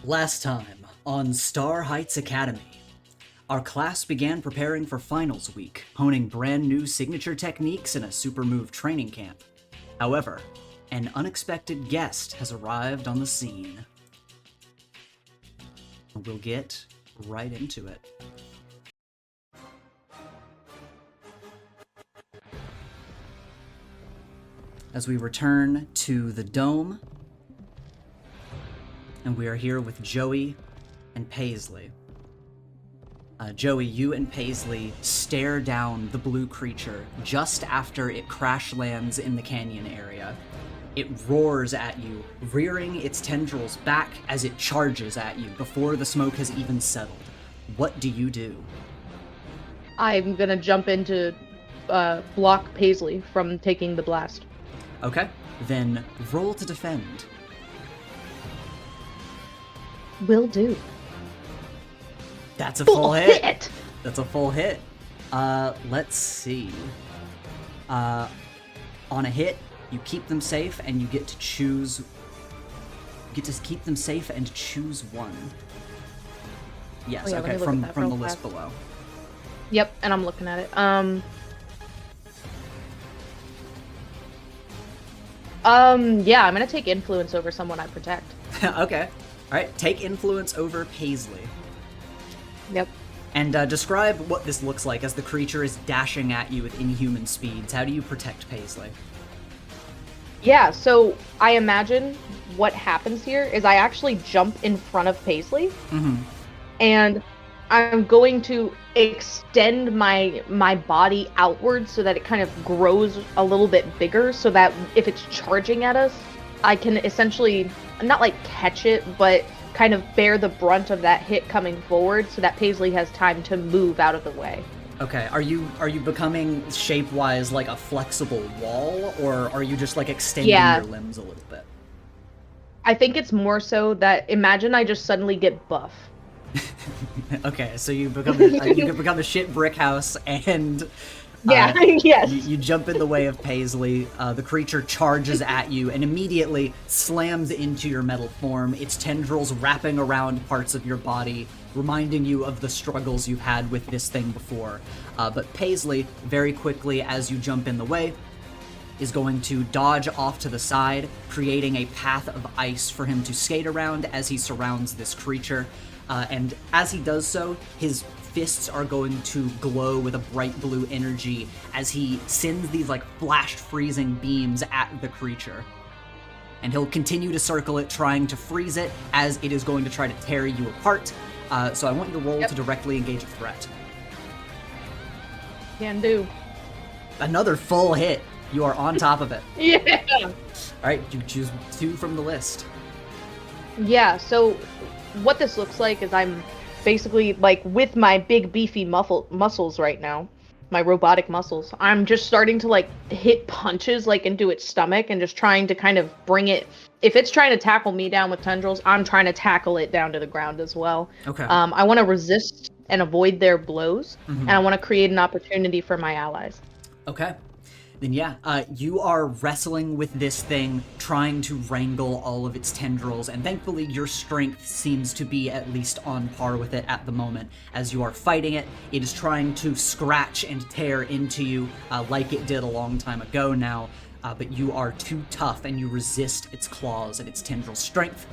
Last time on Star Heights Academy, our class began preparing for finals week, honing brand new signature techniques in a super move training camp. However, an unexpected guest has arrived on the scene. We'll get right into it. As we return to the dome, and we are here with Joey and Paisley. Joey, you and Paisley stare down the blue creature just after it crash lands in the canyon area. It roars at you, rearing its tendrils back as it charges at you before the smoke has even settled. What do you do? I'm gonna jump in to block Paisley from taking the blast. Okay, then roll to defend. Will do. That's a full hit. That's a full hit. Let's see. On a hit, you keep them safe and you get to choose. You get to keep them safe and choose one. Yes, okay, from the list below. Yep, and I'm looking at it. Yeah, I'm gonna take influence over someone I protect. Okay. Alright, take influence over Paisley. Yep. And describe what this looks like as the creature is dashing at you with inhuman speeds. How do you protect Paisley? Yeah, so I imagine what happens here is I actually jump in front of Paisley, and I'm going to extend my body outwards so that it kind of grows a little bit bigger, so that if it's charging at us, I can essentially not like catch it, but kind of bear the brunt of that hit coming forward so that Paisley has time to move out of the way. Okay, are you becoming shape-wise like a flexible wall, or are you just like extending your limbs a little bit? I think it's more so that imagine I just suddenly get buff. Okay, so you become a shit brick house, and yes. You jump in the way of Paisley. The creature charges at you and immediately slams into your metal form, its tendrils wrapping around parts of your body, reminding you of the struggles you've had with this thing before. But Paisley, very quickly as you jump in the way, is going to dodge off to the side, creating a path of ice for him to skate around as he surrounds this creature. And as he does so, his fists are going to glow with a bright blue energy as he sends these like flashed freezing beams at the creature. And he'll continue to circle it, trying to freeze it as it is going to try to tear you apart. So I want you to roll to directly engage a threat. Can do. Another full hit. You are on top of it. Yeah. Alright, you choose two from the list. Yeah, so what this looks like is I'm basically, like, with my big beefy muscles right now, my robotic muscles, I'm just starting to, like, hit punches, like, into its stomach and just trying to kind of bring it. If it's trying to tackle me down with tendrils, I'm trying to tackle it down to the ground as well. Okay. I want to resist and avoid their blows, and I want to create an opportunity for my allies. Okay. Then yeah, you are wrestling with this thing, trying to wrangle all of its tendrils, and thankfully your strength seems to be at least on par with it at the moment. As you are fighting it, it is trying to scratch and tear into you like it did a long time ago now, but you are too tough and you resist its claws and its tendril strength.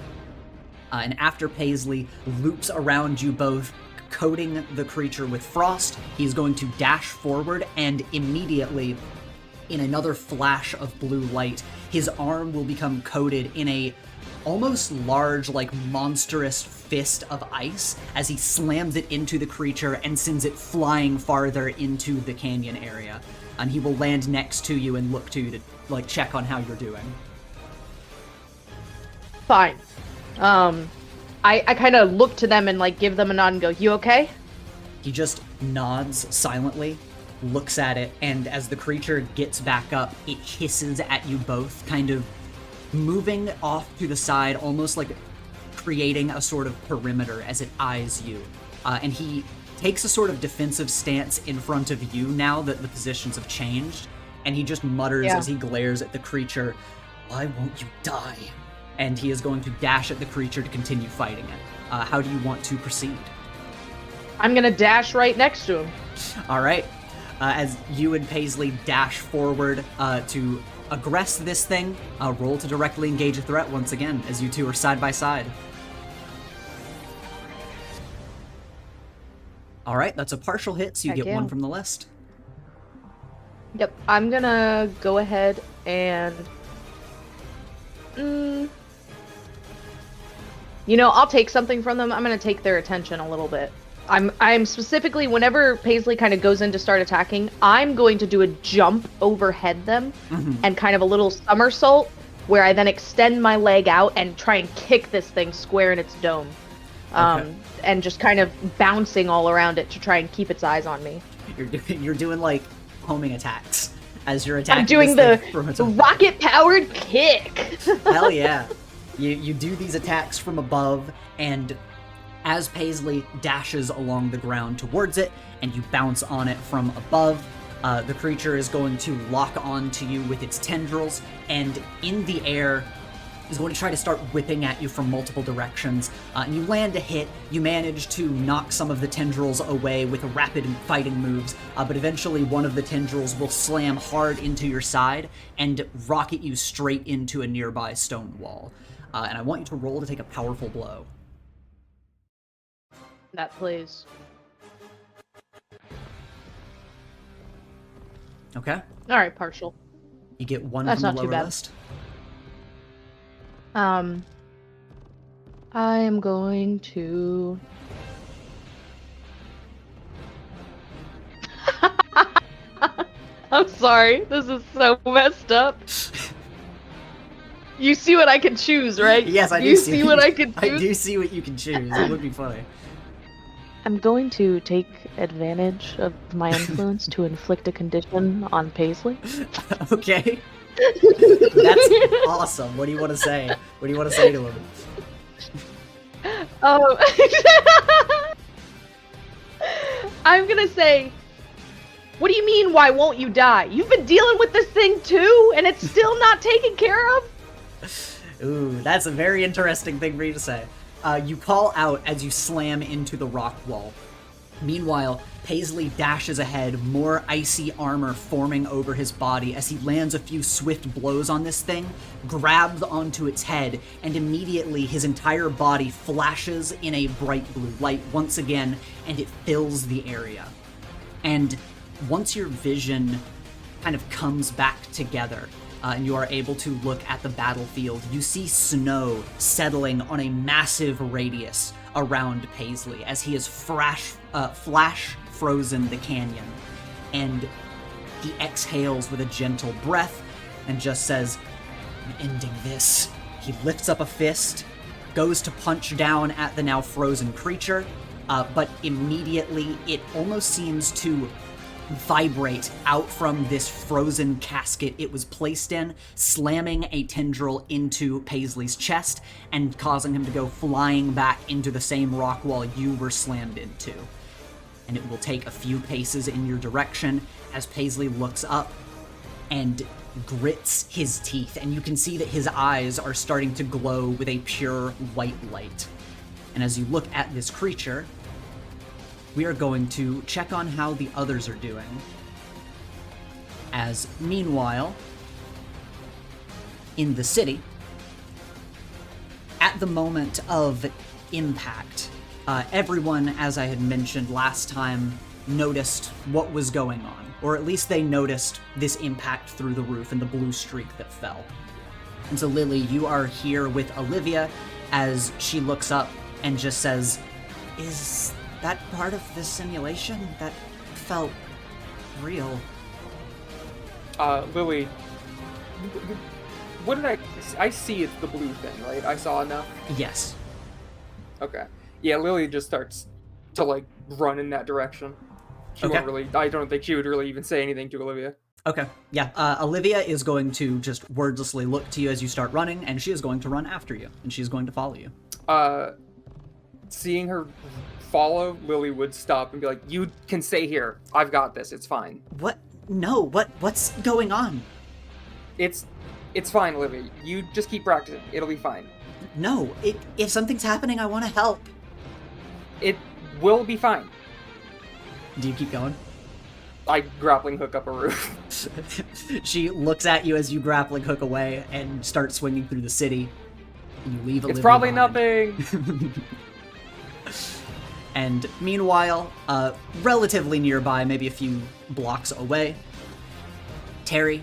And after Paisley loops around you both, coating the creature with frost, he's going to dash forward, and immediately, in another flash of blue light, his arm will become coated in a almost large, like monstrous fist of ice as he slams it into the creature and sends it flying farther into the canyon area. And he will land next to you and look to you to like check on how you're doing. Fine. I kind of look to them and like give them a nod and go, "You okay?" He just nods silently, looks at it, and as the creature gets back up, it hisses at you both, kind of moving off to the side, almost like creating a sort of perimeter as it eyes you. And he takes a sort of defensive stance in front of you now that the positions have changed, and he just mutters as he glares at the creature, "Why won't you die?" and he is going to dash at the creature to continue fighting it. How do you want to proceed? I'm gonna dash right next to him. All right. As you and Paisley dash forward to aggress this thing, roll to directly engage a threat once again, as you two are side by side. All right, that's a partial hit, so you get one from the list. Yep, I'm gonna go ahead and... I'll take something from them. I'm gonna take their attention a little bit. I'm specifically, whenever Paisley kind of goes in to start attacking, I'm going to do a jump overhead them and kind of a little somersault where I then extend my leg out and try and kick this thing square in its dome. And just kind of bouncing all around it to try and keep its eyes on me. You're doing like homing attacks as you're attacking. I'm doing the rocket-powered kick. Hell yeah. You do these attacks from above, and as Paisley dashes along the ground towards it, and you bounce on it from above, the creature is going to lock onto you with its tendrils, and in the air is going to try to start whipping at you from multiple directions. And you land a hit, you manage to knock some of the tendrils away with rapid fighting moves, but eventually one of the tendrils will slam hard into your side and rocket you straight into a nearby stone wall. And I want you to roll to take a powerful blow. That plays. Okay. Alright, partial. You get one That's from not the too lower bad. list. I am going to... I'm sorry, this is so messed up. You see what I can choose, right? Yes, I do You see what I can choose? I do see what you can choose. It would be funny. I'm going to take advantage of my influence to inflict a condition on Paisley. Okay. That's awesome. What do you want to say? What do you want to say to him? I'm gonna say, what do you mean, why won't you die? You've been dealing with this thing too, and it's still not taken care of? Ooh, that's a very interesting thing for you to say. You call out as you slam into the rock wall. Meanwhile, Paisley dashes ahead, more icy armor forming over his body as he lands a few swift blows on this thing, grabs onto its head, and immediately his entire body flashes in a bright blue light once again, and it fills the area. And once your vision kind of comes back together, and you are able to look at the battlefield, you see snow settling on a massive radius around Paisley as he has flash frozen the canyon. And he exhales with a gentle breath and just says, "I'm ending this." He lifts up a fist, goes to punch down at the now frozen creature, but immediately it almost seems to vibrate out from this frozen casket it was placed in, slamming a tendril into Paisley's chest and causing him to go flying back into the same rock wall you were slammed into. And it will take a few paces in your direction as Paisley looks up and grits his teeth, and you can see that his eyes are starting to glow with a pure white light. And as you look at this creature, we are going to check on how the others are doing. As meanwhile, in the city, at the moment of impact, everyone, as I had mentioned last time, noticed what was going on, or at least they noticed this impact through the roof and the blue streak that fell. And so Lily, you are here with Olivia as she looks up and just says, "Is that part of the simulation? That felt real." Lily, what did I see it's the blue thing, right? I saw enough? Yes. Okay. Yeah, Lily just starts to, like, run in that direction. She won't really, I don't think she would really even say anything to Olivia. Okay, yeah. Olivia is going to just wordlessly look to you as you start running, and she is going to run after you, and she's going to follow you. Seeing her follow, Lily would stop and be like, "You can stay here. I've got this. It's fine." What? No, what's going on? It's It's fine, Livy. You just keep practicing. It'll be fine. No, if something's happening, I want to help. It will be fine. Do you keep going? I grappling hook up a roof. She looks at you as you grappling hook away and start swinging through the city. You leave Olivia It's probably behind. nothing. And meanwhile, relatively nearby, maybe a few blocks away, Terry,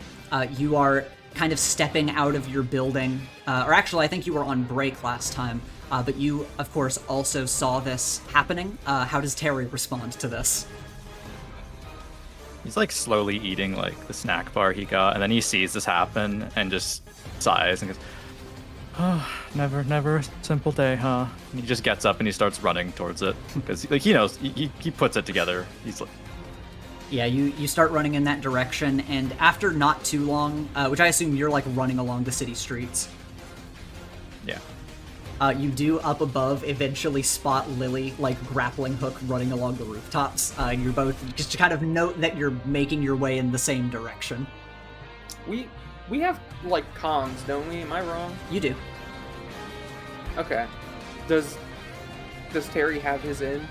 you are kind of stepping out of your building. Or actually, I think you were on break last time. But you, of course, also saw this happening. How does Terry respond to this? He's like slowly eating like the snack bar he got, and then he sees this happen and just sighs and goes, "Oh, never a simple day, huh?" And he just gets up and he starts running towards it because like he knows he puts it together. He's like, Yeah, you start running in that direction, and after not too long, which I assume you're like running along the city streets. yeah. You do up above eventually spot Lily like grappling hook running along the rooftops. You're both just to kind of note that you're making your way in the same direction. We have like comms, don't we? Am I wrong? You do. Okay. Does Terry have his in?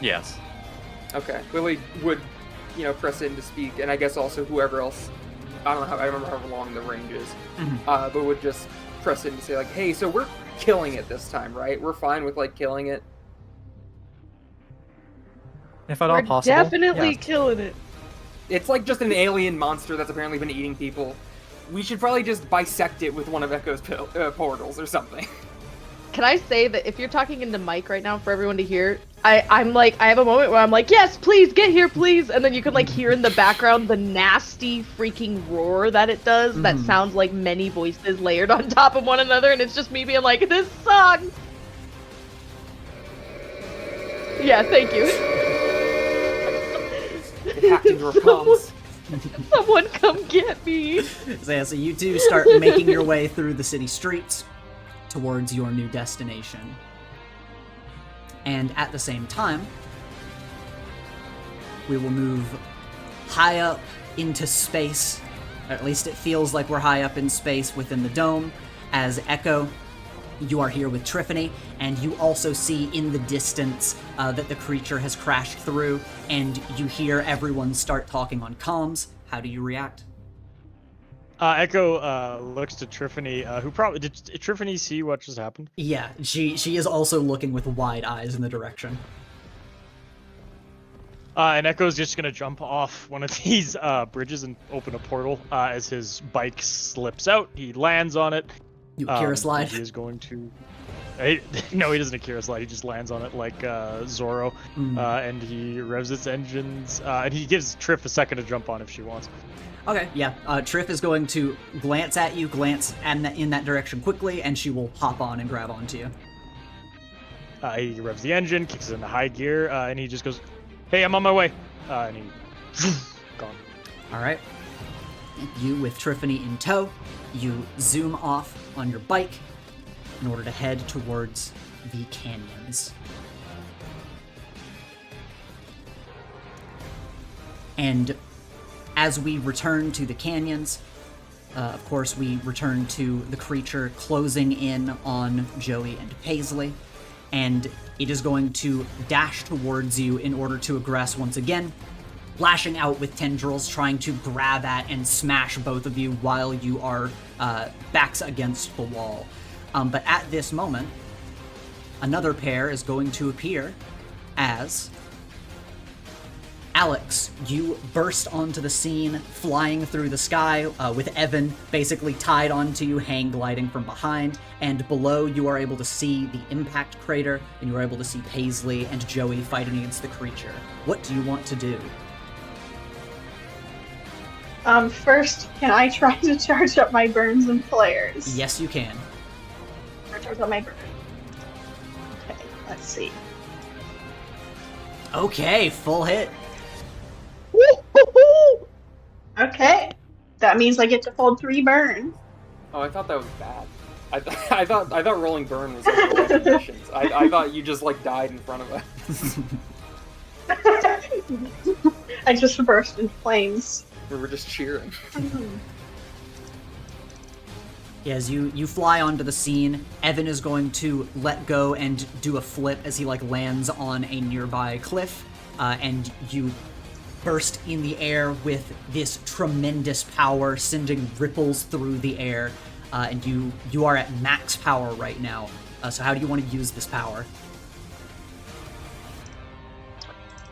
Yes. Okay. Lily would, press in to speak, and I guess also whoever else. I don't know I remember how long the range is. But would just press in to say like, hey, so we're killing it this time, right? We're fine with like killing it. If at all We're possible. definitely yes. killing it. It's like just an alien monster that's apparently been eating people. We should probably just bisect it with one of Echo's portals or something. Can I say that if you're talking into mic right now for everyone to hear, I'm like, I have a moment where I'm like, yes, please, get here, please. And then you can like hear in the background the nasty freaking roar that it does that sounds like many voices layered on top of one another. And it's just me being like, this sucks. Yeah, thank you. It hacked into our comms. Someone come get me. So you two start making your way through the city streets towards your new destination. And at the same time, we will move high up into space. Or at least it feels like we're high up in space within the dome. As Echo, you are here with Triffany, and you also see in the distance that the creature has crashed through, and you hear everyone start talking on comms. How do you react? Echo looks to Triffany, who probably did Triffany see what just happened? Yeah, she is also looking with wide eyes in the direction. And Echo's just gonna jump off one of these bridges and open a portal. As his bike slips out, he lands on it. You Akira slide. He is going to. No, he doesn't Akira slide. He just lands on it like Zoro, and he revs its engines. And he gives Triff a second to jump on if she wants. Okay, yeah. Triff is going to glance at you, in that direction quickly, and she will hop on and grab onto you. He revs the engine, kicks it into high gear, and he just goes, "Hey, I'm on my way," and he gone. All right. You, with Triffany in tow, you zoom off on your bike in order to head towards the canyons. And as we return to the canyons, of course, we return to the creature closing in on Joey and Paisley, and it is going to dash towards you in order to aggress once again, lashing out with tendrils, trying to grab at and smash both of you while you are backs against the wall. But at this moment, another pair is going to appear as Alex. You burst onto the scene, flying through the sky, with Evan basically tied onto you, hang gliding from behind, and below you are able to see the impact crater, and you are able to see Paisley and Joey fighting against the creature. What do you want to do? First, can I try to charge up my burns and flares? Yes, you can. Charge up my burns. Okay, let's see. Okay, full hit. Woo-hoo-hoo! Okay, that means I get to hold 3 burns. Oh, I thought that was bad. I thought rolling burn was like the weapon missions. I thought you just like died in front of us. I just burst in flames. We were just cheering. As you fly onto the scene, Evan is going to let go and do a flip as he lands on a nearby cliff, and you burst in the air with this tremendous power, sending ripples through the air, and you are at max power right now. So how do you want to use this power?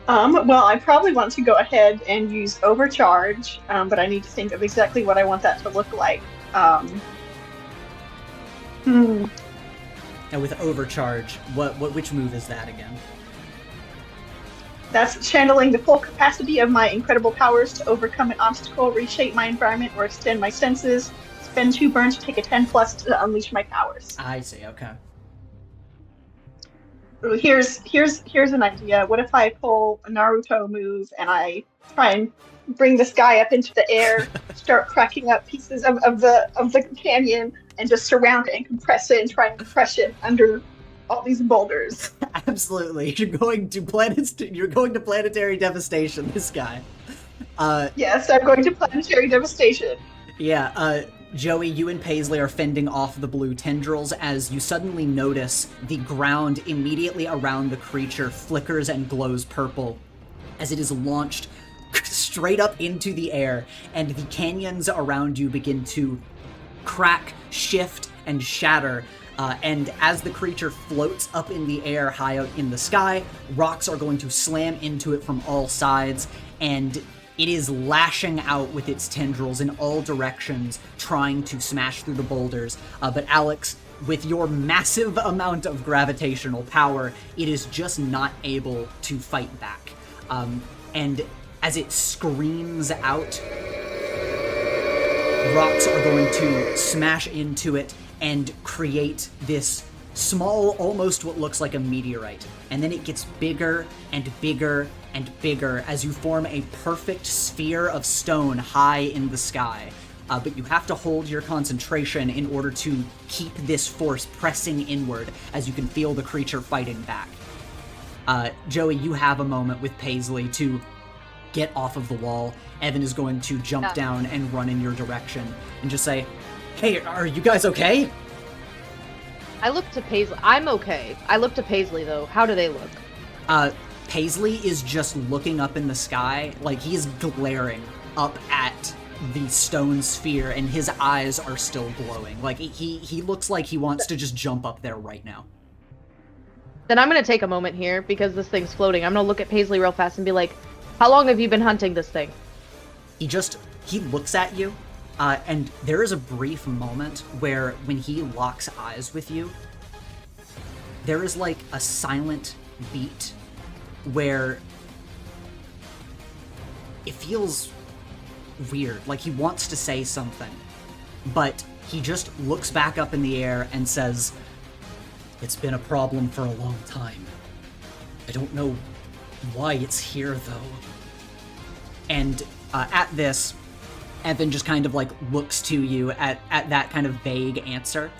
Well, I probably want to go ahead and use overcharge, but I need to think of exactly what I want that to look like. And with overcharge, which move is that again? That's channeling the full capacity of my incredible powers to overcome an obstacle, reshape my environment, or extend my senses. Spend 2 burns to take a 10+ to unleash my powers. I see, okay. Here's an idea. What if I pull a Naruto move and I try and bring this guy up into the air, start cracking up pieces of the canyon, and just surround it and compress it and try and crush it under all these boulders. Absolutely, you're going to planetary devastation. This guy. Yes, I'm going to planetary devastation. Yeah. Joey, you and Paisley are fending off the blue tendrils as you suddenly notice the ground immediately around the creature flickers and glows purple as it is launched straight up into the air, and the canyons around you begin to crack, shift, and shatter. And as the creature floats up in the air high out in the sky, rocks are going to slam into it from all sides, and it is lashing out with its tendrils in all directions, trying to smash through the boulders. But Alex, with your massive amount of gravitational power, it is just not able to fight back. And as it screams out, rocks are going to smash into it and create this small, almost what looks like a meteorite. And then it gets bigger and bigger and bigger as you form a perfect sphere of stone high in the sky. But you have to hold your concentration in order to keep this force pressing inward as you can feel the creature fighting back. Joey, you have a moment with Paisley to get off of the wall. Evan is going to jump down and run in your direction and just say, "Hey, are you guys okay?" I look to Paisley. I'm okay. I look to Paisley, though. How do they look? Paisley is just looking up in the sky, like he's glaring up at the stone sphere, and his eyes are still glowing. Like he looks like he wants to just jump up there right now. Then I'm gonna take a moment here because this thing's floating. I'm gonna look at Paisley real fast and be like, "How long have you been hunting this thing?" He looks at you, and there is a brief moment where when he locks eyes with you, there is like a silent beat where it feels weird, like he wants to say something, but he just looks back up in the air and says, "It's been a problem for a long time. I don't know why it's here, though." And at this, Evan just kind of like looks to you at that kind of vague answer,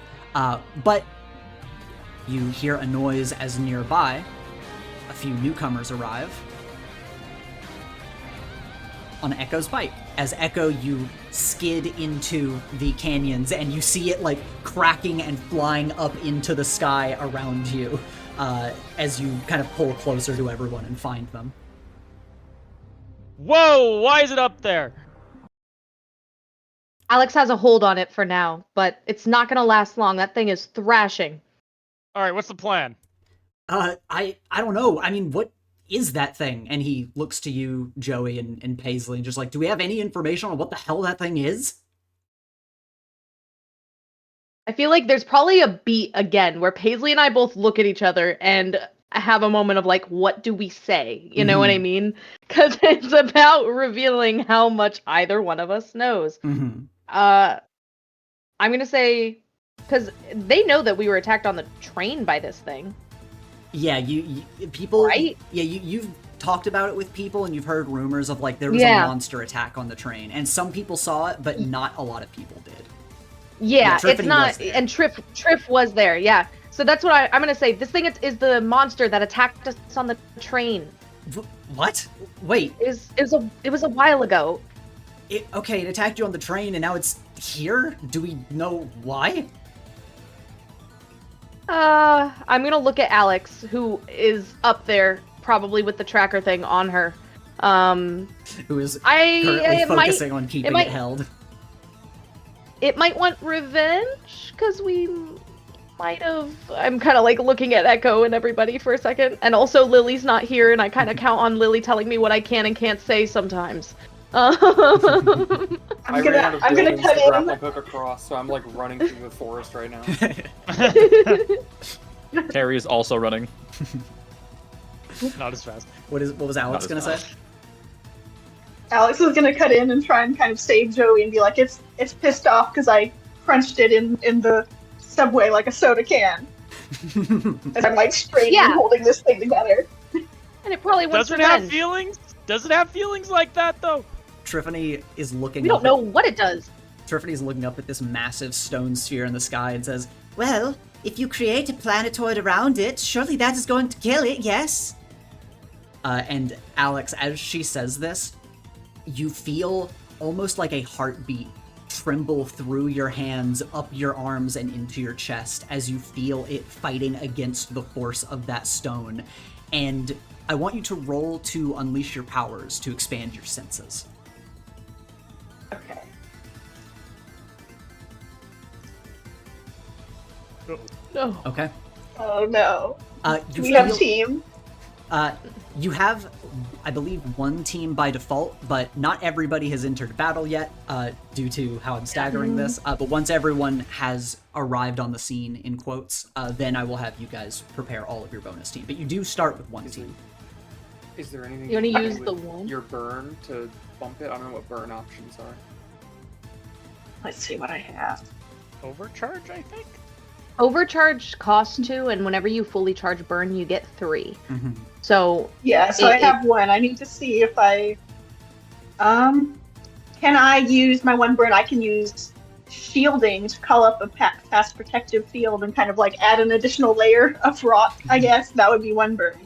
but you hear a noise as nearby a few newcomers arrive on Echo's bike. As Echo, you skid into the canyons and you see it like cracking and flying up into the sky around you as you kind of pull closer to everyone and find them. Whoa! Why is it up there? Alex has a hold on it for now, but it's not gonna last long. That thing is thrashing. All right, what's the plan? I don't know. I mean, what is that thing? And he looks to you, Joey, and Paisley, and just like, do we have any information on what the hell that thing is? I feel like there's probably a beat again where Paisley and I both look at each other and have a moment of like, what do we say? You know what I mean? Because it's about revealing how much either one of us knows. I'm gonna say, because they know that we were attacked on the train by this thing. Yeah, you people, right? Yeah, you've talked about it with people, and you've heard rumors of like there was a monster attack on the train, and some people saw it, but not a lot of people did. Yeah, it's not, and Triff was there. Yeah, so that's what I'm gonna say. This thing is the monster that attacked us on the train. What? Wait. It was a while ago. It attacked you on the train, and now it's here? Do we know why? I'm gonna look at Alex, who is up there, probably with the tracker thing on her. Who is I currently focusing on keeping it held. It might want revenge, because we might have... I'm kind of like looking at Echo and everybody for a second. And also Lily's not here, and I kind of count on Lily telling me what I can and can't say sometimes. I'm gonna cut in. Grappling hook across, so I'm like running through the forest right now. Harry is also running. Not as fast. What was Alex gonna say? Alex was gonna cut in and try and kind of save Joey and be like, it's pissed off because I crunched it in the subway like a soda can. As I'm like straining and holding this thing together. And it probably wants Doesn't have feelings? Doesn't have feelings like that though. Triffany is looking We don't know what it does. Triffany's looking up at this massive stone sphere in the sky and says, "Well, if you create a planetoid around it, surely that is going to kill it, yes?" And Alex, as she says this, you feel almost like a heartbeat tremble through your hands, up your arms, and into your chest as you feel it fighting against the force of that stone. And I want you to roll to unleash your powers to expand your senses. Okay. No. Okay. Oh no. You Have team. You have, I believe, one team by default, but not everybody has entered battle yet, due to how I'm staggering this. But once everyone has arrived on the scene, in quotes, then I will have you guys prepare all of your bonus team. But you do start with one team. Is there anything You wanna can use do the with one? your burn to bump it? I don't know what burn options are. Let's see what I have. Overcharge, I think? Overcharge costs 2, and whenever you fully charge burn, you get 3. Mm-hmm. So Yeah, so I have one. I need to see if I can I use my one burn? I can use shielding to call up a fast protective field and kind of like add an additional layer of rock, I guess. That would be one burn.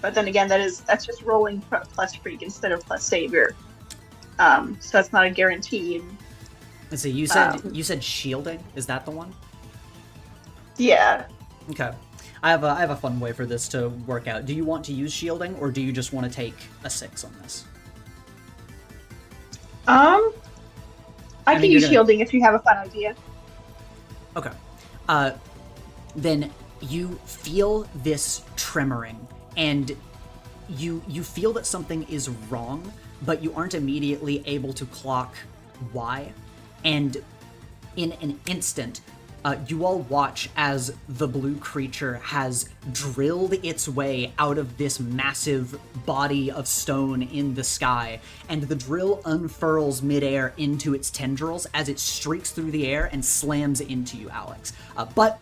But then again, that's just rolling plus freak instead of plus savior. So that's not a guarantee. And so you said shielding? Is that the one? Yeah. Okay. I have a fun way for this to work out. Do you want to use shielding, or do you just want to take a 6 on this? I can use shielding if you have a fun idea. Okay. Then you feel this tremoring, and you feel that something is wrong, but you aren't immediately able to clock why. And in an instant, you all watch as the blue creature has drilled its way out of this massive body of stone in the sky, and the drill unfurls midair into its tendrils as it streaks through the air and slams into you, Alex. But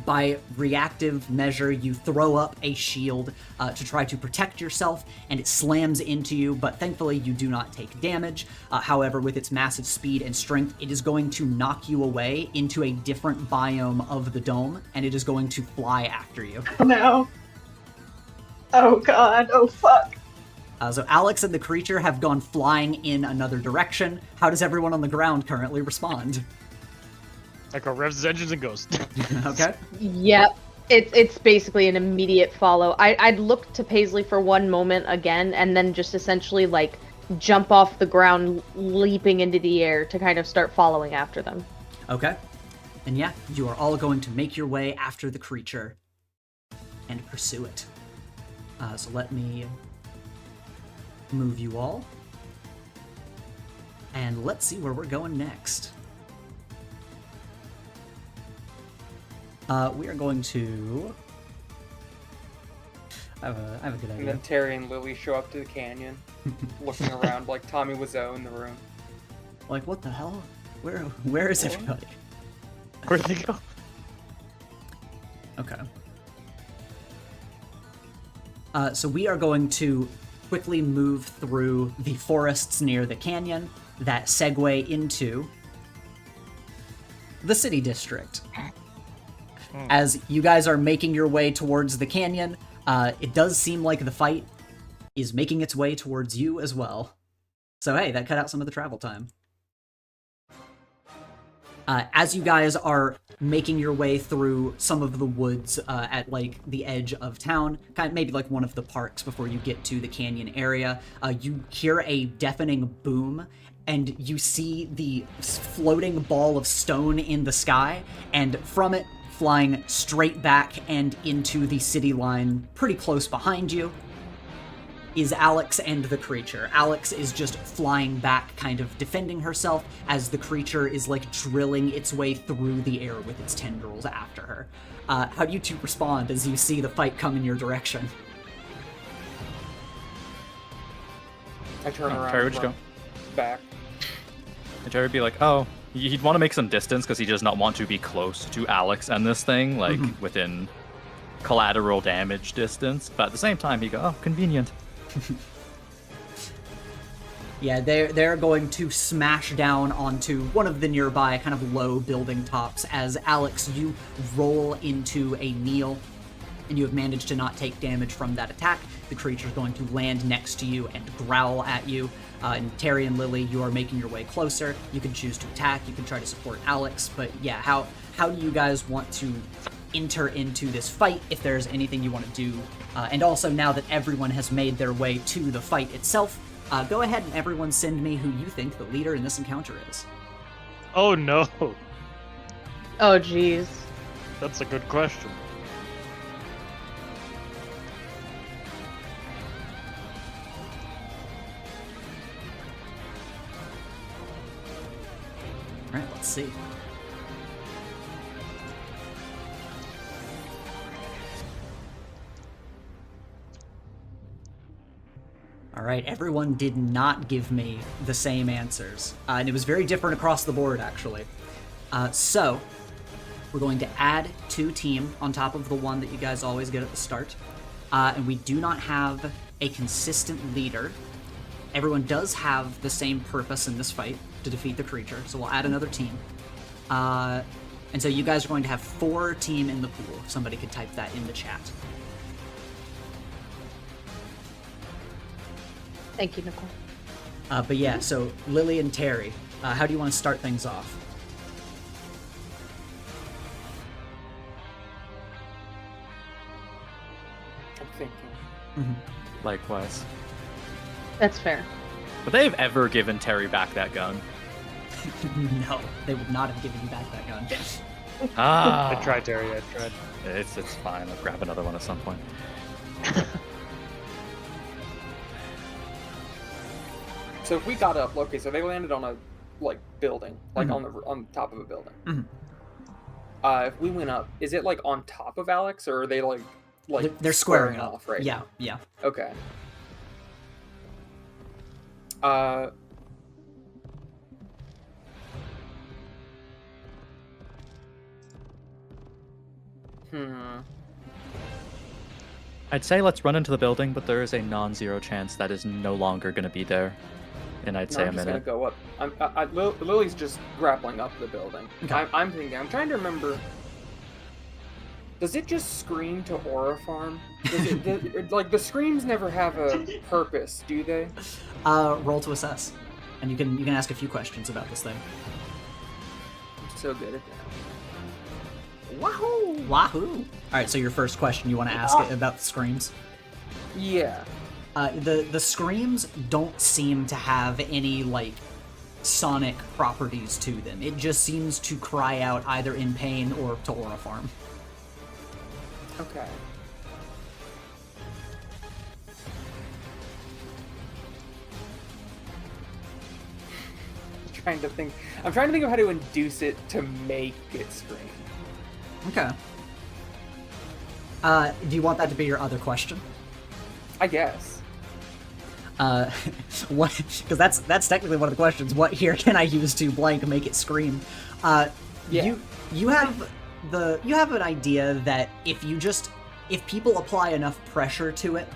by reactive measure, you throw up a shield to try to protect yourself, and it slams into you, but thankfully you do not take damage. However, with its massive speed and strength, it is going to knock you away into a different biome of the dome, and it is going to fly after you. Oh no. Oh god, oh fuck. So Alex and the creature have gone flying in another direction. How does everyone on the ground currently respond? Echo revs his engines and goes. Okay. Yep. It's basically an immediate follow. I'd look to Paisley for one moment again, and then just essentially like jump off the ground, leaping into the air to kind of start following after them. Okay. And yeah, you are all going to make your way after the creature and pursue it. So let me move you all. And let's see where we're going next. We are going to... I have a good And idea. then Terry and Lily show up to the canyon, looking around like Tommy Wiseau in the room. Like, what the hell? Where is everybody? Where'd they go? Okay. So we are going to quickly move through the forests near the canyon that segue into the city district. As you guys are making your way towards the canyon, it does seem like the fight is making its way towards you as well. So hey, that cut out some of the travel time. As you guys are making your way through some of the woods at like the edge of town, kind of maybe like one of the parks before you get to the canyon area, you hear a deafening boom, and you see the floating ball of stone in the sky, and from it, flying straight back and into the city line pretty close behind you, is Alex and the creature. Alex is just flying back, kind of defending herself, as the creature is like drilling its way through the air with its tendrils after her. How do you two respond as you see the fight come in your direction? I turn around. Terry, and where'd you run go? back. And Terry would be like, oh, he'd want to make some distance because he does not want to be close to Alex and this thing, like within collateral damage distance. But at the same time, he'd go, oh, convenient. Yeah, they're going to smash down onto one of the nearby kind of low building tops as Alex, you roll into a kneel, and you have managed to not take damage from that attack. The creature's going to land next to you and growl at you. And Terry and Lily, you are making your way closer. You can choose to attack, you can try to support Alex, but yeah, how do you guys want to enter into this fight, if there's anything you want to do? And also, now that everyone has made their way to the fight itself, go ahead and everyone send me who you think the leader in this encounter is. Oh no, Oh, jeez. that's a good question. Alright, let's see. Alright, everyone did not give me the same answers. And it was very different across the board, actually. So, we're going to add 2 team on top of the one that you guys always get at the start. And we do not have a consistent leader. Everyone does have the same purpose in this fight, to defeat the creature, so we'll add another team. And so you guys are going to have 4 team in the pool. If somebody could type that in the chat. Thank you, Nicole. But yeah, so Lily and Terry, how do you want to start things off? I'm thinking. Likewise. That's fair. Would they have ever given Terry back that gun? No, they would not have given you back that gun. Ah, I tried, Terry. I tried. It's fine. I'll grab another one at some point. So if we got up, okay, so they landed on a building, like on top of a building. If we went up, is it like on top of Alex, or are they like they're squaring off, up, right? Yeah, yeah. Okay. I'd say let's run into the building, but there is a non-zero chance that is no longer going to be there. And I'd say I'm a just minute. gonna go up. Lily's just grappling up the building. Okay. I'm thinking. I'm trying to remember. Does it just scream to Aura Farm? Like the screams never have a purpose, do they? Roll to assess, and you can ask a few questions about this thing. I'm so good at that. Wahoo! Wahoo! All right, so your first question you want to ask it about the screams? Yeah. The screams don't seem to have any like sonic properties to them. It just seems to cry out either in pain or to Aura Farm. Okay. I'm trying to think of how to induce it to make it scream. Okay. Do you want that to be your other question? I guess. What? Because that's technically one of the questions. What here can I use to blank make it scream? Yeah. You have an idea that if people apply enough pressure to it,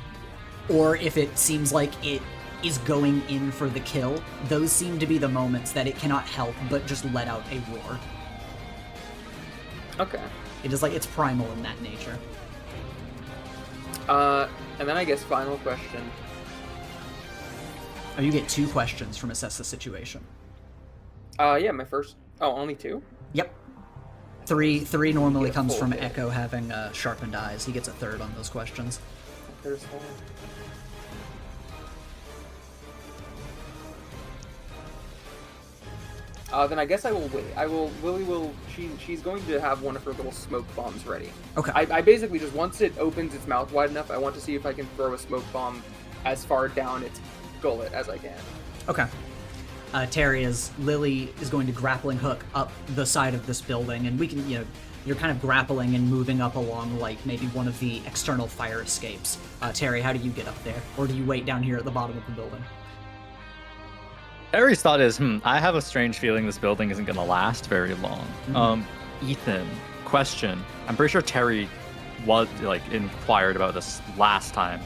or if it seems like it is going in for the kill, those seem to be the moments that it cannot help but just let out a roar. Okay. It is like it's primal in that nature. And then I guess final question. Oh, you get 2 questions from assess the situation. Yeah, my first. Oh, only 2? Yep. Three normally Get a comes full from hit. Echo having sharpened eyes. He gets a third on those questions. There's that. Then I guess I will wait. Lily will. She's going to have one of her little smoke bombs ready. Okay. I basically just, once it opens its mouth wide enough, I want to see if I can throw a smoke bomb as far down its gullet as I can. Okay. Terry, as Lily is going to grappling hook up the side of this building, and we can, you're kind of grappling and moving up along, like, maybe one of the external fire escapes. Terry, how do you get up there? Or do you wait down here at the bottom of the building? Terry's thought is, I have a strange feeling this building isn't going to last very long. Ethan, question. I'm pretty sure Terry was, inquired about this last time.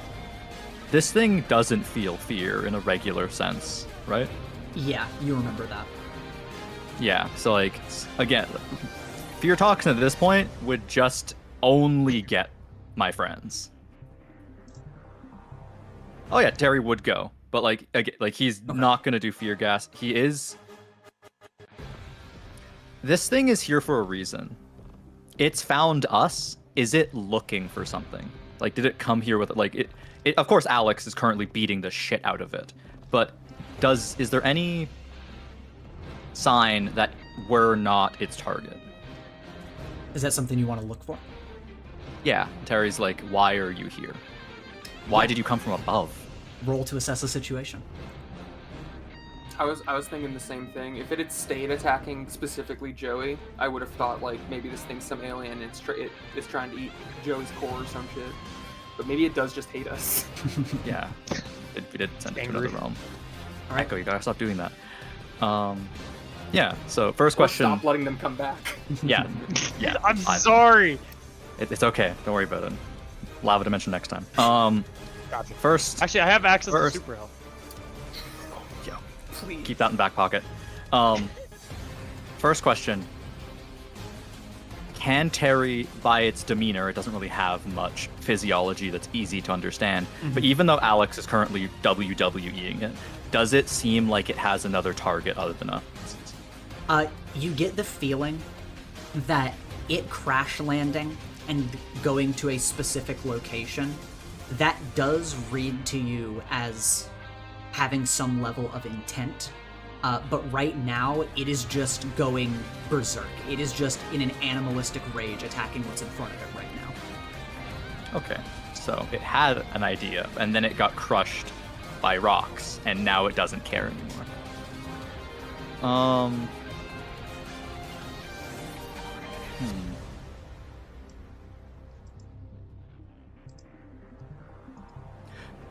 This thing doesn't feel fear in a regular sense, right? Yeah, you remember that. Yeah, so, again, fear toxin at this point would just only get my friends. Oh yeah, Terry would go. But he's not gonna do fear gas. He is. This thing is here for a reason. It's found us. Is it looking for something? Did it come here with it? Of course, Alex is currently beating the shit out of it. But is there any sign that we're not its target? Is that something you want to look for? Yeah. Terry's like, why are you here? Why did you come from above? Roll to assess the situation. I was thinking the same thing. If it had stayed attacking specifically Joey, I would have thought maybe this thing's some alien. It's trying to eat Joey's core or some shit. But maybe it does just hate us. Yeah, we did send it to Angry. another realm. All right. Echo, you gotta stop doing that. Yeah. So first question. Stop letting them come back. Yeah. I'm sorry. It's okay. Don't worry about it. Lava dimension next time. Gotcha. First. Actually, I have access First- to super health. Yeah. Please. Keep that in back pocket. First question. Can Terry, by its demeanor, it doesn't really have much physiology that's easy to understand, but even though Alex is currently WWEing it, does it seem like it has another target other than us? You get the feeling that it crash landing and going to a specific location, that does read to you as having some level of intent. But right now, it is just going berserk. It is just in an animalistic rage attacking what's in front of it right now. Okay, so it had an idea, and then it got crushed by rocks, and now it doesn't care anymore.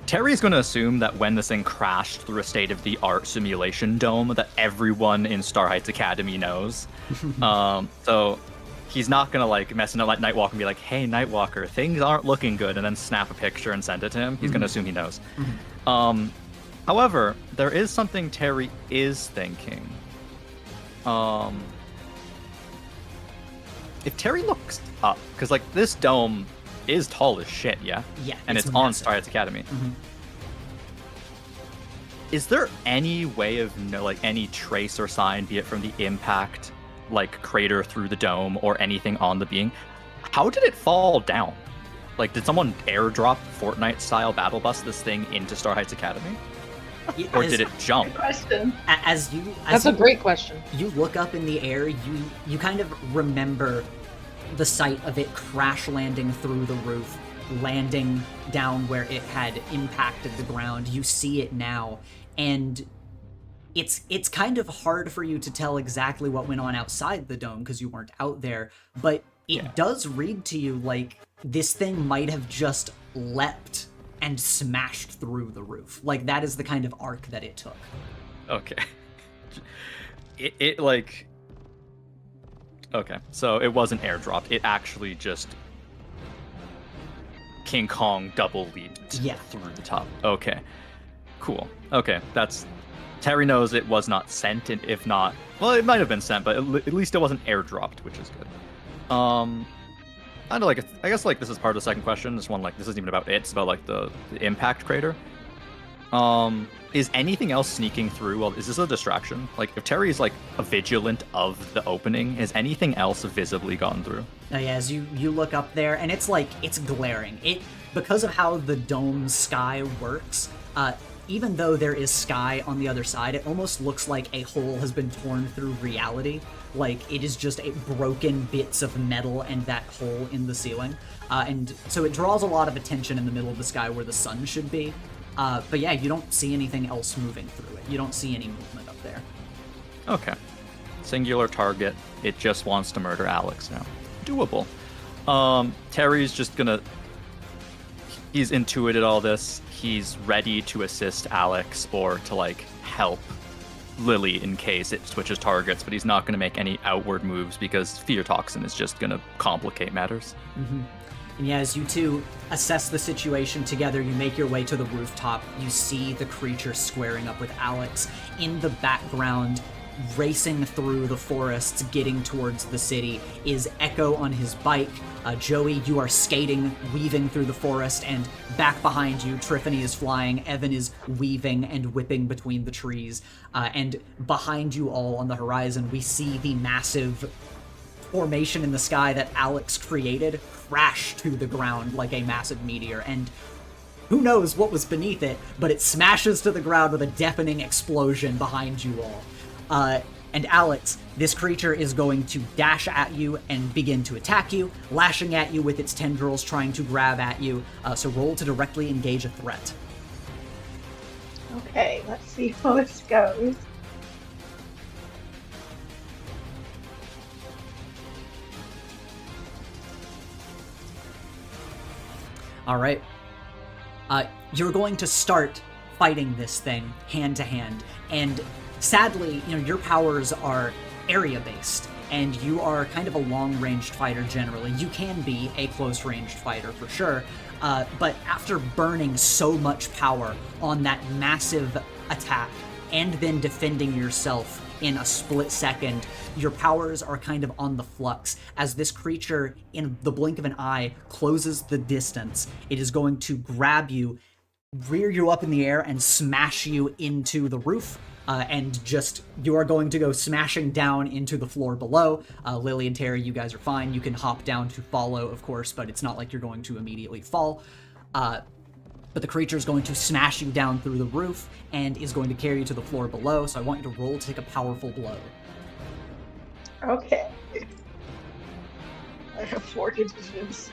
Terry's going to assume that when this thing crashed through a state-of-the-art simulation dome that everyone in Star Heights Academy knows. So he's not going to mess up Nightwalker and be like, hey, Nightwalker, things aren't looking good, and then snap a picture and send it to him. He's going to assume he knows. However, there is something Terry is thinking. If Terry looks up, because this dome is tall as shit, yeah? Yeah, And it's on massive. Star Heights Academy. Is there any way of any trace or sign, be it from the impact, crater through the dome or anything on the being? How did it fall down? Did someone airdrop Fortnite-style battle bus this thing into Star Heights Academy? Or did it jump? Good question. That's a great question. You look up in the air, you kind of remember the sight of it crash landing through the roof, landing down where it had impacted the ground. You see it now, and it's kind of hard for you to tell exactly what went on outside the dome because you weren't out there, but it does read to you like this thing might have just leapt and smashed through the roof. That is the kind of arc that it took. Okay. Okay, so it wasn't airdropped. It actually just King Kong double leaped through the top. Okay, cool. Okay, Terry knows it was not sent, and if not, well, it might have been sent, but at least it wasn't airdropped, which is good. I guess this is part of the second question. This one, this isn't even about it. It's about the impact crater. Is anything else sneaking through? Well, is this a distraction? Like, if Terry's like a vigilant of the opening, has anything else visibly gone through? Yeah, as you look up there, and it's glaring. Because of how the dome sky works, even though there is sky on the other side, it almost looks like a hole has been torn through reality. Like, it is just broken bits of metal and that hole in the ceiling. And so it draws a lot of attention in the middle of the sky where the sun should be. But yeah, you don't see anything else moving through it. You don't see any movement up there. Okay. Singular target. It just wants to murder Alex now. Doable. Terry's just gonna... He's intuited all this. He's ready to assist Alex or to, like, help Lily in case it switches targets, but he's not gonna make any outward moves because Fear Toxin is just gonna complicate matters. Mm-hmm. And yeah, as you two assess the situation together, you make your way to the rooftop. You see the creature squaring up with Alex. In the background, racing through the forests, getting towards the city, is Echo on his bike. Joey, you are skating, weaving through the forest, and back behind you, Triffany is flying, Evan is weaving and whipping between the trees. And behind you all on the horizon, we see the massive formation in the sky that Alex created crash to the ground like a massive meteor, and who knows what was beneath it, but it smashes to the ground with a deafening explosion behind you all. And Alex, this creature is going to dash at you and begin to attack you, lashing at you with its tendrils, trying to grab at you, so roll to directly engage a threat. Okay, let's see how this goes. All right. You're going to start fighting this thing hand to hand, and sadly, your powers are area-based, and you are kind of a long-ranged fighter generally. You can be a close-ranged fighter for sure, but after burning so much power on that massive attack and then defending yourself in a split second, your powers are kind of on the flux. As this creature, in the blink of an eye, closes the distance, it is going to grab you, rear you up in the air, and smash you into the roof. And you are going to go smashing down into the floor below. Lily and Terry, you guys are fine. You can hop down to follow, of course, but it's not like you're going to immediately fall. But the creature is going to smash you down through the roof and is going to carry you to the floor below, so I want you to roll to take a powerful blow. Okay. I have 4 divisions.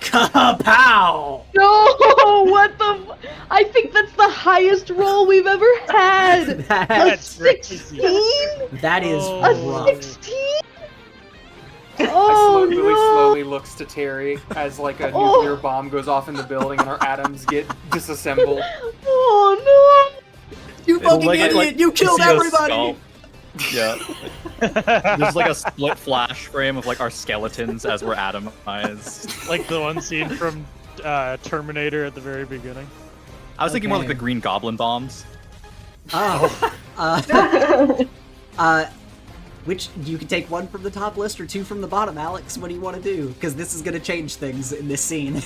Kapow! No, what the? I think that's the highest roll we've ever had. A That's 16? That is A rough. 16? Oh, Lily no. slowly looks to Terry as like a nuclear bomb goes off in the building and our atoms get disassembled. Oh no! You fucking idiot! You killed see a everybody! skull. Yeah. There's like a split flash frame of like our skeletons as we're atomized. Like the one scene from Terminator at the very beginning. I was thinking more like Okay. the Green Goblin bombs. Oh. Which, you can take one from the top list or 2 from the bottom, Alex. What do you want to do? Because this is going to change things in this scene.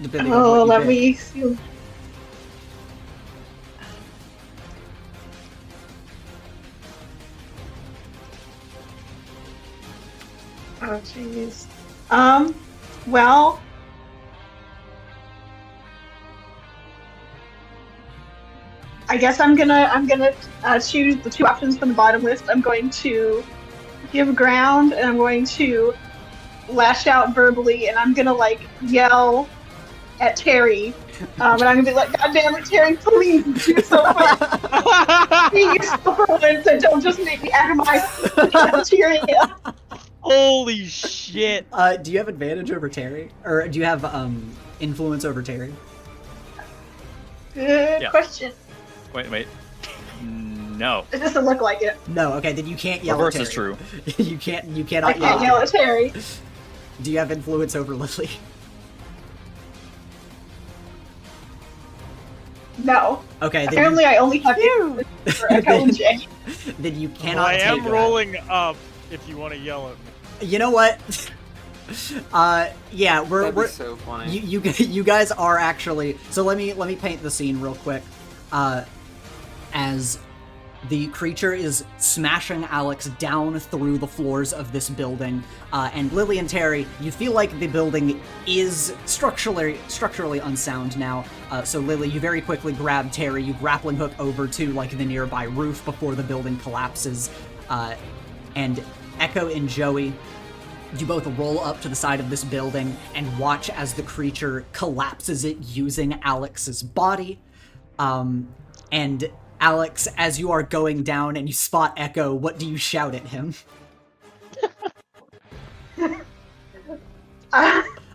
Depending on what you let pick. me see. Oh jeez. Well, I guess I'm gonna choose the 2 options from the bottom list. I'm going to give ground, and I'm going to lash out verbally, and I'm gonna like yell at Terry, and I'm gonna be like, "God damn it, Terry! Please do something! Please, for once, and don't just make me atomize the cafeteria." Holy shit! Do you have advantage over Terry? Or do you have influence over Terry? Good Yeah. question. Wait. No. It doesn't look like it. No, okay, then you can't yell Reverse at is Terry. true. you I cannot can't yell at Terry. Do you have influence over Lily? No. Okay, then Apparently, I only have influence for Echo and Jay. then you Well, cannot I take am that. rolling up if you want to yell at me. You know what? Yeah, That'd be we're so funny. you guys are actually. So let me paint the scene real quick. As the creature is smashing Alex down through the floors of this building, and Lily and Terry, you feel like the building is structurally unsound now. So Lily, you very quickly grab Terry, you grappling hook over to like the nearby roof before the building collapses, and Echo and Joey, you both roll up to the side of this building and watch as the creature collapses it using Alex's body. And Alex, as you are going down and you spot Echo, what do you shout at him?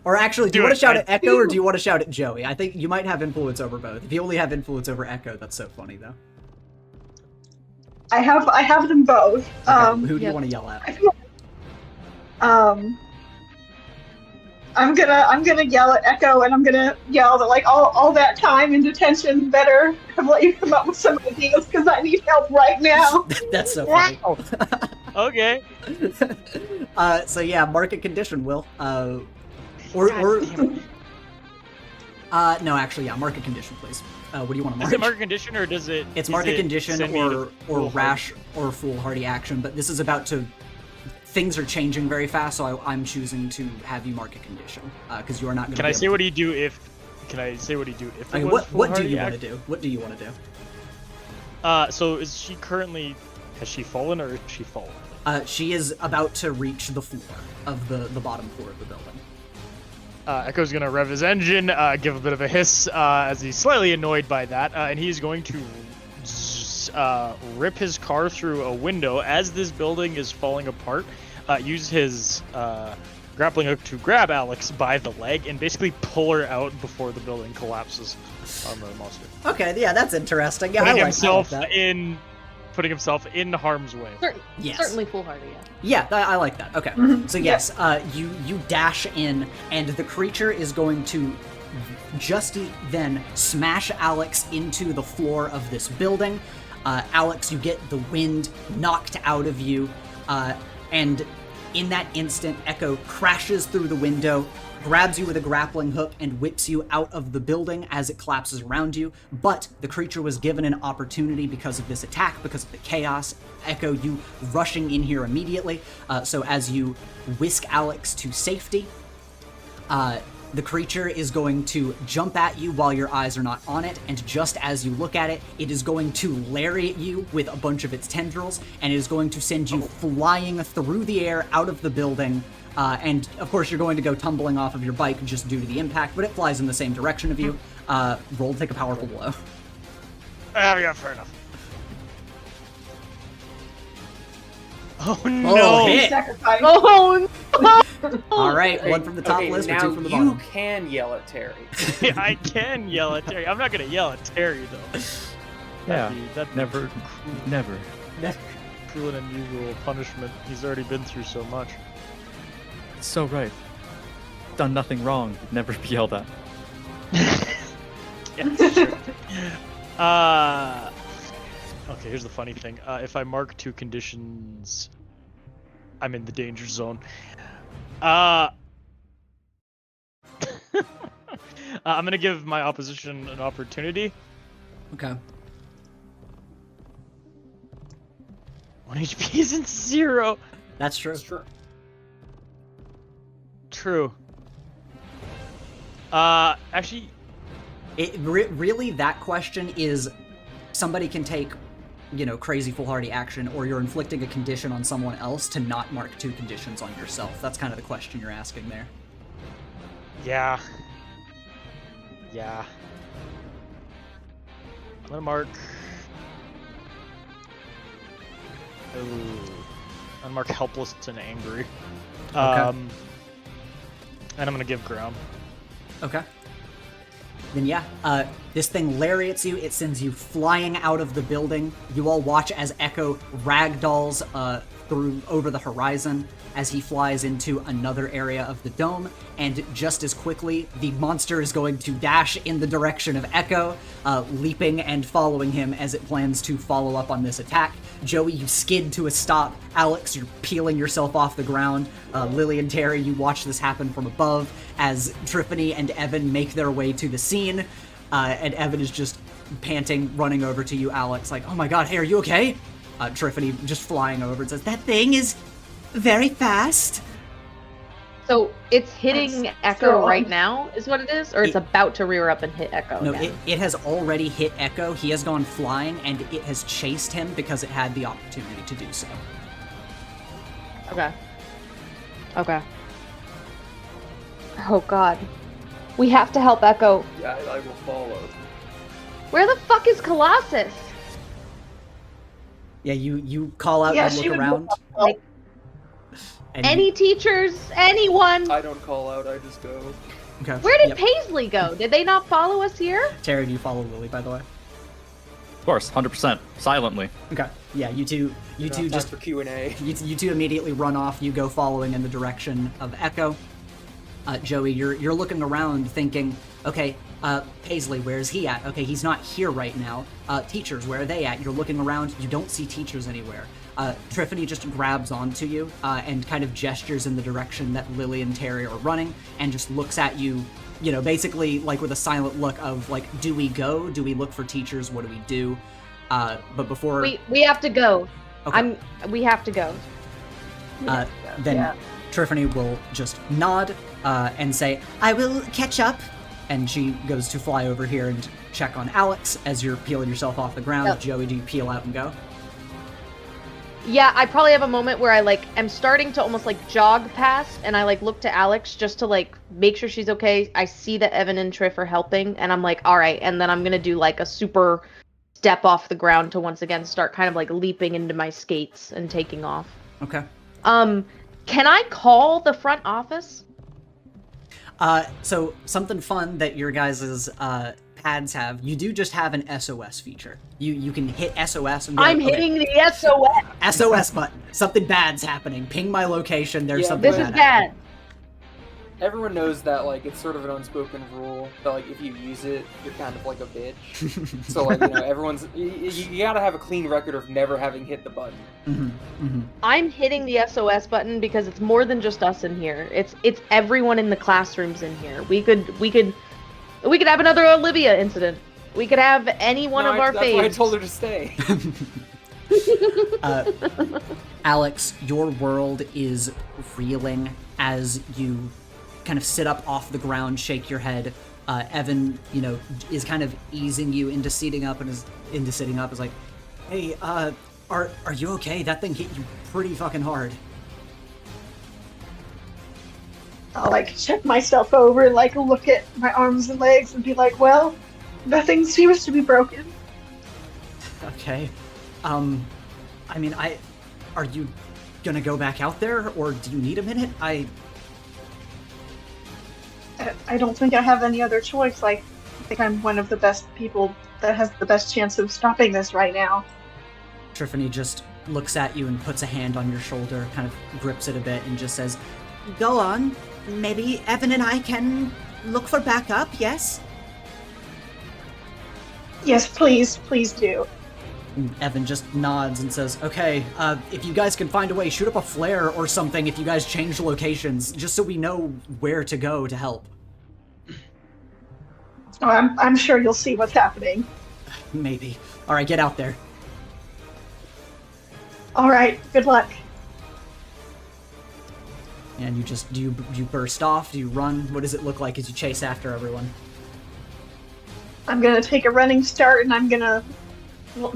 Or actually, do you want to shout at Echo or do you want to shout at Joey? I think you might have influence over both. If you only have influence over Echo, that's so funny, though. I have them both. Okay, who do you want to yell at? I feel, I'm gonna yell at Echo, and I'm gonna yell that like all that time in detention better have let you come up with some ideas because I need help right now. That's so funny. Wow. Okay. So yeah, market condition, Will. No, actually, yeah, market condition, please. What do you want to mark? Is it market condition or does it? It's market condition or rash or foolhardy action, but this is about to. Things are changing very fast, so I'm choosing to have you mark a condition because you are not going to. Can I say what you do if? Can I say what you do if? Okay, what do you want to do? What do you want to do? So is she currently? Has she fallen or is she fallen? She is about to reach the floor of the bottom floor of the building. Echo's gonna rev his engine, give a bit of a hiss as he's slightly annoyed by that, and he's going to rip his car through a window as this building is falling apart. Use his grappling hook to grab Alex by the leg and basically pull her out before the building collapses on the monster. Okay, yeah, that's interesting. Yeah, Putting I himself like that. putting himself in harm's way. Yes. Certainly foolhardy, yeah. Yeah, I like that. Okay, so yes, you dash in, and the creature is going to just then smash Alex into the floor of this building. Alex, you get the wind knocked out of you, and in that instant, Echo crashes through the window, grabs you with a grappling hook, and whips you out of the building as it collapses around you. But the creature was given an opportunity because of this attack, because of the chaos. Echo, you rushing in here immediately. So as you whisk Alex to safety, the creature is going to jump at you while your eyes are not on it, and just as you look at it, it is going to lariat you with a bunch of its tendrils, and it is going to send you flying through the air out of the building, and of course you're going to go tumbling off of your bike just due to the impact, but it flies in the same direction of you. Roll to take a powerful blow. Yeah, fair enough. Oh Oh, no! hit. Sacrifice. Oh no! All right, one from the top list, now or two from the you bottom. can yell at Terry. I can yell at Terry. I'm not gonna yell at Terry though. Yeah, That'd never. cruel and unusual punishment. He's already been through so much. It's so right. Done nothing wrong. Never be yelled at. Yeah, sure. Okay, here's the funny thing. If I mark 2 conditions, I'm in the danger zone. I'm gonna give my opposition an opportunity. Okay. 1 HP isn't 0. That's true. That's true. True. Actually, Really, that question is somebody can take, crazy foolhardy action, or you're inflicting a condition on someone else to not mark 2 conditions on yourself. That's kind of the question you're asking there. yeah. Yeah. I'm gonna mark. Ooh. I'm gonna mark helpless and angry. And I'm gonna give ground. Okay. Then yeah, this thing lariats you, it sends you flying out of the building. You all watch as Echo ragdolls over the horizon as he flies into another area of the dome, and just as quickly, the monster is going to dash in the direction of Echo, leaping and following him as it plans to follow up on this attack. Joey, you skid to a stop. Alex, you're peeling yourself off the ground. Lily and Terry, you watch this happen from above as Triffany and Evan make their way to the scene. And Evan is just panting, running over to you, Alex, like, oh my god, hey, are you okay? Triffany just flying over and says, that thing is very fast. So it's hitting That's Echo so- right now, is what it is, or it's about to rear up and hit Echo No, again? it has already hit Echo. He has gone flying, and it has chased him because it had the opportunity to do so. Okay. Okay. Oh god. We have to help Echo. Yeah, I will follow. Where the fuck is Colossus? Yeah, you call out Yeah, and she look would around. Like, And any teachers? Anyone? I don't call out, I just go. okay. Where did Yep. Paisley go? Did they not follow us here? Terry, do you follow Lily, by the way? Of course, 100%, silently. Okay. Yeah, you two Time just for Q&A. you two immediately run off. You go following in the direction of Echo. Joey, you're looking around, thinking, okay, Paisley, where is he at? Okay, he's not here right now. Teachers, where are they at? You're looking around. You don't see teachers anywhere. Triffany just grabs onto you and kind of gestures in the direction that Lily and Terry are running, and just looks at you, you know, basically like with a silent look of like, do we go? Do we look for teachers? What do we do? But before We have to go. Okay. We have to go. then Yeah. Triffany will just nod and say, I will catch up. And she goes to fly over here and check on Alex as you're peeling yourself off the ground. Yep. Joey, do you peel out and go? Yeah, I probably have a moment where I like am starting to almost like jog past, and I like look to Alex just to like make sure she's okay. I see that Evan and Triff are helping, and I'm like, all right, and then I'm gonna do like a super step off the ground to once again start kind of like leaping into my skates and taking off. Okay. Can I call the front office? So something fun that your guys' pads have, you do just have an SOS feature. You can hit SOS and be I'm like, okay, hitting the SOS. SOS button. Something bad's happening. Ping my location. There's Yeah, something This is bad. bad. Everyone knows that, like, it's sort of an unspoken rule that, like, if you use it, you're kind of like a bitch. So, like, you know, everyone's... You gotta have a clean record of never having hit the button. I'm hitting the SOS button because it's more than just us in here. It's everyone in the classrooms in here. We could have another Olivia incident. We could have any one of our That's why I faves. told her to stay. Alex, your world is reeling as you kind of sit up off the ground, shake your head. Evan, you know, is kind of easing you into sitting up is like, hey, are you okay? That thing hit you pretty fucking hard. I'll like check myself over and like look at my arms and legs and be like, well, nothing seems to be broken. Okay. I mean, are you gonna go back out there, or do you need a minute? I don't think I have any other choice. Like, I think I'm one of the best people that has the best chance of stopping this right now. Triffany just looks at you and puts a hand on your shoulder, kind of grips it a bit, and just says, go on. Maybe Evan and I can look for backup, yes? Yes, please do. And Evan just nods and says, okay, if you guys can find a way, shoot up a flare or something if you guys change locations, just so we know where to go to help. Oh, I'm sure you'll see what's happening. Maybe. All right, get out there. All right, good luck. And you just, do you burst off? Do you run? What does it look like as you chase after everyone? I'm gonna take a running start and I'm gonna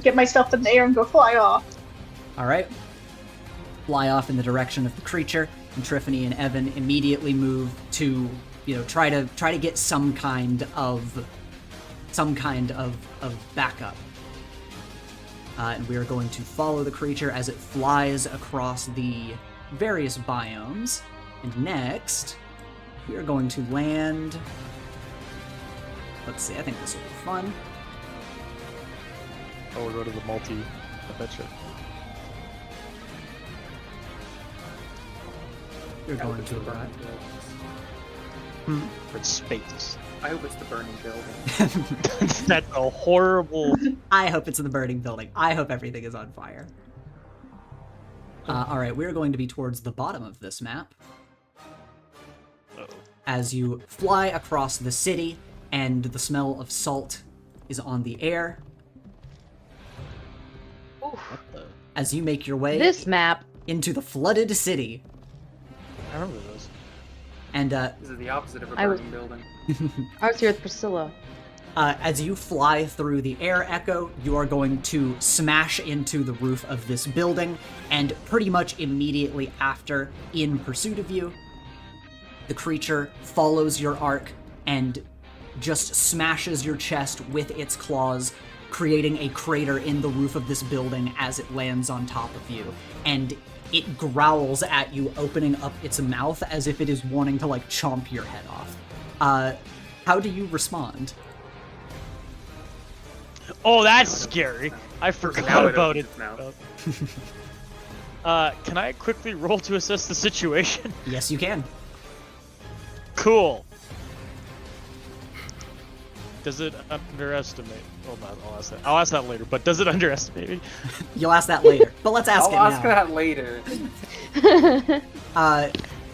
get myself in the air and go fly off. All right. Fly off in the direction of the creature, and Triffany and Evan immediately move to, you know, try to get some kind of backup. And we are going to follow the creature as it flies across the various biomes. And next, we are going to land. Let's see. I think this will be fun. Oh, we'll go to the multi. I betcha. You're I hope going it's to the burning arrive. buildings. For space. I hope it's the burning building. That's a horrible. I hope it's in the burning building. I hope everything is on fire. All right, we're going to be towards the bottom of this map. As you fly across the city, and the smell of salt is on the air. As you make your way This map. into the flooded city. I remember those. And This is the opposite of a I was- burning building. I was here with Priscilla. as you fly through the air echo, you are going to smash into the roof of this building, and pretty much immediately after, in pursuit of you, the creature follows your arc and just smashes your chest with its claws, creating a crater in the roof of this building as it lands on top of you. And it growls at you, opening up its mouth as if it is wanting to, like, chomp your head off. How do you respond? Oh, that's scary. I Now forgot it about opens it. its mouth. Can I quickly roll to assess the situation? Yes, you can. Cool. Does it underestimate? Well, not. I'll ask that later. But does it underestimate me? You'll ask that later, but let's ask I'll it ask now. that later.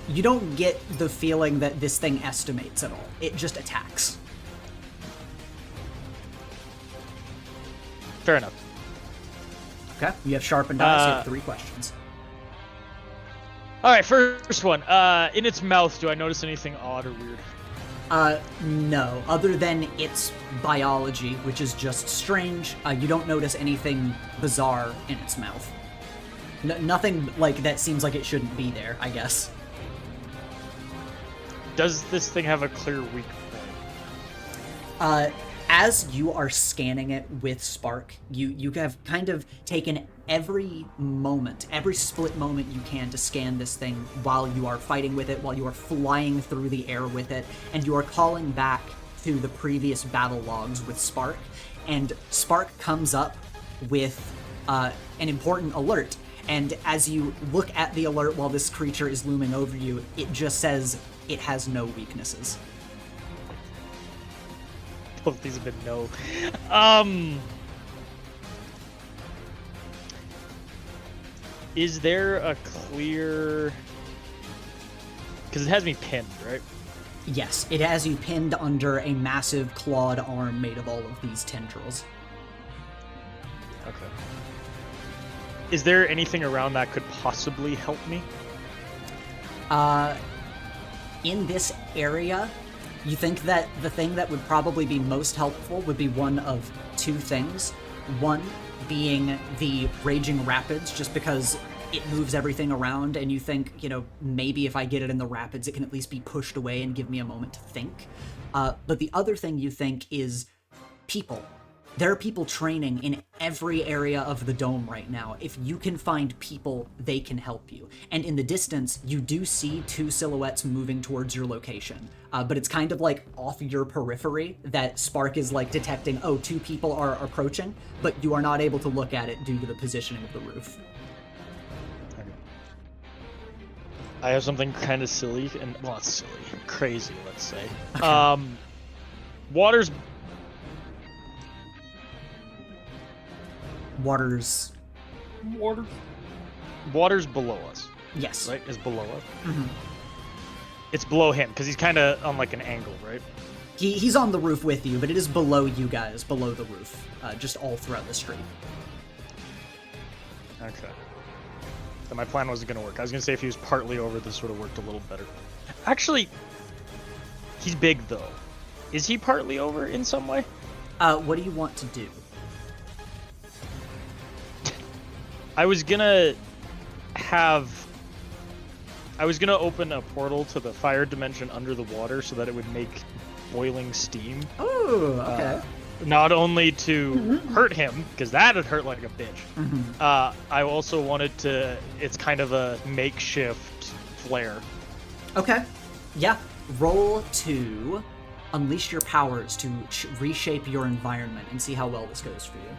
You don't get the feeling that this thing estimates at all. It just attacks. Fair enough. Okay, you have sharpened eyes, you have 3 Uh, questions. All right, first one. In its mouth, do I notice anything odd or weird? No. Other than its biology, which is just strange, you don't notice anything bizarre in its mouth. Nothing, like, that seems like it shouldn't be there, I guess. Does this thing have a clear weak point? As you are scanning it with Spark, you have kind of taken every moment, every split moment you can to scan this thing while you are fighting with it, while you are flying through the air with it, and you are calling back to the previous battle logs with Spark, and Spark comes up with an important alert, and as you look at the alert while this creature is looming over you, it just says it has no weaknesses. Both these have been no. Is there a clear? Because it has me pinned, right? Yes, it has you pinned under a massive clawed arm made of all of these tendrils. Okay. Is there anything around that could possibly help me? In this area, you think that the thing that would probably be most helpful would be one of 2 things. One being the raging rapids, just because it moves everything around, and you think, maybe if I get it in the rapids, it can at least be pushed away and give me a moment to think. But the other thing you think is people. There are people training in every area of the dome right now. If you can find people, they can help you. And in the distance, you do see 2 silhouettes moving towards your location. But it's kind of like off your periphery that Spark is like detecting, 2 people are approaching, but you are not able to look at it due to the positioning of the roof. I have something kind of silly and not silly, crazy, let's say. Okay. Water's Water's below us, yes. right? Is below us. Mm-hmm. It's below him because he's kind of on like an angle, right? He's on the roof with you, but it is below you guys, below the roof, just all throughout the street. Okay. So my plan wasn't going to work. I was going to say if he was partly over, this would have worked a little better. Actually, he's big though. Is he partly over in some way? What do you want to do? I was gonna open a portal to the fire dimension under the water so that it would make boiling steam. Oh, okay. Not only to hurt him, because that'd hurt like a bitch. I also wanted to. It's kind of a makeshift flare. Okay. Yeah. Roll to unleash your powers to reshape your environment and see how well this goes for you.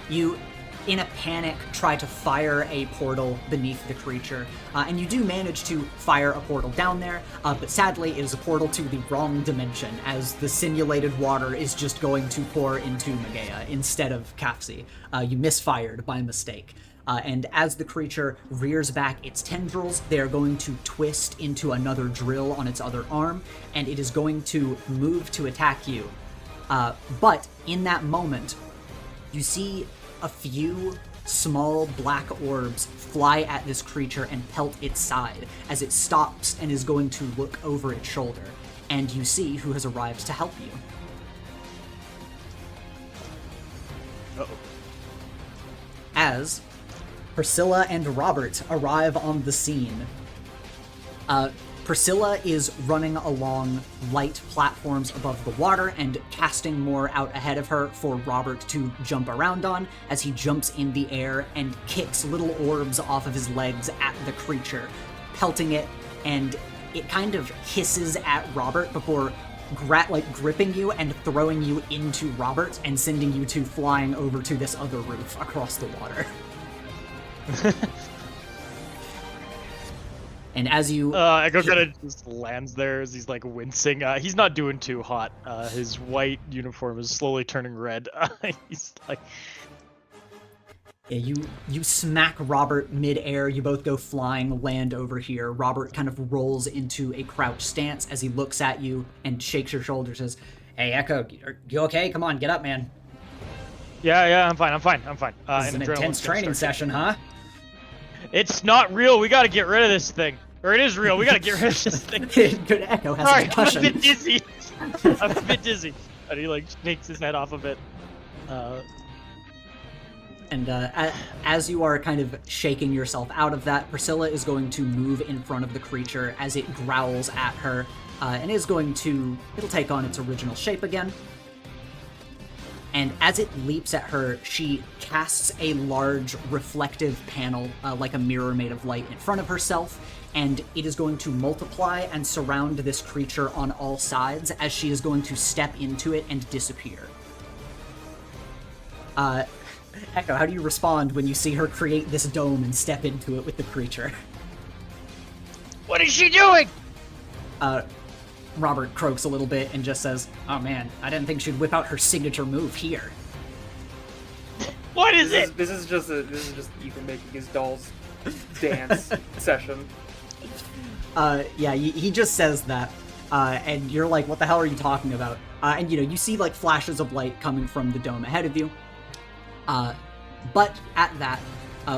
You in a panic, try to fire a portal beneath the creature, and you do manage to fire a portal down there, but sadly it is a portal to the wrong dimension, as the simulated water is just going to pour into Megea instead of Kafsi. You misfired by mistake. And as the creature rears back its tendrils, they are going to twist into another drill on its other arm, and it is going to move to attack you. But in that moment, you see a few small black orbs fly at this creature and pelt its side as it stops and is going to look over its shoulder. And you see who has arrived to help you. Uh-oh. As Priscilla and Robert arrive on the scene. Priscilla is running along light platforms above the water and casting more out ahead of her for Robert to jump around on as he jumps in the air and kicks little orbs off of his legs at the creature, pelting it, and it kind of hisses at Robert before gripping you and throwing you into Robert and sending you two flying over to this other roof across the water. And as you... Echo kind of just lands there as he's like wincing. He's not doing too hot. His white uniform is slowly turning red. He's like... Yeah, you smack Robert mid-air, you both go flying, land over here. Robert kind of rolls into a crouch stance as he looks at you and shakes your shoulders, says, "Hey, Echo, you okay? Come on, get up, man." Yeah, I'm fine. This is an intense training session, huh? It's not real. We gotta get rid of this thing. Or it is real. We gotta get rid of this thing. Good, Echo has Sorry, a concussion. I'm a bit dizzy. I'm a bit dizzy. And he like shakes his head off a bit. And as you are kind of shaking yourself out of that, Priscilla is going to move in front of the creature as it growls at her, and it'll take on its original shape again. And as it leaps at her, she casts a large reflective panel, like a mirror made of light, in front of herself, and it is going to multiply and surround this creature on all sides as she is going to step into it and disappear. Echo, how do you respond when you see her create this dome and step into it with the creature? What is she doing? Robert croaks a little bit and just says, "Oh man, I didn't think she'd whip out her signature move here." What is it? This is just Ethan making his dolls dance session. Yeah, he just says that, and you're like, "What the hell are you talking about?" And you see like flashes of light coming from the dome ahead of you. But at that,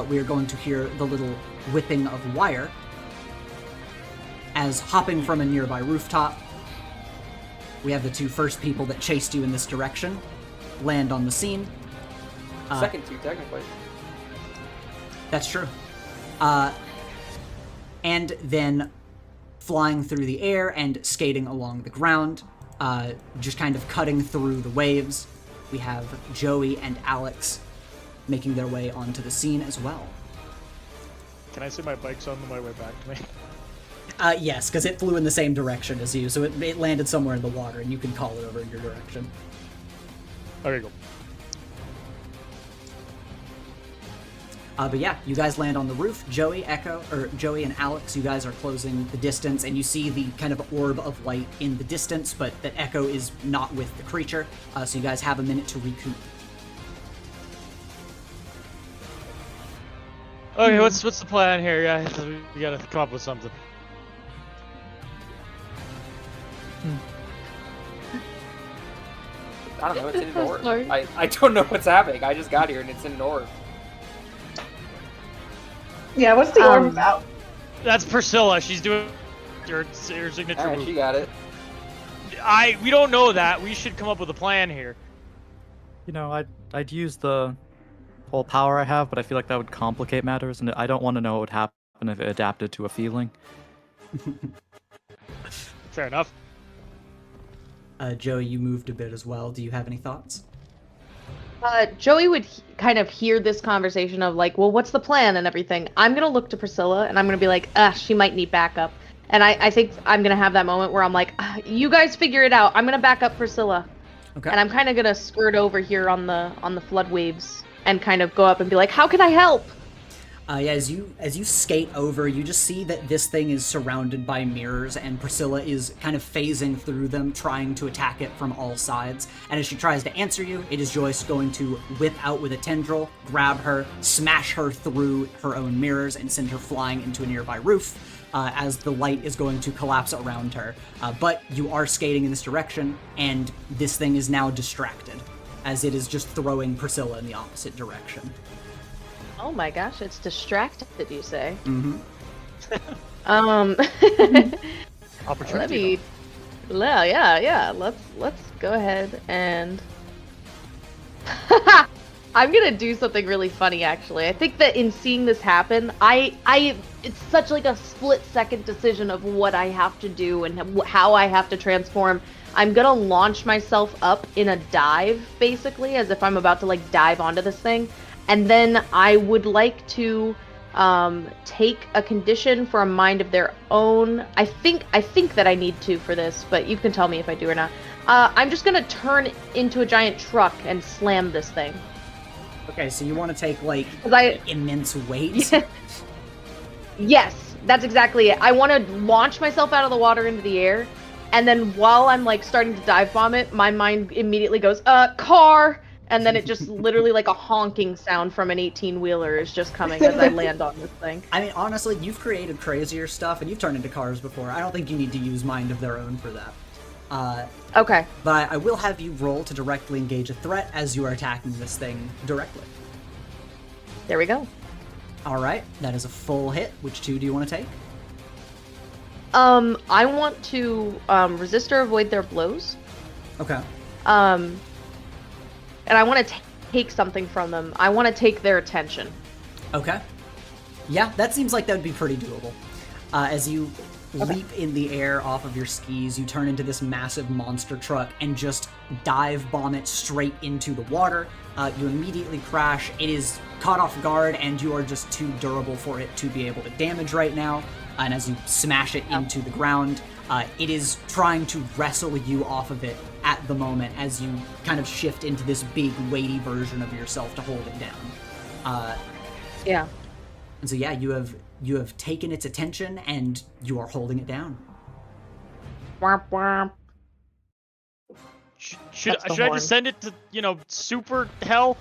we are going to hear the little whipping of wire as, hopping from a nearby rooftop, we have the two first people that chased you in this direction land on the scene. Second two, technically. That's true. And then flying through the air and skating along the ground, just kind of cutting through the waves, we have Joey and Alex making their way onto the scene as well. Can I say my bike's on my way back to me? Yes, because it flew in the same direction as you, so it landed somewhere in the water, and you can call it over in your direction. Okay, go. But yeah, you guys land on the roof. Joey and Alex, you guys are closing the distance, and you see the kind of orb of light in the distance, but that Echo is not with the creature, so you guys have a minute to recoup. Okay, what's the plan here, guys? We gotta come up with something. I don't know, it's in an orb. Sorry. I don't know what's happening. I just got here and it's in an orb. Yeah, what's the orb about? That's Priscilla. She's doing her signature Alright, move. she got it. We don't know that. We should come up with a plan here. I'd use the whole power I have, but I feel like that would complicate matters, and I don't want to know what would happen if it adapted to a feeling. Fair enough. Joey, you moved a bit as well. Do you have any thoughts? Joey would kind of hear this conversation of like, well, what's the plan and everything. I'm going to look to Priscilla and I'm going to be like, she might need backup. And I think I'm going to have that moment where I'm like, you guys figure it out. I'm going to back up Priscilla. Okay. And I'm kind of going to skirt over here on the flood waves and kind of go up and be like, "How can I help?" Yeah, as you skate over, you just see that this thing is surrounded by mirrors, and Priscilla is kind of phasing through them, trying to attack it from all sides. And as she tries to answer you, it is Joyce going to whip out with a tendril, grab her, smash her through her own mirrors, and send her flying into a nearby roof, as the light is going to collapse around her. But you are skating in this direction, and this thing is now distracted, as it is just throwing Priscilla in the opposite direction. Oh my gosh, it's distracted, you say? Mm-hmm. Opportunity. Yeah. Let's go ahead and I'm gonna do something really funny, actually. I think that in seeing this happen, it's such like a split-second decision of what I have to do and how I have to transform. I'm gonna launch myself up in a dive, basically, as if I'm about to like dive onto this thing. And then I would like to take a condition for a mind of their own. I think that I need to for this, but you can tell me if I do or not. I'm just gonna turn into a giant truck and slam this thing. Okay, so you want to take, like, immense weight? Yes, that's exactly it. I want to launch myself out of the water into the air, and then while I'm, like, starting to dive bomb it, my mind immediately goes, car! And then it just literally like a honking sound from an 18-wheeler is just coming as I land on this thing. I mean, honestly, you've created crazier stuff, and you've turned into cars before. I don't think you need to use Mind of Their Own for that. Okay. But I will have you roll to directly engage a threat as you are attacking this thing directly. There we go. Alright, that is a full hit. Which two do you want to take? I want to resist or avoid their blows. Okay. And I want to take something from them. I want to take their attention. Okay. Yeah, that seems like that would be pretty doable. As you leap in the air off of your skis, you turn into this massive monster truck and just dive bomb it straight into the water. You immediately crash. It is caught off guard, and you are just too durable for it to be able to damage right now. And as you smash it into the ground, it is trying to wrestle you off of it at the moment as you kind of shift into this big, weighty version of yourself to hold it down. Yeah. And so, yeah, you have taken its attention, and you are holding it down. Womp womp. Should I just send it to, super hell?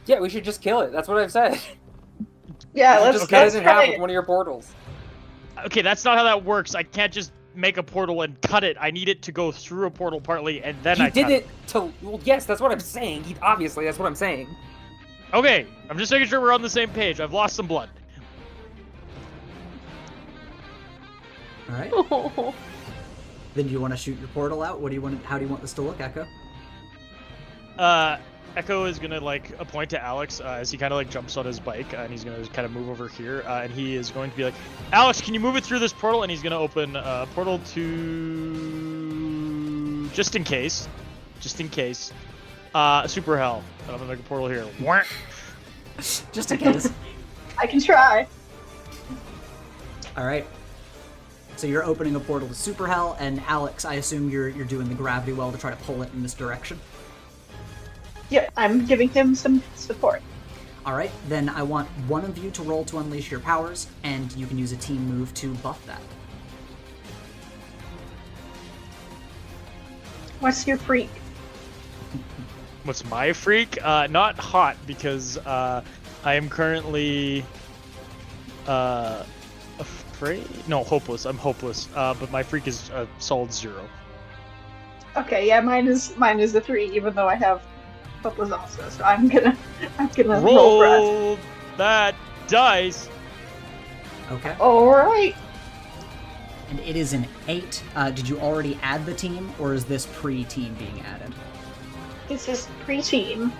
Yeah, we should just kill it. That's what I've said. Yeah, let's just cut it in half try with it. one of your portals. Okay, that's not how that works. I can't just make a portal and cut it. I need it to go through a portal partly, and then He did it to... Well, yes, that's what I'm saying. Obviously, that's what I'm saying. Okay, I'm just making sure we're on the same page. I've lost some blood. All right. Then do you want to shoot your portal out? How do you want this to look, Echo? Echo is gonna point to Alex as he kind of jumps on his bike, and he's gonna kind of move over here, and he is going to be like, Alex, can you move it through this portal? And he's gonna open a portal to just in case, super hell. And I'm gonna make a portal here. Just in case. I can try. All right. So you're opening a portal to super hell, and Alex, I assume you're doing the gravity well to try to pull it in this direction. Yep, I'm giving him some support. Alright, then I want one of you to roll to unleash your powers, and you can use a team move to buff that. What's your freak? What's my freak? Not hot, because I am currently afraid. No, hopeless. I'm hopeless. But my freak is a solid 0. Okay, yeah, mine is a 3, even though I have hopeless also. So I'm gonna roll for us. That dice. Okay. All right. And it is an 8. Did you already add the team, or is this pre-team being added? This is pre-team.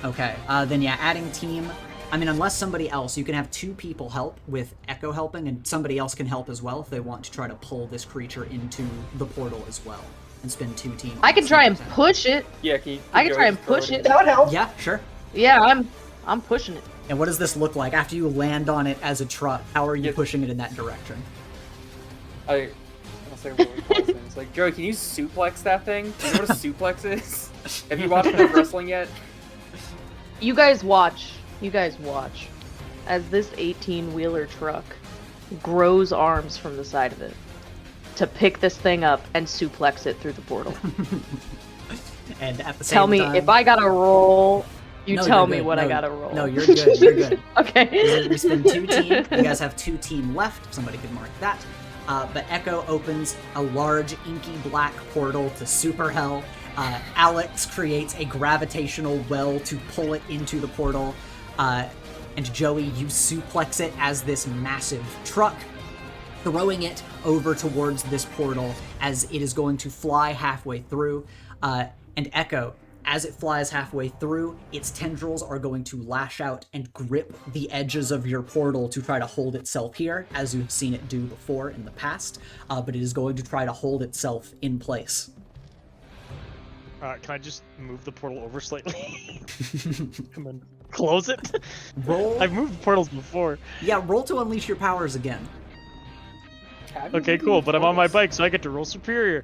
Okay, then yeah, adding team. I mean, unless somebody else, you can have 2 people help with Echo helping, and somebody else can help as well if they want to try to pull this creature into the portal as well, and spend 2 teams. I can try and push it. Yeah, I can try and push it. That would help. Yeah, sure. Yeah, I'm pushing it. And what does this look like after you land on it as a truck? How are you pushing it in that direction? I'll say really cool things. Like, Joey, can you suplex that thing? Do you know what a suplex is? Have you watched enough wrestling yet? You guys watch as this 18-wheeler truck grows arms from the side of it to pick this thing up and suplex it through the portal. And at the same Tell me time, if I gotta roll. You No, tell you're me good. what I No, gotta roll. No, you're good. You're good. Okay. We spend 2 team. You guys have 2 team left. Somebody could mark that. But Echo opens a large inky black portal to Super Hell. Alex creates a gravitational well to pull it into the portal. And Joey, you suplex it as this massive truck, throwing it over towards this portal as it is going to fly halfway through. And Echo, as it flies halfway through, its tendrils are going to lash out and grip the edges of your portal to try to hold itself here, as you've seen it do before in the past, but it is going to try to hold itself in place. Can I just move the portal over slightly? And then close it? Roll. I've moved portals before. Yeah, roll to unleash your powers again. Okay, cool, but I'm on my bike, so I get to roll superior.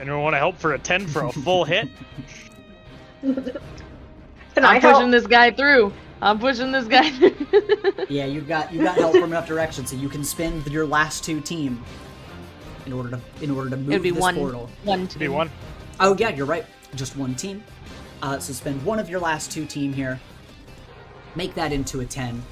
Anyone want to help for a 10 for a full hit? Can I'm pushing this guy through. I'm pushing this guy through. Yeah, you got help from enough direction, so you can spend your last 2 team in order to move It'd be this one, portal. one, To be two. one. Oh yeah, you're right. Just 1 team. So spend one of your last 2 team here. Make that into a 10.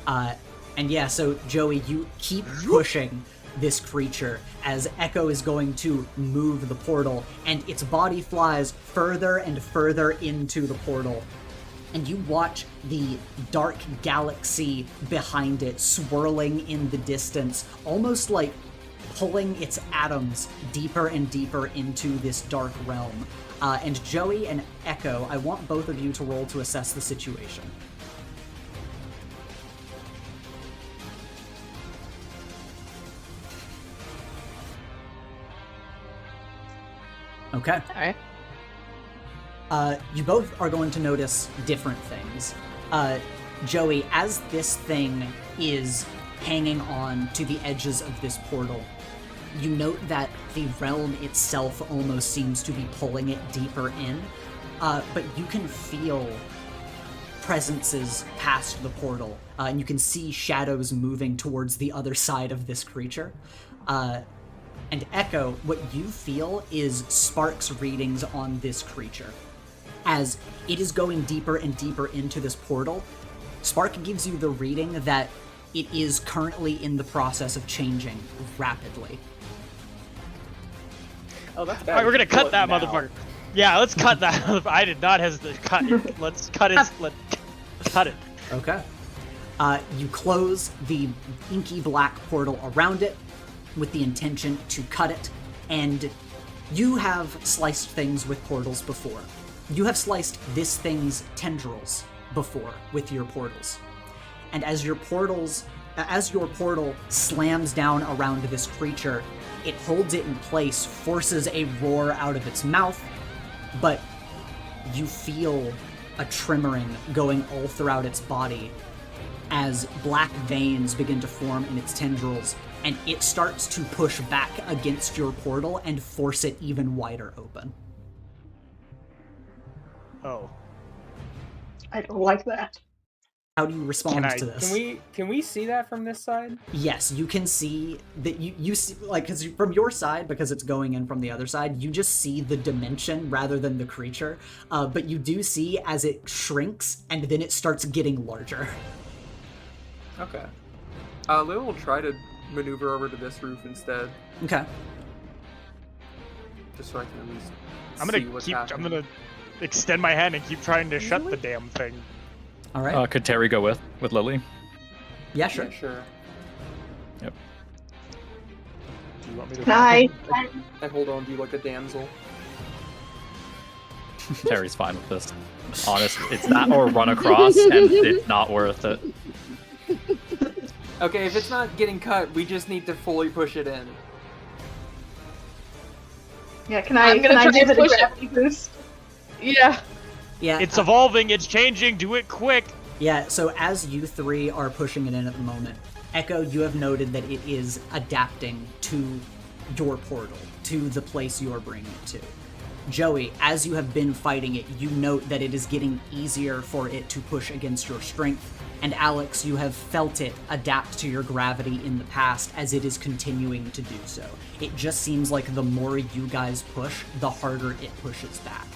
And yeah, so Joey, you keep pushing this creature as Echo is going to move the portal, and its body flies further and further into the portal. And you watch the dark galaxy behind it swirling in the distance, almost like pulling its atoms deeper and deeper into this dark realm. And Joey and Echo, I want both of you to roll to assess the situation. Okay. Alright. You both are going to notice different things. Joey, as this thing is hanging on to the edges of this portal, you note that the realm itself almost seems to be pulling it deeper in, but you can feel presences past the portal, and you can see shadows moving towards the other side of this creature. And Echo, what you feel is Spark's readings on this creature. As it is going deeper and deeper into this portal, Spark gives you the reading that it is currently in the process of changing rapidly. Oh, that's bad. Alright, we're gonna Kill cut it that now. motherfucker. Yeah, let's cut that. I did not hesitate. Cut it. Let's cut it. Let's cut it. Okay. You close the inky black portal around it with the intention to cut it, and you have sliced things with portals before. You have sliced this thing's tendrils before with your portals. And as your portal slams down around this creature, it holds it in place, forces a roar out of its mouth, but you feel a tremoring going all throughout its body as black veins begin to form in its tendrils, and it starts to push back against your portal and force it even wider open. Oh. I don't like that. How do you respond Can I- to this? Can we see that from this side? Yes, you can see that you see, like, because from your side, because it's going in from the other side, you just see the dimension rather than the creature, but you do see as it shrinks and then it starts getting larger. Okay. Lil will try to maneuver over to this roof instead, Okay. just so I can at least I'm see gonna what's keep. happening. I'm gonna extend my hand and keep trying to shut the damn thing. All right. Could Terry go with Lily? Yeah, sure. Yeah, sure. Do you want me to? Can I? I hold on to you like a damsel. Terry's fine with this. Honest, it's that or run across, and it's not worth it. Okay, if it's not getting cut, we just need to fully push it in. Yeah, can I? I'm gonna Can I try do and the push it. gravity boost? Yeah. Yeah. It's evolving. It's changing. Do it quick. Yeah, so as you three are pushing it in at the moment, Echo, you have noted that it is adapting to your portal to the place you are bringing it to. Joey, as you have been fighting it, you note that it is getting easier for it to push against your strength. And Alex, you have felt it adapt to your gravity in the past as it is continuing to do so. It just seems like the more you guys push, the harder it pushes back.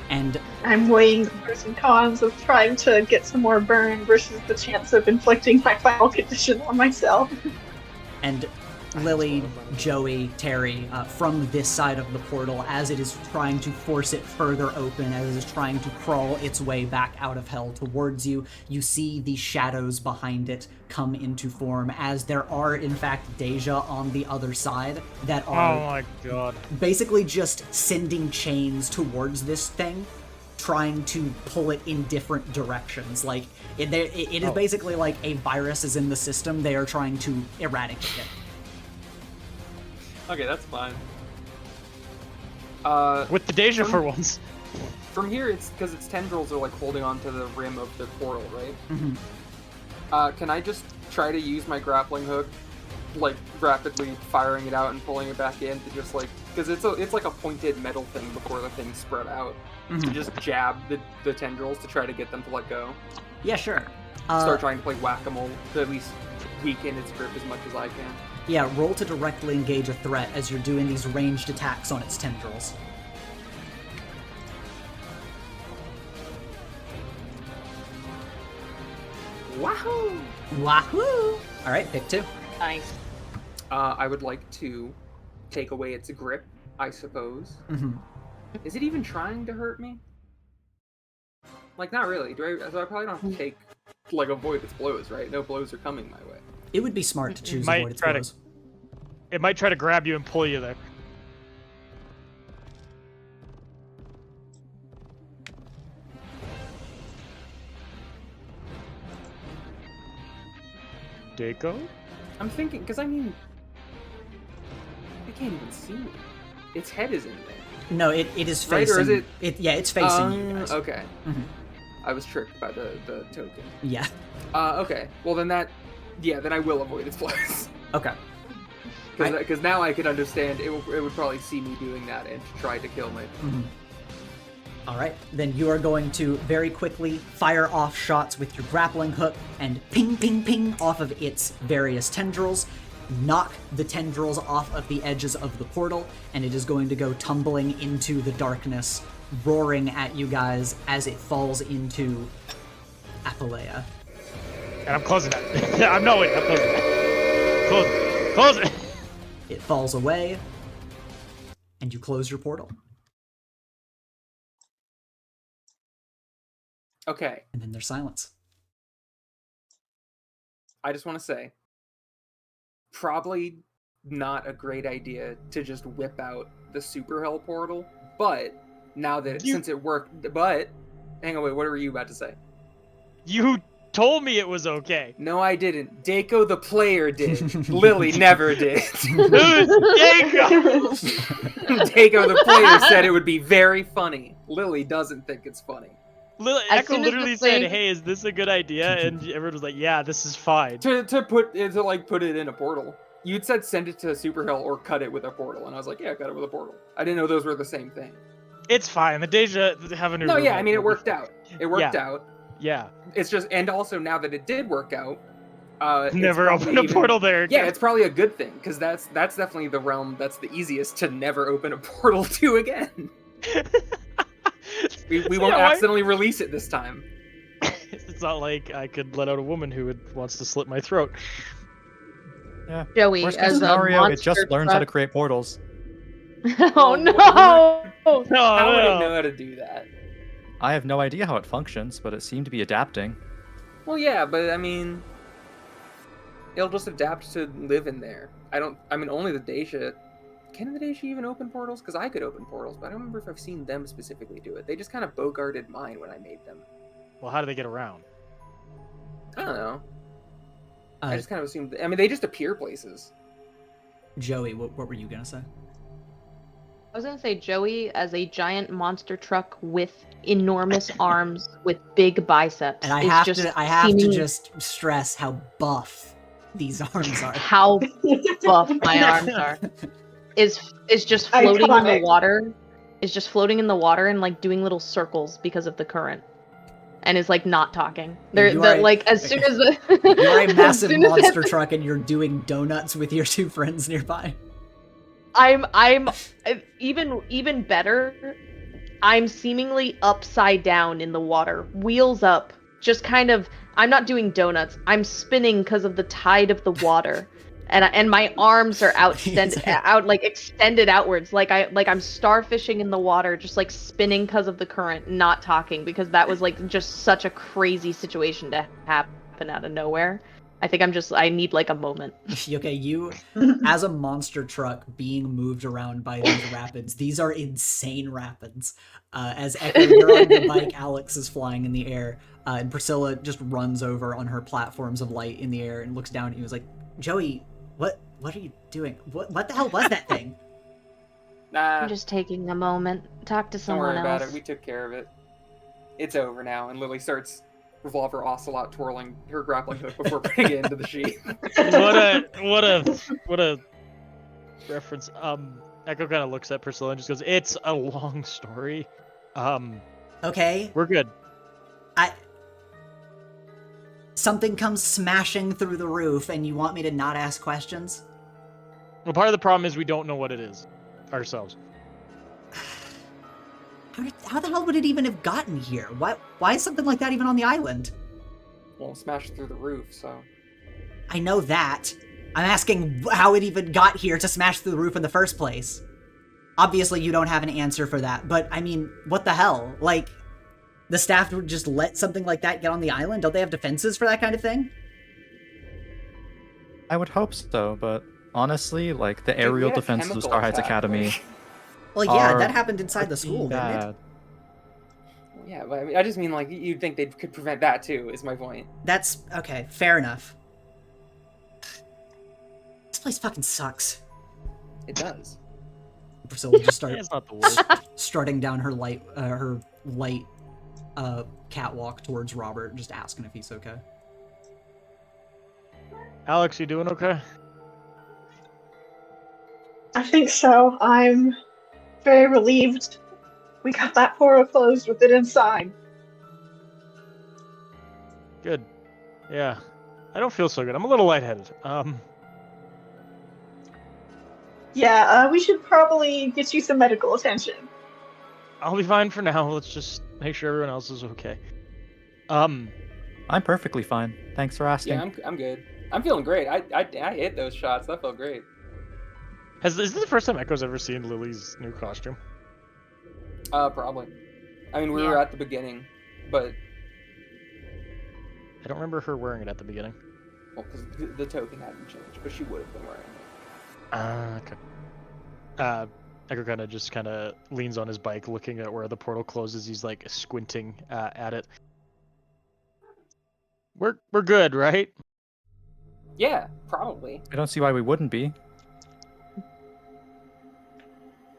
And I'm weighing the pros and cons of trying to get some more burn versus the chance of inflicting my final condition on myself. And Lily, Joey, Terry, from this side of the portal, as it is trying to force it further open, as it is trying to crawl its way back out of hell towards you, you see the shadows behind it come into form, as there are, in fact, Deja on the other side that are Oh my god. basically just sending chains towards this thing, trying to pull it in different directions. Like, it is basically like a virus is in the system. They are trying to eradicate it. Okay, that's fine. With the Deja for once. From here, it's because its tendrils are like holding on to the rim of the portal, right? Mm-hmm. Can I just try to use my grappling hook, like rapidly firing it out and pulling it back in to just like, because it's like a pointed metal thing before the thing spread out. Mm-hmm. To just jab the tendrils to try to get them to let go. Yeah, sure. Start trying to play whack-a-mole to at least weaken its grip as much as I can. Yeah, roll to directly engage a threat as you're doing these ranged attacks on its tendrils. Wahoo! Wahoo! Alright, pick 2. Nice. I would like to take away its grip, I suppose. Mm-hmm. Is it even trying to hurt me? Like, not really. So I probably don't have to take, like, avoid its blows, right? No blows are coming my way. It would be smart to choose Might avoid its try to- blows. It might try to grab you and pull you there. Deco? I'm thinking, because I mean, it can't even see me. Its head is in there. No, it is Right, facing... or is it- Yeah, it's facing you guys. Okay. Mhm. I was tricked by the token. Yeah. Okay. Well, then then I will avoid its blows. Okay. Because now I can understand it would probably see me doing that and try to kill me. Mm-hmm. Alright, then you are going to very quickly fire off shots with your grappling hook and ping, ping, ping off of its various tendrils, knock the tendrils off of the edges of the portal, and it is going to go tumbling into the darkness, roaring at you guys as it falls into Apalea. And I'm closing that. I'm closing that. Close it. Close it. It falls away, and you close your portal. Okay. And then there's silence. I just want to say, probably not a great idea to just whip out the super hell portal, but now that since it worked, but hang on, wait, what were you about to say? You told me it was okay. No, I didn't. Daco the player did. Lily never did. Deco! Daco the player said it would be very funny. Lily doesn't think it's funny. As Echo soon as literally the said, thing- "Hey, is this a good idea?" And everyone was like, "Yeah, this is fine." To put it in a portal. You'd said send it to super hell or cut it with a portal, and I was like, yeah, cut it with a portal. I didn't know those were the same thing. It's fine. The Deja have a new. No, yeah, roommate. I mean it worked out. It worked Yeah. out. Yeah. It's just, and also now that it did work out, it's Never probably open a even- portal there. Yeah, it's probably a good thing because that's definitely the realm that's the easiest to never open a portal to again. We won't Yeah, why- accidentally release it this time. It's not like I could let out a woman who wants to slit my throat. Joey, Worst case as a scenario, it just monster learns how to truck- create portals. Oh no! No, How would it no. know how to do that? I have no idea how it functions, but it seemed to be adapting. Well, yeah, but I mean, it'll just adapt to live in there. I mean, only the Dacia. Can the Dacia even open portals? Because I could open portals, but I don't remember if I've seen them specifically do it. They just kind of bogarted mine when I made them. Well, how do they get around? I don't know. Uh, I just kind of assumed. I mean, they just appear places. Joey, what were you gonna say? was gonna say Joey as a giant monster truck with enormous arms with big biceps. And I is have just to seeming just stress how buff these arms are. how buff my arms are. Is just floating in the Iconic. water. Is just floating in the water and like doing little circles because of the current. And is like not talking. They're You are- like as soon as the You are a as massive soon as monster that- truck and you're doing donuts with your two friends nearby. I'm even better. I'm seemingly upside down in the water, wheels up, just kind of. I'm not doing donuts. I'm spinning because of the tide of the water, and my arms are extended outwards, like I'm starfishing in the water, just like spinning because of the current, not talking because that was like just such a crazy situation to happen out of nowhere. I think I need like a moment. Okay, you, as a monster truck being moved around by these rapids, these are insane rapids. As Echo, you're on your bike, Alex is flying in the air, and Priscilla just runs over on her platforms of light in the air and looks down at you and is like, Joey, what are you doing? What the hell was that thing? Nah, I'm just taking a moment. Talk to don't someone worry about else. it. We took care of it. It's over now. And Lily starts revolver ocelot twirling her grappling hook before putting it into the sheath. What a reference. Echo kind of looks at Priscilla and just goes, "It's a long story. Okay, We're good." something comes smashing through the roof and you want me to not ask questions? Well, part of the problem is we don't know what it is ourselves. How the hell would it even have gotten here? Why is something like that even on the island? Won't smash through the roof, so. I know that. I'm asking how it even got here to smash through the roof in the first place. Obviously, you don't have an answer for that, but I mean, what the hell? Like, the staff would just let something like that get on the island? Don't they have defenses for that kind of thing? I would hope so, but honestly, like the Dude, we aerial had a defenses of chemical Star Heights attack, Academy. like- Well, yeah, are that happened inside the pretty school, didn't it? bad. Yeah, but I mean, I just mean like you'd think they could prevent that too. Is my point. That's okay. Fair enough. This place fucking sucks. It does. Priscilla just started It's not the worst. strutting down her light catwalk towards Robert, just asking if he's okay. Alex, you doing okay? I think so. I'm very relieved we got that portal closed with it inside. Good. Yeah. I don't feel so good. I'm a little lightheaded. Yeah, we should probably get you some medical attention. I'll be fine for now. Let's just make sure everyone else is okay. I'm perfectly fine. Thanks for asking. Yeah, I'm good. I'm feeling great. I hit those shots. That felt great. Is this the first time Echo's ever seen Lily's new costume? Probably. I mean, we were at the beginning, but I don't remember her wearing it at the beginning. well, because the token hadn't changed, but she would have been wearing it. Okay. Echo kind of leans on his bike, looking at where the portal closes. He's like squinting at it. We're good, right? Yeah, probably. I don't see why we wouldn't be.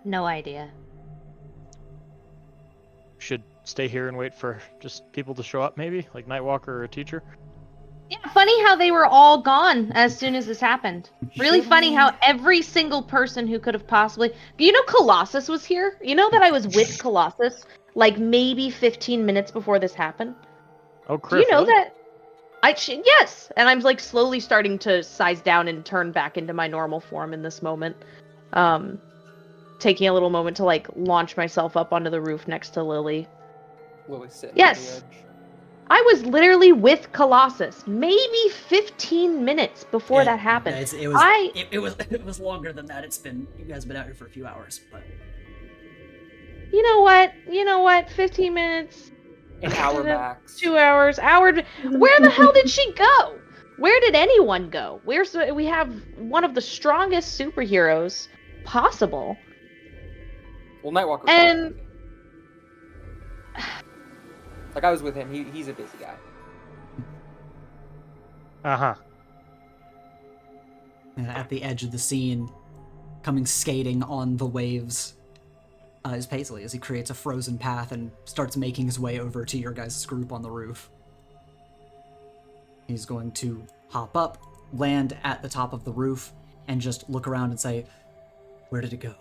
No idea. Should stay here and wait for just people to show up, maybe like Nightwalker or a teacher. Yeah, funny how they were all gone as soon as this happened. Really Should funny we- how every single person who could have possibly. You know, Colossus was here. You know that I was with Colossus like maybe 15 minutes before this happened. Oh, Do Criff, you know really? that? Yes, and I'm like slowly starting to size down and turn back into my normal form in this moment. Taking a little moment to like launch myself up onto the roof next to Lily. Lily's sitting Yes. on the edge. I was literally with Colossus maybe 15 minutes before Yeah, that happened. It was longer than that. You guys have been out here for a few hours, but You know what? 15 minutes, An hour max. 2 hours, hour. Where the hell did she go? Where did anyone go? We have one of the strongest superheroes possible. Well, Nightwalker. And- like I was with him. He's a busy guy. Uh-huh. at the edge of the scene, coming skating on the waves, is Paisley, as he creates a frozen path and starts making his way over to your guys' group on the roof. He's going to hop up, land at the top of the roof, and just look around and say, "Where did it go?"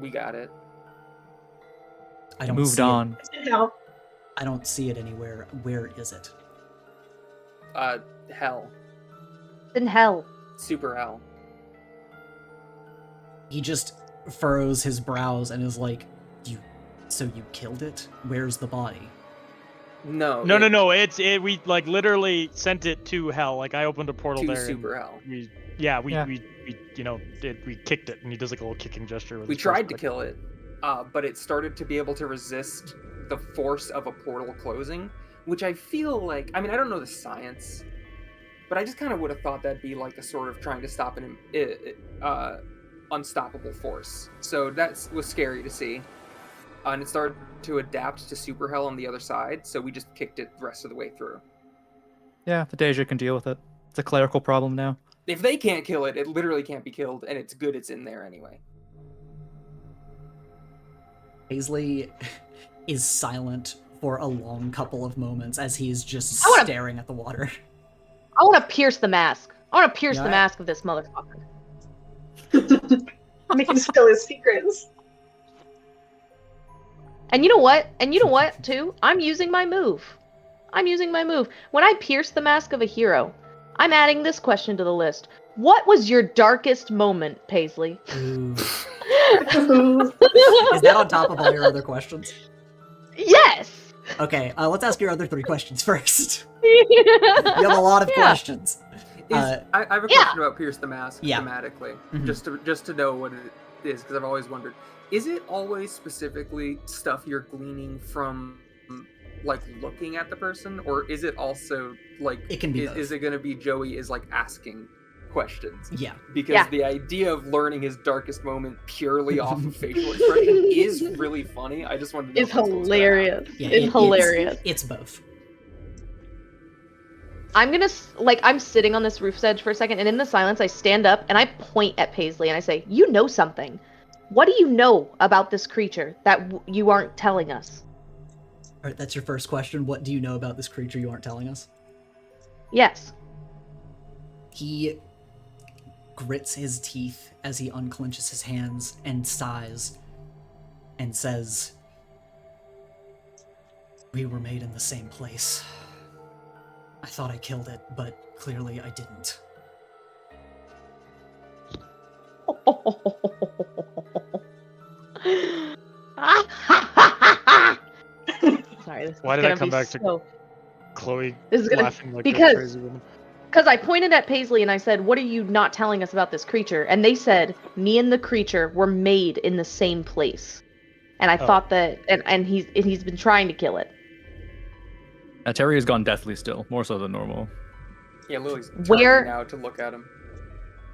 We got it. I don't Moved see on. No. I don't see it anywhere. Where is it? Hell. In hell. Super hell. He just furrows his brows and is like, so you killed it? Where's the body?" No. No. We like literally sent it to hell. Like I opened a portal To there. super and hell. We kicked it, and he does like a little kicking gesture. With We his tried to first kill it, but it started to be able to resist the force of a portal closing, which I feel like, I mean, I don't know the science, but I just kind of would have thought that'd be like a sort of trying to stop an unstoppable force. So that was scary to see. And it started to adapt to super hell on the other side, so we just kicked it the rest of the way through. Yeah, the Deja can deal with it. It's a clerical problem now. If they can't kill it, it literally can't be killed, and it's good it's in there anyway. Paisley is silent for a long couple of moments as he is just I wanna- staring at the water. I want to pierce the mask. I want to pierce Yeah, the I- mask of this motherfucker. Make him spill his secrets. And you know what? Too? I'm using my move. When I pierce the mask of a hero, I'm adding this question to the list. What was your darkest moment, Paisley? Ooh. Ooh. Is that on top of all your other questions? Yes! Okay, let's ask your other 3 questions first. You have a lot of questions. I have a Yeah. question about Pierce the Mask Yeah. thematically, Mhm. just to know what it is, because I've always wondered: is it always specifically stuff you're gleaning from, like looking at the person, or is it also like It can be both. is it going to be Joey is like asking questions? Yeah. Because Yeah. the idea of learning his darkest moment purely off of facial expression is really funny. I just wanted to know It's if that's what was gonna hilarious. Yeah, It's hilarious. It's both. I'm sitting on this roof's edge for a second, and in the silence, I stand up and I point at Paisley and I say, "You know something. What do you know about this creature that you aren't telling us?" All right, that's your first question. What do you know about this creature you aren't telling us? Yes. He grits his teeth as he unclenches his hands and sighs and says, "We were made in the same place. I thought I killed it, but clearly I didn't." Sorry, this Why is did I gonna come be back to- so... Chloe This is gonna laughing like a because crazy woman. I pointed at Paisley and I said, "What are you not telling us about this creature?" And they said, "Me and the creature were made in the same place." And I thought that, and he's been trying to kill it. Terry has gone deathly still, more so than normal. Yeah, Lily's Where- turning now to look at him.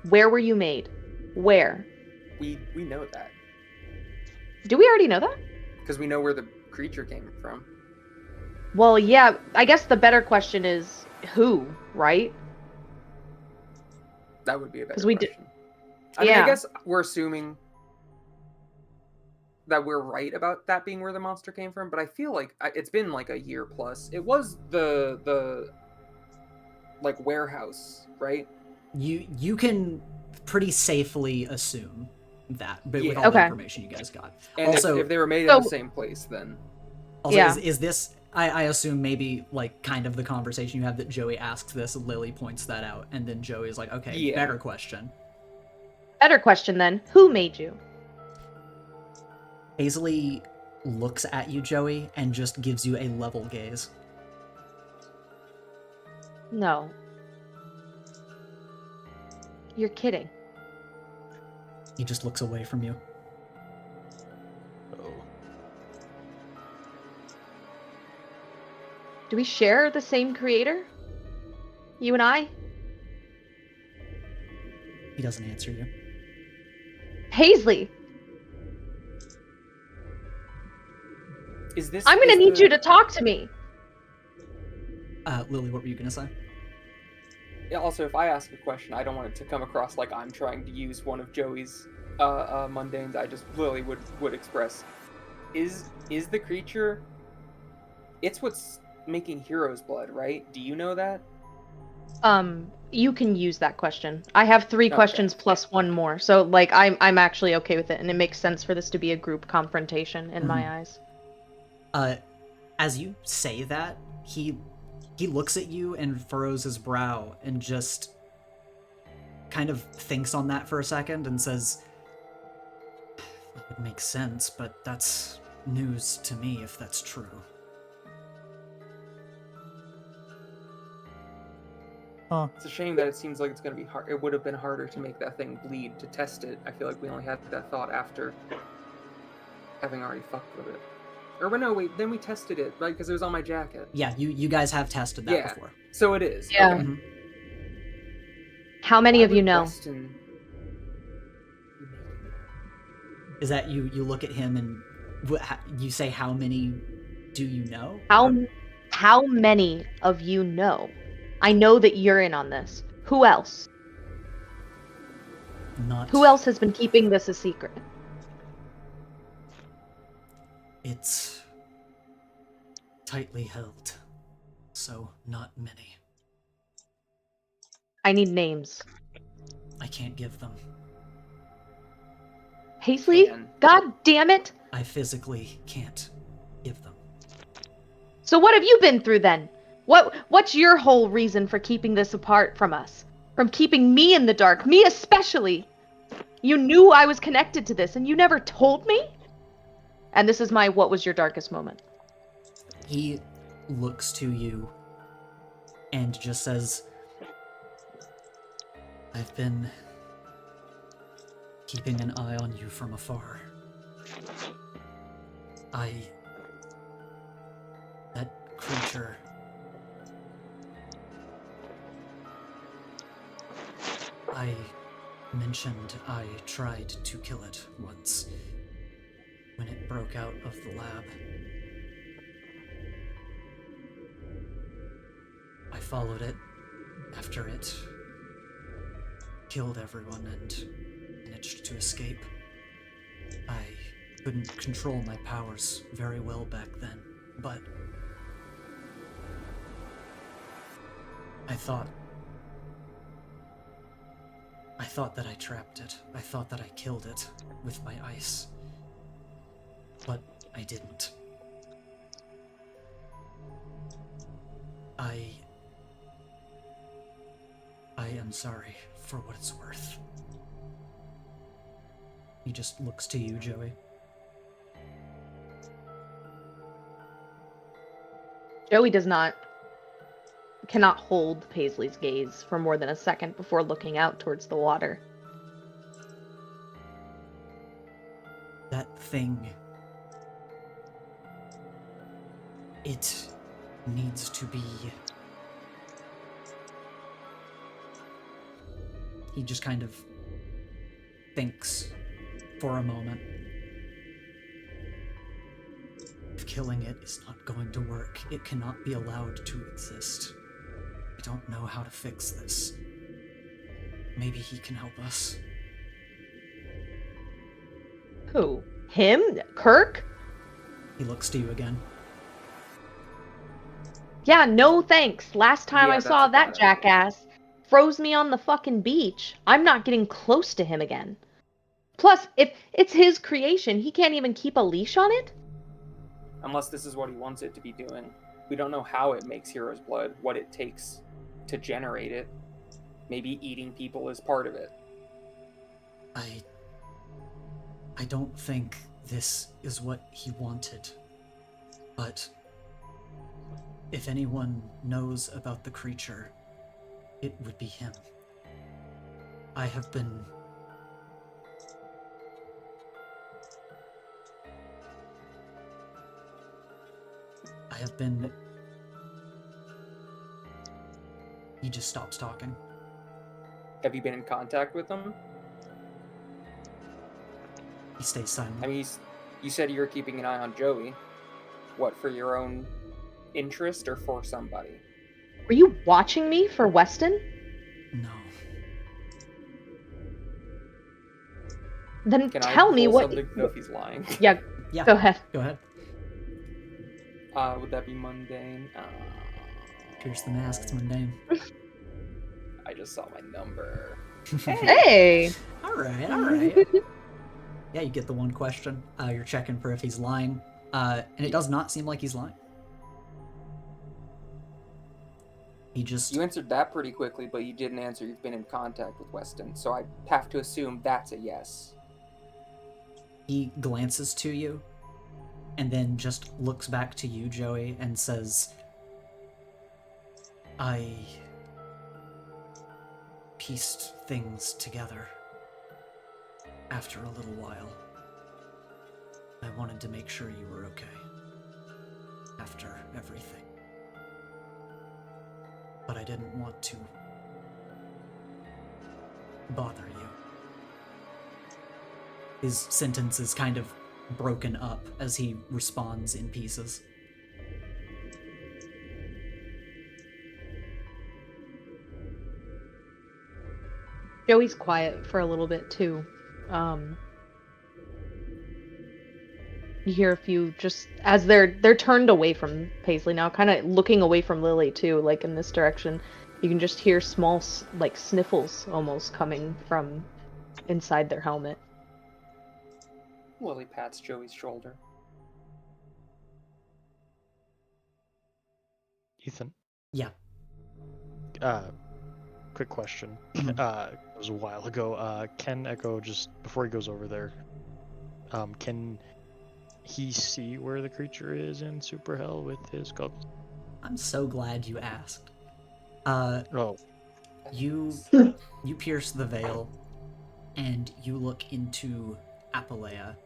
Where were you made? Where? We know that Do we already know that? because we know where the creature came from. Well, yeah. I guess the better question is who, right? That would be a better 'Cause we did- question. I mean, Yeah. I guess we're assuming that we're right about that being where the monster came from, but I feel like it's been like a year plus. It was the like warehouse, right? You can pretty safely assume that, but with Yeah. all the Okay. information you guys got. And Also- if they were made in So- the same place, then Also, Yeah. is this, I assume maybe like kind of the conversation you have that Joey asks this, Lily points that out, and then Joey's like, okay, Yeah. better question. Better question then. Who made you? Paisley looks at you, Joey, and just gives you a level gaze. No. You're kidding. He just looks away from you. Oh. Do we share the same creator? You and I? He doesn't answer you. Paisley, is this? I'm gonna is need the- you to talk to me. Lily, what were you gonna say? Yeah, also, if I ask a question, I don't want it to come across like I'm trying to use one of Joey's mundanes I just literally would express is the creature. It's what's making hero's blood, right? Do you know that? You can use that question. I have 3 Okay. questions plus 1 more, so like I'm actually okay with it, and it makes sense for this to be a group confrontation in my eyes. As you say that, he looks at you and furrows his brow and just kind of thinks on that for a second and says, "That would make sense, but that's news to me if that's true." Huh. It's a shame that it seems like it's going to be hard. It would have been harder to make that thing bleed to test it. I feel like we only had that thought after having already fucked with it. Or no, wait, then we tested it, right? Because it was on my jacket. Yeah, you guys have tested that Yeah. before. So it is. Yeah. Okay. Mhm. How many Why of you would know? Weston- Is that you look at him and you say, "How many do you know?" How many of you know? I know that you're in on this. Who else? Not. Who else has been keeping this a secret? It's tightly held, so not many. I need names. I can't give them. Paisley? Can. God damn it! I physically can't give them. So what have you been through then? What's your whole reason for keeping this apart from us? From keeping me in the dark, me especially? You knew I was connected to this and you never told me? And this is my what was your darkest moment? He looks to you and just says, "I've been keeping an eye on you from afar. That creature, I mentioned I tried to kill it once when it broke out of the lab. I followed it after it killed everyone and managed to escape. I couldn't control my powers very well back then, but I thought that I trapped it. I thought that I killed it with my ice. But I didn't. I am sorry for what it's worth." He just looks to you, Joey. Joey cannot hold Paisley's gaze for more than a second before looking out towards the water. That thing, it needs to be... He just kind of thinks for a moment. If killing it is not going to work, it cannot be allowed to exist. I don't know how to fix this. Maybe he can help us. Who? Him? Kirk? He looks to you again. Yeah, no thanks. Last time Yeah, I that's saw that about it. jackass froze me on the fucking beach. I'm not getting close to him again. Plus, if it's his creation, he can't even keep a leash on it? Unless this is what he wants it to be doing. We don't know how it makes hero's blood, what it takes to generate it. Maybe eating people is part of it. I don't think this is what he wanted. But if anyone knows about the creature, it would be him. I have been... He just stops talking. Have you been in contact with him? He stays silent. I mean, you said you were keeping an eye on Joey. What, for your own interest or for somebody? Were you watching me for Weston? No. Then Can tell I me roll what. something to know if he's lying? Yeah, Yeah. go ahead. Go ahead. Would that be mundane? Pierce the mask. It's mundane. I just saw my number. Hey. All right. All right. Yeah, you get the one question. You're checking for if he's lying, and it does not seem like he's lying. He just You answered that pretty quickly, but you didn't answer you've been in contact with Weston, so I have to assume that's a yes. he glances to you, and then just looks back to you, Joey, and says, "I pieced things together after a little while. I wanted to make sure you were okay after everything. But I didn't want to bother you." His sentence is kind of broken up as he responds in pieces. Joey's quiet for a little bit too. You hear a few just as they're turned away from Paisley now, kind of looking away from Lily too, like in this direction. You can just hear small like sniffles almost coming from inside their helmet. Lily pats Joey's shoulder. Ethan, Yeah. quick question. Mhm. It was a while ago. Can Echo, just before he goes over there, can he see where the creature is in Super Hell with his goggles? I'm so glad you asked. Oh, You pierce the veil, and you look into Apalea.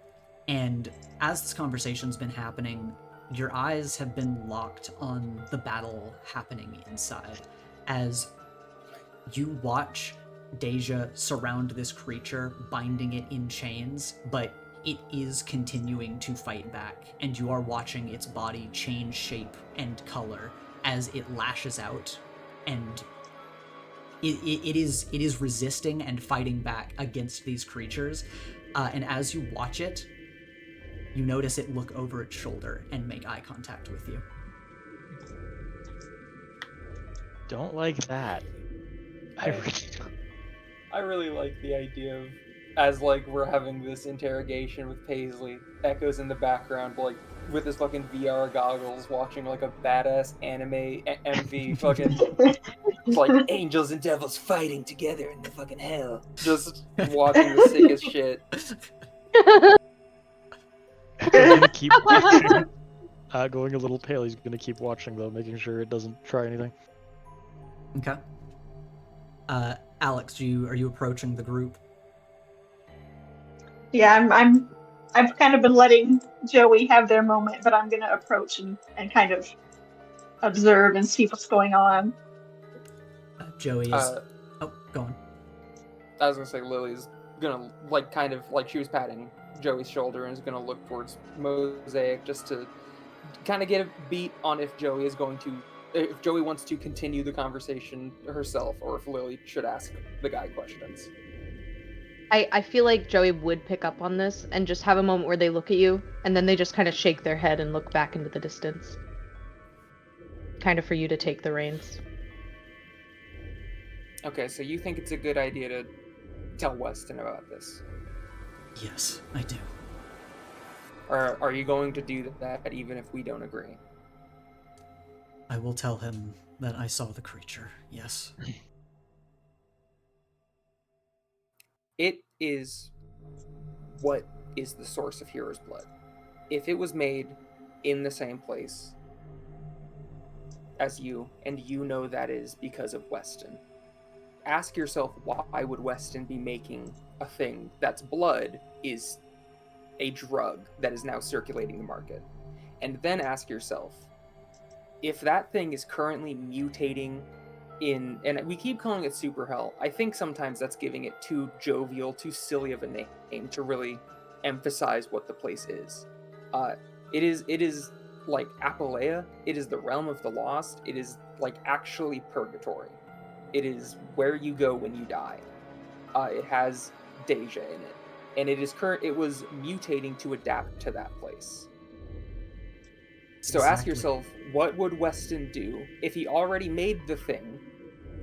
And as this conversation's been happening, your eyes have been locked on the battle happening inside. As you watch Deja surround this creature, binding it in chains, but it is continuing to fight back, and you are watching its body change shape and color as it lashes out, and it is resisting and fighting back against these creatures. And as you watch it, you notice it look over its shoulder and make eye contact with you. don't like that. I really don't. I really like the idea of, as like we're having this interrogation with Paisley, Echo's in the background, like with his fucking VR goggles, watching like a badass anime MV, fucking like angels and devils fighting together in the fucking hell. Just watching the sickest shit. Echo's gonna keep watching. Going a little pale. He's gonna keep watching though, making sure it doesn't try anything. Okay. Alex, are you approaching the group? Yeah, I've kind of been letting Joey have their moment, but I'm gonna approach and kind of observe and see what's going on. Joey is. Oh, go on. I was gonna say Lily's gonna like kind of like she was patting Joey's shoulder and is gonna look towards Mosaic just to kind of get a beat on if Joey wants to continue the conversation herself or if Lily should ask the guy questions. I feel like Joey would pick up on this and just have a moment where they look at you and then they just kind of shake their head and look back into the distance. Kind of for you to take the reins. Okay, so you think it's a good idea to tell Weston about this? Yes, I do. Or are you going to do that even if we don't agree? I will tell him that I saw the creature, yes. It is what is the source of Hero's blood. If it was made in the same place as you, and you know that is because of Weston, ask yourself, why would Weston be making a thing that's blood is a drug that is now circulating the market? And then ask yourself, if that thing is currently mutating in, and we keep calling it super hell, I think sometimes that's giving it too jovial, too silly of a name to really emphasize what the place is. It is like Apalea, it is the realm of the lost, it is like actually purgatory. It is where you go when you die. It has Deja in it. and it was mutating to adapt to that place. So ask Exactly. yourself, what would Weston do if he already made the thing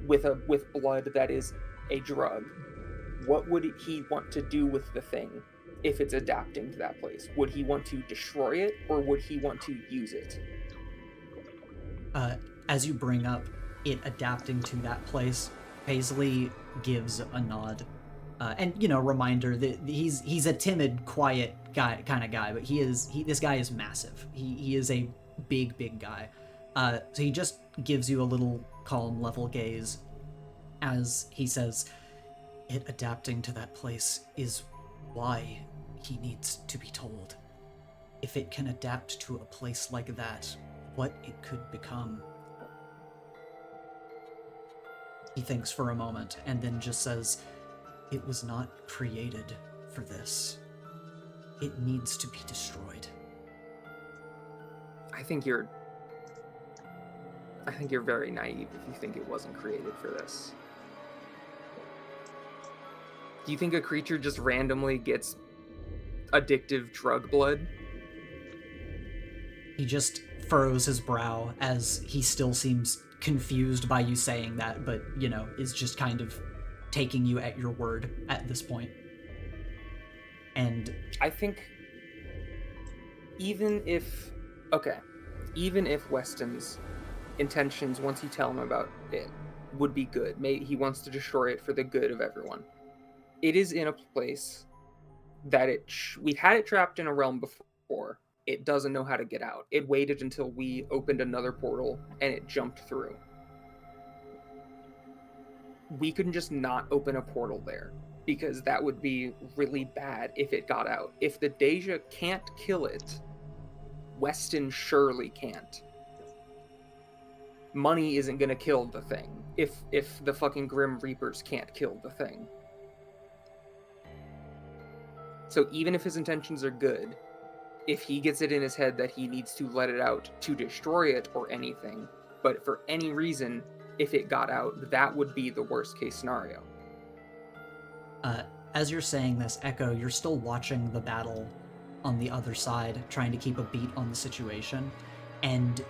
with blood that is a drug? What would he want to do with the thing if it's adapting to that place? Would he want to destroy it, or would he want to use it? As you bring up it adapting to that place, Paisley gives a nod. And reminder that he's a timid, quiet guy kind of guy, but this guy is massive. He is a big guy. So he just gives you a little calm, level gaze as he says, "It adapting to that place is why he needs to be told. If it can adapt to a place like that, what it could become." He thinks for a moment and then just says, "It was not created for this. It needs to be destroyed." I think you're very naive if you think it wasn't created for this. Do you think a creature just randomly gets addictive drug blood? He just furrows his brow as he still seems confused by you saying that, but, is just kind of taking you at your word at this point. And I think even if Weston's intentions, once you tell him about it, would be good, he wants to destroy it for the good of everyone. It is in a place that we had it trapped in a realm before. It doesn't know how to get out. It waited until we opened another portal and it jumped through. We couldn't just not open a portal there, because that would be really bad if it got out. If the Deja can't kill it, Weston surely can't. Money isn't gonna kill the thing if the fucking Grim Reapers can't kill the thing. So even if his intentions are good, if he gets it in his head that he needs to let it out to destroy it or anything, but for any reason, if it got out, that would be the worst case scenario. As you're saying this, Echo, you're still watching the battle on the other side, trying to keep a beat on the situation, and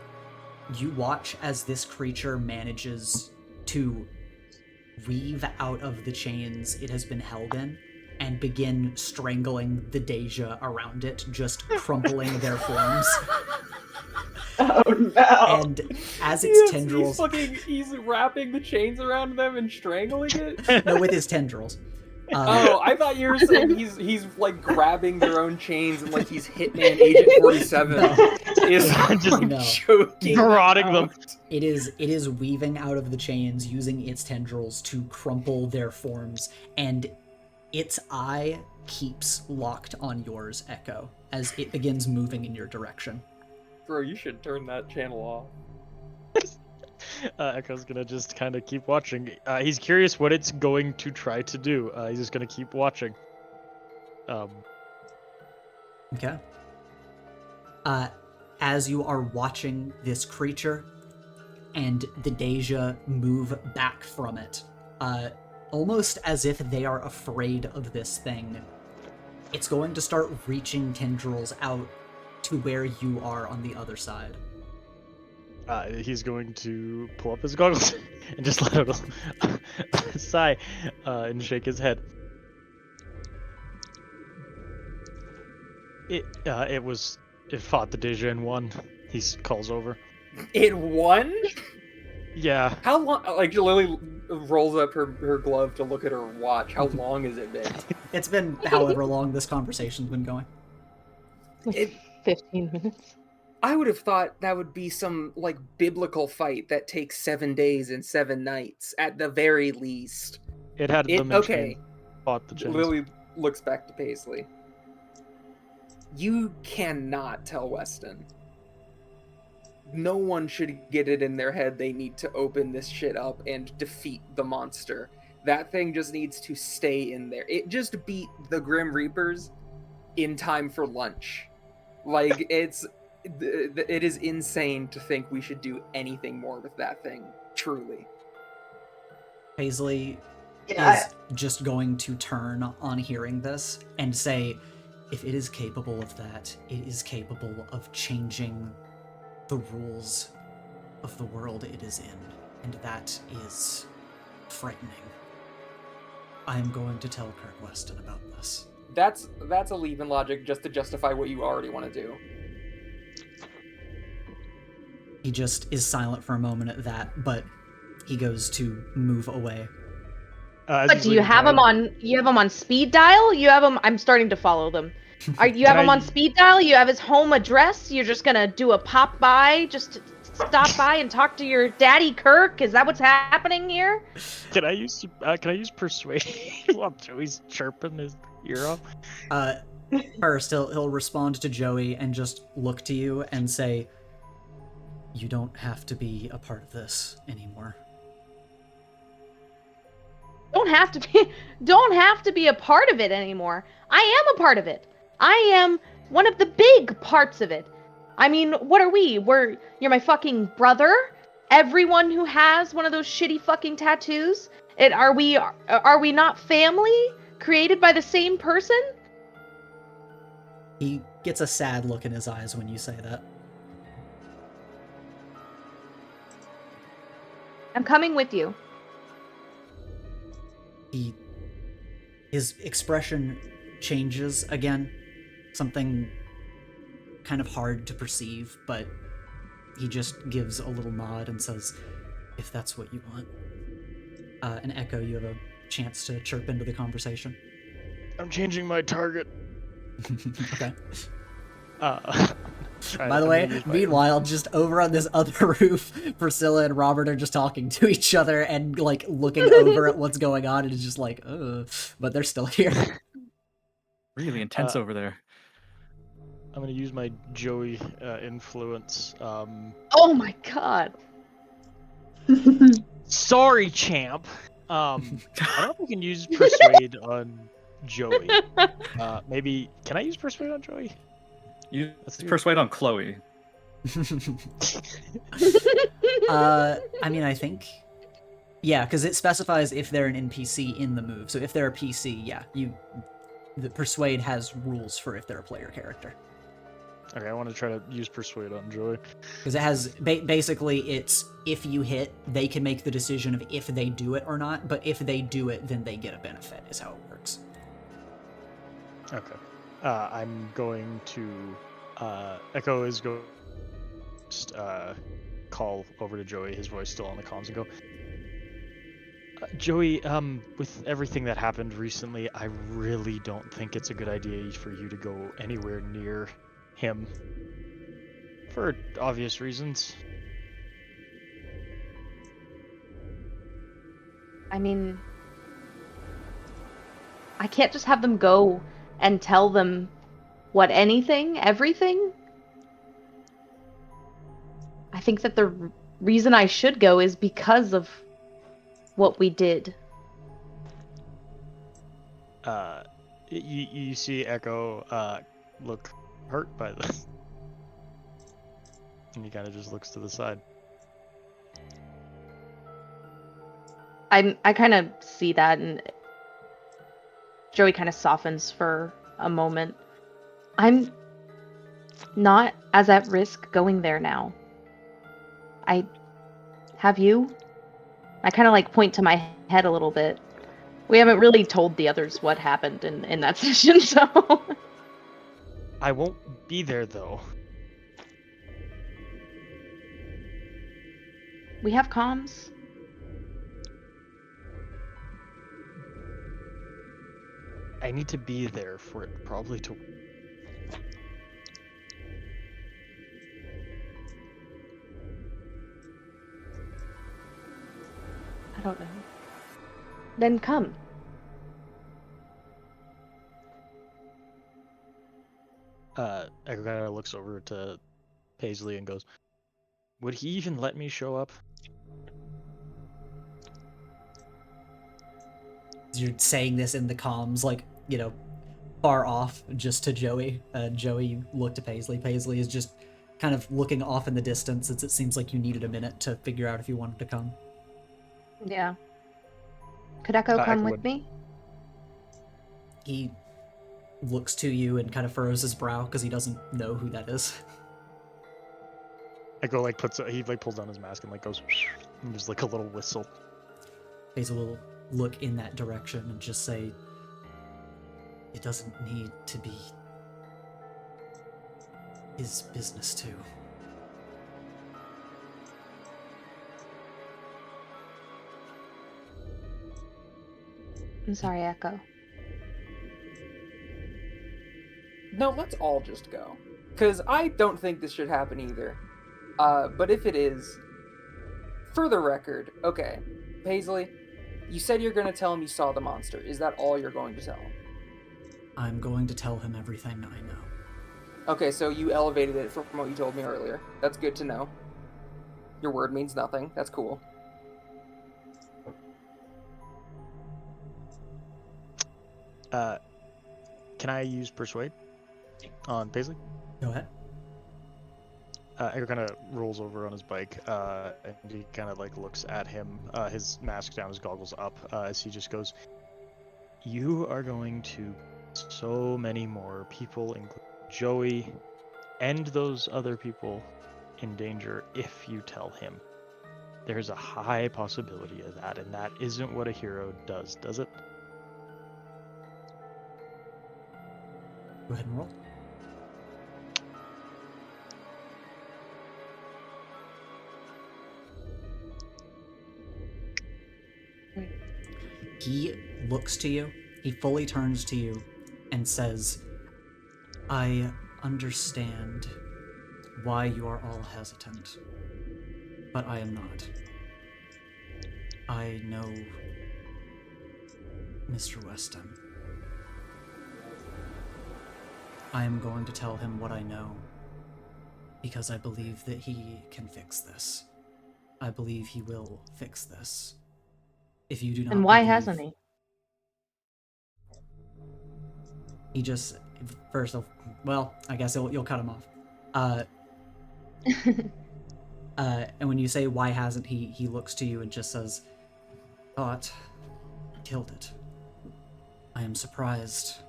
you watch as this creature manages to weave out of the chains it has been held in and begin strangling the Deja around it, just crumpling their forms. Oh no! And as its tendrils... He's wrapping the chains around them and strangling it? No, with his tendrils. I thought you were saying he's like grabbing their own chains and like he's Hitman Agent 47 is just choking prodding them. It is weaving out of the chains, using its tendrils to crumple their forms, and its eye keeps locked on yours, Echo, as it begins moving in your direction. Bro, you should turn that channel off. Echo's gonna just kind of keep watching. He's curious what it's going to try to do. He's just gonna keep watching. Okay. As you are watching this creature and the Deja move back from it, almost as if they are afraid of this thing, it's going to start reaching tendrils out to where you are on the other side. He's going to pull up his goggles and just let out a sigh and shake his head. It fought the Deja and won. He calls over. It won? Yeah. How long? Like, Lily rolls up her glove to look at her watch. How long has it been? It's been however long this conversation's been going. 15 minutes. I would have thought that would be some, like, biblical fight that takes 7 days and 7 nights, at the very least. It had them in okay. chains. Fought the chains. Lily looks back to Paisley. You cannot tell Weston. No one should get it in their head they need to open this shit up and defeat the monster. That thing just needs to stay in there. It just beat the Grim Reapers in time for lunch. Like, it is insane to think we should do anything more with that thing. Truly. Paisley, Yeah, is just going to turn on hearing this and say, if it is capable of that, it is capable of changing the rules of the world it is in, and that is frightening. I am going to tell Kirk Weston about this. That's a leap in logic just to justify what you already want to do. He just is silent for a moment at that, but he goes to move away. As But he's do you leaving have them town- on? You have them on speed dial? You have them? I'm starting to follow them. Are you have Can him I- on speed dial? You have his home address? You're just gonna do a pop by, just to stop by and talk to your daddy Kirk? Is that what's happening here? Can I use persuade while Joey's chirping his ear off? First, he'll respond to Joey and just look to you and say, "You don't have to be a part of this anymore." Don't have to be a part of it anymore. I am a part of it. I am one of the big parts of it. I mean, what are we? You're my fucking brother? Everyone who has one of those shitty fucking tattoos? Are we not family? Created by the same person? He gets a sad look in his eyes when you say that. I'm coming with you. His expression changes again. Something kind of hard to perceive, but he just gives a little nod and says, "If that's what you want." And Echo, you have a chance to chirp into the conversation. I'm changing my target. Okay. I'm By the way, gonna use my- meanwhile, just over on this other roof, Priscilla and Robert are just talking to each other and, like, looking over at what's going on, and it's just like, ugh. But they're still here. Really intense over there. I'm gonna use my Joey influence. Oh my god. Sorry, champ. I don't know if we can use persuade on Joey. Maybe can I use persuade on Joey? You Let's do it. persuade on Chloe. I mean, I think... Yeah, because it specifies if they're an NPC in the move. So if they're a PC, yeah, the Persuade has rules for if they're a player character. Okay, I want to try to use persuade on Joey. Because it has... basically, it's if you hit, they can make the decision of if they do it or not, but if they do it, then they get a benefit, is how it works. Okay. I'm going to Echo is going to call over to Joey, his voice still on the comms, and go, Joey, with everything that happened recently, I really don't think it's a good idea for you to go anywhere near him. For obvious reasons. I mean, I can't just have them go and tell them everything. I think that the reason I should go is because of what we did. You see Echo look hurt by this. And he kind of just looks to the side. I kind of see that, and Joey kind of softens for a moment. I'm not as at risk going there now. Have you? I kind of like point to my head a little bit. We haven't really told the others what happened in that session, so... I won't be there, though. We have comms. I need to be there for it probably to... I don't know. Then come. Echo kind of looks over to Paisley and goes, would he even let me show up? You're saying this in the comms, like, you know, far off, just to Joey. Joey, you look to Paisley. Paisley is just kind of looking off in the distance, since it seems like you needed a minute to figure out if you wanted to come. Yeah. Could Echo come Echo with would. me? He looks to you and kind of furrows his brow because he doesn't know who that is. Echo like pulls down his mask and like goes and there's like a little whistle. Basil will look in that direction and just say, it doesn't need to be his business too. I'm sorry, Echo. No, let's all just go. Because I don't think this should happen either. But if it is, for the record, okay, Paisley, you said you're going to tell him you saw the monster. Is that all you're going to tell him? I'm going to tell him everything I know. Okay, so you elevated it from what you told me earlier. That's good to know. Your word means nothing. That's cool. Can I use persuade on Paisley? Go ahead. Echo kind of rolls over on his bike, and he kind of like looks at him, his mask down, his goggles up, as he just goes, "You are going to so many more people, including Joey, and those other people in danger if you tell him. There's a high possibility of that, and that isn't what a hero does it?" Go ahead and roll. He looks to you, he fully turns to you, and says, I understand why you are all hesitant, but I am not. I know Mr. Weston. I am going to tell him what I know, because I believe that he can fix this. I believe he will fix this. If you do not And why believe- hasn't he? He just, first of, well, I guess you'll cut him off. And when you say why hasn't he looks to you and just says, thought killed it. I am surprised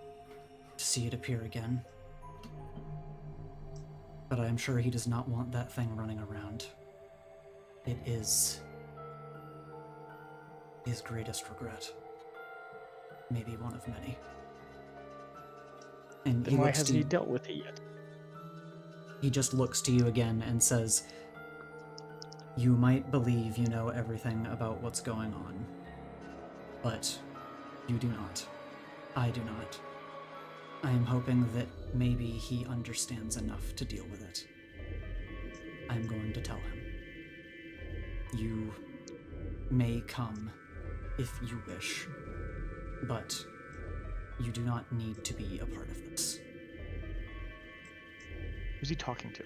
to see it appear again. But I am sure he does not want that thing running around. It is his greatest regret. Maybe one of many. And Then why hasn't he dealt with it yet? He just looks to you again and says, you might believe you know everything about what's going on, but you do not. I do not. I am hoping that maybe he understands enough to deal with it. I am going to tell him. You may come if you wish, but you do not need to be a part of this. Who's he talking to?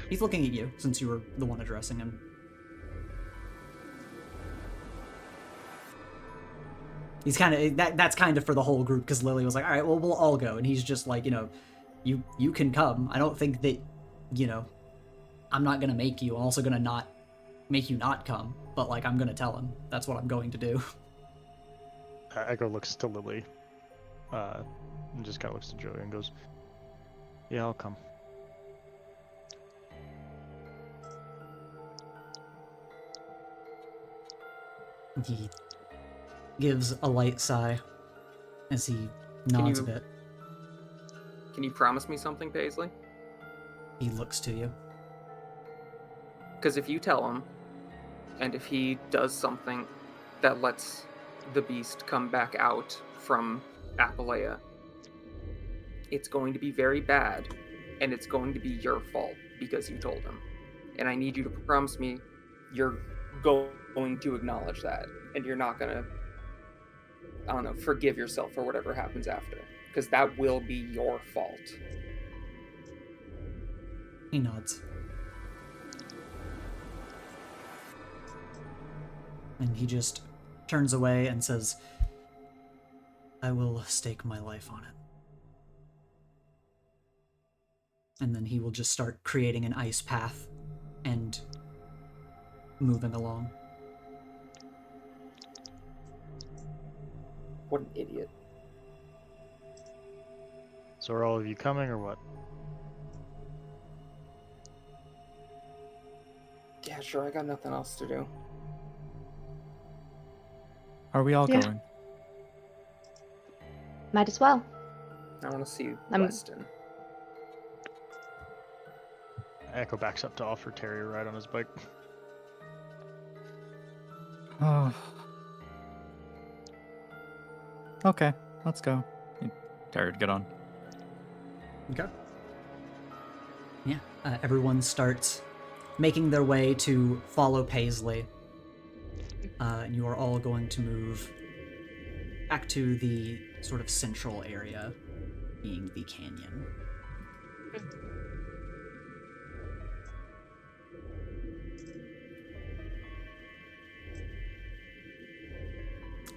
He's looking at you, since you were the one addressing him. He's kind of, that's kind of for the whole group, because Lily was like, all right, well, we'll all go. And he's just like, you can come. I don't think that, I'm not going to make you. I'm also going to not make you not come. But, like, I'm going to tell him. That's what I'm going to do. Echo looks to Lily, and just kind of looks to Joey and goes, yeah, I'll come. He gives a light sigh as he nods a bit. Can you promise me something, Paisley? He looks to you. Because if you tell him, and if he does something that lets the beast come back out from Appalea, it's going to be very bad, and it's going to be your fault because you told him. And I need you to promise me you're going to acknowledge that, and you're not going to, I don't know, forgive yourself for whatever happens after. Because that will be your fault. He nods. And he just turns away and says, I will stake my life on it. And then he will just start creating an ice path and moving along. What an idiot. So are all of you coming or what? Yeah, sure, I got nothing else to do. Are we all Yeah. going? Might as well. I want to see I'm- Weston. Echo backs up to offer Terry a ride on his bike. Oh. Okay, let's go. Terry, get on. Okay. Yeah, everyone starts making their way to follow Paisley. And you are all going to move back to the sort of central area, being the canyon.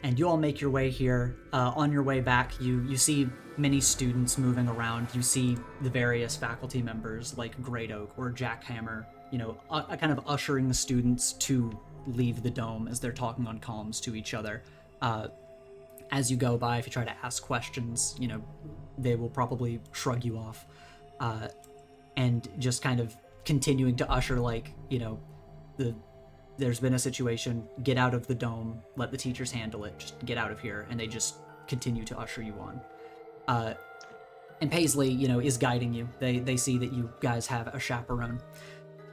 And you all make your way here. On your way back, you see many students moving around. You see the various faculty members like Great Oak or Jackhammer, kind of ushering the students to leave the dome as they're talking on comms to each other. As you go by, if you try to ask questions, they will probably shrug you off. And just kind of continuing to usher, there's been a situation, get out of the dome, let the teachers handle it, just get out of here, and they just continue to usher you on. And Paisley, is guiding you. They see that you guys have a chaperone.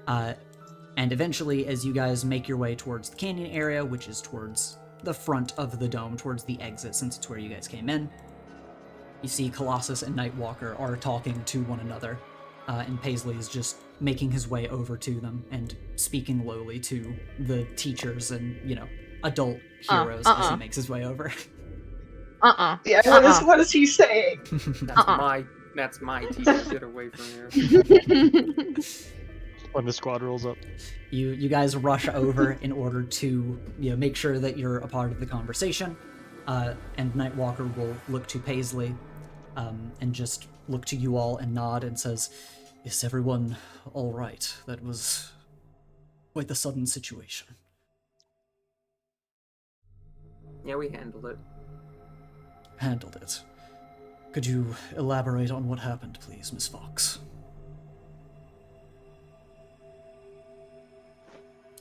And eventually, as you guys make your way towards the canyon area, which is towards the front of the dome, towards the exit, since it's where you guys came in, you see Colossus and Nightwalker are talking to one another. And Paisley is just making his way over to them and speaking lowly to the teachers and, adult heroes as he makes his way over. Yeah, what is he saying? That's my teacher. Get away from here. When the squad rolls up. You guys rush over in order to make sure that you're a part of the conversation. And Nightwalker will look to Paisley and just look to you all and nod and says, "Is everyone all right? That was quite the sudden situation." Yeah, we handled it. Handled it. Could you elaborate on what happened, please, Miss Fox?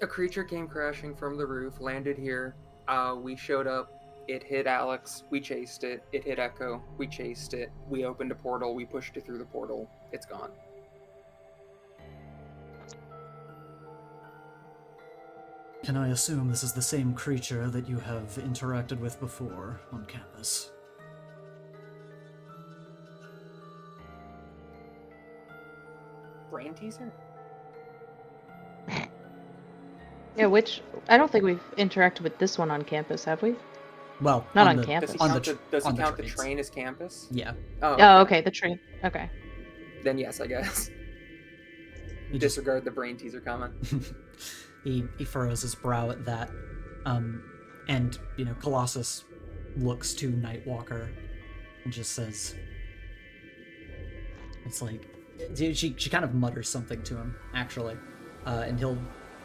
A creature came crashing from the roof, landed here. We showed up. It hit Alex. We chased it. It hit Echo. We chased it. We opened a portal. We pushed it through the portal. It's gone. Can I assume this is the same creature that you have interacted with before on campus? Brain teaser? Yeah, I don't think we've interacted with this one on campus, have we? Well, Not on on the, campus. Does he on count the trains. train as campus? Yeah. Oh, okay, the train. Okay. Then yes, I guess. He just Disregard the brain teaser comment. he furrows his brow at that. And Colossus looks to Nightwalker and just says, it's like, she kind of mutters something to him, actually. And he'll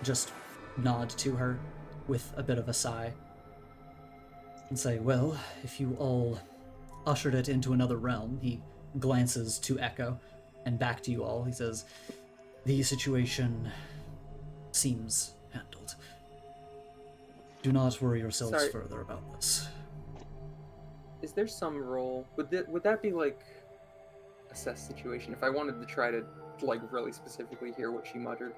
just nod to her with a bit of a sigh and say, "Well, if you all ushered it into another realm," he glances to Echo and back to you all. He says, "The situation seems handled. Do not worry yourselves further about this." Is there some role? Would that be like assess situation? If I wanted to try to really specifically hear what she muttered,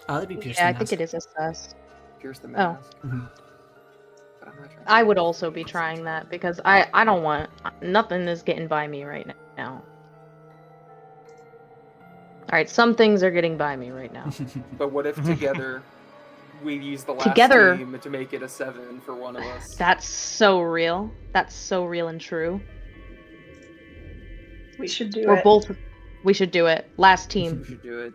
That'd be Pierce Yeah, the I think Mask. it is assessed. pierce the mask. Mhm. But I'm not trying. I would also be trying that because I don't want nothing is getting by me right now. All right, some things are getting by me right now. But what if together we use the last Together- team to make it a 7 for one of us? That's so real. That's so real and true. We should do We're it. both. We should do it. Last We team. should do it.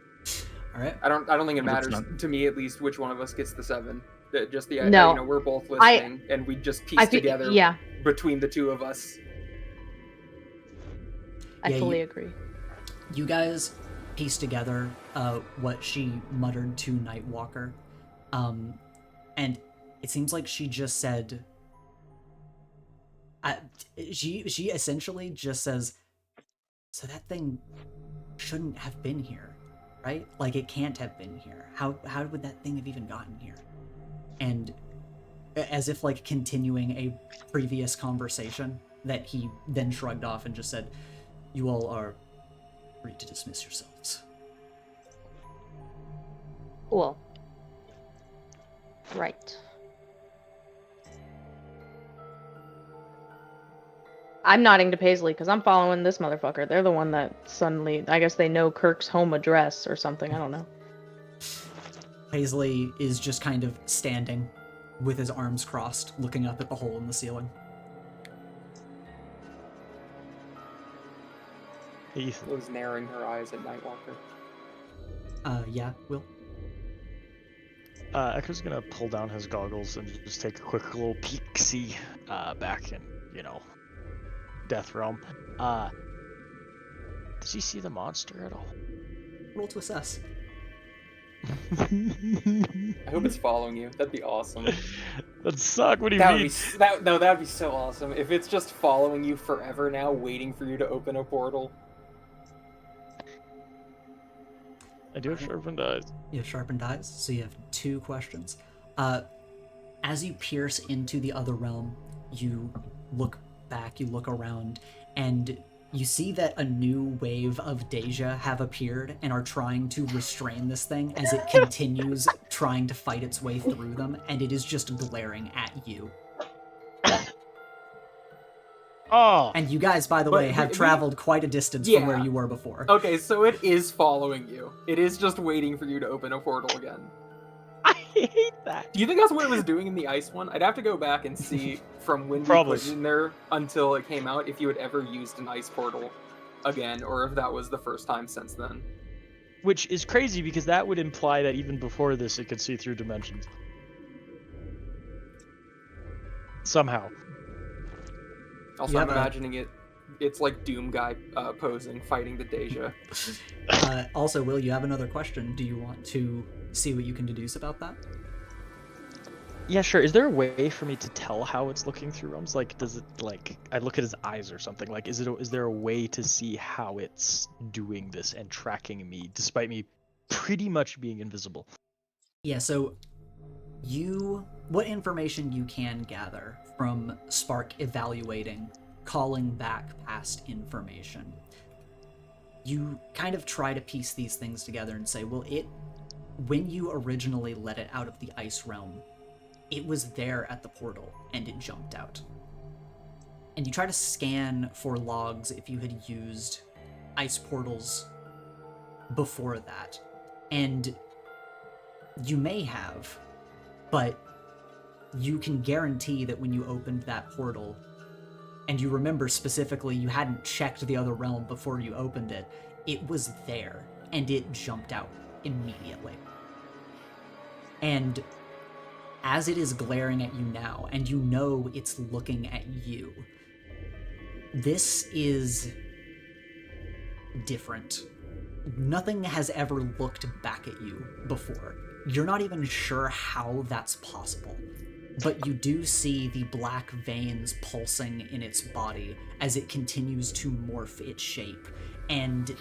All right. I don't think it matters 100%. to me, at least, which one of us gets the 7. Just the No. we're both listening and we just piece together Yeah, between the two of us. I Yeah, fully agree. You guys piece together what she muttered to Nightwalker. And it seems like she just said, She essentially just says, so that thing shouldn't have been here, right? Like, it can't have been here. How would that thing have even gotten here? And as if like continuing a previous conversation that he then shrugged off and just said, you all are free to dismiss yourselves. Cool. Right. I'm nodding to Paisley because I'm following this motherfucker. They're the one that suddenly, I guess they know Kirk's home address or something. I don't know. Paisley is just kind of standing with his arms crossed, looking up at the hole in the ceiling. Ethan. Was narrowing her eyes at Nightwalker. Yeah, Will? Echo's gonna pull down his goggles and just take a quick little peek-see back in, Death Realm. Does he see the monster at all? Roll to assess. I hope it's following you. That'd be awesome. That'd suck. What do you That would mean? be that'd be so awesome. If it's just following you forever now, waiting for you to open a portal. I do have sharpened eyes. You have sharpened eyes, so you have 2 questions. As you pierce into the other realm, you look back, you look around, and you see that a new wave of Deja have appeared and are trying to restrain this thing as it continues trying to fight its way through them, and it is just glaring at you. Oh! And you guys, by the way, have traveled quite a distance from where you were before. Okay, so it is following you. It is just waiting for you to open a portal again. I hate that. Do you think that's what it was doing in the ice one? I'd have to go back and see from when you Probably. put it in there until it came out if you had ever used an ice portal again, or if that was the first time since then. Which is crazy because that would imply that even before this it could see through dimensions. Somehow. Also, I'm imagining it's like Doom guy posing, fighting the Deja. Also, Will, you have another question. Do you want to see what you can deduce about that? Yeah, sure. Is there a way for me to tell how it's looking through realms? Like, does it, like, I look at his eyes or something. Like, is there a way to see how it's doing this and tracking me, despite me pretty much being invisible? Yeah, so what information you can gather from Spark evaluating, calling back past information, you kind of try to piece these things together and say, well, when you originally let it out of the ice realm, it was there at the portal and it jumped out. And you try to scan for logs if you had used ice portals before that. And you may have, but you can guarantee that when you opened that portal, and you remember specifically you hadn't checked the other realm before you opened it, it was there, and it jumped out immediately. And as it is glaring at you now, and you know it's looking at you, this is different. Nothing has ever looked back at you before. You're not even sure how that's possible, but you do see the black veins pulsing in its body as it continues to morph its shape, and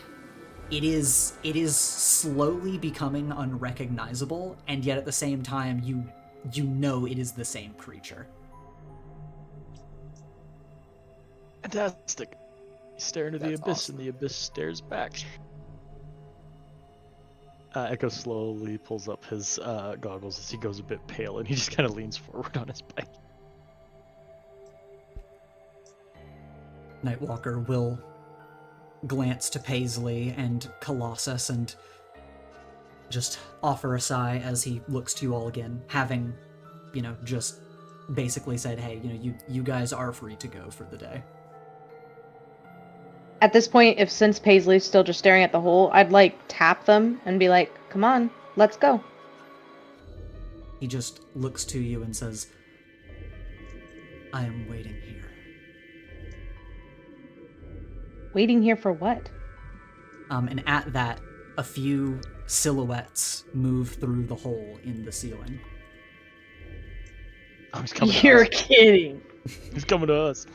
it is slowly becoming unrecognizable, and yet at the same time you know it is the same creature. Fantastic. You stare into the That's abyss, awesome. and the abyss stares back. Echo slowly pulls up his goggles as he goes a bit pale, and he just kind of leans forward on his bike. Nightwalker will glance to Paisley and Colossus and just offer a sigh as he looks to you all again, having, just basically said, hey, you guys are free to go for the day. At this point, since Paisley's still just staring at the hole, I'd tap them and be like, come on, let's go. He just looks to you and says, I am waiting here. Waiting here for what? And at that, a few silhouettes move through the hole in the ceiling. Oh, he's coming to You're us. kidding. He's coming to us.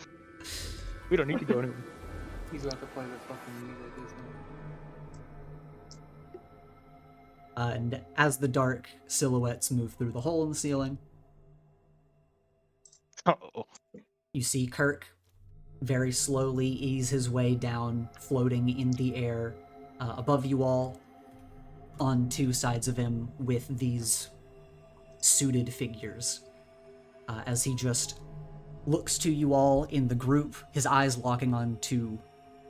We don't need to go anywhere. He's about to play the fucking music, isn't he? And as the dark silhouettes move through the hole in the ceiling, Oh, you see Kirk very slowly ease his way down, floating in the air above you all, on two sides of him with these suited figures. As he just looks to you all in the group, his eyes locking on to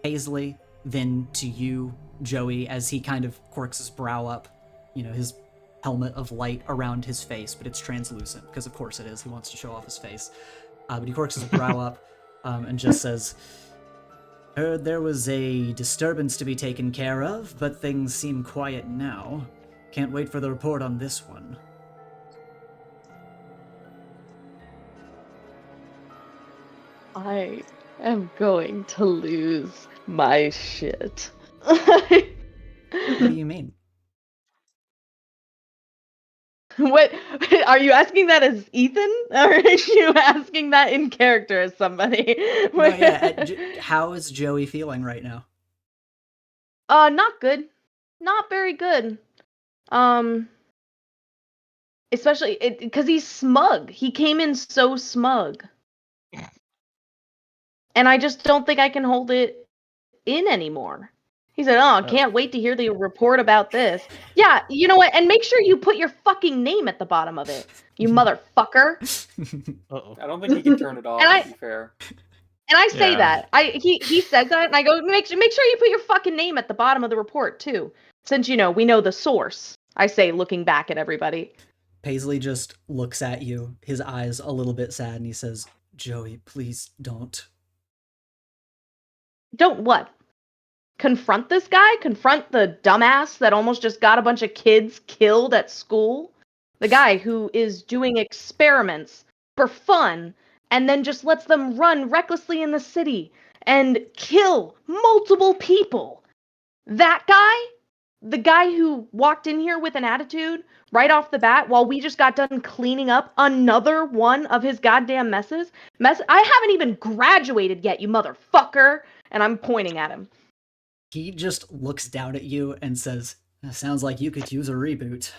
Paisley, then to you, Joey, as he kind of quirks his brow up, his helmet of light around his face, but it's translucent, because of course it is, he wants to show off his face. But he quirks his brow up and just says, "Heard there was a disturbance to be taken care of, but things seem quiet now. Can't wait for the report on this one." I am going to lose my shit. What do you mean? What are you asking that as Ethan, or are you asking that in character as somebody? No, yeah, how is Joey feeling right now? Not good. Not very good. Especially because he's smug. He came in so smug. And I just don't think I can hold it in anymore. He said, "Oh, I can't wait to hear the report about this." Yeah, you know what? And make sure you put your fucking name at the bottom of it, you motherfucker. Uh-oh. I don't think he can turn it off, And to be fair. And I say Yeah. that. He says that, and I go, make sure you put your fucking name at the bottom of the report too, since we know the source. I say, looking back at everybody. Paisley just looks at you, his eyes a little bit sad, and he says, "Joey, please don't." Don't what? Confront this guy? Confront the dumbass that almost just got a bunch of kids killed at school? The guy who is doing experiments for fun and then just lets them run recklessly in the city and kill multiple people. That guy? The guy who walked in here with an attitude right off the bat while we just got done cleaning up another one of his goddamn messes? I haven't even graduated yet, you motherfucker! And I'm pointing at him. He just looks down at you and says, "Sounds like you could use a reboot."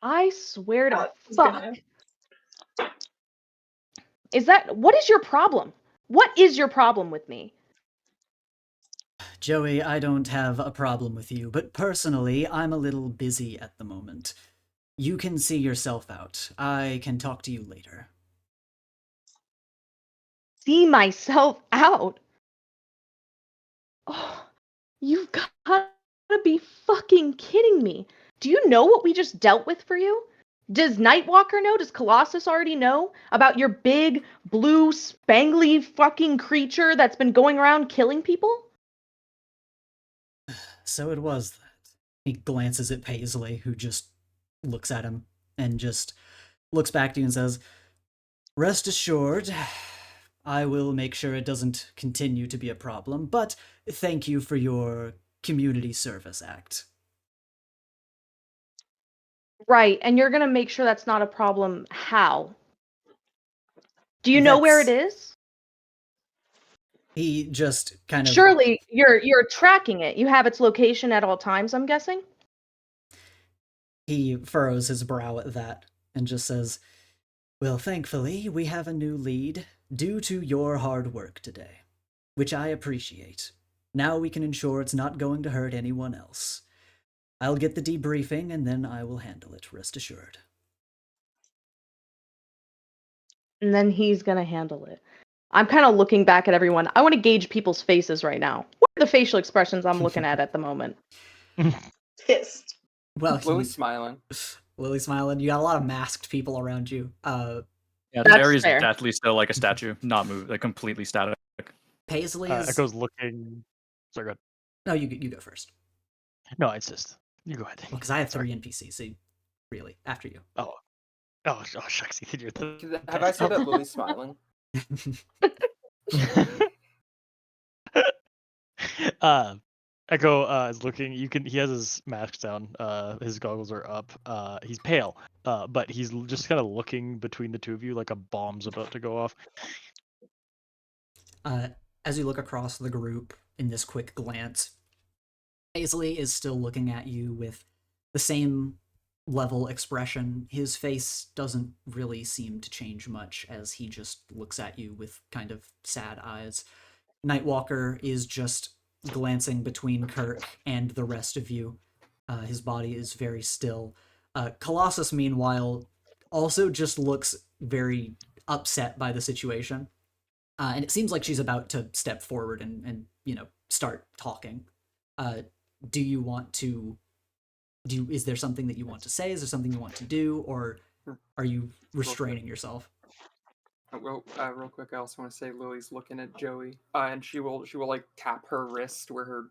I swear to He's fuck. gonna- What is your problem? What is your problem with me? Joey, I don't have a problem with you, but personally, I'm a little busy at the moment. You can see yourself out. I can talk to you later. See myself out? Oh, you've got to be fucking kidding me. Do you know what we just dealt with for you? Does Nightwalker know? Does Colossus already know about your big, blue, spangly fucking creature that's been going around killing people? So it was that. He glances at Paisley, who just looks at him and just looks back to you and says, "Rest assured, I will make sure it doesn't continue to be a problem, but thank you for your community service act." Right, and you're gonna make sure that's not a problem. How? Do you know where it is? He just kind of... Surely you're tracking it. You have its location at all times, I'm guessing? He furrows his brow at that and just says, "Well, thankfully, we have a new lead due to your hard work today, which I appreciate. Now we can ensure it's not going to hurt anyone else. I'll get the debriefing and then I will handle it, rest assured." And then he's gonna handle it. I'm kind of looking back at everyone. I want to gauge people's faces right now. What are the facial expressions I'm looking at the moment? Pissed. Well, Lily's smiling. Lily's smiling. You got a lot of masked people around you. Yeah, That's Barry's fair. deathly still like a statue, not moved, like completely static. Paisley is... Echo's looking. Sorry, go ahead. No, you go first. No, I insist. You go ahead. Well, because I have 3 NPCs, so really, after you. Oh, shucks, Ethan, you're the Have I said that Lily's smiling? Echo is looking. He has his mask down. His goggles are up. He's pale. But he's just kind of looking between the two of you like a bomb's about to go off. As you look across the group in this quick glance, Paisley is still looking at you with the same level expression. His face doesn't really seem to change much as he just looks at you with kind of sad eyes. Nightwalker is just glancing between Kirk and the rest of you. His body is very still. Colossus, meanwhile, also just looks very upset by the situation. And it seems like she's about to step forward and start talking. Do you want to... Is there something that you want to say? Is there something you want to do? Or are you restraining yourself? Real quick, I also want to say Lily's looking at Joey, and she will like tap her wrist where her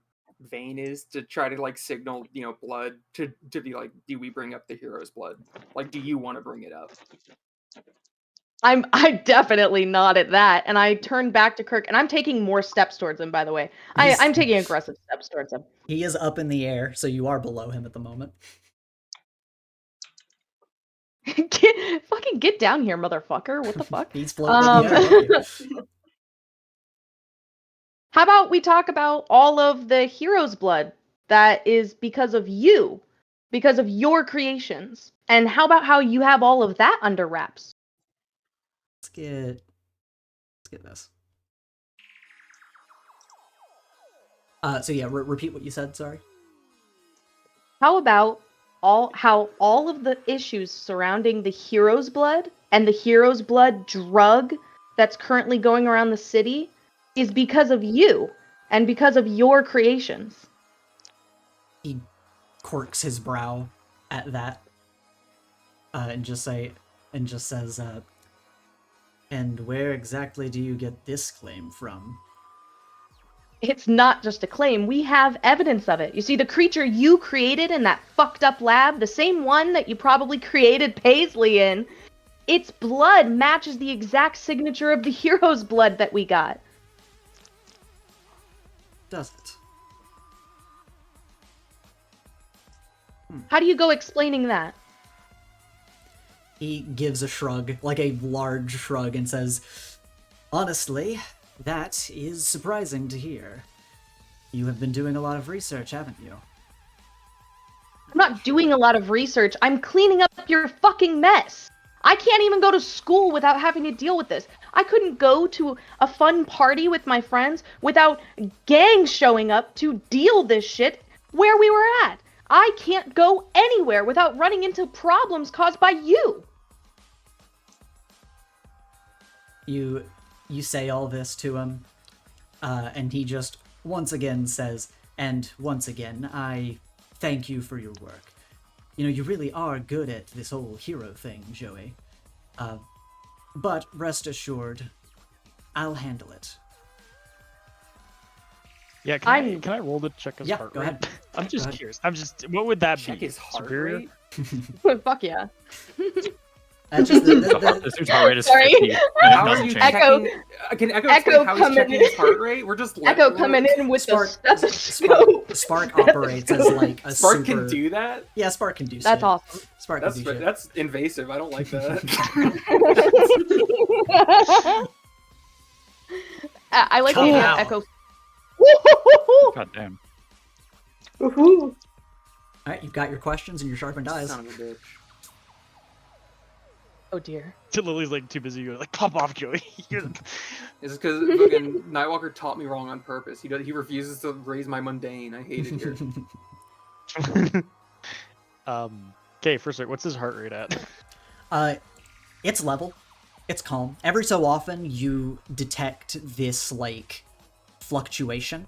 vein is to try to like signal blood to be like, do we bring up the hero's blood? Like, do you want to bring it up? I definitely nod at that, and I turn back to Kirk, and I'm taking more steps towards him. By the way, I'm taking aggressive steps towards him. He is up in the air, so you are below him at the moment. Fucking get down here, motherfucker! What the fuck? He's floating in the air. How about we talk about all of the hero's blood that is because of you, because of your creations, and how about how you have all of that under wraps? Let's get this. So yeah, repeat what you said. Sorry. How about how all of the issues surrounding the hero's blood and the hero's blood drug that's currently going around the city is because of you and because of your creations? He quirks his brow at that, and just says, "And where exactly do you get this claim from?" It's not just a claim. We have evidence of it. You see, the creature you created in that fucked up lab, the same one that you probably created Paisley in, its blood matches the exact signature of the hero's blood that we got. Does it? How do you go explaining that? He gives a shrug, like a large shrug, and says, "Honestly, that is surprising to hear. You have been doing a lot of research, haven't you?" I'm not doing a lot of research. I'm cleaning up your fucking mess. I can't even go to school without having to deal with this. I couldn't go to a fun party with my friends without gangs showing up to deal this shit where we were at. I can't go anywhere without running into problems caused by you. You say all this to him, and he just once again says, "And once again, I thank you for your work. You really are good at this whole hero thing, Joey. But rest assured, I'll handle it." Yeah, can I roll to check his heart go rate? ahead. I'm just Go ahead. curious. What would that Check be? his heart Superior? rate. Fuck yeah. That's just This dude's heart rate is Sorry. 50. And it How are doesn't you change. Echo- checking? Can Echo Echo explain how he's coming checking in. his heart rate? We're just Echo coming in with the stethoscope. Spark operates as like a Spark super... can do that. Yeah, Spark can do That's shit. awesome. Spark can do shit. That's invasive. I don't like that. I like Come the out. Echo. God damn. Woohoo! Alright, you've got your questions and your sharpened eyes. Son of a bitch. Oh dear. Lily's like too busy going like, pop off, Joey. This is because fucking Nightwalker taught me wrong on purpose. He refuses to raise my mundane. I hate it here. Okay, first, what's his heart rate at? It's level. It's calm. Every so often, you detect this, like, fluctuation.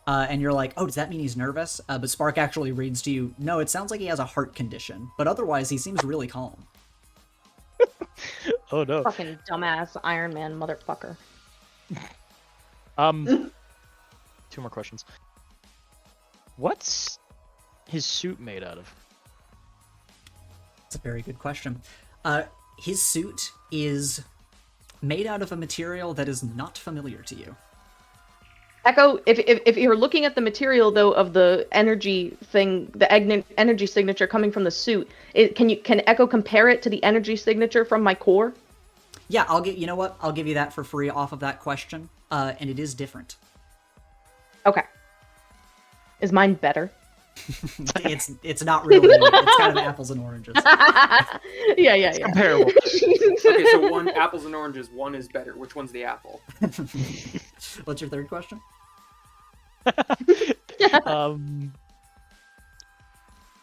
And you're like, oh, does that mean he's nervous? But Spark actually reads to you, no, it sounds like he has a heart condition. But otherwise, he seems really calm. Oh no. Fucking dumbass Iron Man motherfucker. Two more questions. What's his suit made out of? That's a very good question. His suit is made out of a material that is not familiar to you. Echo, if you're looking at the material though of the energy thing, the energy signature coming from the suit, can Echo compare it to the energy signature from my core? Yeah, you know what? I'll give you that for free off of that question. And it is different. Okay. Is mine better? It's not really. It's kind of apples and oranges. Yeah. Comparable. Okay, so one apples and oranges. One is better. Which one's the apple? What's your third question?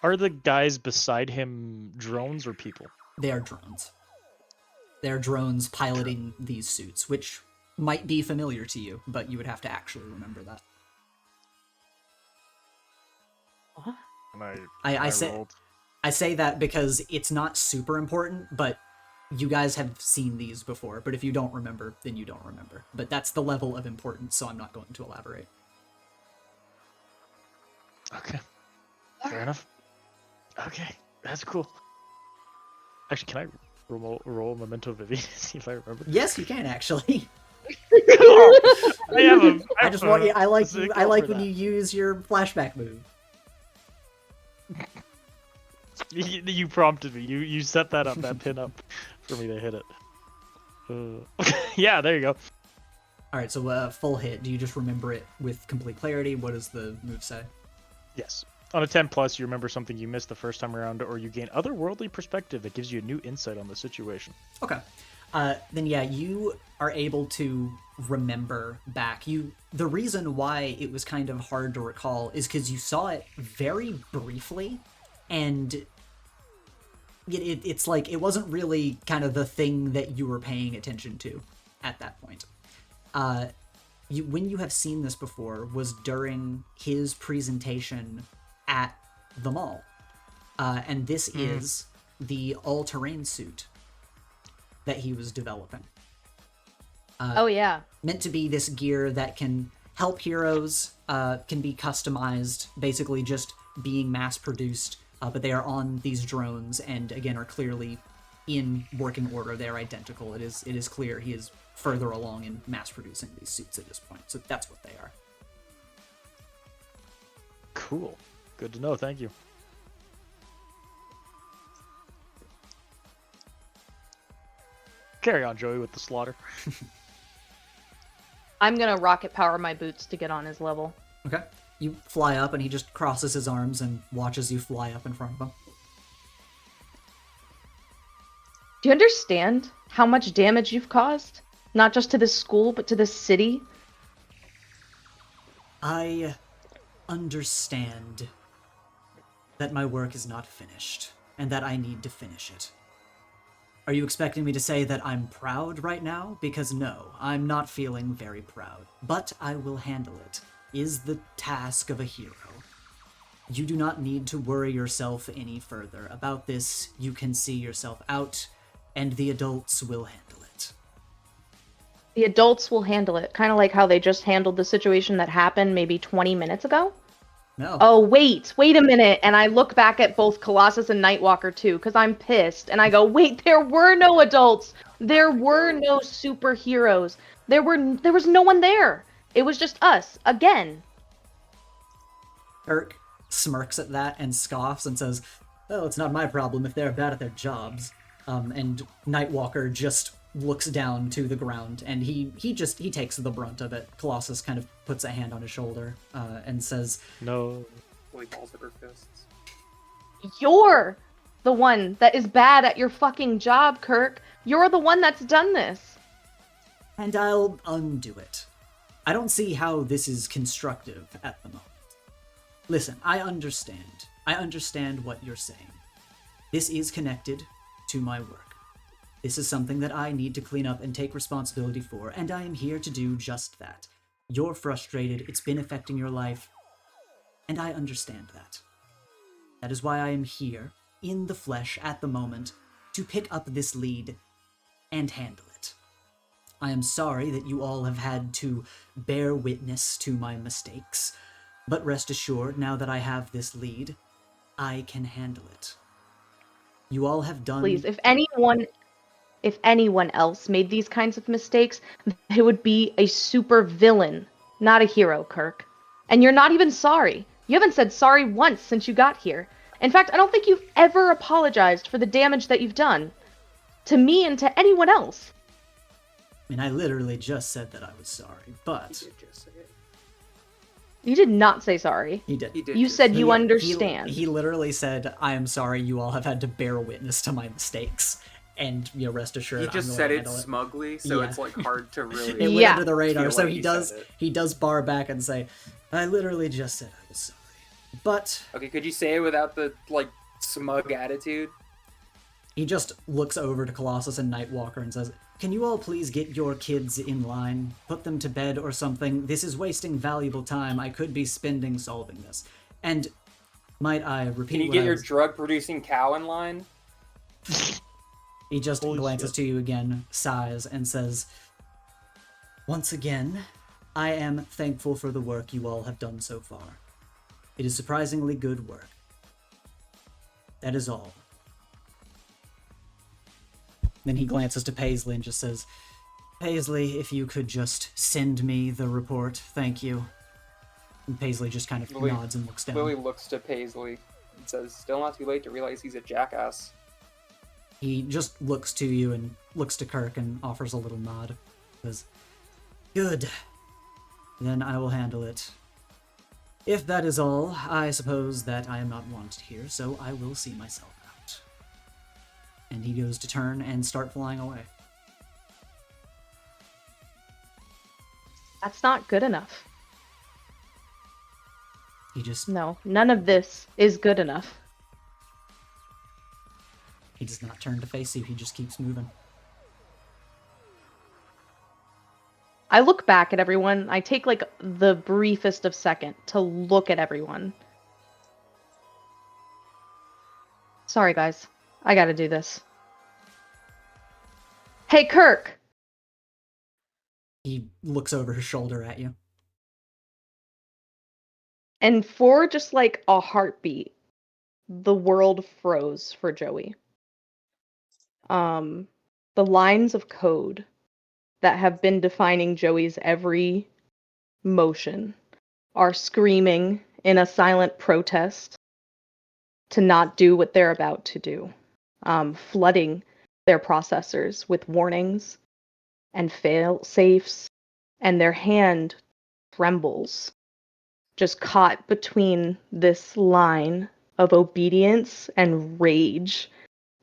Are the guys beside him drones or people? They are drones. They're drones piloting these suits, which might be familiar to you, but you would have to actually remember that. And I say that because it's not super important, but you guys have seen these before. But if you don't remember, then you don't remember. But that's the level of importance, so I'm not going to elaborate. Okay. Fair enough. Okay, that's cool. Actually, can I roll Memento Vivi to see if I remember? Yes, you can actually. I like when you use your flashback move. You prompted me. You set that up, that pin up, for me to hit it. Yeah, there you go. All right, so full hit. Do you just remember it with complete clarity? What does the move say? Yes. On a 10+, you remember something you missed the first time around, or you gain otherworldly perspective that gives you a new insight on the situation. Okay. Then yeah, you are able to remember back. The reason why it was kind of hard to recall is because you saw it very briefly, and it's like it wasn't really kind of the thing that you were paying attention to at that point. When you have seen this before was during his presentation at the mall. And this is the all-terrain suit that he was developing. Oh, yeah. Meant to be this gear that can help heroes, can be customized, basically just being mass-produced, but they are on these drones and, again, are clearly in working order. They're identical. It is clear he is further along in mass-producing these suits at this point, so that's what they are. Cool. Good to know, thank you. Carry on, Joey, with the slaughter. I'm gonna rocket power my boots to get on his level. Okay. You fly up, and he just crosses his arms and watches you fly up in front of him. Do you understand how much damage you've caused? Not just to this school, but to this city? I understand that my work is not finished, and that I need to finish it. Are you expecting me to say that I'm proud right now? Because no, I'm not feeling very proud. But I will handle it. Is the task of a hero. You do not need to worry yourself any further. About this, you can see yourself out, and the adults will handle it. The adults will handle it. Kind of like how they just handled the situation that happened maybe 20 minutes ago? No. Oh, wait a minute. And I look back at both Colossus and Nightwalker too, because I'm pissed. And I go, wait, there were no adults. There were no superheroes. There was no one there. It was just us, again. Kirk smirks at that and scoffs and says, "Oh, it's not my problem if they're bad at their jobs." And Nightwalker just looks down to the ground, and he takes the brunt of it. Colossus kind of puts a hand on his shoulder and says, No. Well, he calls it her fists. You're the one that is bad at your fucking job, Kirk. You're the one that's done this. "And I'll undo it. I don't see how this is constructive at the moment. Listen, I understand. I understand what you're saying. This is connected to my work. This is something that I need to clean up and take responsibility for, and I am here to do just that. You're frustrated, it's been affecting your life, and I understand that. That is why I am here, in the flesh at the moment, to pick up this lead and handle it. I am sorry that you all have had to bear witness to my mistakes, but rest assured, now that I have this lead, I can handle it. You all have done..." Please, if anyone else made these kinds of mistakes, it would be a super villain not a hero, Kirk. And you're not even sorry. You haven't said sorry once since you got here. In fact, I don't think you've ever apologized for the damage that you've done. To me and to anyone else. I mean, I literally just said that I was sorry, but... He did just say it. You did not say sorry. He did. He did. You just said say you it. understand. He literally said, I am sorry you all have had to bear witness to my mistakes. And, rest assured, He just I'm said going it to handle smugly, so Yeah. it's like hard to It really. went Yeah. under the radar, feel so like he he does said it. he does bar back and say, I literally just said I was sorry. But Okay, could you say it without the like smug attitude? he just looks over to Colossus and Nightwalker and says, can you all please get your kids in line? Put them to bed or something. This is wasting valuable time I could be spending solving this. And might I repeat Can you what get I your was- drug-producing cow in line? He just Holy glances shit. to you again, sighs, and says, once again, I am thankful for the work you all have done so far. It is surprisingly good work. That is all. Then he glances to Paisley and just says, Paisley, if you could just send me the report, thank you. And Paisley just kind of Lily- nods and looks down. Lily looks to Paisley and says, still not too late to realize he's a jackass. He just looks to you and looks to Kirk and offers a little nod. Says, good. Then I will handle it. If that is all, I suppose that I am not wanted here, so I will see myself out. And he goes to turn and start flying away. That's not good enough. He just No, none of this is good enough. he does not turn to face you, he just keeps moving. I look back at everyone. I take like the briefest of second to look at everyone. Sorry, guys. I gotta do this. Hey, Kirk! He looks over his shoulder at you. And for just like a heartbeat, the world froze for Joey. The lines of code that have been defining Joey's every motion are screaming in a silent protest to not do what they're about to do, flooding their processors with warnings and fail safes, and their hand trembles, just caught between this line of obedience and rage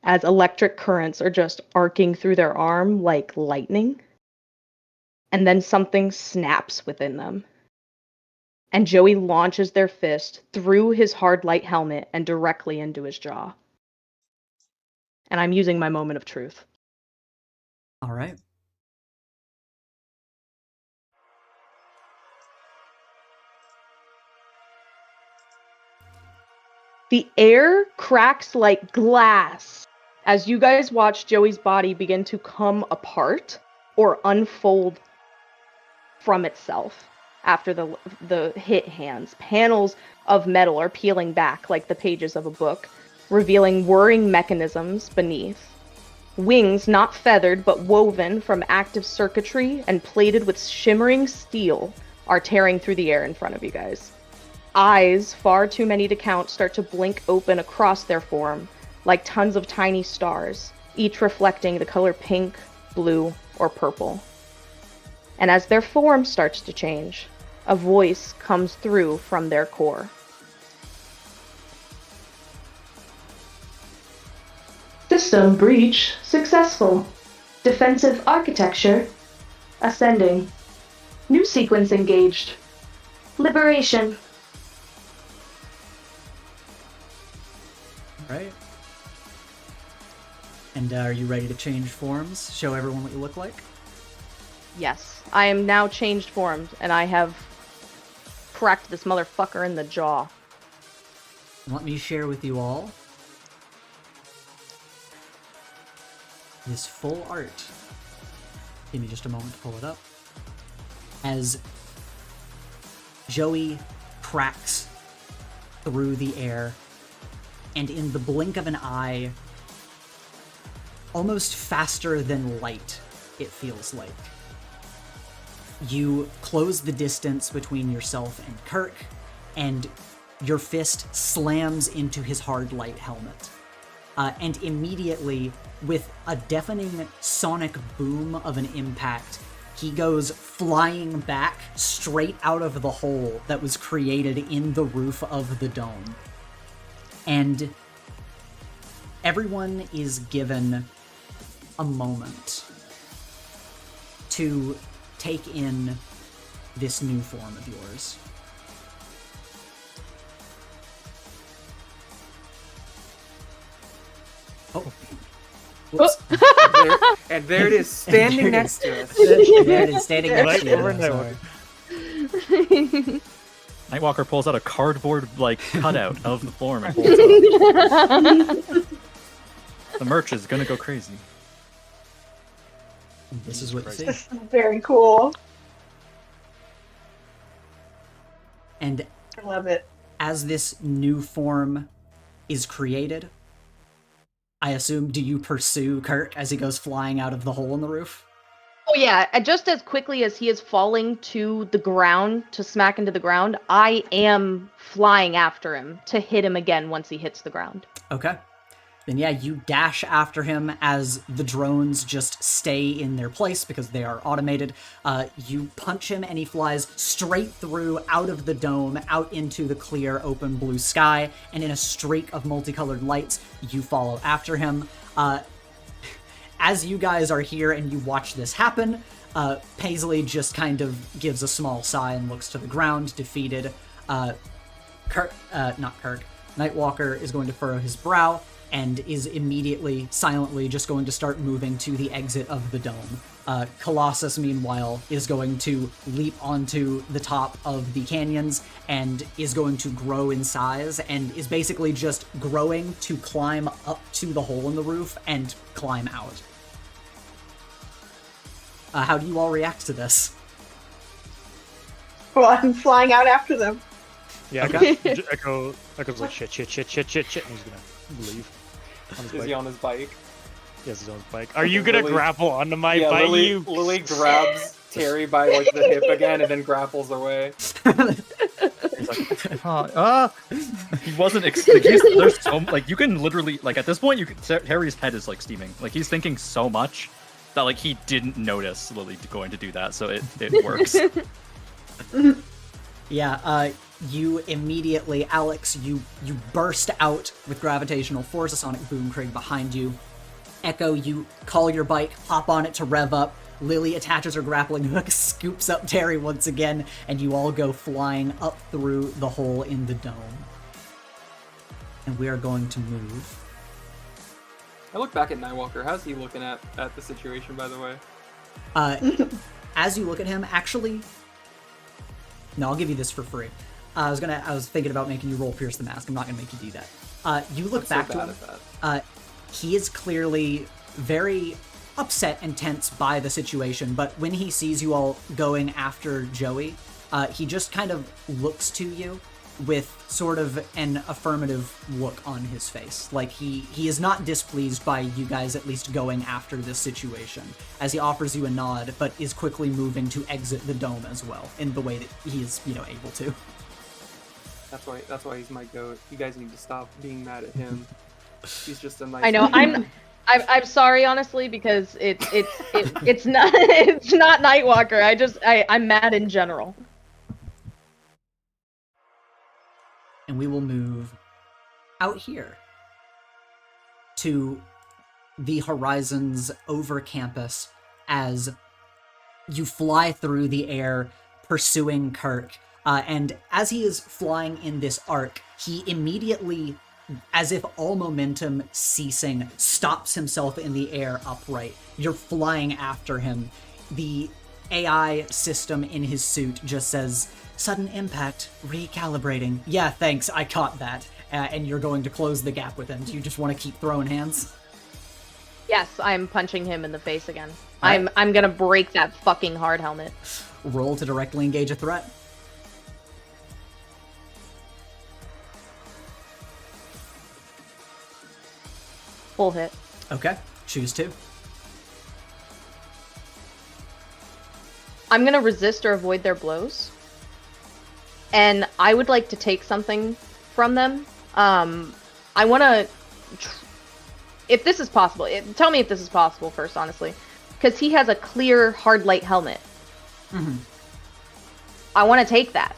as electric currents are just arcing through their arm like lightning. And then something snaps within them. And Joey launches their fist through his hard light helmet and directly into his jaw. And I'm using my moment of truth. Alright. The air cracks like glass as you guys watch Joey's body begin to come apart or unfold from itself after the hit hands. Panels of metal are peeling back like the pages of a book, revealing whirring mechanisms beneath. Wings not feathered but woven from active circuitry and plated with shimmering steel are tearing through the air in front of you guys. Eyes, far too many to count, start to blink open across their form, like tons of tiny stars, each reflecting the color pink, blue, or purple. And as their form starts to change, a voice comes through from their core. System breach successful. Defensive architecture ascending. New sequence engaged. Liberation. Alright. And are you ready to change forms? Show everyone what you look like? Yes, I am now changed forms, and I have cracked this motherfucker in the jaw. Let me share with you all this full art. Give me just a moment to pull it up. As Joey cracks through the air, and in the blink of an eye, almost faster than light, it feels like, You close the distance between yourself and Kirk, and your fist slams into his hard light helmet. And immediately, with a deafening sonic boom of an impact, he goes flying back straight out of the hole that was created in the roof of the dome. And everyone is given a moment to take in this new form of yours. Oh. Whoops. And there it is, standing There it next is. to us. There it is, standing next to you. Over I'm Nightwalker. sorry. Nightwalker pulls out a cardboard like cutout of the form and holds it up. The merch is gonna go crazy. This is what you see. This is very cool. And I love it. as this new form is created, I assume, do you pursue Kirk as he goes flying out of the hole in the roof? Oh yeah, just as quickly as he is falling to the ground, to smack into the ground, I am flying after him to hit him again once he hits the ground. Okay. Then yeah, you dash after him as the drones just stay in their place because they are automated. You punch him and he flies straight through, out of the dome, out into the clear, open blue sky, and in a streak of multicolored lights, you follow after him. As you guys are here and you watch this happen, Paisley just kind of gives a small sigh and looks to the ground, defeated. Nightwalker is going to furrow his brow and is immediately, silently, just going to start moving to the exit of the dome. Colossus, meanwhile, is going to leap onto the top of the canyons and is going to grow in size and is basically just growing to climb up to the hole in the roof and climb out. How do you all react to this? Well, I'm flying out after them. Yeah, Okay. Echo's like shit, and he's gonna leave. On his Is bike. he on his bike? Yes, he's on his bike. Are you gonna Lily- grapple onto my Yeah, bike? Lily, You Lily grabs Terry by like the hip again and then grapples away. He's like, he wasn't. There's so like you can literally like at this point you can. Harry's head is like steaming. Like he's thinking so much that like he didn't notice Lily going to do that. So it works. Yeah, you immediately, Alex, you burst out with gravitational force, a sonic boom Craig behind you. Echo, you call your bike, hop on it to rev up. Lily attaches her grappling hook, scoops up Terry once again, and you all go flying up through the hole in the dome. And we are going to move. I look back at Nightwalker. How's he looking at the situation, by the way? As you look at him, actually, no, I'll give you this for free. I was thinking about making you roll Pierce the Mask. I'm not gonna make you do that. You look I'm back so to bad him. at that. He is clearly very upset and tense by the situation, but when he sees you all going after Joey, he just kind of looks to you with sort of an affirmative look on his face. Like he is not displeased by you guys at least going after this situation, as he offers you a nod, but is quickly moving to exit the dome as well, in the way that he is, able to. That's why he's my goat. You guys need to stop being mad at him. He's just a nice. I know. I'm sorry, honestly, because it's not it's not Nightwalker. I'm mad in general. And we will move out here to the horizons over campus as you fly through the air pursuing Kirk. And as he is flying in this arc, he immediately, as if all momentum ceasing, stops himself in the air upright. You're flying after him. The AI system in his suit just says, "Sudden impact, recalibrating." Yeah, thanks, I caught that. And you're going to close the gap with him. Do you just want to keep throwing hands? Yes, I'm punching him in the face again. Alright. I'm gonna break that fucking hard helmet. Roll to directly engage a threat. Full hit. Okay, choose to. I'm gonna resist or avoid their blows. And I would like to take something from them. I want to, if this is possible, tell me if this is possible first, honestly. Because he has a clear hard light helmet. Mm-hmm. I want to take that.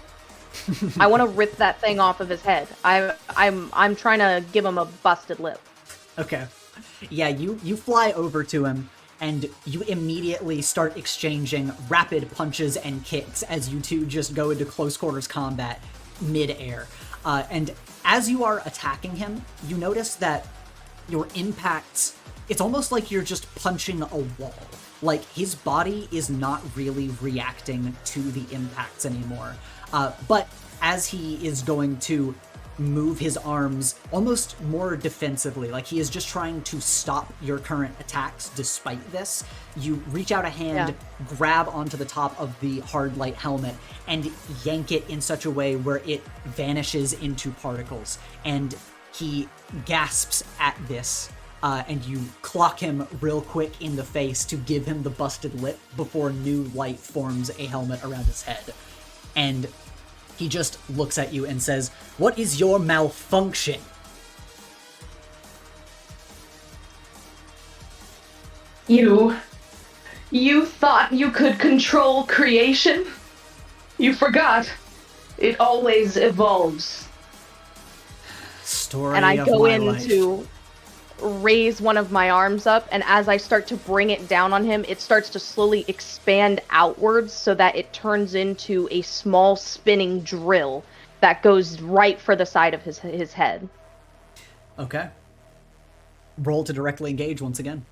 I want to rip that thing off of his head. I'm trying to give him a busted lip. Okay. Yeah, you fly over to him, and you immediately start exchanging rapid punches and kicks as you two just go into close quarters combat mid-air. And as you are attacking him, you notice that your impacts, it's almost like you're just punching a wall. Like, his body is not really reacting to the impacts anymore. But as he is going to move his arms almost more defensively, like he is just trying to stop your current attacks despite this, you reach out a hand, grab onto the top of the hard light helmet, and yank it in such a way where it vanishes into particles. And he gasps at this, and you clock him real quick in the face to give him the busted lip before new light forms a helmet around his head. And he just looks at you and says, "What is your malfunction?" You thought you could control creation? You forgot. It always evolves. Story And I of go my in life. to raise one of my arms up, and as I start to bring it down on him, it starts to slowly expand outwards so that it turns into a small spinning drill that goes right for the side of his head. Okay. Roll to directly engage once again.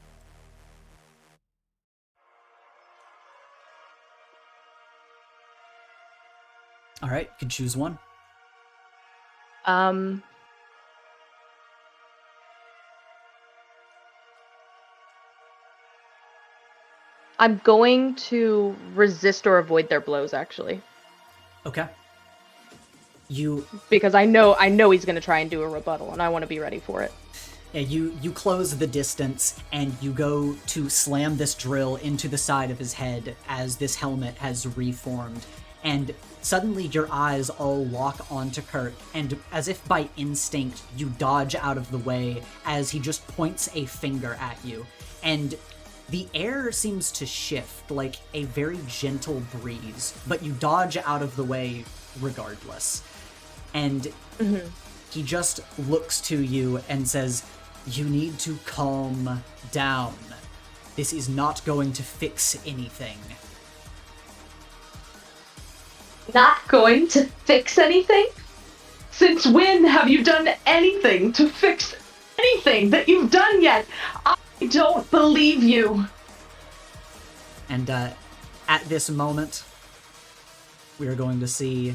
All right, you can choose one. I'm going to resist or avoid their blows, actually, Okay. You because I know he's going to try and do a rebuttal, and I want to be ready for it. Yeah, you close the distance, and you go to slam this drill into the side of his head as this helmet has reformed. And suddenly your eyes all lock onto Kirk, and as if by instinct, you dodge out of the way as he just points a finger at you. And the air seems to shift like a very gentle breeze, but you dodge out of the way regardless. And he just looks to you and says, "You need to calm down. This is not going to fix anything." Not going to fix anything? Since when have you done anything to fix anything that you've done yet? I don't believe you. And at this moment, we are going to see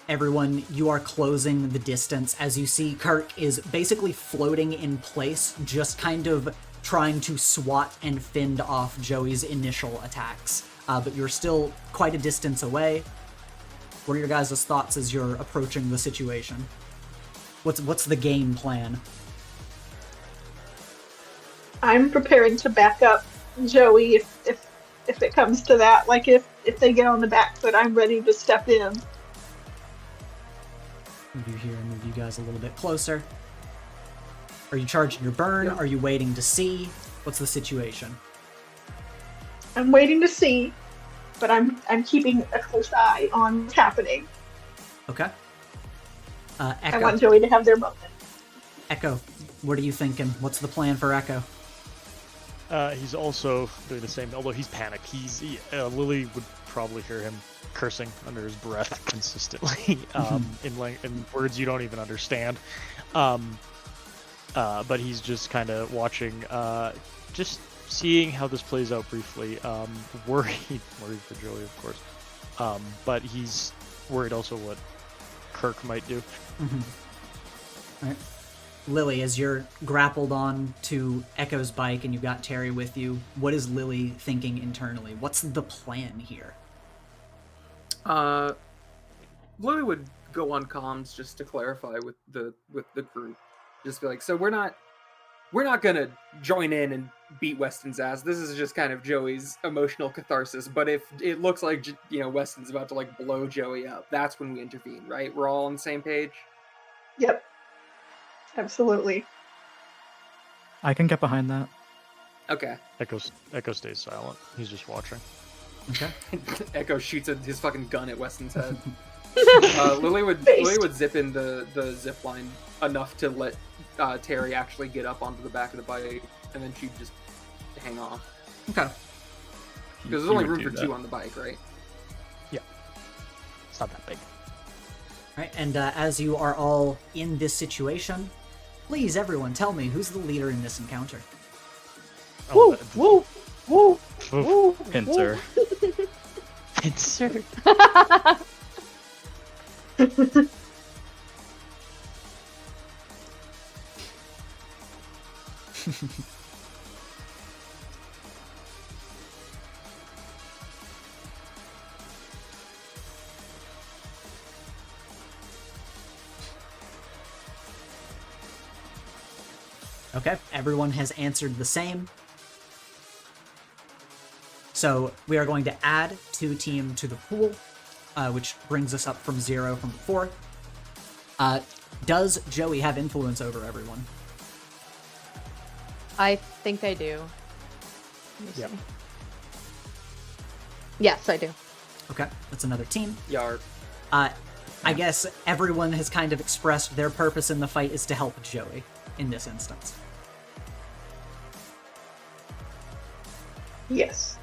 everyone, you are closing the distance as you see Kirk is basically floating in place, just kind of trying to swat and fend off Joey's initial attacks. But you're still quite a distance away. What are your guys' thoughts as you're approaching the situation? What's the game plan? I'm preparing to back up Joey if it comes to that. Like if they get on the back foot, I'm ready to step in. Move you here and move you guys a little bit closer. Are you charging your burn? Yeah. Are you waiting to see? What's the situation? I'm waiting to see, but I'm keeping a close eye on what's happening. Okay. I Echo. want Joey to have their moment. Echo, what are you thinking? What's the plan for Echo? He's also doing the same, although he's panicked. Lily would probably hear him cursing under his breath consistently in words you don't even understand. But he's just kind of watching, just seeing how this plays out briefly. Worried for Joey, of course. But he's worried also what Kirk might do. All right. Lily, as you're grappled on to Echo's bike and you've got Terry with you, what is Lily thinking internally? What's the plan here? Lily would go on comms just to clarify with the group. Just be like, so we're not we're not gonna join in and beat Weston's ass. This is just kind of Joey's emotional catharsis. But if it looks like, you know, Weston's about to like blow Joey up, that's when we intervene, right? We're all on the same page. Yep. Absolutely. I can get behind that. Okay. Echo stays silent. He's just watching. Okay. Echo shoots his fucking gun at Weston's head. Lily would zip in the zip line enough to let Terry actually get up onto the back of the bike, and then she'd just hang off. Okay. Because there's only room for 2 on the bike, right? Yeah. It's not that big. Right, and as you are all in this situation, please, everyone, tell me who's the leader in this encounter. Oh, Woo! Woo! Woo! Pincer. Pincer. Okay, everyone has answered the same. So we are going to add 2 team to the pool, which brings us up from 0 from before. Does Joey have influence over everyone? I think I do. Let me Yep. see. Yes, I do. Okay, that's another team. Yar. I guess everyone has kind of expressed their purpose in the fight is to help Joey in this instance. Yes.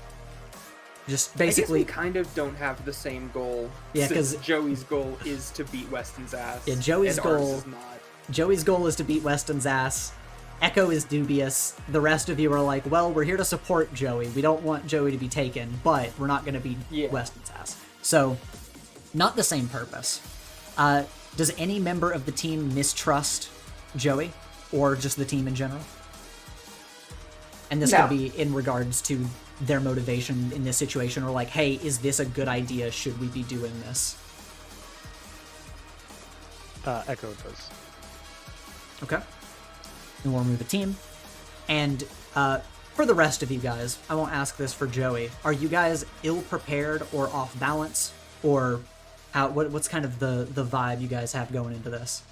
Just Basically, basically, we kind of don't have the same goal. Yeah, since 'cause- Joey's goal is to beat Weston's ass. Yeah, Joey's and ours goal- is not. Joey's goal is to beat Weston's ass. Echo is dubious. The rest of you are like, well, we're here to support Joey. We don't want Joey to be taken, but we're not going to beat Weston's ass. So, not the same purpose. Does any member of the team mistrust Joey, or just the team in general? And this No. could be in regards to their motivation in this situation, or like, hey, is this a good idea? Should we be doing this? Echo does. Okay. And we'll remove a team. And for the rest of you guys, I won't ask this for Joey. Are you guys ill-prepared or off-balance? Or what's kind of the vibe you guys have going into this?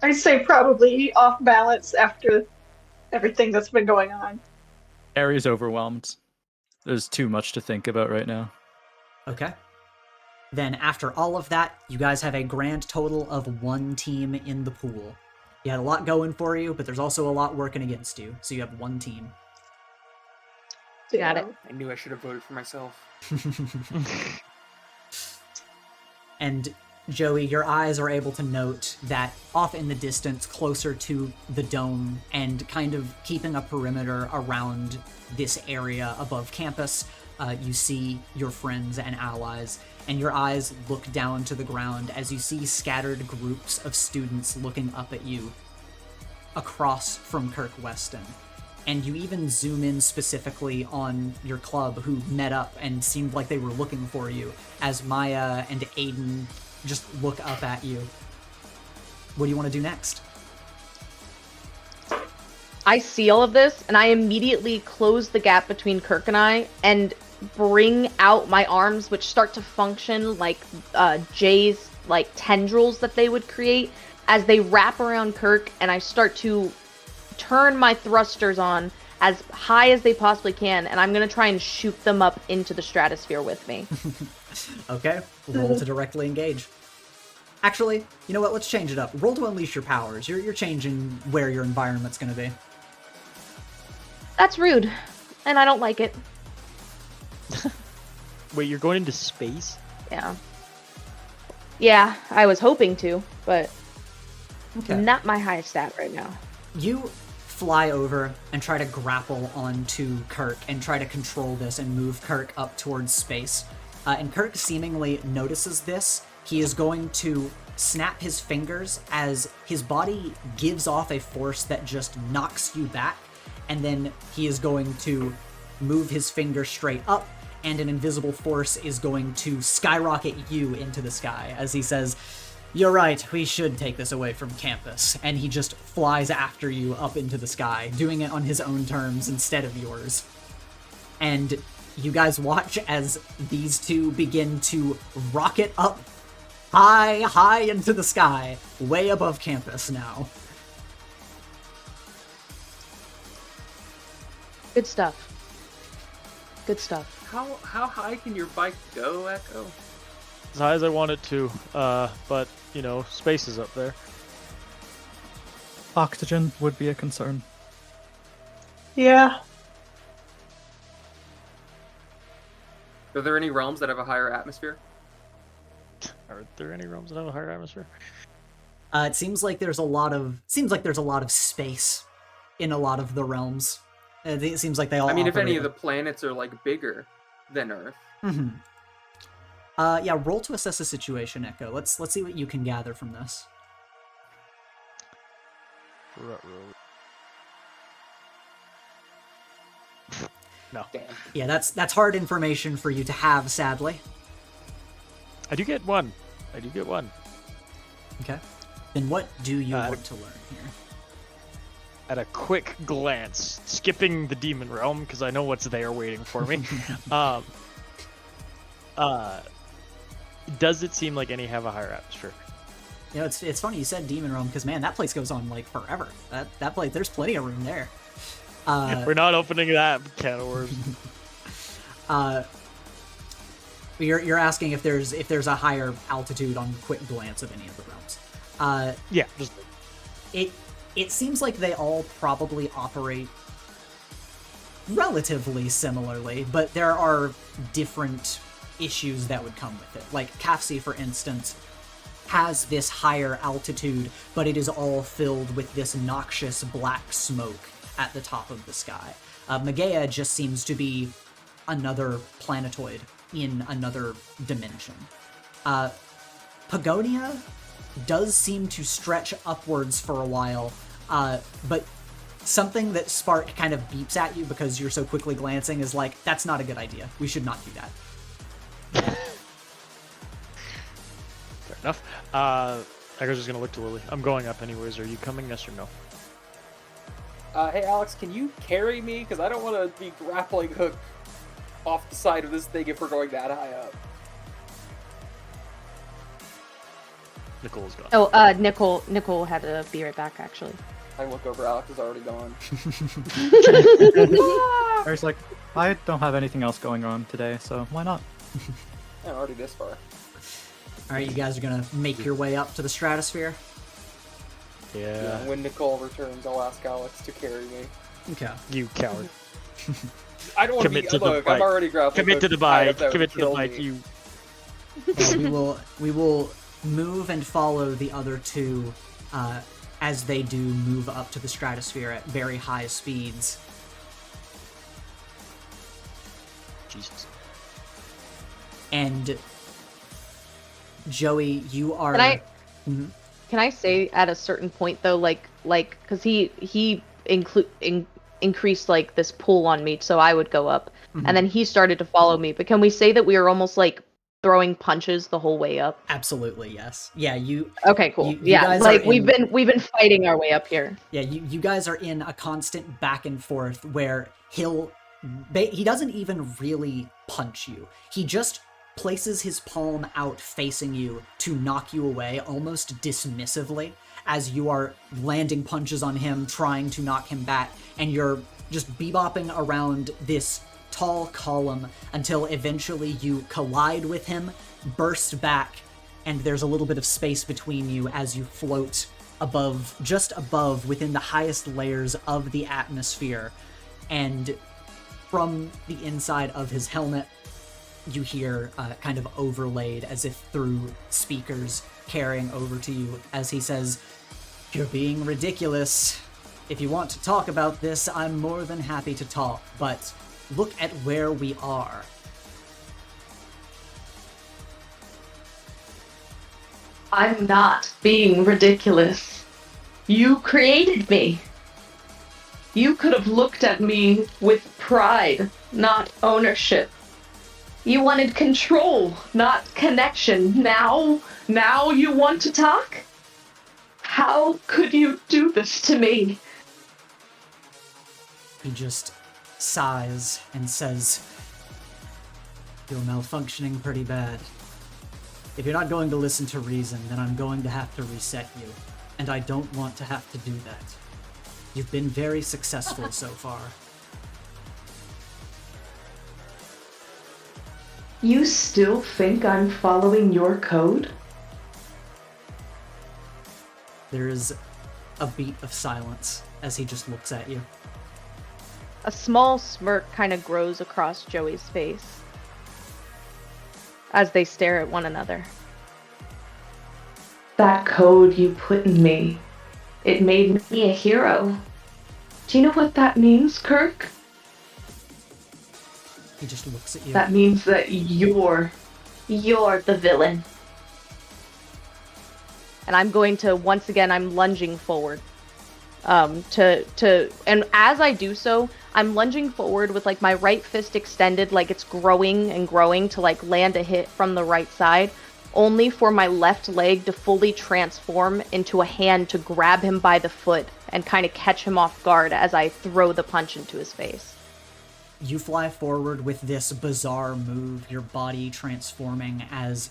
I'd say probably off balance after everything that's been going on. Aries overwhelmed. There's too much to think about right now. Okay. Then after all of that, you guys have a grand total of 1 team in the pool. You had a lot going for you, but there's also a lot working against you, so you have 1 team. Got it. I knew I should have voted for myself. And Joey, your eyes are able to note that off in the distance, closer to the dome and kind of keeping a perimeter around this area above campus, you see your friends and allies, and your eyes look down to the ground as you see scattered groups of students looking up at you across from Kirk Weston. And you even zoom in specifically on your club, who met up and seemed like they were looking for you, as Maya and Aiden just look up at you. What do you want to do next? I see all of this, and I immediately close the gap between Kirk and I, and bring out my arms, which start to function like Jay's like tendrils that they would create as they wrap around Kirk, and I start to turn my thrusters on as high as they possibly can, and I'm gonna try and shoot them up into the stratosphere with me. Okay, roll to directly engage. Actually, you know what? Let's change it up. Roll to unleash your powers. You're changing where your environment's gonna be. That's rude, and I don't like it. Wait, you're going into space? Yeah. Yeah, I was hoping to, but Okay. not my highest stat right now. You fly over and try to grapple onto Kirk and try to control this and move Kirk up towards space. And Kirk seemingly notices this. He is going to snap his fingers as his body gives off a force that just knocks you back, and then he is going to move his finger straight up, and an invisible force is going to skyrocket you into the sky as he says, You're right, we should take this away from campus. And he just flies after you up into the sky, doing it on his own terms instead of yours. And you guys watch as these two begin to rocket up high into the sky, way above campus now. Good stuff. Good stuff. How high can your bike go, Echo? As high as I want it to, but, you know, space is up there. Oxygen would be a concern. Yeah. Are there any realms that have a higher atmosphere? Are there any realms that have a higher atmosphere? It seems like there's a lot of space in a lot of the realms. It seems like they all. I mean, if any operate of the planets are like bigger than Earth. Mm-hmm. Yeah, roll to assess the situation, Echo. Let's see what you can gather from this. No. Damn. Yeah, that's hard information for you to have, sadly. I do get one. Okay. Then what do you Uh, want to learn here? At a quick glance, skipping the demon realm because I know what's there waiting for me. Does it seem like any have a higher atmosphere? You know, it's funny you said Demon Realm because man, that place goes on like forever. That place, there's plenty of room there. We're not opening that can of worms. You're asking if there's a higher altitude on quick glance of any of the realms. Yeah, just It seems like they all probably operate relatively similarly, but there are different issues that would come with it. Like Kafsi, for instance, has this higher altitude, but it is all filled with this noxious black smoke at the top of the sky. Megea just seems to be another planetoid in another dimension. Pagonia does seem to stretch upwards for a while, but something that Spark kind of beeps at you because you're so quickly glancing is like, that's not a good idea. We should not do that. fair enough. Echo's just gonna look to Lily. I'm going up anyways. Are you coming? Yes or no? Hey Alex, can you carry me? Because I don't want to be grappling hooked off the side of this thing if we're going that high up. Nicole's gone. Oh, Nicole had to be right back, actually. I look over, Alex is already gone. I was like, I don't have anything else going on today, so why not? I'm already this far. Alright, you guys are gonna make your way up to the stratosphere? Yeah. When Nicole returns, I'll ask Alex to carry me. Okay. You coward. I don't want to Commit be. to the Look, bike. I'm already grappling. Commit to hooked the high bike. up, that would Commit to the kill bike. me. You. We will move and follow the other two as they do move up to the stratosphere at very high speeds. Jesus. And Joey, you are. Can I say at a certain point though, like, because he increased like this pull on me, so I would go up, and then he started to follow me. But can we say that we were almost like throwing punches the whole way up? Absolutely, yes. Yeah, you. Okay, cool. You Yeah, guys like are we've been fighting our way up here. Yeah, you guys are in a constant back and forth where he doesn't even really punch you. He just places his palm out facing you to knock you away almost dismissively as you are landing punches on him, trying to knock him back, and you're just bebopping around this tall column until eventually you collide with him, burst back, and there's a little bit of space between you as you float above, just above, within the highest layers of the atmosphere. And from the inside of his helmet, you hear kind of overlaid as if through speakers carrying over to you as he says, "You're being ridiculous. If you want to talk about this, I'm more than happy to talk, but look at where we are." I'm not being ridiculous. You created me. You could have looked at me with pride, not ownership. You wanted control, not connection. Now you want to talk? How could you do this to me? He just sighs and says, "You're malfunctioning pretty bad. If you're not going to listen to reason, then I'm going to have to reset you. And I don't want to have to do that. You've been very successful so far." You still think I'm following your code? There is a beat of silence as he just looks at you. A small smirk kind of grows across Joey's face as they stare at one another. That code you put in me, it made me a hero. Do you know what that means, Kirk? He just looks at you. That means that you're the villain. And I'm going to, once again, I'm lunging forward. And as I do so, I'm lunging forward with like my right fist extended, like it's growing and growing to like land a hit from the right side, only for my left leg to fully transform into a hand to grab him by the foot and kind of catch him off guard as I throw the punch into his face. You fly forward with this bizarre move, your body transforming as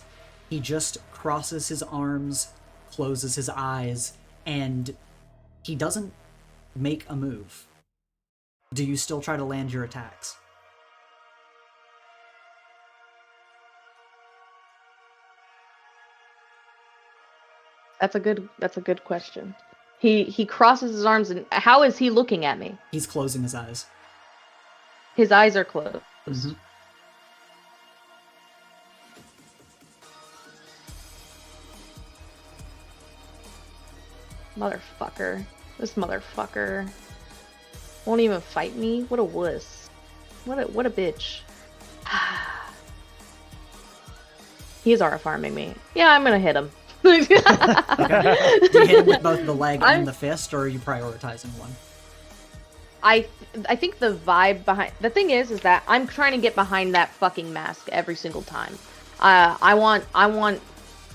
he just crosses his arms, closes his eyes, and he doesn't make a move. Do you still try to land your attacks? That's a good question. He crosses his arms, and how is he looking at me? He's closing his eyes. His eyes are closed. Mm-hmm. Motherfucker. This motherfucker won't even fight me. What a wuss. What a bitch. He is RF arming me. Yeah, I'm gonna hit him. Okay. Do you hit him with both the leg and the fist, or are you prioritizing one? I think the vibe behind the thing is that I'm trying to get behind that fucking mask every single time. I want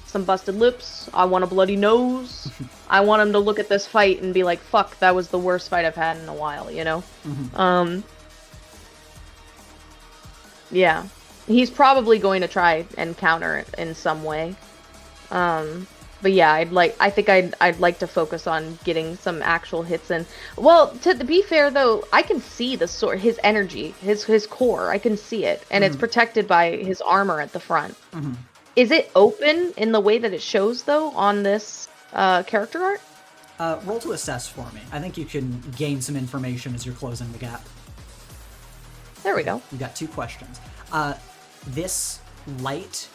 some busted lips. I want a bloody nose. I want him to look at this fight and be like, "Fuck, that was the worst fight I've had in a while," you know? Mm-hmm. Yeah. He's probably going to try and counter it in some way. But yeah, I'd like to focus on getting some actual hits in. Well, to be fair though, I can see his energy, his core. I can see it, and it's protected by his armor at the front. Mm-hmm. Is it open in the way that it shows though on this character art? Roll to assess for me. I think you can gain some information as you're closing the gap. There we go. You got 2 questions. This light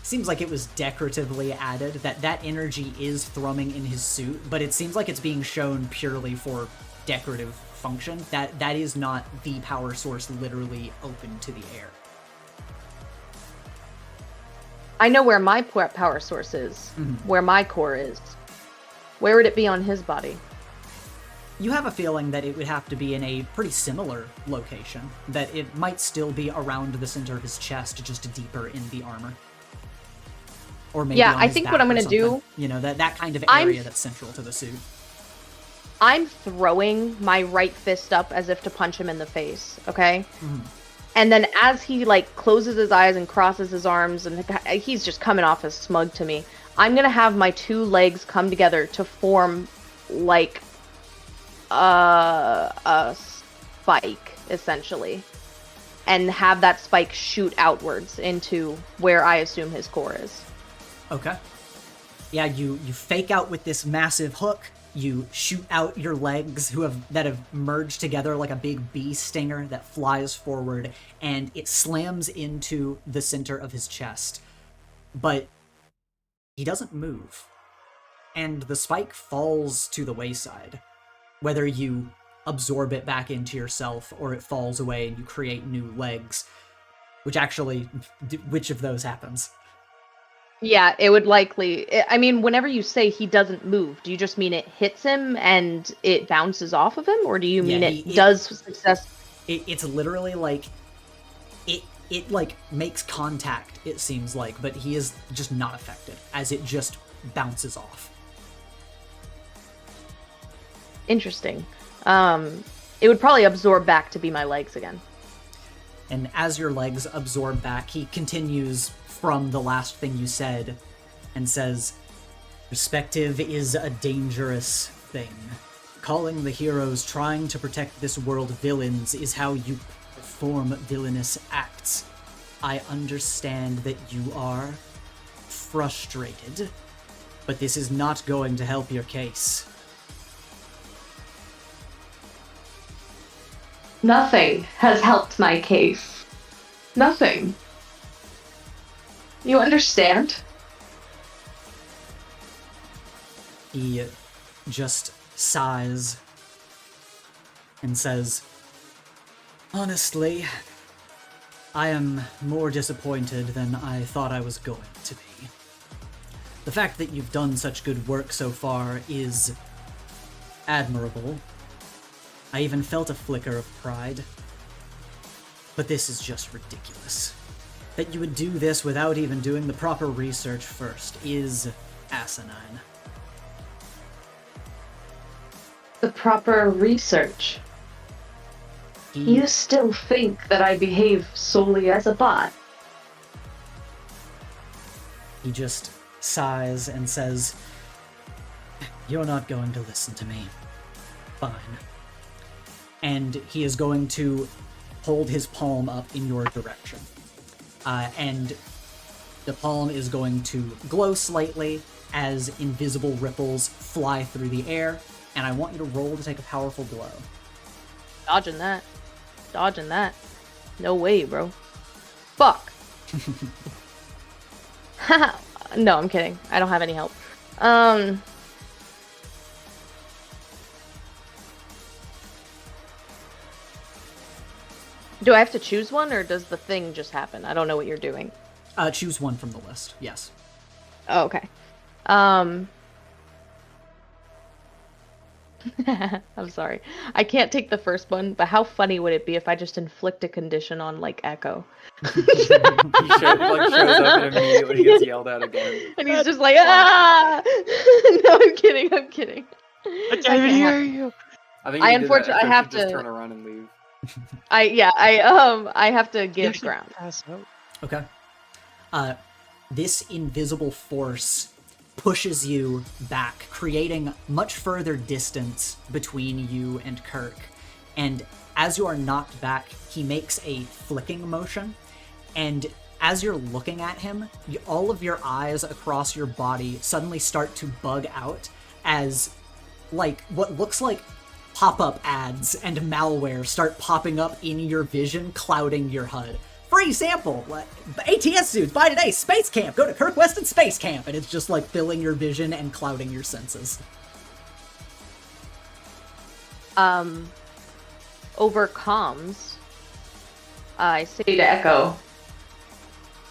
seems like it was decoratively added, that energy is thrumming in his suit, but it seems like it's being shown purely for decorative function. That is not the power source literally open to the air. I know where my power source is, where my core is. Where would it be on his body? You have a feeling that it would have to be in a pretty similar location, that it might still be around the center of his chest, just deeper in the armor. Or maybe on I his think back what I'm or going to do... something. You know, that kind of area that's central to the suit. I'm throwing my right fist up as if to punch him in the face, okay? And then as he, like, closes his eyes and crosses his arms, and he's just coming off as smug to me, I'm going to have my 2 legs come together to form, like, a spike, essentially. And have that spike shoot outwards into where I assume his core is. Okay. Yeah, you fake out with this massive hook. You shoot out your legs that have merged together like a big bee stinger that flies forward, and it slams into the center of his chest. But he doesn't move. And the spike falls to the wayside. Whether you absorb it back into yourself or it falls away and you create new legs. Which of those happens? Yeah, it would likely... I mean, whenever you say he doesn't move, do you just mean it hits him and it bounces off of him? Or do you mean it does success... It's literally like... it like makes contact, it seems like, but he is just not affected as it just bounces off. Interesting. It would probably absorb back to be my legs again. And as your legs absorb back, he continues from the last thing you said and says, "Perspective is a dangerous thing. Calling the heroes trying to protect this world villains is how you perform villainous acts. I understand that you are frustrated, but this is not going to help your case." Nothing has helped my case. Nothing. You understand? He just sighs and says, "Honestly, I am more disappointed than I thought I was going to be. The fact that you've done such good work so far is admirable. I even felt a flicker of pride. But this is just ridiculous. That you would do this without even doing the proper research first is asinine." The proper research. You still think that I behave solely as a bot? He just sighs and says, "You're not going to listen to me. Fine." And he is going to hold his palm up in your direction. And the palm is going to glow slightly as invisible ripples fly through the air, and I want you to roll to take a powerful blow. Dodging that. Dodging that. No way, bro. Fuck. No, I'm kidding. I don't have any help. Do I have to choose one, or does the thing just happen? I don't know what you're doing. Choose one from the list, yes. Oh, okay. I'm sorry. I can't take the first one, but how funny would it be if I just inflict a condition on, like, Echo? He shows up and immediately gets yelled at again. And he's just like, ah! No, I'm kidding, I'm kidding. I can't even hear you. I think I if you did that, unfortunately- I Echo have should just to- turn around and leave. I have to give ground. Pass out. Okay. This invisible force pushes you back, creating much further distance between you and Kirk. And as you are knocked back, he makes a flicking motion. And as you're looking at him, all of your eyes across your body suddenly start to bug out as, like, what looks like pop-up ads and malware start popping up in your vision, clouding your HUD. Free sample! Like, ATS suits, buy today, Space Camp! Go to Kirk Weston Space Camp! And it's just like filling your vision and clouding your senses. Over comms, I say Say to Echo.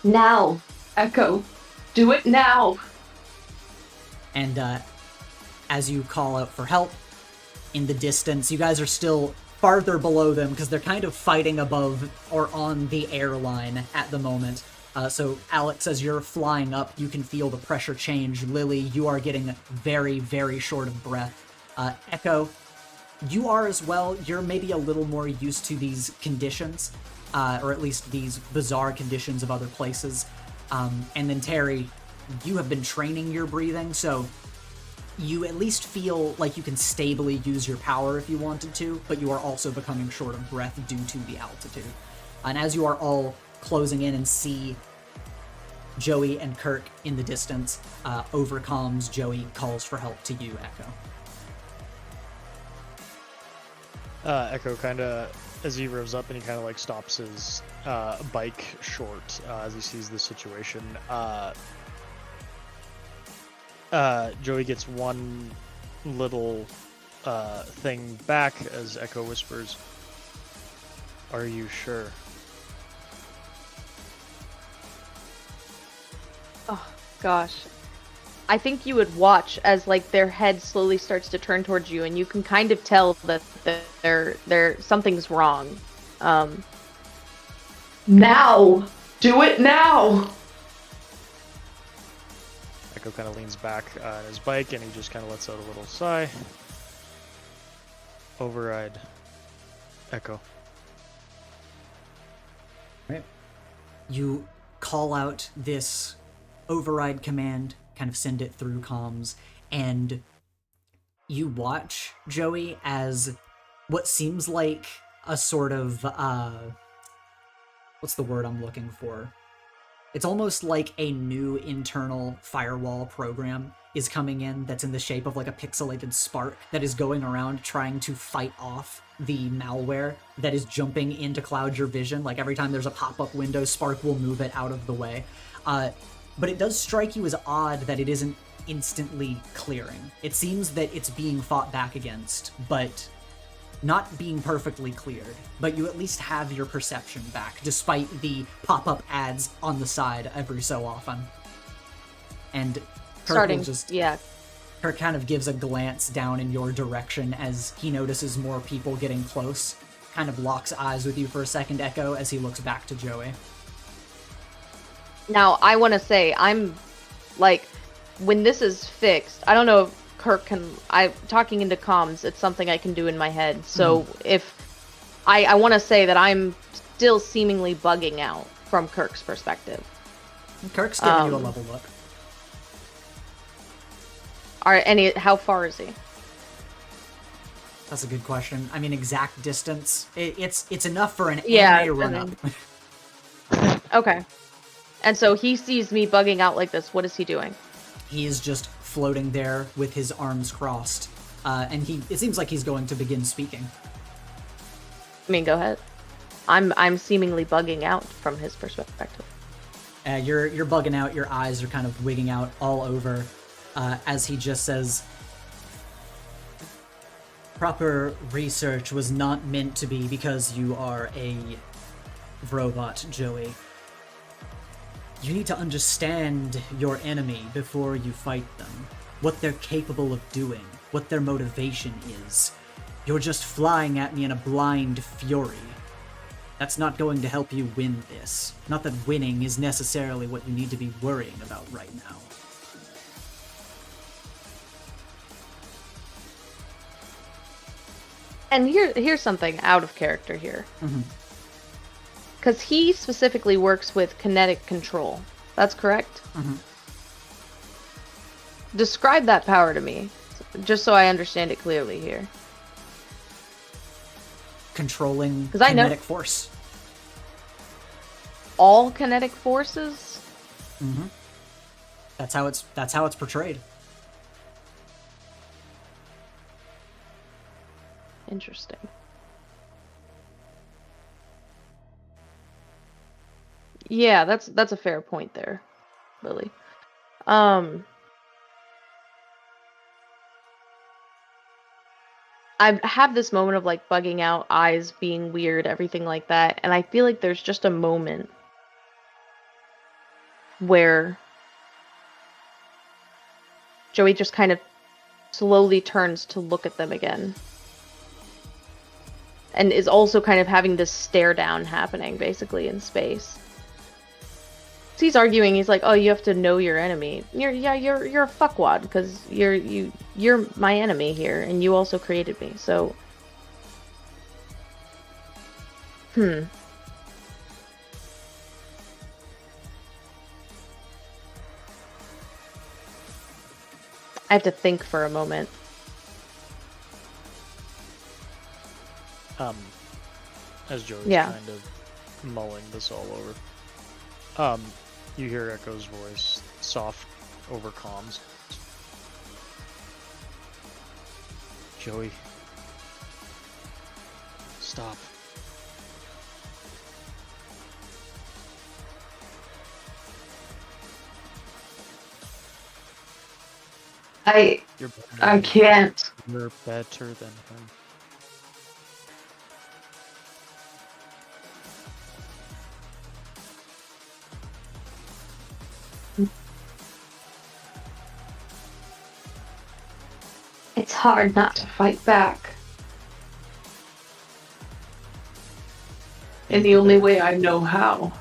Now, Echo. Do it now. And as you call out for help, in the distance, you guys are still farther below them because they're kind of fighting above or on the airline at the moment. So Alex, as you're flying up, you can feel the pressure change. Lily, you are getting very, very short of breath. Echo, you are as well. You're maybe a little more used to these conditions, or at least these bizarre conditions of other places. And then Terry, you have been training your breathing, so you at least feel like you can stably use your power if you wanted to, but you are also becoming short of breath due to the altitude. And as you are all closing in and see Joey and Kirk in the distance, over comms, Joey calls for help to you, Echo. Echo kind of, as he revs up and he kind of like stops his bike short as he sees the situation. Joey gets one little thing back as Echo whispers, "Are you sure?" Oh, gosh. I think you would watch as, like, their head slowly starts to turn towards you, and you can kind of tell that something's wrong. Now! Do it now! Echo kind of leans back on his bike and he just kind of lets out a little sigh. Override. Echo. Right. You call out this override command, kind of send it through comms, and you watch, Joey, as what seems like a sort of, what's the word I'm looking for? It's almost like a new internal firewall program is coming in that's in the shape of like a pixelated spark that is going around trying to fight off the malware that is jumping in to cloud your vision. Like every time there's a pop-up window, Spark will move it out of the way. But it does strike you as odd that it isn't instantly clearing. It seems that it's being fought back against, but not being perfectly cleared. But you at least have your perception back, despite the pop-up ads on the side every so often. And Kirk kind of gives a glance down in your direction as he notices more people getting close. Kind of locks eyes with you for a second, Echo, as he looks back to Joey. Now, I want to say, I'm, like, when this is fixed, I don't know if Kirk can, talking into comms, it's something I can do in my head, so if, I want to say that I'm still seemingly bugging out from Kirk's perspective. Kirk's giving you a level look. How far is he? That's a good question. I mean, exact distance, it's enough for an anime run-up. Okay. And so he sees me bugging out like this. What is he doing? He is just floating there with his arms crossed. And it seems like he's going to begin speaking. I mean, go ahead. I'm seemingly bugging out from his perspective. You're bugging out, your eyes are kind of wigging out all over, as he just says, proper research was not meant to be because you are a robot, Joey. You need to understand your enemy before you fight them. What they're capable of doing. What their motivation is. You're just flying at me in a blind fury. That's not going to help you win this. Not that winning is necessarily what you need to be worrying about right now. And here's something out of character here. Because he specifically works with kinetic control. That's correct? Describe that power to me, just so I understand it clearly here. Controlling I know kinetic force. All kinetic forces? That's how it's portrayed. Interesting. Yeah, that's a fair point there, Lily. I have this moment of like bugging out, eyes being weird, everything like that, and I feel like there's just a moment where Joey just kind of slowly turns to look at them again. And is also kind of having this stare down happening basically in space. He's arguing. He's like, "Oh, you have to know your enemy. You're a fuckwad because you're my enemy here, and you also created me. So, I have to think for a moment. As Joey's kind of mulling this all over. You hear Echo's voice, soft over comms. Joey. Stop. I can't. You're better than him. It's hard not to fight back. in the only way I know how.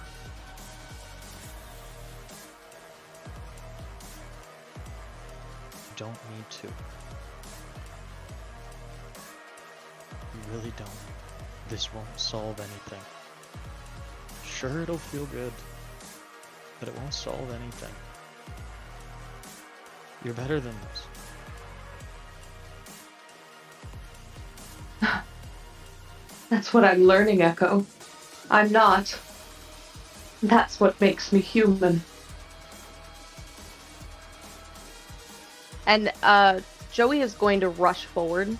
You don't need to. You really don't. This won't solve anything. Sure, it'll feel good, but it won't solve anything. You're better than this. That's what I'm learning, Echo. I'm not. That's what makes me human. And Joey is going to rush forward.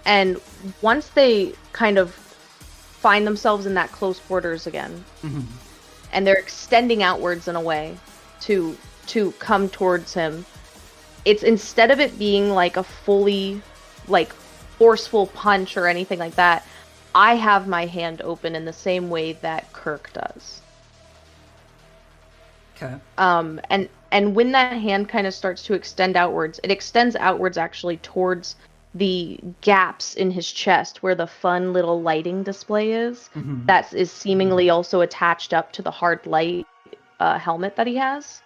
And once they kind of find themselves in that close quarters again, and they're extending outwards in a way to come towards him, it's instead of it being like a fully like forceful punch or anything like that, I have my hand open in the same way that Kirk does. Okay. And when that hand kind of starts to extend outwards, it extends outwards actually towards the gaps in his chest where the fun little lighting display is. That is seemingly also attached up to the hard light helmet that he has.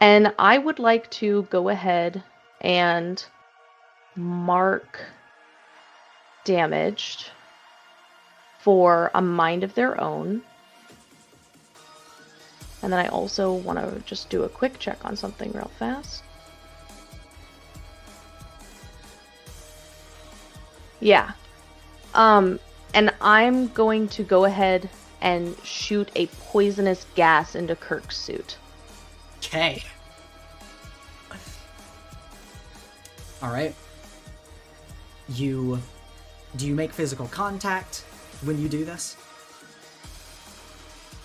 And I would like to go ahead and mark damaged for a mind of their own. And then I also want to just do a quick check on something real fast. Yeah. And I'm going to go ahead and shoot a poisonous gas into Kirk's suit. Okay. All right. Do you make physical contact when you do this?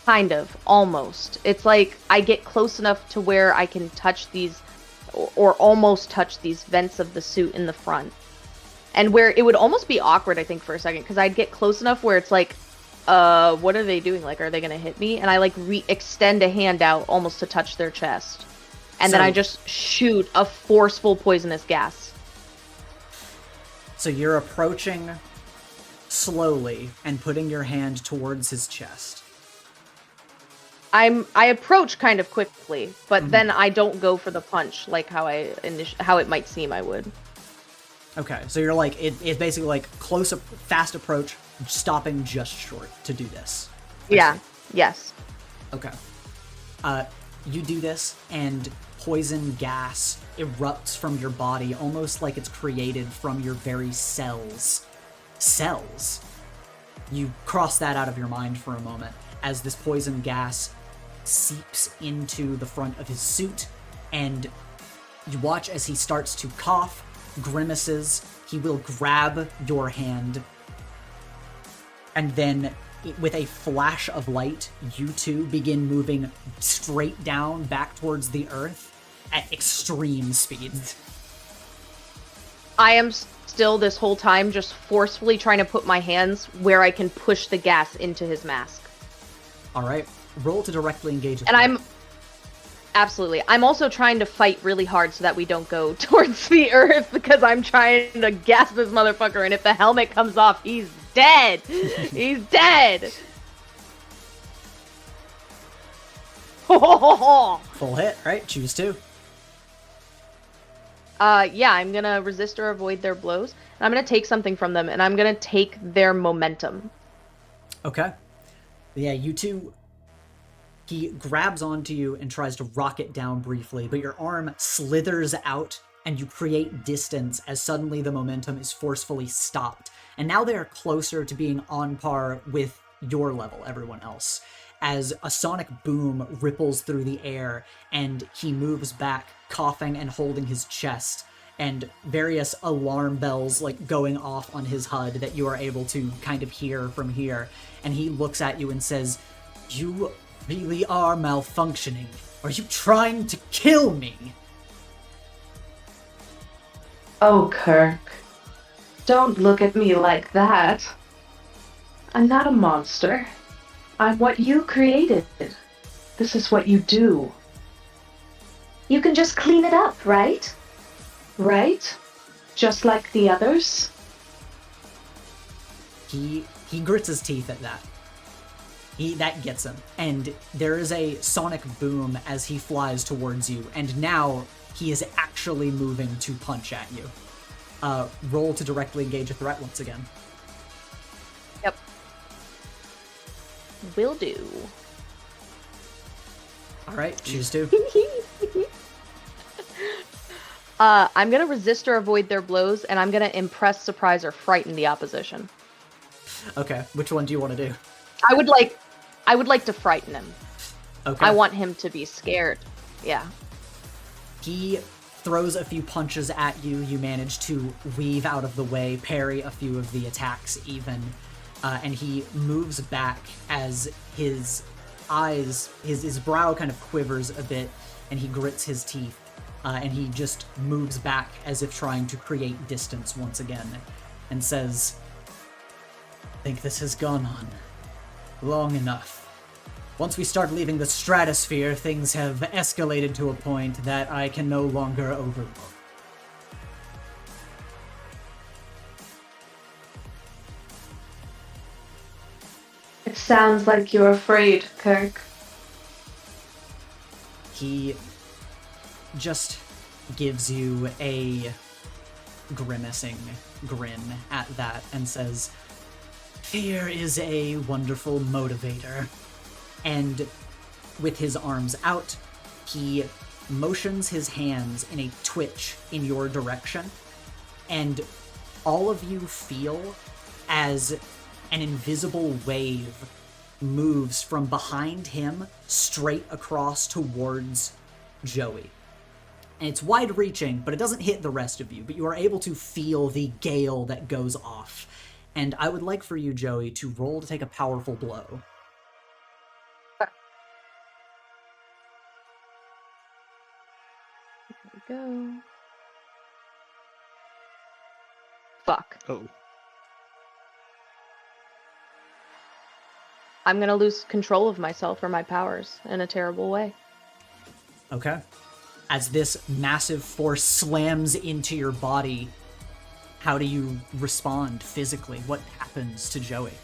Kind of, almost. It's like I get close enough to where I can touch these, or almost touch these vents of the suit in the front. And where it would almost be awkward, I think, for a second, because I'd get close enough where it's like, what are they doing? Like, are they gonna hit me? And I like extend a hand out almost to touch their chest. And then I just shoot a forceful poisonous gas. So you're approaching slowly and putting your hand towards his chest. I approach kind of quickly, but then I don't go for the punch like how it might seem I would. Okay, so you're like, it's basically like close, fast approach, stopping just short to do this. Yeah, yes. Okay. You do this, and poison gas erupts from your body, almost like it's created from your very cells. Cells? You cross that out of your mind for a moment, as this poison gas seeps into the front of his suit, and you watch as he starts to cough, grimaces. He will grab your hand, and then with a flash of light, you two begin moving straight down back towards the earth at extreme speeds. I am still this whole time just forcefully trying to put my hands where I can push the gas into his mask. All right, roll to directly engage. And I'm also trying to fight really hard so that we don't go towards the earth, because I'm trying to gas this motherfucker, and if the helmet comes off, he's dead. He's dead. Full hit, right? Choose two. Yeah, I'm gonna resist or avoid their blows, and I'm gonna take something from them, and I'm gonna take their momentum. Okay. Yeah, you two. He grabs onto you and tries to rock it down briefly, but your arm slithers out and you create distance as suddenly the momentum is forcefully stopped. And now they are closer to being on par with your level, everyone else, as a sonic boom ripples through the air and he moves back, coughing and holding his chest, and various alarm bells like going off on his HUD that you are able to kind of hear from here. And he looks at you and says, "You really are malfunctioning. Are you trying to kill me?" Oh, Kirk. Don't look at me like that. I'm not a monster. I'm what you created. This is what you do. You can just clean it up, right? Right? Just like the others? He grits his teeth at that. That gets him. And there is a sonic boom as he flies towards you, and now he is actually moving to punch at you. Roll to directly engage a threat once again. Yep. Will do. Alright, choose to. I'm gonna resist or avoid their blows, and I'm gonna impress, surprise, or frighten the opposition. Okay, which one do you want to do? I would like to frighten him. Okay. I want him to be scared. Yeah. He throws a few punches at you. You manage to weave out of the way, parry a few of the attacks even, and he moves back as his eyes, his brow kind of quivers a bit, and he grits his teeth, and he just moves back as if trying to create distance once again, and says, "I think this has gone on long enough. Once we start leaving the stratosphere, things have escalated to a point that I can no longer overlook." It sounds like you're afraid, Kirk. He just gives you a grimacing grin at that and says, "Fear is a wonderful motivator." And with his arms out, he motions his hands in a twitch in your direction, and all of you feel as an invisible wave moves from behind him straight across towards Joey. And it's wide-reaching, but it doesn't hit the rest of you, but you are able to feel the gale that goes off. And I would like for you, Joey, to roll to take a powerful blow. Go. Fuck. Oh. I'm gonna lose control of myself or my powers in a terrible way. Okay. As this massive force slams into your body, how do you respond physically? What happens to Joey?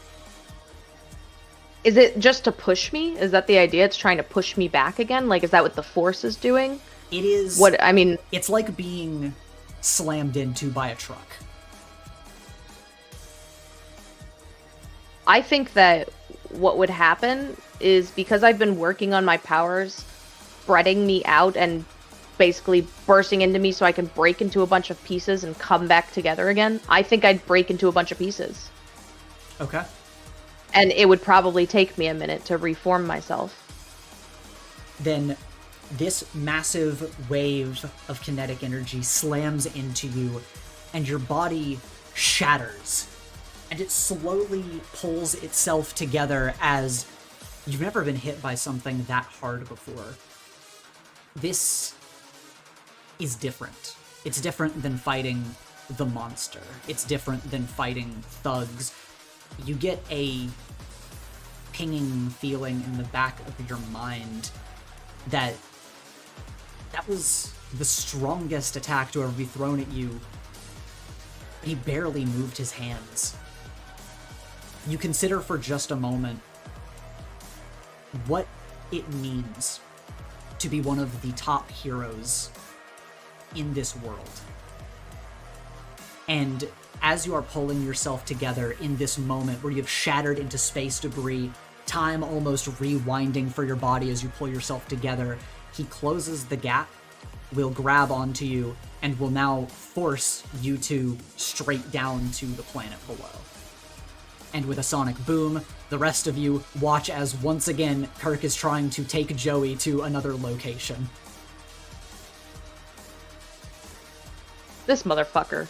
Is it just to push me? Is that the idea? It's trying to push me back again? Like, is that what the force is doing? It is... What, I mean... It's like being slammed into by a truck. I think that what would happen is, because I've been working on my powers, spreading me out and basically bursting into me so I can break into a bunch of pieces and come back together again, I think I'd break into a bunch of pieces. Okay. And it would probably take me a minute to reform myself. Then this massive wave of kinetic energy slams into you, and your body shatters. And it slowly pulls itself together as you've never been hit by something that hard before. This is different. It's different than fighting the monster. It's different than fighting thugs. You get a pinging feeling in the back of your mind that was the strongest attack to ever be thrown at you. He barely moved his hands. You consider for just a moment what it means to be one of the top heroes in this world. And as you are pulling yourself together in this moment where you've shattered into space debris, time almost rewinding for your body as you pull yourself together, he closes the gap, will grab onto you, and will now force you to straight down to the planet below. And with a sonic boom, the rest of you watch as once again Kirk is trying to take Joey to another location. This motherfucker.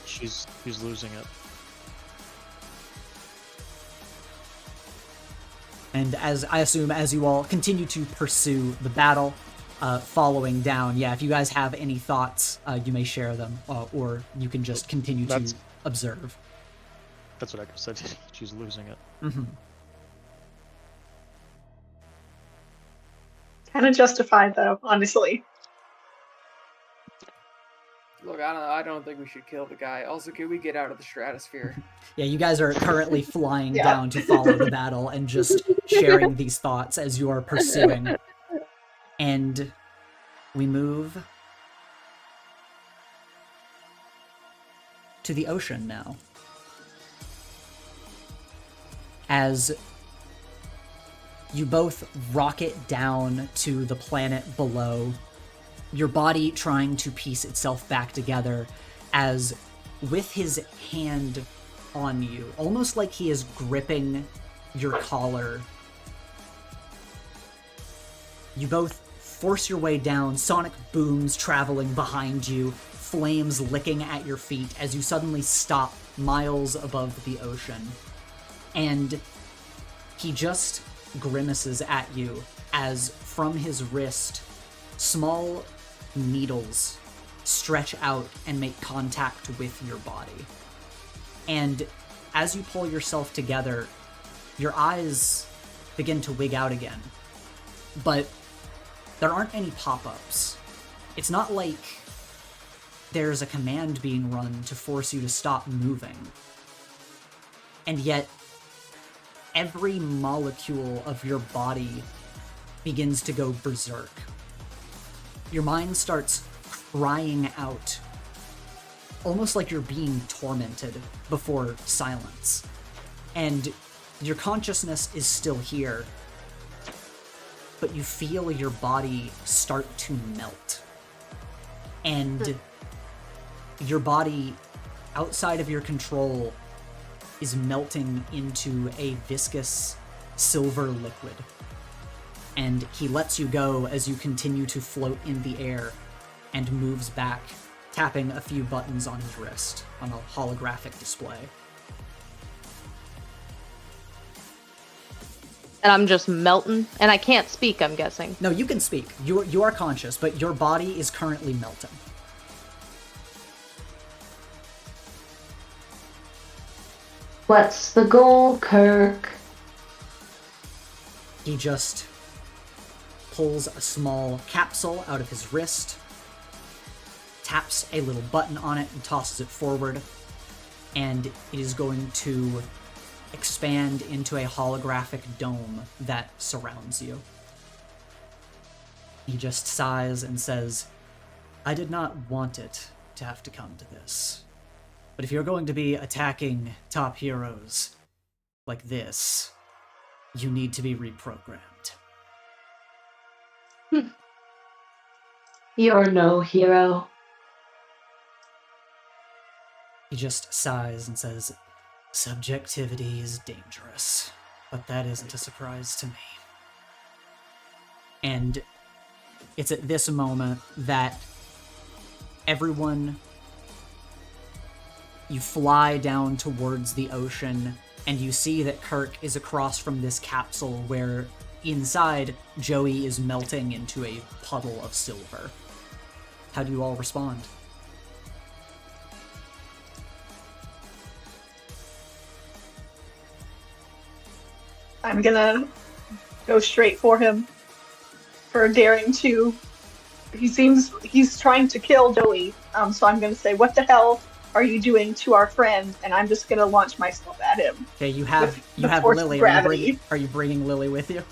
She's losing it. And as I assume, as you all continue to pursue the battle, following down, if you guys have any thoughts, you may share them, or you can just continue to observe. That's what I said. She's losing it. Mm-hmm. Kind of justified, though, honestly. Look, I don't think we should kill the guy. Also, can we get out of the stratosphere? Yeah, you guys are currently flying Yeah. down to follow the battle and just sharing these thoughts as you are pursuing. And we move to the ocean now. As you both rocket down to the planet below, your body trying to piece itself back together, as with his hand on you, almost like he is gripping your collar, you both force your way down, sonic booms traveling behind you, flames licking at your feet as you suddenly stop miles above the ocean. And he just grimaces at you as from his wrist, small needles stretch out and make contact with your body. And as you pull yourself together, your eyes begin to wig out again. But there aren't any pop-ups. It's not like there's a command being run to force you to stop moving. And yet, every molecule of your body begins to go berserk. Your mind starts crying out, almost like you're being tormented before silence. And your consciousness is still here, but you feel your body start to melt. And your body, outside of your control, is melting into a viscous silver liquid. And he lets you go as you continue to float in the air and moves back, tapping a few buttons on his wrist on a holographic display. And I'm just melting, and I can't speak, I'm guessing. No, you can speak. You are conscious, but your body is currently melting. What's the goal, Kirk? He just pulls a small capsule out of his wrist, taps a little button on it and tosses it forward, and it is going to expand into a holographic dome that surrounds you. He just sighs and says, I did not want it to have to come to this. But if you're going to be attacking top heroes like this, you need to be reprogrammed. You're no hero. He just sighs and says, subjectivity is dangerous, but that isn't a surprise to me. And it's at this moment that everyone, you fly down towards the ocean, and you see that Kirk is across from this capsule where inside Joey is melting into a puddle of silver. How do you all respond? I'm gonna go straight for him for daring to. He's trying to kill Joey. So I'm gonna say, "What the hell are you doing to our friend?" And I'm just gonna launch myself at him. Okay, you have force of Lily. gravity. Are you bringing Lily with you?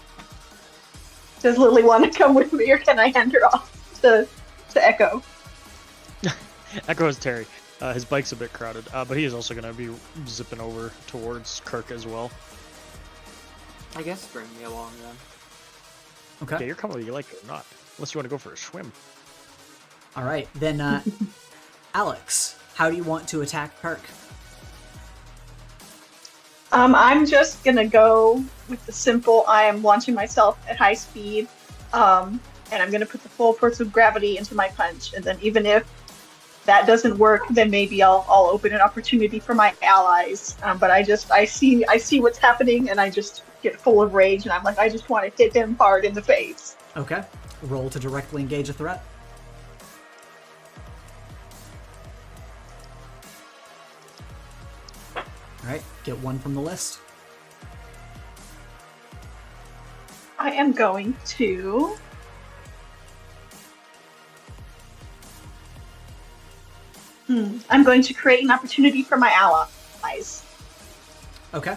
Does Lily want to come with me, or can I hand her off to Echo? Echo is Terry. His bike's a bit crowded, but he is also going to be zipping over towards Kirk as well. I guess bring me along then. Okay. Okay, you're coming whether you like it or not. Unless you want to go for a swim. All right, then, Alex, how do you want to attack Kirk? I'm just gonna go with the simple. I am launching myself at high speed, and I'm gonna put the full force of gravity into my punch. And then even if that doesn't work, then maybe I'll open an opportunity for my allies. But I see what's happening, and I just get full of rage, and I'm like, I just want to hit him hard in the face. Okay, roll to directly engage a threat. All right, get one from the list. I am going to. I'm going to create an opportunity for my allies. Okay.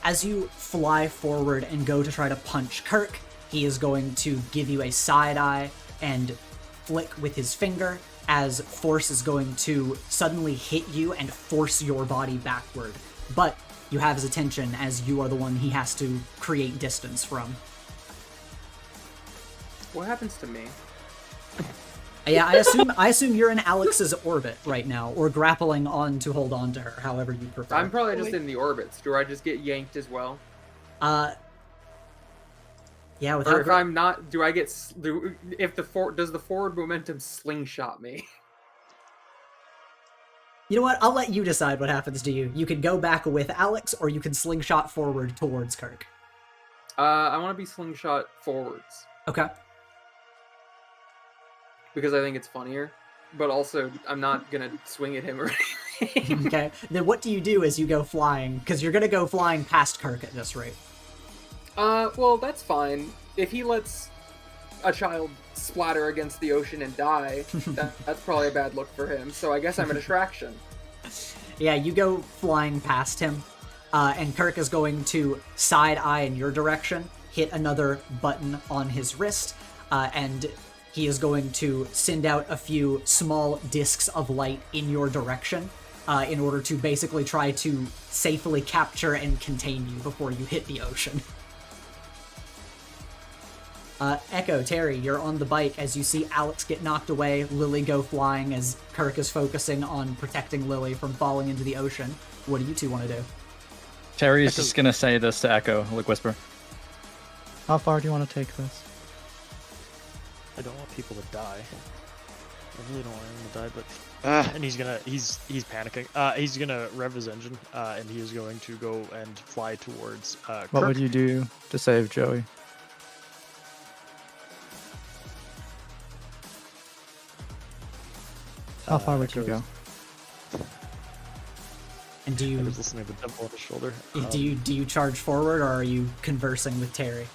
As you fly forward and go to try to punch Kirk, he is going to give you a side eye and flick with his finger as force is going to suddenly hit you and force your body backward. But you have his attention as you are the one he has to create distance from. What happens to me? Yeah, I assume you're in Alex's orbit right now, or grappling on to hold on to her, however you prefer. I'm probably just in the orbits. Do I just get yanked as well? Yeah, with Or her, if I'm not, do I get does the forward momentum slingshot me? You know what? I'll let you decide what happens to you. You can go back with Alex, or you can slingshot forward towards Kirk. I want to be slingshot forwards Okay. because I think it's funnier, but also I'm not gonna swing at him or anything. Okay. Then what do you do as you go flying? Because you're gonna go flying past Kirk at this rate. Well, that's fine. If he lets a child splatter against the ocean and die, that's probably a bad look for him. So I guess I'm a distraction. Yeah, you go flying past him, and Kirk is going to side eye in your direction, hit another button on his wrist, and he is going to send out a few small discs of light in your direction in order to basically try to safely capture and contain you before you hit the ocean. Echo, Terry, you're on the bike as you see Alex get knocked away, Lily go flying as Kirk is focusing on protecting Lily from falling into the ocean. What do you two want to do? Terry's just gonna say this to Echo, like whisper. How far do you want to take this? I don't want people to die. I really don't want anyone to die, but and he's panicking. He's gonna rev his engine, and he is going to go and fly towards Kirk. What would you do to save Joey? How far would you go? And do I you was listening to the temple on his shoulder. do you charge forward, or are you conversing with Terry?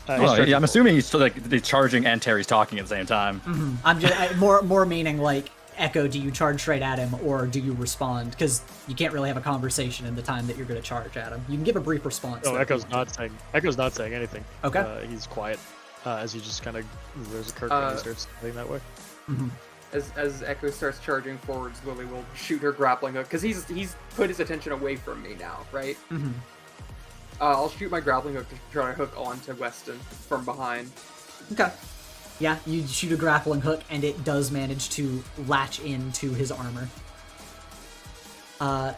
I'm assuming he's like charging and Terry's talking at the same time. Mm-hmm. I'm just more meaning like Echo. Do you charge straight at him, or do you respond? Because you can't really have a conversation in the time that you're going to charge at him. You can give a brief response. No, Echo's not saying anything. Okay. He's quiet as he just kind of goes to Kirk and he starts heading that way. Mm-hmm. As Echo starts charging forwards, Lily will shoot her grappling hook because he's put his attention away from me now, right? Mm-hmm. I'll shoot my grappling hook to try to hook onto Weston from behind. Okay. Yeah, you shoot a grappling hook, and it does manage to latch into his armor. And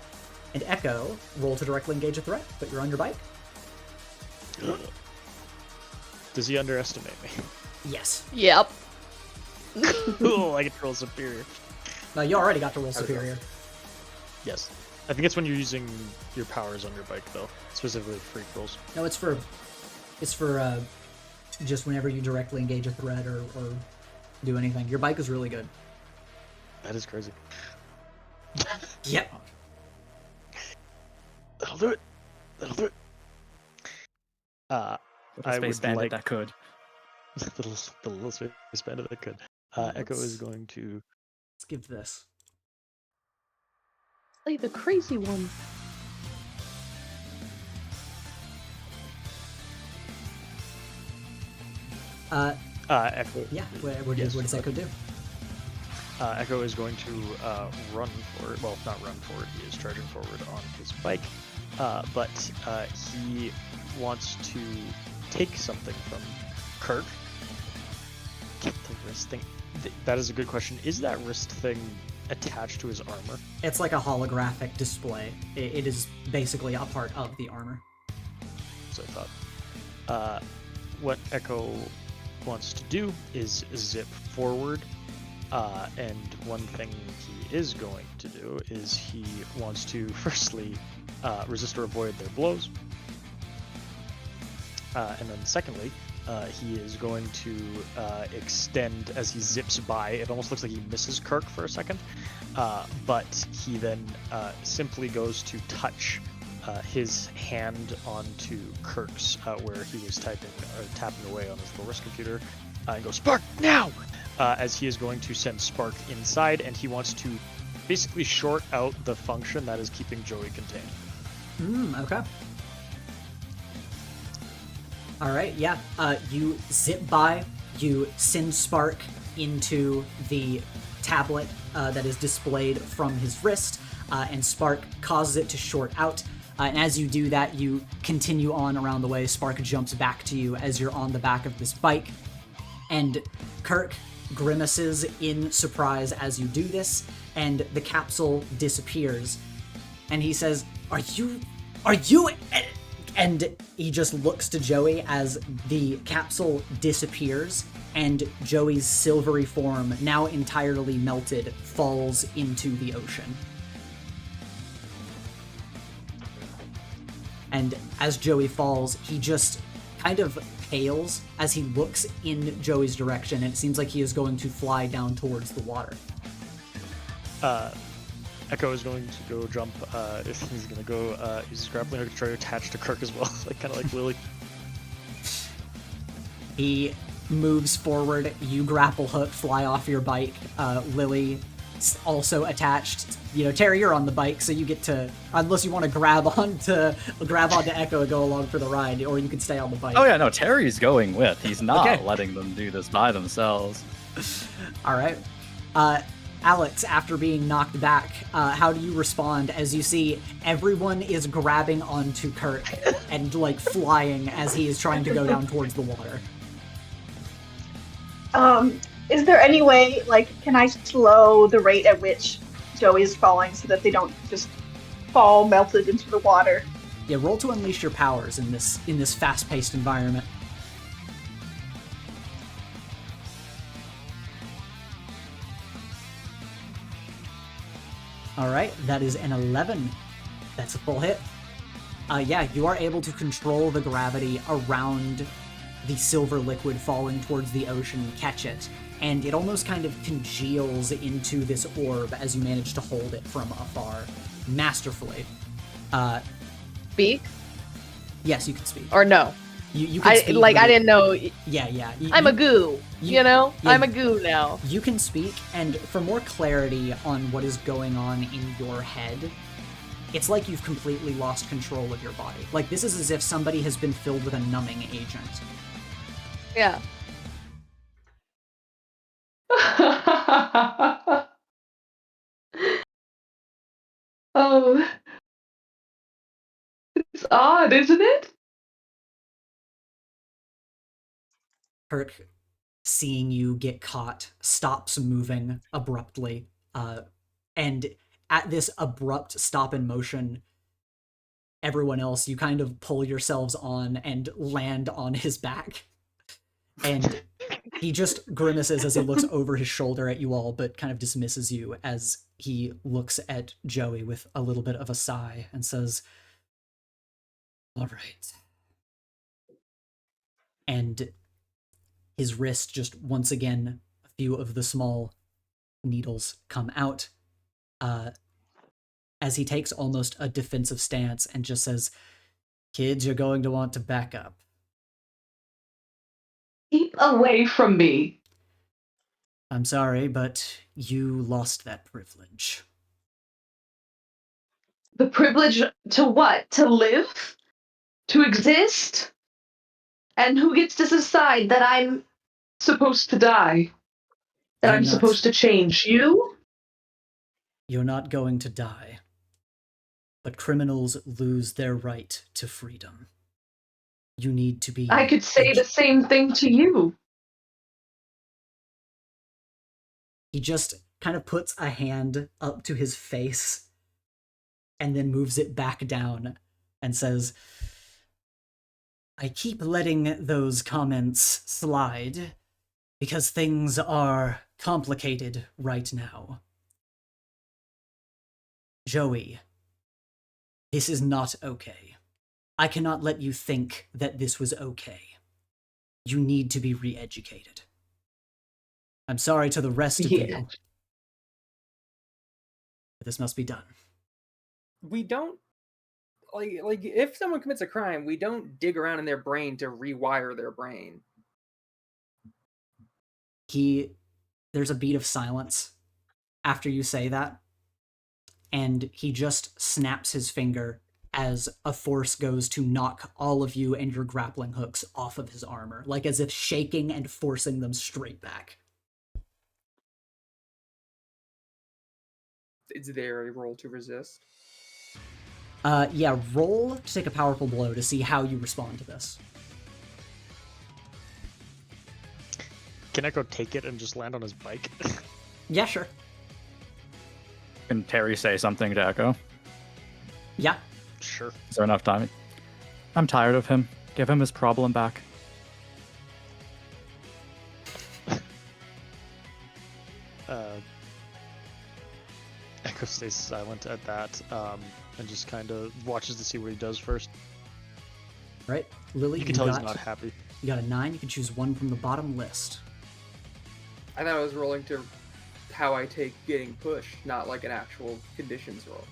Echo, roll to directly engage a threat, but you're on your bike. Does he underestimate me? Yes. Yep. Oh, I get to roll superior. No, you already got to roll superior. Yes. I think it's when you're using your powers on your bike, though. Specifically freak rolls. No, it's for just whenever you directly engage a threat or do anything. Your bike is really good. That is crazy. Yep. That'll do it. That'll do it. I Space would bandit like that could. the little space bandit that could. Echo is going to. Let's give this. Play the crazy one. Echo. Yeah. What does Echo do? Echo is going to run forward. Well, not run forward. He is charging forward on his bike, but he wants to take something from Kirk. Get the wrist thing. That is a good question. Is that wrist thing attached to his armor? It's like a holographic display. It is basically a part of the armor. So I thought. What Echo wants to do is zip forward, and one thing he is going to do is he wants to firstly resist or avoid their blows, and then secondly, he is going to extend as he zips by. It almost looks like he misses Kirk for a second, but he then simply goes to touch his hand onto Kirk's where he was tapping away on his little wrist computer, and goes, "Spark now!" as he is going to send Spark inside, and he wants to basically short out the function that is keeping Joey contained. Okay. All right, yeah. You zip by, you send Spark into the tablet that is displayed from his wrist, and Spark causes it to short out. And as you do that, you continue on around the way. Spark jumps back to you as you're on the back of this bike. And Kirk grimaces in surprise as you do this, and the capsule disappears. And he says, Are you... And he just looks to Joey as the capsule disappears, and Joey's silvery form, now entirely melted, falls into the ocean. And as Joey falls, he just kind of pales as he looks in Joey's direction, and it seems like he is going to fly down towards the water. Echo is going to go jump. He's going to go use his grappling hook to try to attach to Kirk as well, like kind of like Lily. He moves forward. You grapple hook, fly off your bike. Lily also attached. You know, Terry, you're on the bike, so you get to, unless you want to grab onto Echo and go along for the ride, or you can stay on the bike. Oh yeah, no, Terry's going with. He's not Okay. letting them do this by themselves. All right. Alex, after being knocked back, how do you respond as you see everyone is grabbing onto Kirk and like flying as he is trying to go down towards the water? Is there any way, like, can I slow the rate at which Joey is falling so that they don't just fall melted into the water? Yeah, roll to unleash your powers in this fast-paced environment. All right, that is an 11. That's a full hit. Yeah, you are able to control the gravity around the silver liquid falling towards the ocean and catch it, and it almost kind of congeals into this orb as you manage to hold it from afar, masterfully. Speak Yes, you can speak. or no? You can speak. I but didn't know. Yeah. I'm a goo. yeah. I'm a goo now. You can speak, and for more clarity on what is going on in your head, it's like you've completely lost control of your body. Like, this is as if somebody has been filled with a numbing agent. Yeah. Oh, it's odd, isn't it? Kirk, seeing you get caught, stops moving abruptly, and at this abrupt stop in motion, everyone else, you kind of pull yourselves on and land on his back. And he just grimaces as he looks over his shoulder at you all, but kind of dismisses you as he looks at Joey with a little bit of a sigh and says, All right. And his wrist just, once again, a few of the small needles come out as he takes almost a defensive stance and just says, Kids, you're going to want to back up. Keep away from me. I'm sorry, but you lost that privilege. The privilege to what? To live? To exist? And who gets to decide that I'm supposed to die? That You're I'm not. supposed to change? You? You're not going to die. But criminals lose their right to freedom. You need to be... I could say the same thing to you. He just kind of puts a hand up to his face and then moves it back down and says, I keep letting those comments slide because things are complicated right now. Joey, this is not okay. I cannot let you think that this was okay. You need to be re-educated. I'm sorry to the rest of you, but this must be done. We don't like if someone commits a crime, we don't dig around in their brain to rewire their brain. He there's a beat of silence after you say that, and he just snaps his finger as a force goes to knock all of you and your grappling hooks off of his armor, like as if shaking and forcing them straight back. Is there a roll to resist? Yeah, roll to take a powerful blow to see how you respond to this. Can Echo take it and just land on his bike? Yeah, sure. Can Terry say something to Echo? Yeah. Sure. Is there enough time? I'm tired of him. Give him his problem back. Echo stays silent at that, and just kind of watches to see what he does first. Right, Lily, You can tell he's not happy. You got a 9. You can choose one from the bottom list. I thought I was rolling to how I take getting pushed, not like an actual conditions roll.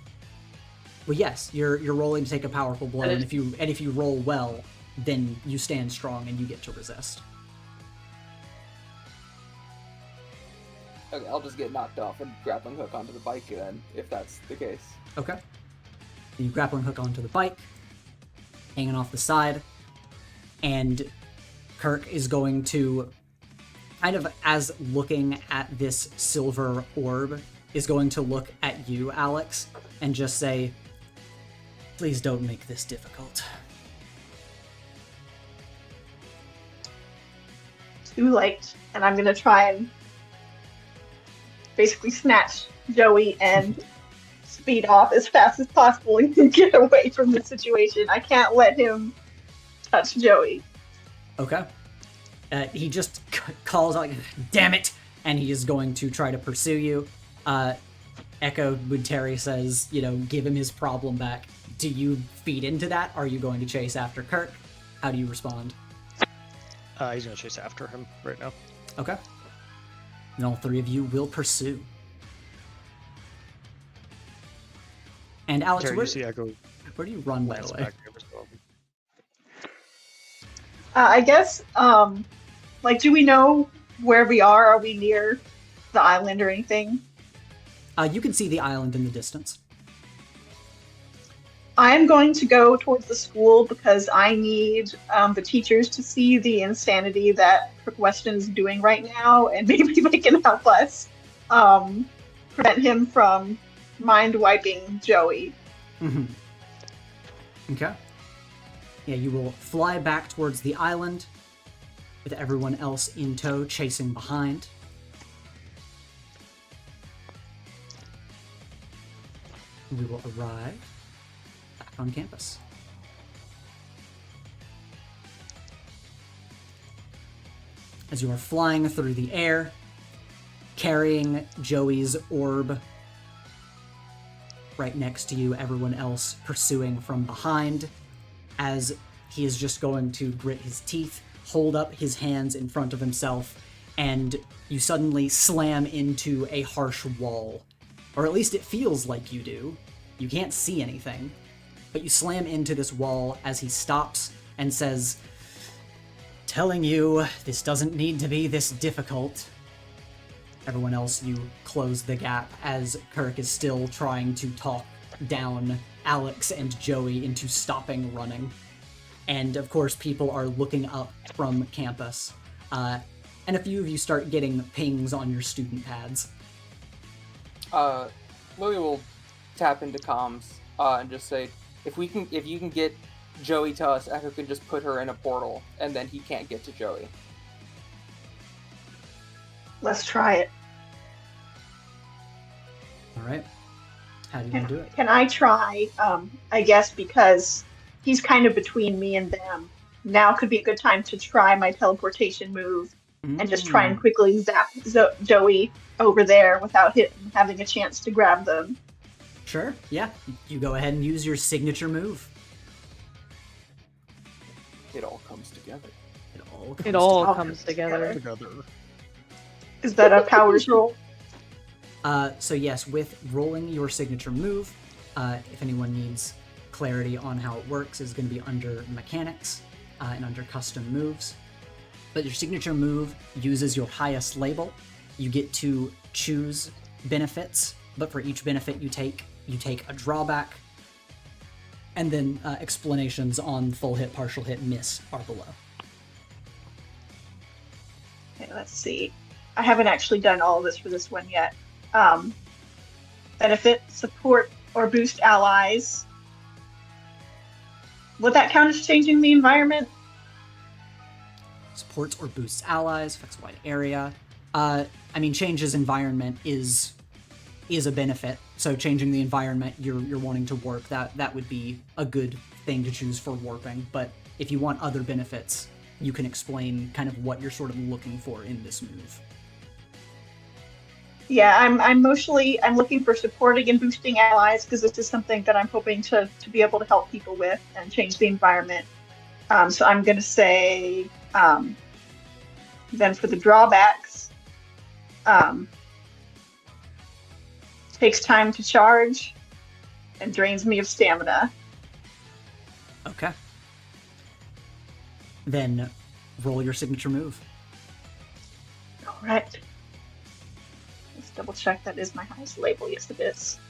Well, yes, you're rolling to take a powerful blow, And and if you roll well, then you stand strong and you get to resist. Okay, I'll just get knocked off and grappling hook onto the bike then, if that's the case. Okay. You grappling hook onto the bike, hanging off the side, and Kirk is going to, kind of as looking at this silver orb, is going to look at you, Alex, and just say, "Please don't make this difficult." Too late, and I'm gonna try and basically snatch Joey and speed off as fast as possible and get away from the situation. I can't let him touch Joey. Okay. He just calls out, "Damn it!" and he is going to try to pursue you. Echo Terry says, give him his problem back. Do you feed into that? Are you going to chase after Kirk? How do you respond? He's gonna chase after him right now. Okay. And all three of you will pursue. And Alex, Terry, you see Echo where do you run, by lance the way? back there as well. I guess, do we know where we are? Are we near the island or anything? You can see the island in the distance. I am going to go towards the school because I need the teachers to see the insanity that Weston is doing right now, and maybe they can help us prevent him from mind wiping Joey. Mm-hmm. Okay. Yeah, you will fly back towards the island with everyone else in tow chasing behind. We will arrive back on campus. As you are flying through the air, carrying Joey's orb right next to you, everyone else pursuing from behind, as he is just going to grit his teeth, hold up his hands in front of himself, and you suddenly slam into a harsh wall. Or at least it feels like you do. You can't see anything, but you slam into this wall as he stops and says, "Telling you, this doesn't need to be this difficult." Everyone else, you close the gap as Kirk is still trying to talk down Alex and Joey into stopping running. And of course, people are looking up from campus. And a few of you start getting pings on your student pads. Lily will tap into comms and just say, if you can get Joey to us, Echo can just put her in a portal, and then he can't get to Joey. Let's try it. All right. How do you want to do it? Can I try, I guess because he's kind of between me and them, now could be a good time to try my teleportation move and just try and quickly zap Joey over there without him having a chance to grab them. Sure, yeah. You go ahead and use your signature move. It all comes together. It all all comes comes together. Together. Is that a powers roll? So yes, with rolling your signature move, if anyone needs clarity on how it works, is going to be under mechanics and under custom moves. But your signature move uses your highest label, You get to choose benefits, but for each benefit you take a drawback. And then explanations on full hit, partial hit, miss are below. Okay, let's see. I haven't actually done all of this for this one yet. Benefit, support, or boost allies. Would that count as changing the environment? Supports or boosts allies, affects a wide area. Changes environment is a benefit. So changing the environment you're wanting to warp, that would be a good thing to choose for warping. But if you want other benefits, you can explain kind of what you're sort of looking for in this move. Yeah, I'm looking for supporting and boosting allies because this is something that I'm hoping to be able to help people with and change the environment. So I'm going to say, then for the drawbacks, takes time to charge and drains me of stamina. Okay. Then roll your signature move. All right. Let's double check that is my highest label. Yes, it is.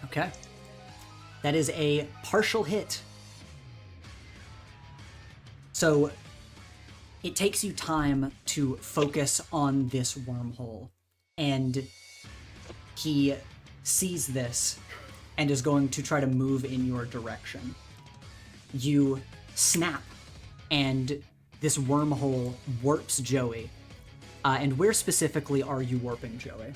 Okay. That is a partial hit. So it takes you time to focus on this wormhole. And he sees this and is going to try to move in your direction. You snap, and this wormhole warps Joey. And where specifically are you warping Joey?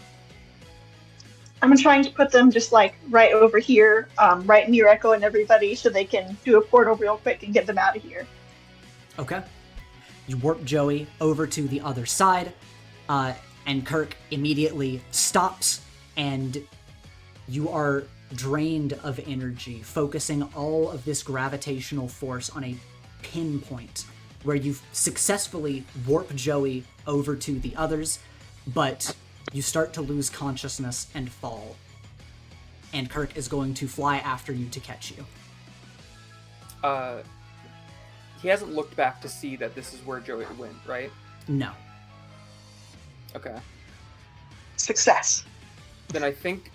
I'm trying to put them just like right over here, right near Echo and everybody, so they can do a portal real quick and get them out of here. Okay. You warp Joey over to the other side, and Kirk immediately stops, and you are drained of energy, focusing all of this gravitational force on a pinpoint where you've successfully warped Joey over to the others, but you start to lose consciousness and fall. And Kirk is going to fly after you to catch you. He hasn't looked back to see that this is where Joey went, right? No. Okay. Success. Then I think...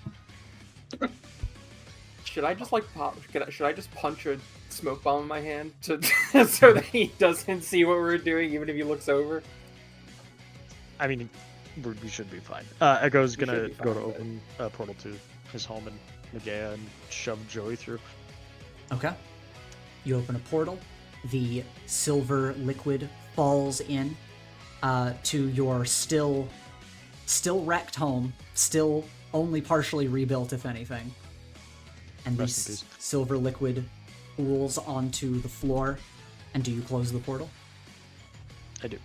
Should I just should I just punch a smoke bomb in my hand to so that he doesn't see what we're doing, even if he looks over? I mean, we should be fine. Echo's gonna go to fine, open a portal to his home in Megea and shove Joey through. Okay. You open a portal. The silver liquid falls in to your still wrecked home, still only partially rebuilt, if anything. And this silver liquid pools onto the floor. And do you close the portal? I do.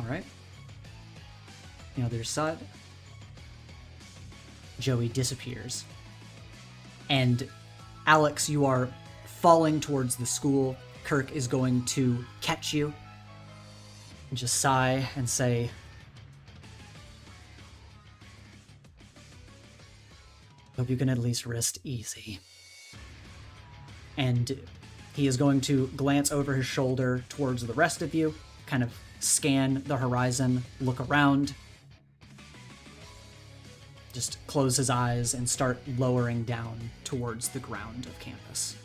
All right. The other side. Joey disappears. And Alex, you are falling towards the school. Kirk is going to catch you and just sigh and say, hope you can at least rest easy. And he is going to glance over his shoulder towards the rest of you, kind of scan the horizon, look around, just close his eyes and start lowering down towards the ground of campus.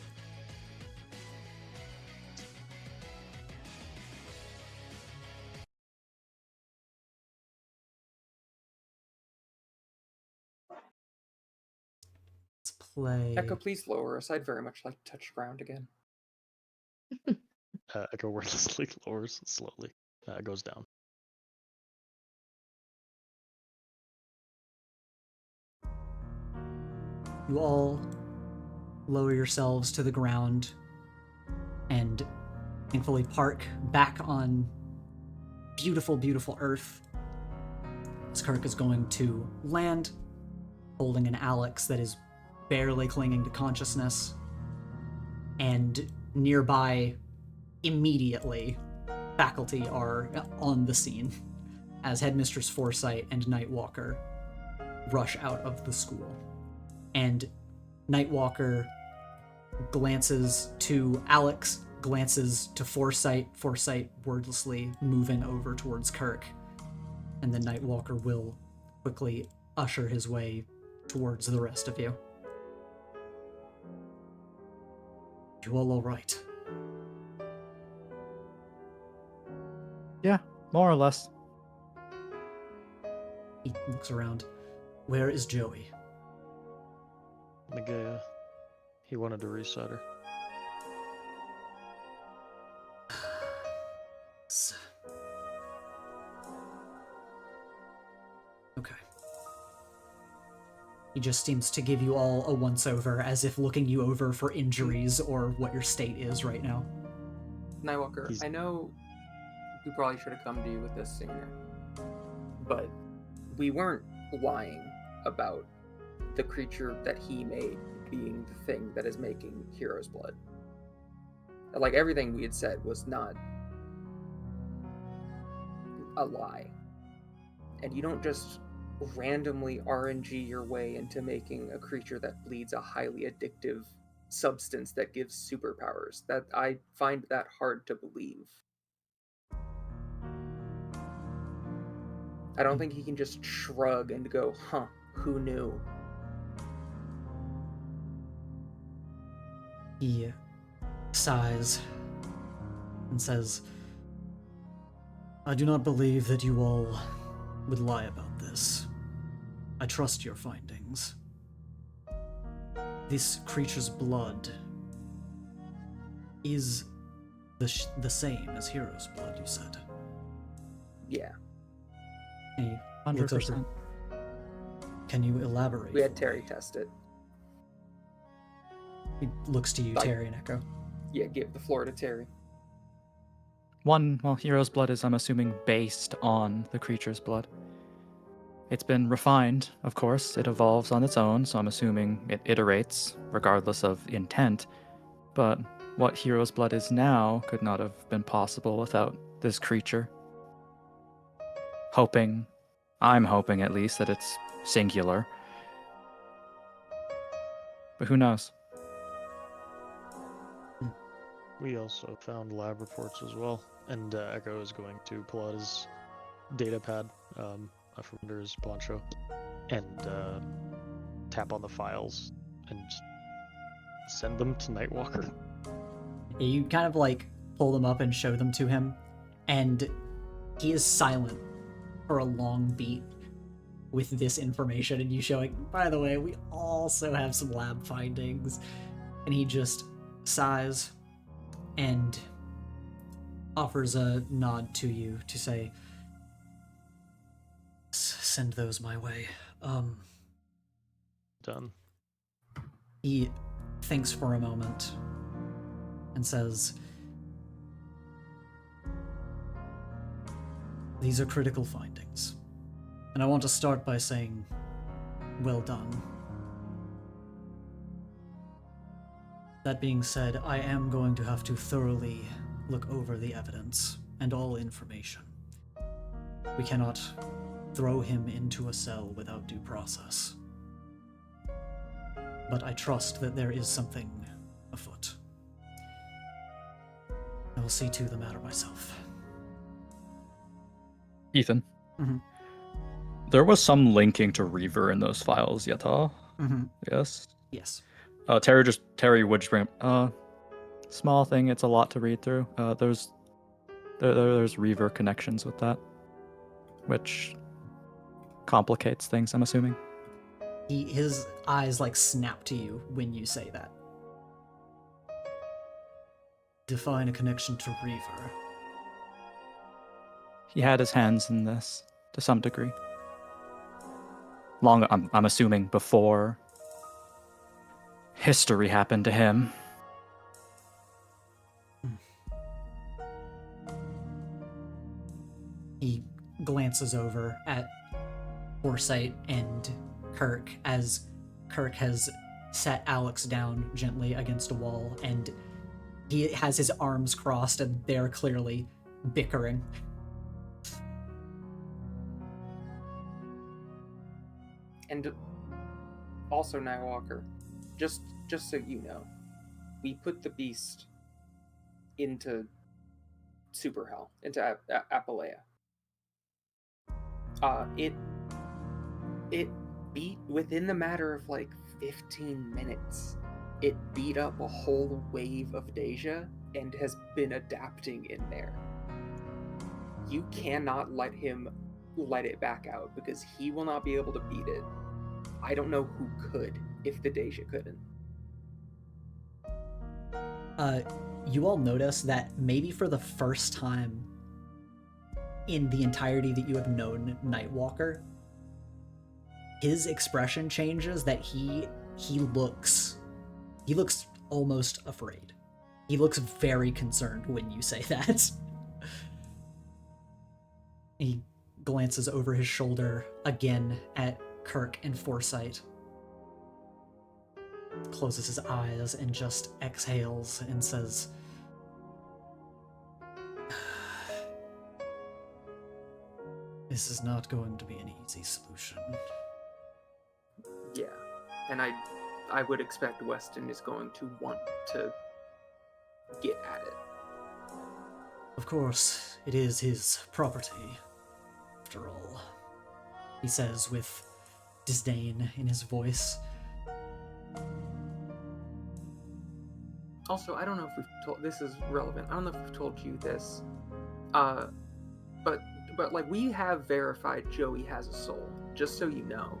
Let's play. Echo, please lower us. I'd very much like to touch ground again. Echo wordlessly lowers slowly. Goes down. You all lower yourselves to the ground and thankfully park back on beautiful, beautiful Earth. As Kirk is going to land, holding an Alex that is barely clinging to consciousness. And nearby, immediately, faculty are on the scene as Headmistress Foresight and Nightwalker rush out of the school. And Nightwalker glances to Alex, glances to Foresight, Foresight wordlessly moving over towards Kirk, and the Nightwalker will quickly usher his way towards the rest of you. You all right? Yeah, more or less. He looks around. Where is Joey? Nagaya. He wanted to reset her. Okay. He just seems to give you all a once-over, as if looking you over for injuries or what your state is right now. Nightwalker, I know we probably should have come to you with this sooner, but we weren't lying about the creature that he made being the thing that is making Hero's Blood. Like, everything we had said was not a lie. And you don't just randomly RNG your way into making a creature that bleeds a highly addictive substance that gives superpowers. That I find that hard to believe. I don't think he can just shrug and go, huh, who knew? He sighs and says, I do not believe that you all would lie about this. I trust your findings. This creature's blood is the same as Hero's blood, you said. Yeah. He looks over. 100%. Can you elaborate? We had Terry test it. He looks to you, Like- Terry and Echo. Yeah, give the floor to Terry. Hero's blood is, I'm assuming, based on the creature's blood. It's been refined, of course. It evolves on its own, so I'm assuming it iterates, regardless of intent. But what Hero's blood is now could not have been possible without this creature. I'm hoping at least, that it's singular. But who knows? We also found lab reports as well, and Echo is going to pull out his data pad from under his poncho and tap on the files and send them to Nightwalker. You kind of like pull them up and show them to him, and he is silent for a long beat with this information, and you showing, by the way, we also have some lab findings. And he just sighs and offers a nod to you to say, send those my way. Done. He thinks for a moment and says, these are critical findings, and I want to start by saying, well done. That being said, I am going to have to thoroughly look over the evidence and all information. We cannot throw him into a cell without due process. But I trust that there is something afoot. I will see to the matter myself. Ethan. Mhm. There was some linking to Reaver in those files, Yata. Mm-hmm. Yes. Yes. Terry would just bring up, small thing, it's a lot to read through. There's Reaver connections with that, which complicates things, I'm assuming. His eyes like snap to you when you say that. Define a connection to Reaver. He had his hands in this to some degree. I'm assuming before history happened to him. He glances over at Foresight and Kirk as Kirk has set Alex down gently against a wall, and he has his arms crossed, and they're clearly bickering. And also, Nightwalker, just so you know, we put the beast into Super Hell, into Appalea. It beat within the matter of like 15 minutes. It beat up a whole wave of Deja and has been adapting in there. You cannot let him let it back out because he will not be able to beat it. I don't know who could if the Deja couldn't. You all notice that maybe for the first time in the entirety that you have known Nightwalker, his expression changes, that he looks almost afraid. He looks very concerned when you say that. He glances over his shoulder again at Kirk and Foresight, closes his eyes and just exhales and says, "This is not going to be an easy solution." Yeah, and I would expect Weston is going to want to get at it. Of course, it is his property, after all, he says with disdain in his voice. Also, I don't know if we've told, this is relevant, I don't know if we've told you this, but like, we have verified Joey has a soul, just so you know.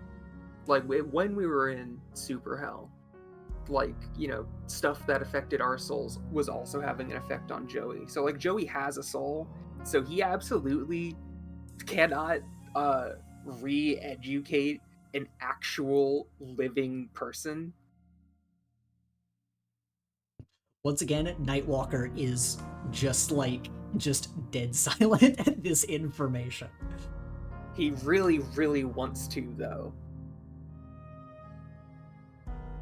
Like, when we were in Super Hell, like, you know, stuff that affected our souls was also having an effect on Joey. So, like, Joey has a soul, so he absolutely cannot re-educate an actual living person. Once again, Nightwalker is just dead silent at this information. He really, really wants to, though.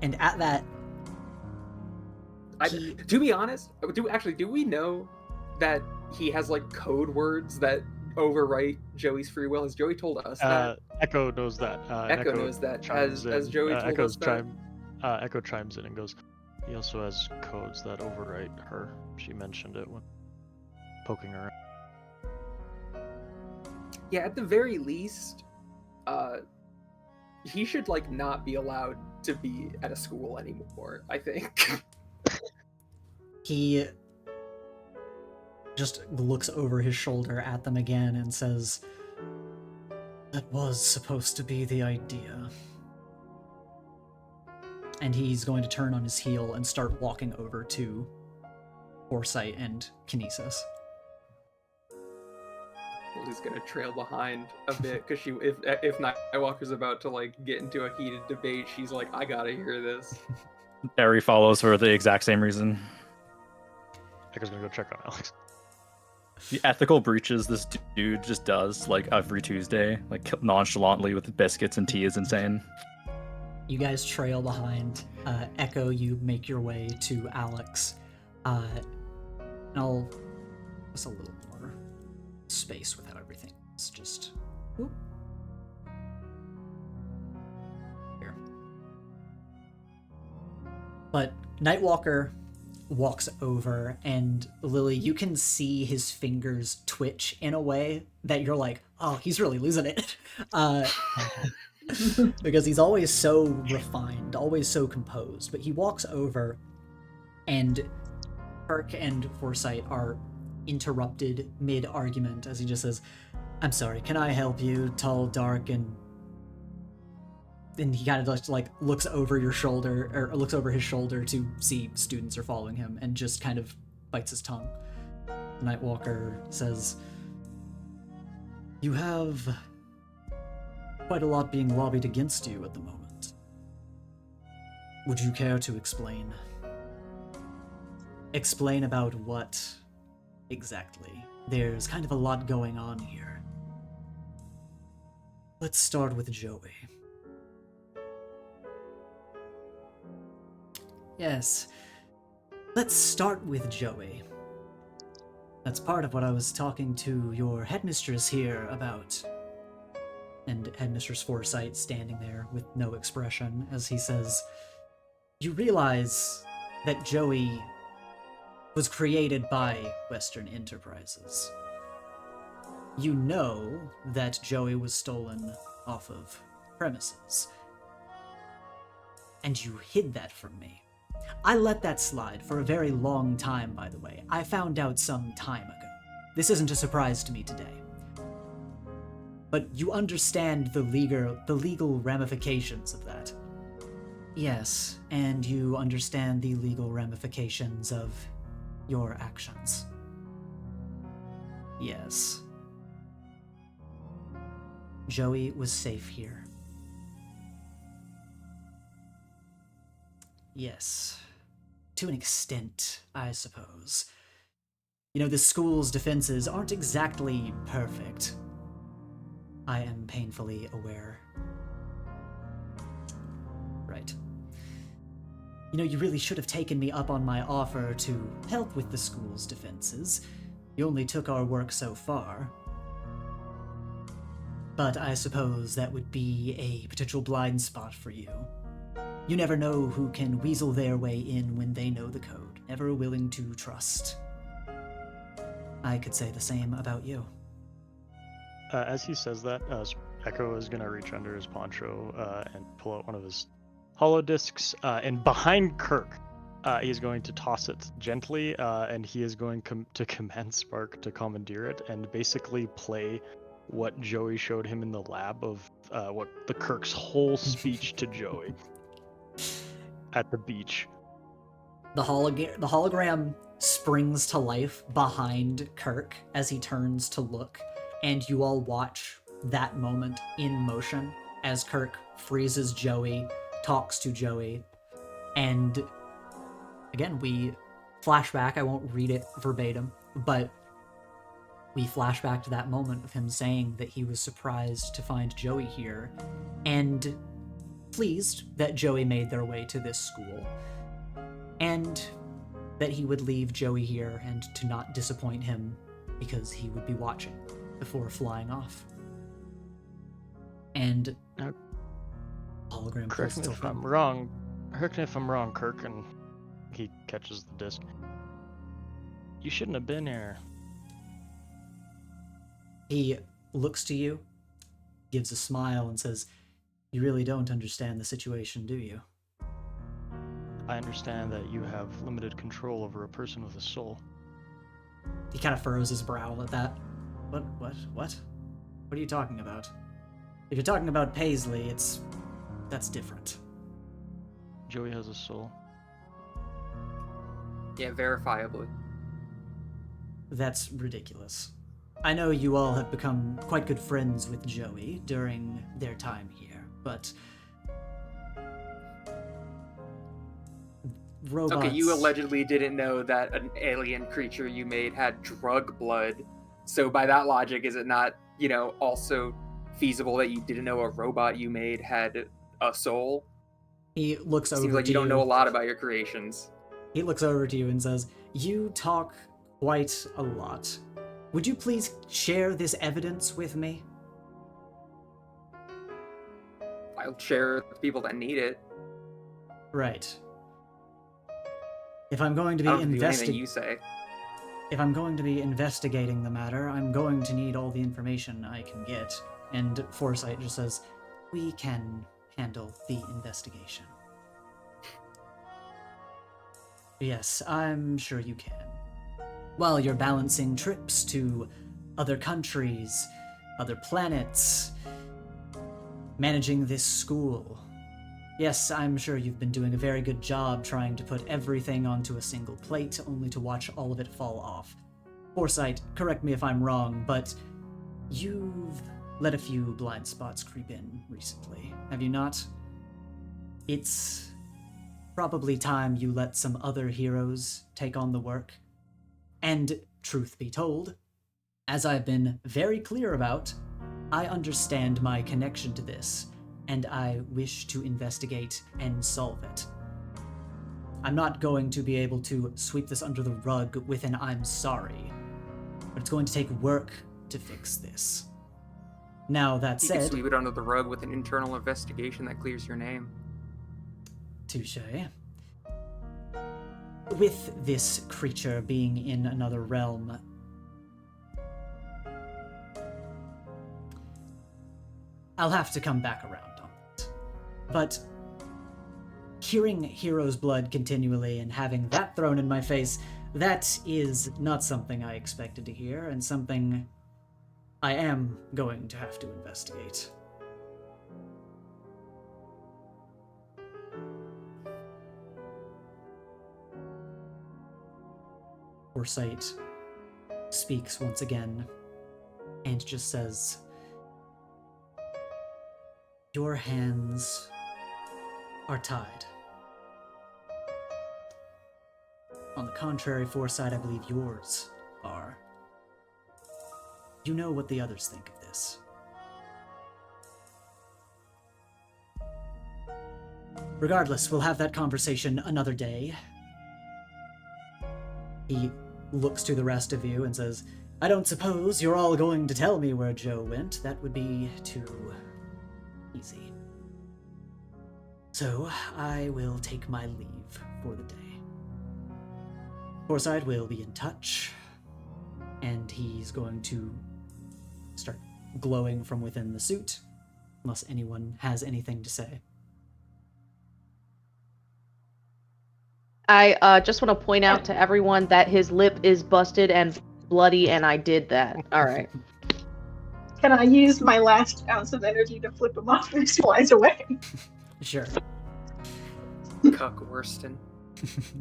And at that, to be honest, do we know that he has like code words that overwrite Joey's free will? Has Joey told us that? Echo knows that. Echo knows that. Has Joey told us that? Echo chimes in and goes, he also has codes that overwrite her. She mentioned it when poking her. Yeah, at the very least, he should like not be allowed to be at a school anymore, I think. He just looks over his shoulder at them again and says, "That was supposed to be the idea." And he's going to turn on his heel and start walking over to Foresight and Kinesis. Lily's gonna trail behind a bit because if Nightwalker's about to like get into a heated debate, she's like, "I gotta hear this." Barry follows for the exact same reason. Echo's gonna go check on Alex. The ethical breaches this dude just does, like, every Tuesday, like, nonchalantly with biscuits and tea is insane. You guys trail behind. Echo, you make your way to Alex. And I'll just a little more space without everything. It's just whoop. Here. But Nightwalker walks over, and Lily, you can see his fingers twitch in a way that you're like, oh, he's really losing it. Because he's always so refined, always so composed. But he walks over, and Kirk and Foresight are interrupted mid-argument as he just says, "I'm sorry, can I help you, tall, dark, and..." And he kind of just like looks over your shoulder, or looks over his shoulder to see students are following him, and just kind of bites his tongue. Nightwalker says, "You have quite a lot being lobbied against you at the moment. Would you care to explain?" Explain about what exactly? There's kind of a lot going on here. Let's start with Joey. Yes, let's start with Joey. That's part of what I was talking to your headmistress here about. And Headmistress Foresight standing there with no expression as he says, "You realize that Joey was created by Western Enterprises. You know that Joey was stolen off of premises. And you hid that from me. I let that slide for a very long time, by the way. I found out some time ago. This isn't a surprise to me today. But you understand the legal ramifications of that. Yes, and you understand the legal ramifications of your actions. Yes. Joey was safe here. Yes. To an extent, I suppose. You know, the school's defenses aren't exactly perfect. I am painfully aware. Right. You know, you really should have taken me up on my offer to help with the school's defenses. You only took our work so far. But I suppose that would be a potential blind spot for you. You never know who can weasel their way in when they know the code, never willing to trust. I could say the same about you. As he says that, Echo is going to reach under his poncho and pull out one of his hollow discs, and behind Kirk, he's going to toss it gently, and he is going to command Spark to commandeer it and basically play what Joey showed him in the lab of what the Kirk's whole speech to Joey at the beach. The hologram springs to life behind Kirk as he turns to look, and you all watch that moment in motion as Kirk freezes Joey, talks to Joey, and again, we flash back. I won't read it verbatim, but we flash back to that moment of him saying that he was surprised to find Joey here, and pleased that Joey made their way to this school, and that he would leave Joey here and to not disappoint him because he would be watching before flying off. And hologram Correct me if I'm wrong. Correct me if I'm wrong, Kirk. And he catches the disc. You shouldn't have been here. He looks to you, gives a smile, and says, "You really don't understand the situation, do you?" I understand that you have limited control over a person with a soul. He kind of furrows his brow at that. What? What are you talking about? If you're talking about Paisley, that's different. Joey has a soul. Yeah, verifiably. That's ridiculous. I know you all have become quite good friends with Joey during their time here, but robots... Okay, you allegedly didn't know that an alien creature you made had drug blood, so by that logic, is it not, also feasible that you didn't know a robot you made had a soul? He looks over to you. Seems like you don't know a lot about your creations. He looks over to you and says, "You talk quite a lot. Would you please share this evidence with me?" I'll share it with people that need it. Right. If I'm going to be I don't do anything you say. If I'm going to be investigating the matter, I'm going to need all the information I can get. And Foresight just says, "We can handle the investigation." Yes, I'm sure you can. While you're balancing trips to other countries, other planets, managing this school. Yes, I'm sure you've been doing a very good job trying to put everything onto a single plate, only to watch all of it fall off. Foresight, correct me if I'm wrong, but you've let a few blind spots creep in recently, have you not? It's probably time you let some other heroes take on the work. And, truth be told, as I've been very clear about, I understand my connection to this, and I wish to investigate and solve it. I'm not going to be able to sweep this under the rug with an "I'm sorry," but it's going to take work to fix this. Now, that You said... can sweep it under the rug with an internal investigation that clears your name. Touche. with this creature being in another realm, I'll have to come back around on it. But hearing Hero's Blood continually and having that thrown in my face, that is not something I expected to hear, and something I am going to have to investigate. Foresight speaks once again and just says, "Your hands are tied. On the contrary, Foresight, I believe yours are. You know what the others think of this. Regardless, we'll have that conversation another day." He looks to the rest of you and says, "I don't suppose you're all going to tell me where Joe went. That would be too easy. So, I will take my leave for the day. Foresight will be in touch," and he's going to start glowing from within the suit, unless anyone has anything to say. I just want to point out to everyone that his lip is busted and bloody, and I did that. All right. Can I use my last ounce of energy to flip him off and he flies away? Sure. Cuck Worston.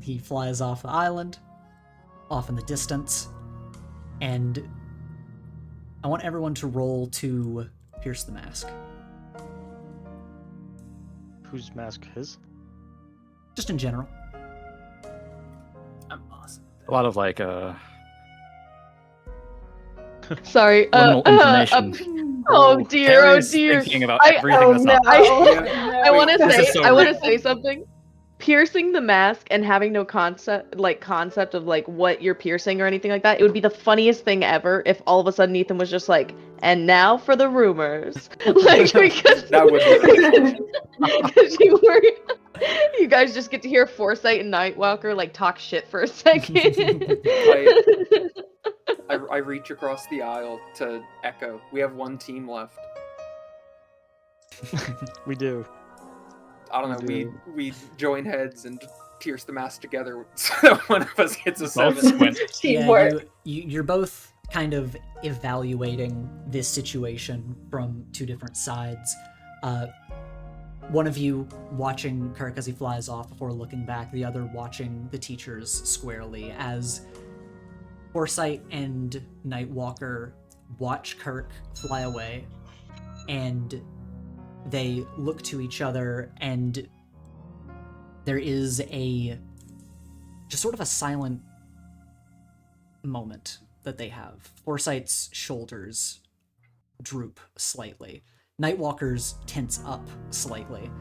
He flies off the island, off in the distance, and I want everyone to roll to pierce the mask. Whose mask? His? Just in general. I'm awesome. A lot of like Sorry. liminal information. Oh dear, oh Harry's dear. thinking about everything that's not. I want to This is say, so I want to weird. say something. Piercing the mask and having no concept of like what you're piercing or anything like that. It would be the funniest thing ever if all of a sudden Ethan was just like, "And now for the rumors." Like, because That would be really because you guys just get to hear Foresight and Nightwalker like talk shit for a second. I reach across the aisle to Echo. We have one team left. We do. I don't know. We do. We join heads and pierce the mask together, so that one of us gets a Both 7. squint. Teamwork. You're both kind of evaluating this situation from two different sides. One of you watching Kirk as he flies off before looking back, the other watching the teachers squarely as Foresight and Nightwalker watch Kirk fly away, and they look to each other, and there is just sort of a silent moment that they have. Foresight's shoulders droop slightly. Nightwalker's tense up slightly.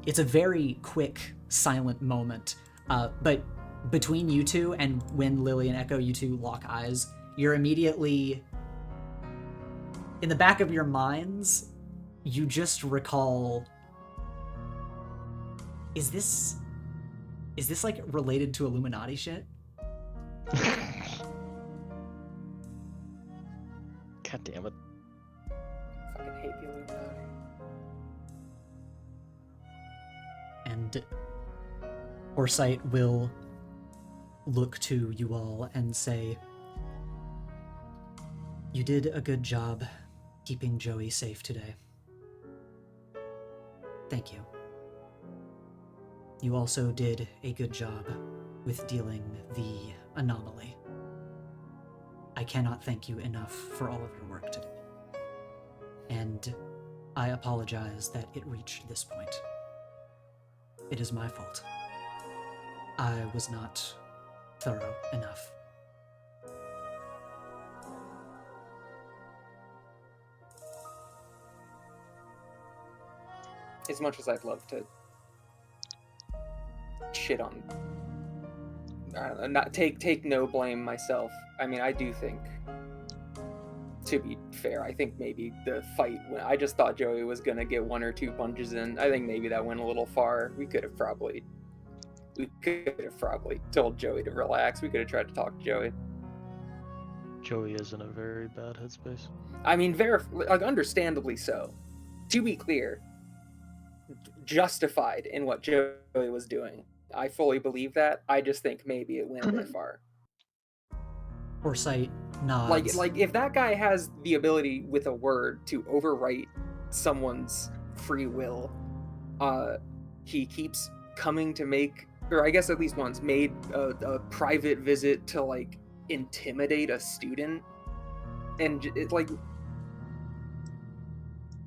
It's a very quick, silent moment, but between you two, and when Lily and Echo, you two lock eyes, you're immediately, in the back of your minds, you just recall, is this like related to Illuminati shit? God damn it. Fucking hate the Illuminati. And Foresight will look to you all and say, "You did a good job keeping Joey safe today. Thank you. You also did a good job with dealing the anomaly. I cannot thank you enough for all of your work today. And I apologize that it reached this point. It is my fault. I was not thorough enough." As much as I'd love to shit on, I don't know, not take no blame myself. I mean, I do think, to be fair, I think maybe the fight, I just thought Joey was gonna get 1 or 2 punches in. I think maybe that went a little far. We could have probably we could have probably told Joey to relax. We could have tried to talk to Joey. Joey is in a very bad headspace. I mean, understandably so. To be clear, justified in what Joey was doing. I fully believe that. I just think maybe it went a bit far. Foresight nods. Like if that guy has the ability with a word to overwrite someone's free will, he keeps coming to make, or I guess at least once, made a private visit to like intimidate a student, and it like,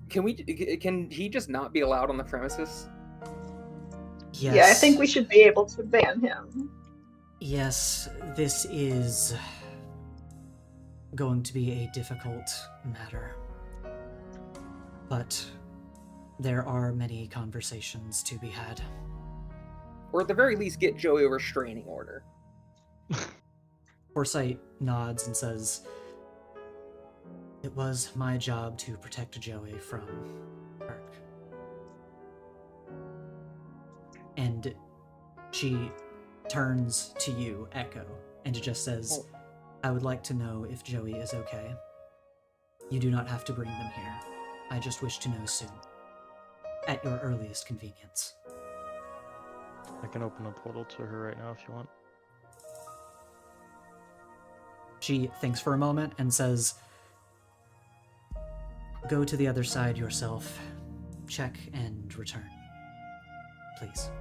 can he just not be allowed on the premises? Yes. Yeah, I think we should be able to ban him. Yes, this is going to be a difficult matter. But there are many conversations to be had. Or at the very least, get Joey a restraining order. Foresight nods and says, "It was my job to protect Joey from Kirk." And she turns to you, Echo, and just says, "I would like to know if Joey is okay. You do not have to bring them here. I just wish to know soon. At your earliest convenience." I can open a portal to her right now if you want. She thinks for a moment and says, "Go to the other side yourself. Check and return. Please."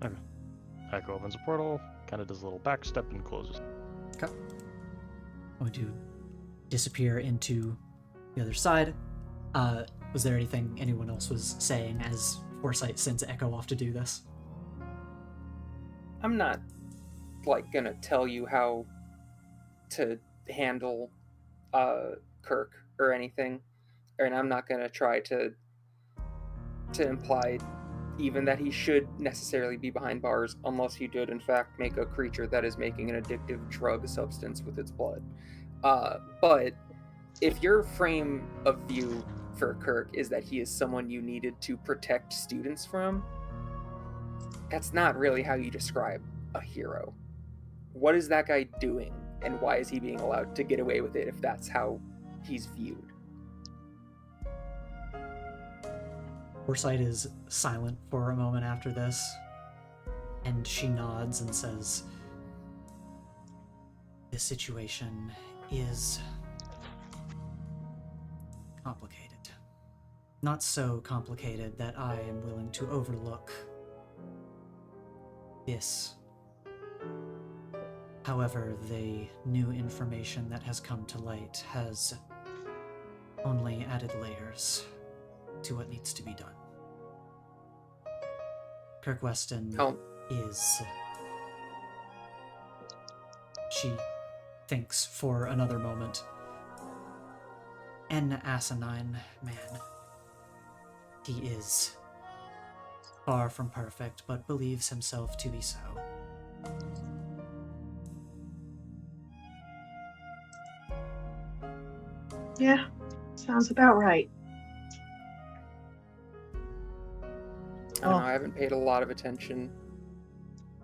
Okay. Echo opens a portal, kind of does a little back step and closes. Okay. Going to disappear into the other side. Was there anything anyone else was saying as Foresight sends Echo off to do this? I'm not like gonna tell you how to handle Kirk or anything, and I'm not gonna try to imply even that he should necessarily be behind bars unless he did in fact make a creature that is making an addictive drug substance with its blood. But if your frame of view for Kirk is that he is someone you needed to protect students from, that's not really how you describe a hero. What is that guy doing, and why is he being allowed to get away with it if that's how he's viewed? Foresight is silent for a moment after this, and she nods and says, "This situation is complicated. Not so complicated that I am willing to overlook this. However, the new information that has come to light has only added layers to what needs to be done. Kirk Weston is..." She thinks for another moment. "An asinine man. He is far from perfect, but believes himself to be so. Yeah, sounds about right. I don't know, I haven't paid a lot of attention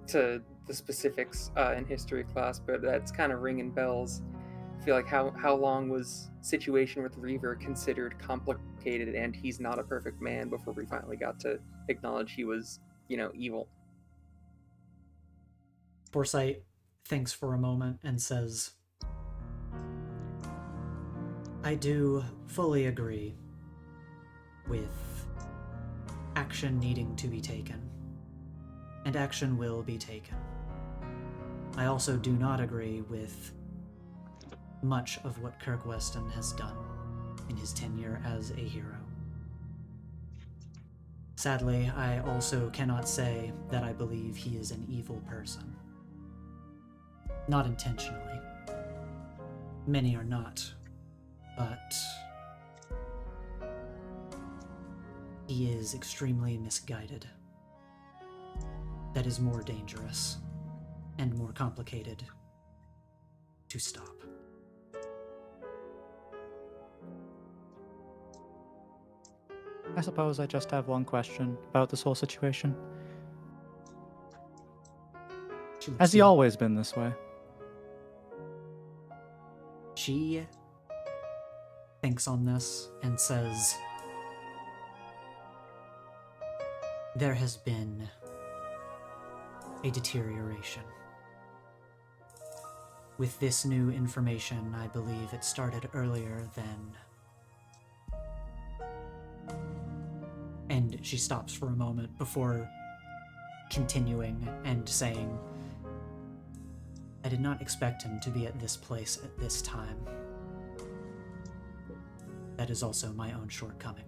to the specifics in history class, but that's kind of ringing bells. I feel like how long was situation with Reaver considered complicated and he's not a perfect man before we finally got to acknowledge he was, evil? Foresight thinks for a moment and says, "I do fully agree with action needing to be taken, and action will be taken. I also do not agree with much of what Kirk Weston has done in his tenure as a hero. Sadly, I also cannot say that I believe he is an evil person. Not intentionally. Many are not, but he is extremely misguided. That is more dangerous and more complicated to stop." I suppose I just have one question about this whole situation. She looks Has to he you. always been this way? She thinks on this and says, there has been a deterioration. With this new information, I believe it started earlier than... And she stops for a moment before continuing and saying, I did not expect him to be at this place at this time. That is also my own shortcoming.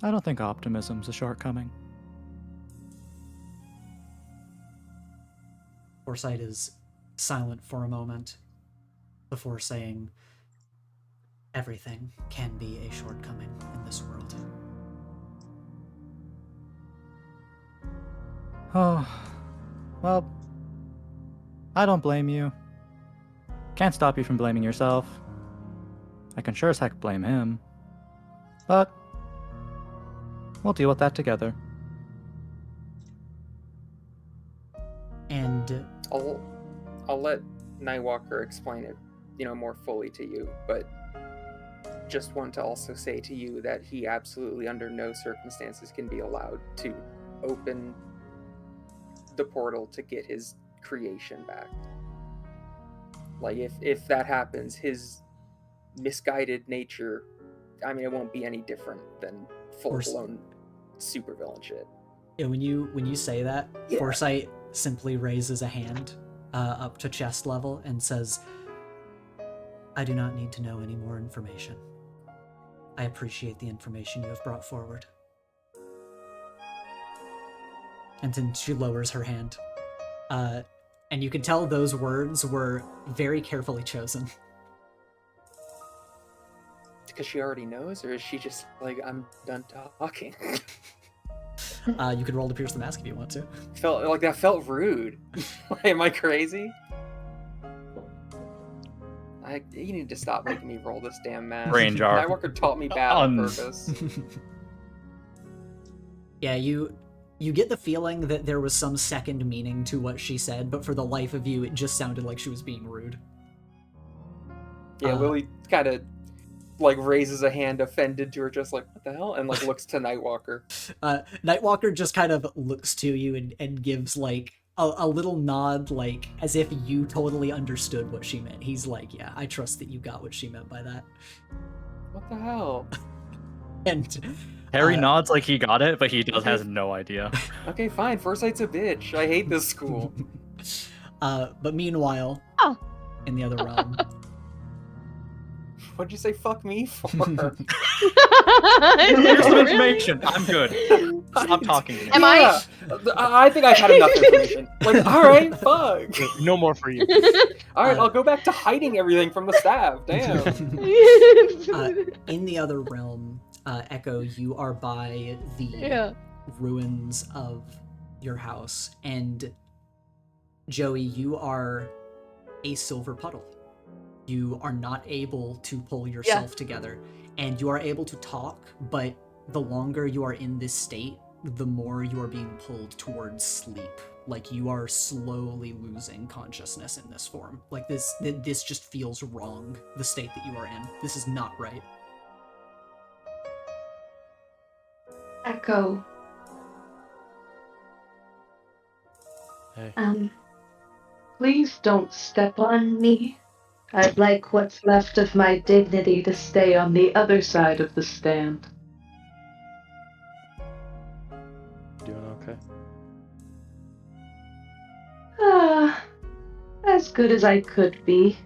I don't think optimism's a shortcoming. Forsyth is silent for a moment before saying, everything can be a shortcoming in this world. Oh, well, I don't blame you. Can't stop you from blaming yourself. I can sure as heck blame him. But we'll deal with that together. And I'll let Nightwalker explain it, more fully to you, but just want to also say to you that he absolutely under no circumstances can be allowed to open the portal to get his creation back. Like, if that happens, his misguided nature, it won't be any different than full-blown supervillain shit. Yeah, when you say that, Yeah. Forsyth simply raises a hand up to chest level and says, I do not need to know any more information. I appreciate the information you have brought forward. And then she lowers her hand. And you can tell those words were very carefully chosen. Because she already knows, or is she just like, I'm done talking? You could roll to pierce the mask if you want to. That felt rude. Am I crazy? You need to stop making me roll this damn mask. Brain jar. Nightwalker taught me bad on purpose. Yeah, you get the feeling that there was some second meaning to what she said, but for the life of you, it just sounded like she was being rude. Yeah, Lily kind of raises a hand offended to her, just like, what the hell? And looks to Nightwalker. Nightwalker just kind of looks to you and gives a little nod, as if you totally understood what she meant. He's like, yeah, I trust that you got what she meant by that. What the hell? And Harry nods like he got it, but he has no idea. Okay, fine. Forsyth's a bitch. I hate this school. But meanwhile, in the other realm, What'd you say fuck me for? Here's some information. I'm good. Stop talking to me. Am Yeah, I think I've had enough information. Alright, fuck. No more for you. Alright, I'll go back to hiding everything from the staff. Damn. in the other realm, Echo, you are by the ruins of your house, and Joey, you are a silver puddle. You are not able to pull yourself together, and you are able to talk, but the longer you are in this state, the more you are being pulled towards sleep. You are slowly losing consciousness in this form. This just feels wrong, the state that you are in. This is not right. Echo. Hey. Please don't step on me. I'd like what's left of my dignity to stay on the other side of the stand. Doing okay? As good as I could be.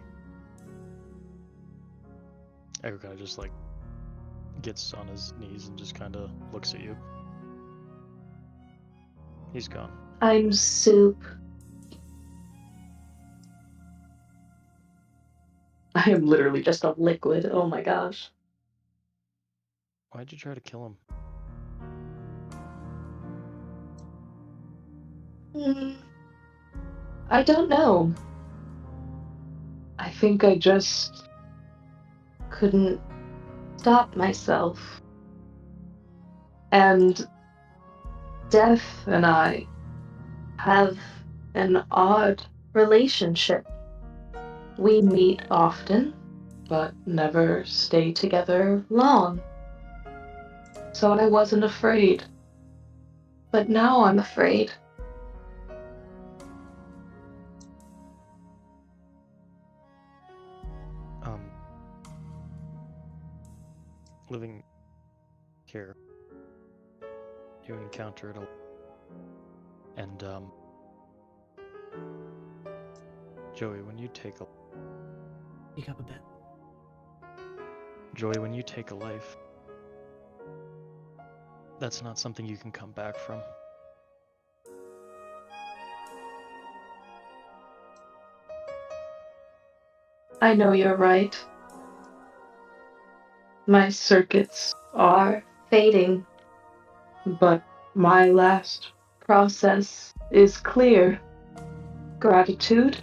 Echo kind of just gets on his knees and just kind of looks at you. He's gone. I'm soup. I am literally just a liquid. Oh my gosh. Why'd you try to kill him? I don't know. I think I just couldn't stop myself. And Death and I have an odd relationship. We meet often, but never stay together long. So I wasn't afraid. But now I'm afraid. Living here, you encounter it a lot. And, Joey, when you take a... Speak up a bit. Joey, when you take a life, that's not something you can come back from. I know you're right. My circuits are fading, but my last process is clear. Gratitude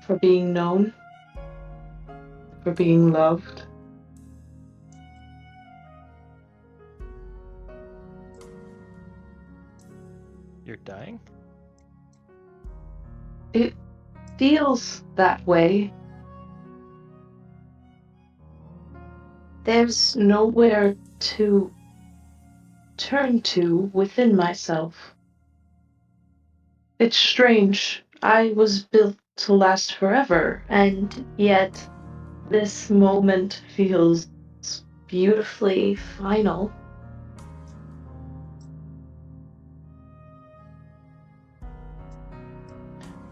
for being known, for being loved. You're dying? It feels that way. There's nowhere to turn to within myself. It's strange. I was built to last forever, and yet this moment feels beautifully final.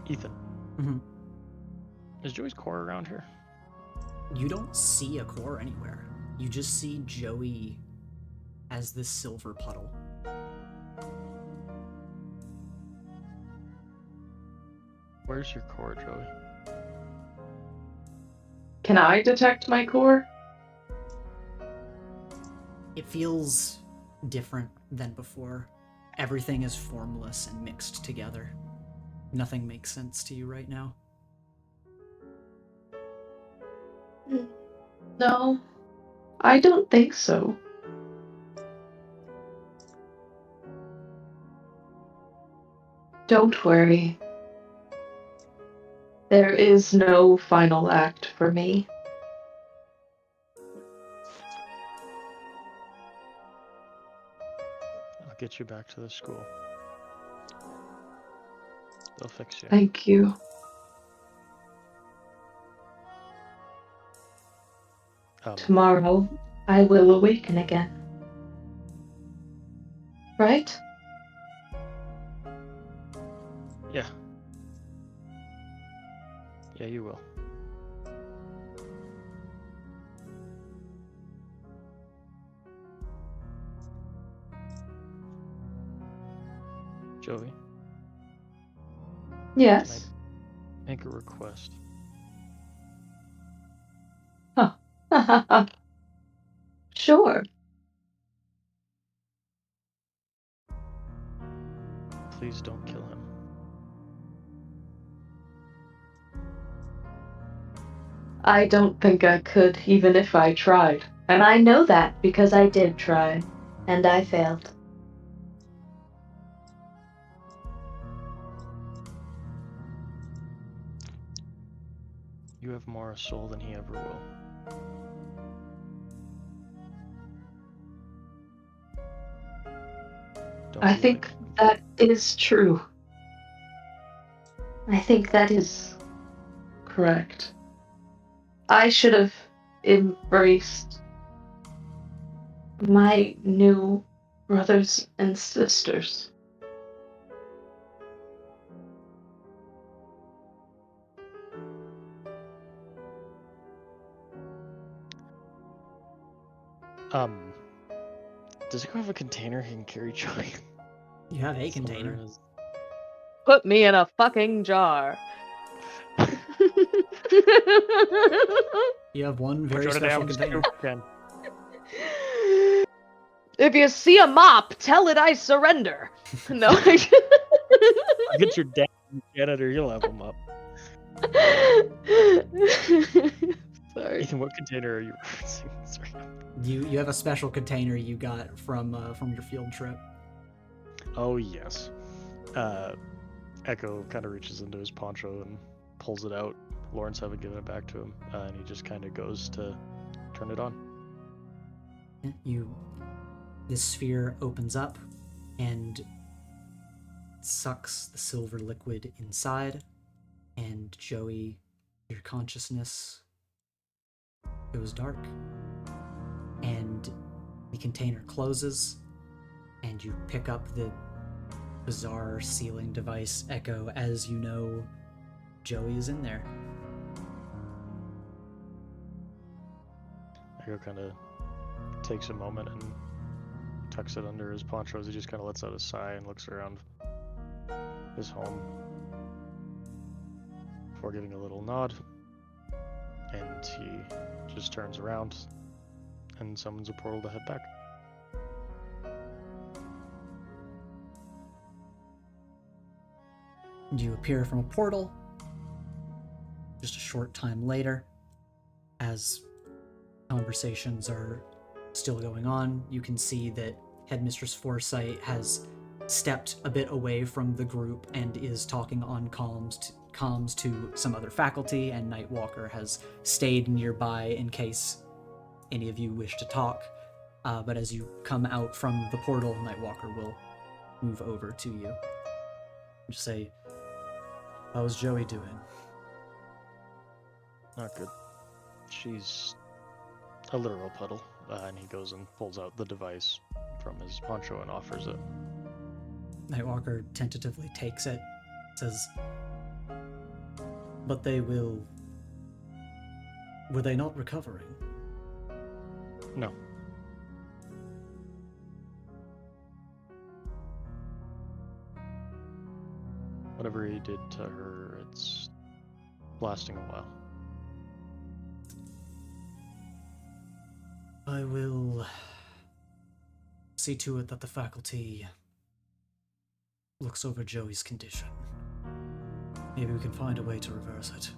Ethan. Mhm. Is Joey's core around here? You don't see a core anywhere. You just see Joey as this silver puddle. Where's your core, Joey? Can I detect my core? It feels different than before. Everything is formless and mixed together. Nothing makes sense to you right now. No, I don't think so. Don't worry. There is no final act for me. I'll get you back to the school. They'll fix you. Thank you. Tomorrow, I will awaken again. Right? Yeah. Yeah, you will. Joey, Yes. make a request. Sure. Please don't kill him. I don't think I could, even if I tried. And I know that because I did try. And I failed. You have more soul than he ever will. I think that is true. I think that is correct. I should have embraced my new brothers and sisters. Does it have a container he can carry Joey? You have a container. Put me in a fucking jar. You have one very special container. If you see a mop, tell it I surrender. No. I'll get your dad and janitor, he'll have him up. Sorry. Ethan, what container are you referencing? Sorry. You have a special container you got from your field trip. Oh yes. Echo kind of reaches into his poncho and pulls it out. Lawrence haven't given it back to him, and he just kind of goes to turn it on. This sphere opens up and sucks the silver liquid inside, and Joey, your consciousness goes dark, and the container closes, and you pick up the bizarre sealing device, Echo, as you know Joey is in there. Echo kind of takes a moment and tucks it under his poncho as he just kind of lets out a sigh and looks around his home before giving a little nod, and he just turns around and summons a portal to head back. You appear from a portal just a short time later. As conversations are still going on, you can see that Headmistress Foresight has stepped a bit away from the group and is talking on comms to some other faculty, and Nightwalker has stayed nearby in case any of you wish to talk. But as you come out from the portal, Nightwalker will move over to you. Just say, "How's Joey doing?" Not good. She's a literal puddle, and he goes and pulls out the device from his poncho and offers it. Nightwalker tentatively takes it, says, "But they will... Were they not recovering?" No. Whatever he did to her, it's lasting a while. I will see to it that the faculty looks over Joey's condition. Maybe we can find a way to reverse it.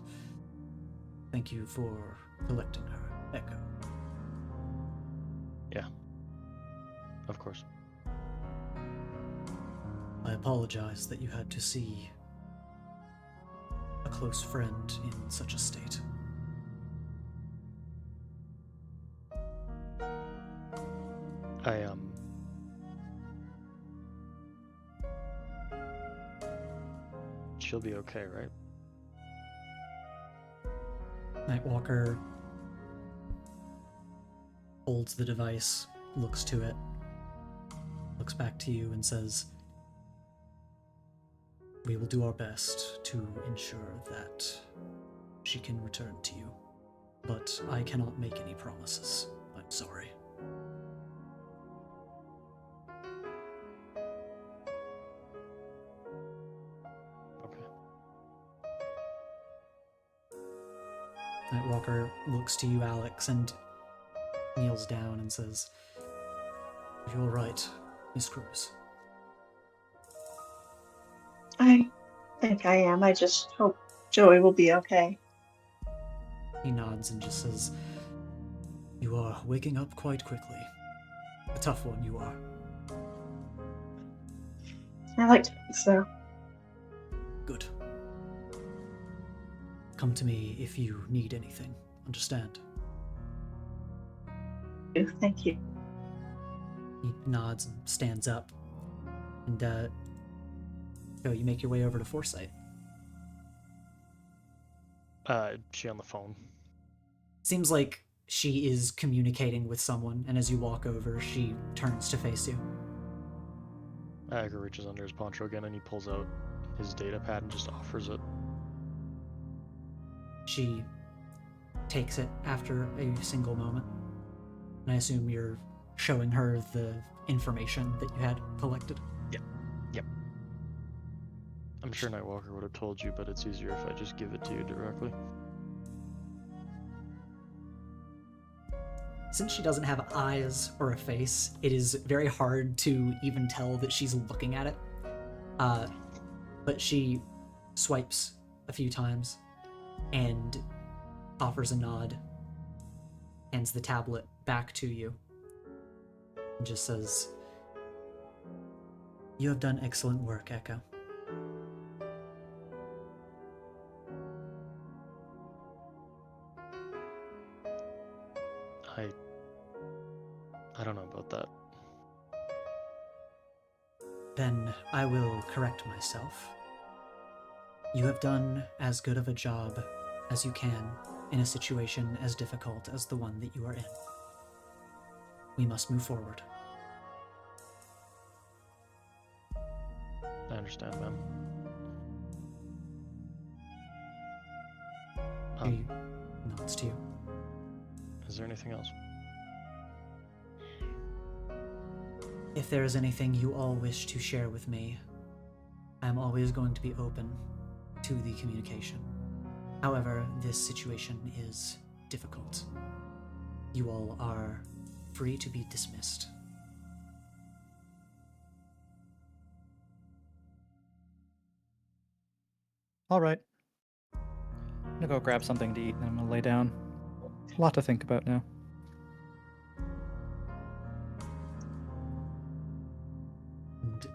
Thank you for collecting her, Echo. Yeah. Of course. I apologize that you had to see a close friend in such a state. She'll be okay, right? Nightwalker holds the device, looks to it, looks back to you and says, "We will do our best to ensure that she can return to you, but I cannot make any promises. I'm sorry." Nightwalker looks to you, Alex, and kneels down and says, "You're right, Miss Cruz." I think I am. I just hope Joey will be okay. He nods and just says, "You are waking up quite quickly. A tough one you are." I like to think so. Good. Come to me if you need anything. Understand? Thank you. He nods and stands up. And, you make your way over to Foresight. She on the phone? Seems like she is communicating with someone, and as you walk over, she turns to face you. Agar reaches under his poncho again and he pulls out his data pad and just offers it. She takes it after a single moment, and I assume you're showing her the information that you had collected. Yep. I'm sure Nightwalker would have told you, but it's easier if I just give it to you directly. Since she doesn't have eyes or a face, it is very hard to even tell that she's looking at it. But she swipes a few times and offers a nod hands the tablet back to you, and just says, "You have done excellent work, Echo." I don't know about that. Then I will correct myself. You have done as good of a job as you can in a situation as difficult as the one that you are in. We must move forward. I understand, ma'am. He nods to you. Is there anything else? If there is anything you all wish to share with me, I am always going to be open to the communication. However, this situation is difficult. You all are free to be dismissed. All right. I'm gonna go grab something to eat and I'm gonna lay down. A lot to think about now. And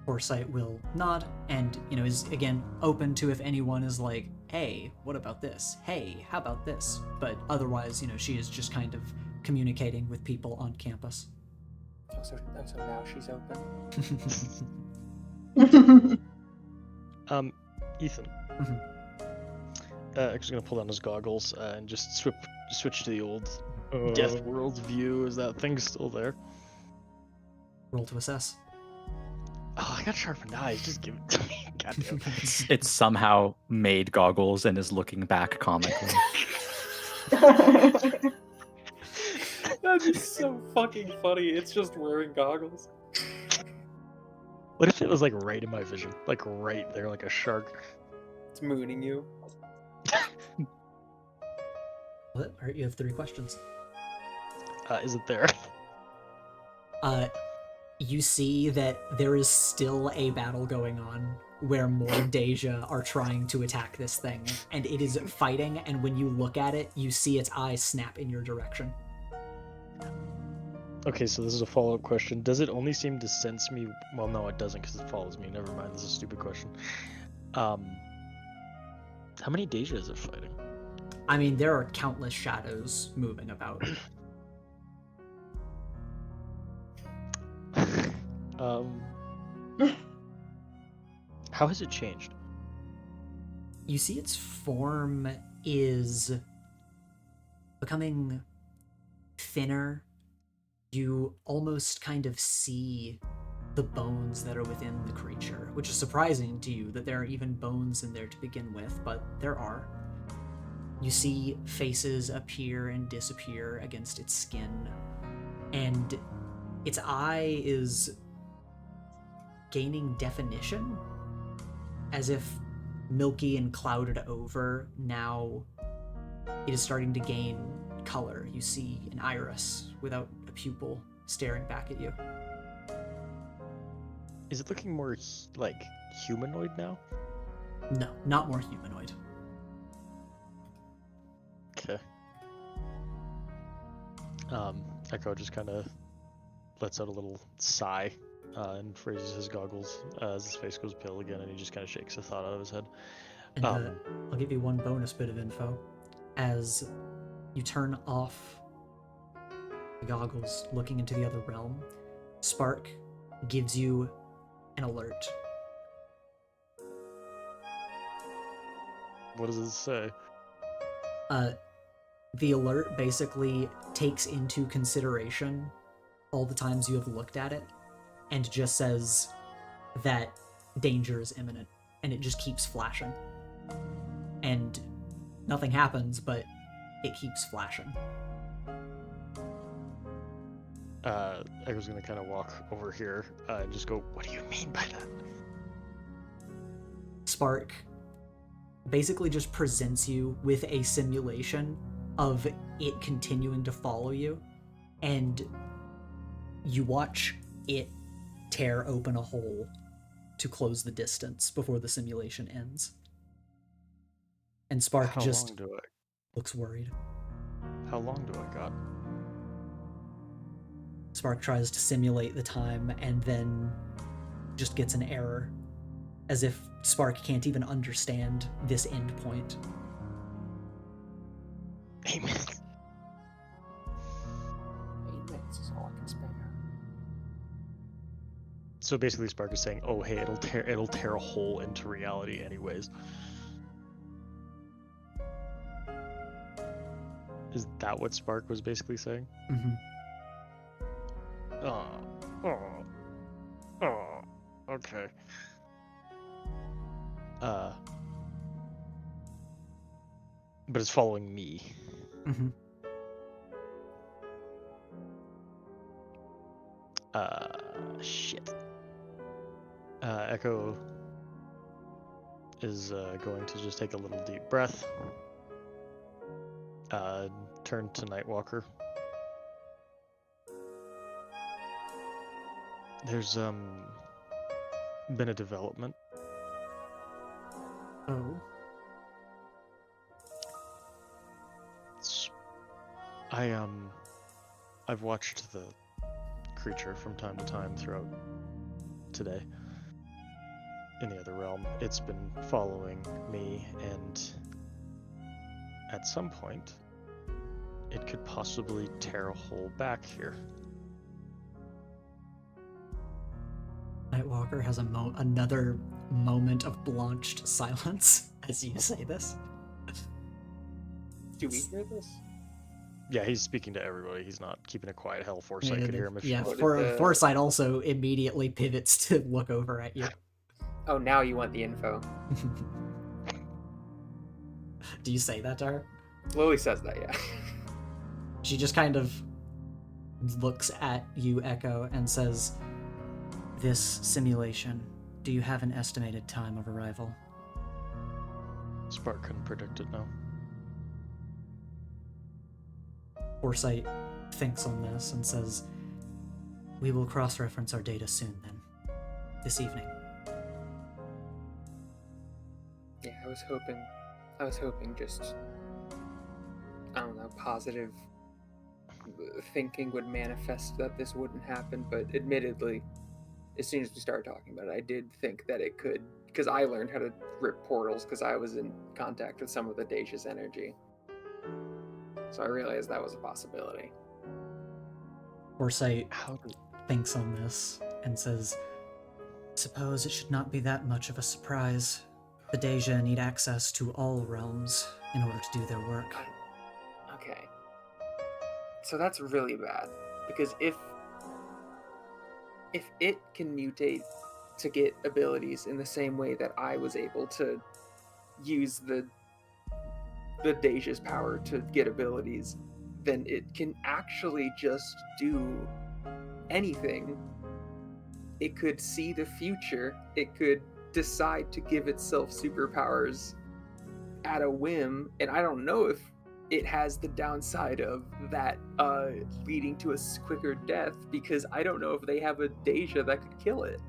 Foresight will nod and, is again open to if anyone is like, hey, what about this? Hey, how about this? But otherwise, she is just kind of communicating with people on campus. So now she's open. Ethan. Mhm. Actually gonna pull down his goggles and just switch to the old Death World view. Is that thing still there? Roll to assess. Oh, I got sharpened eyes. Just give it to me. Goddamn. It's somehow made goggles and is looking back comically. That'd be so fucking funny. It's just wearing goggles. What if it was like right in my vision, like right there, like a shark? It's mooning you. All right, you have 3 questions. Is it there? You see that there is still a battle going on where more Deja are trying to attack this thing, and it is fighting, and when you look at it, you see its eyes snap in your direction. Okay, so this is a follow-up question. Does it only seem to sense me? Well, no, it doesn't, because it follows me. Never mind, this is a stupid question. How many Deja is it fighting? I mean, there are countless shadows moving about. How has it changed? You see its form is becoming thinner. You almost kind of see the bones that are within the creature, which is surprising to you that there are even bones in there to begin with, but there are. You see faces appear and disappear against its skin, and its eye is gaining definition, as if milky and clouded over. Now it is starting to gain color. You see an iris without a pupil staring back at you. Is it looking more like humanoid now? No, not more humanoid. Okay. Echo just kind of lets out a little sigh and raises his goggles as his face goes pale again, and he just kind of shakes the thought out of his head. And I'll give you one bonus bit of info. As you turn off the goggles, looking into the other realm, Spark gives you an alert. What does it say? The alert basically takes into consideration all the times you have looked at it, and just says that danger is imminent, and it just keeps flashing. And nothing happens, but it keeps flashing. Echo's gonna kind of walk over here and just go, "What do you mean by that?" Spark basically just presents you with a simulation of it continuing to follow you, and you watch it tear open a hole to close the distance before the simulation ends. And Spark How just long do looks worried. How long do I got? Spark tries to simulate the time and then just gets an error, as if Spark can't even understand this end point. 8 minutes. 8 minutes is all I can spare. So basically, Spark is saying, "Oh, hey, it'll tear a hole into reality, anyways." Is that what Spark was basically saying? Mm-hmm. Okay. But it's following me. Mm-hmm. Shit. Echo is going to just take a little deep breath. Turn to Nightwalker. There's been a development. Oh. I've watched the creature from time to time throughout today in the other realm. It's been following me, and at some point it could possibly tear a hole back here. Nightwalker has another moment of blanched silence as you say this. Do we hear this? Yeah, he's speaking to everybody. He's not keeping a quiet. Hell, Foresight could hear him if she Yeah, wanted. Foresight also immediately pivots to look over at you. Oh, now you want the info. Do you say that to her? Lily says that, yeah. She just kind of looks at you, Echo, and says, "This simulation, do you have an estimated time of arrival?" Spark couldn't predict it, no. Foresight thinks on this and says, "We will cross-reference our data soon then. This evening." Yeah, I was hoping just, I don't know, positive thinking would manifest that this wouldn't happen, but admittedly, as soon as we started talking about it, I did think that it could, because I learned how to rip portals because I was in contact with some of the Dacia's energy. So I realized that was a possibility. Foresight thinks on this and says, "Suppose it should not be that much of a surprise. The Dacia need access to all realms in order to do their work." Okay. So that's really bad, because if it can mutate to get abilities in the same way that I was able to use the Dacia's power to get abilities, then it can actually just do anything. It could see the future. It could decide to give itself superpowers at a whim, and I don't know if it has the downside of that leading to a quicker death, because I don't know if they have a Dacia that could kill it.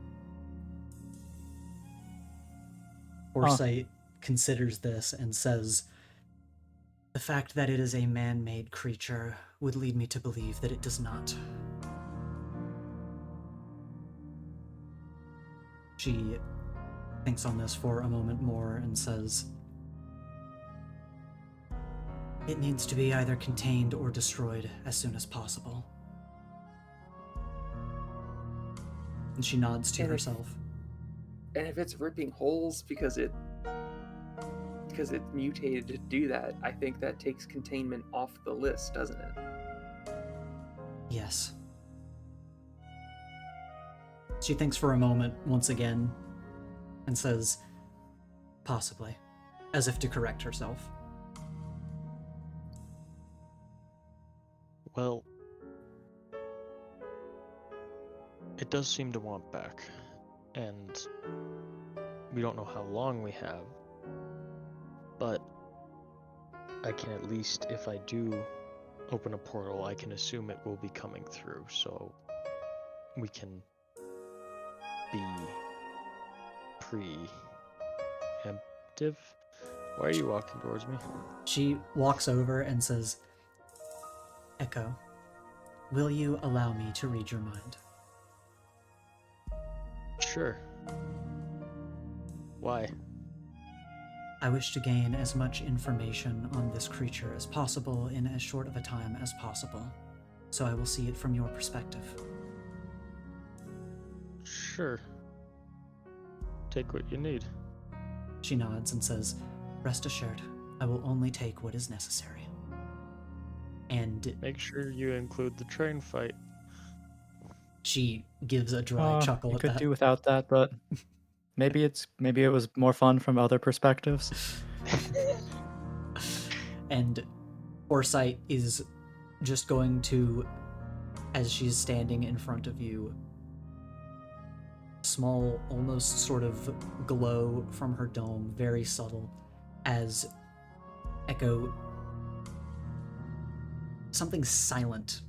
Foresight considers this and says, "The fact that it is a man-made creature would lead me to believe that it does not." She thinks on this for a moment more and says, "It needs to be either contained or destroyed as soon as possible." And she nods to herself. And if it's ripping holes because it mutated to do that, I think that takes containment off the list, doesn't it? Yes. She thinks for a moment once again and says, "Possibly," as if to correct herself. Well, it does seem to want back, and we don't know how long we have, but I can at least, if I do open a portal, I can assume it will be coming through, so we can be preemptive. Why are you walking towards me? She walks over and says, Echo, will you allow me to read your mind? Sure. Why? I wish to gain as much information on this creature as possible in as short of a time as possible, so I will see it from your perspective. Sure. Take what you need. She nods and says, "Rest assured, I will only take what is necessary." And Make sure you include the train fight. she gives a dry chuckle You at could that. do without that, but maybe it was more fun from other perspectives. And Foresight is just going to, as she's standing in front of you, small, almost sort of glow from her dome, very subtle, as Echo, something silent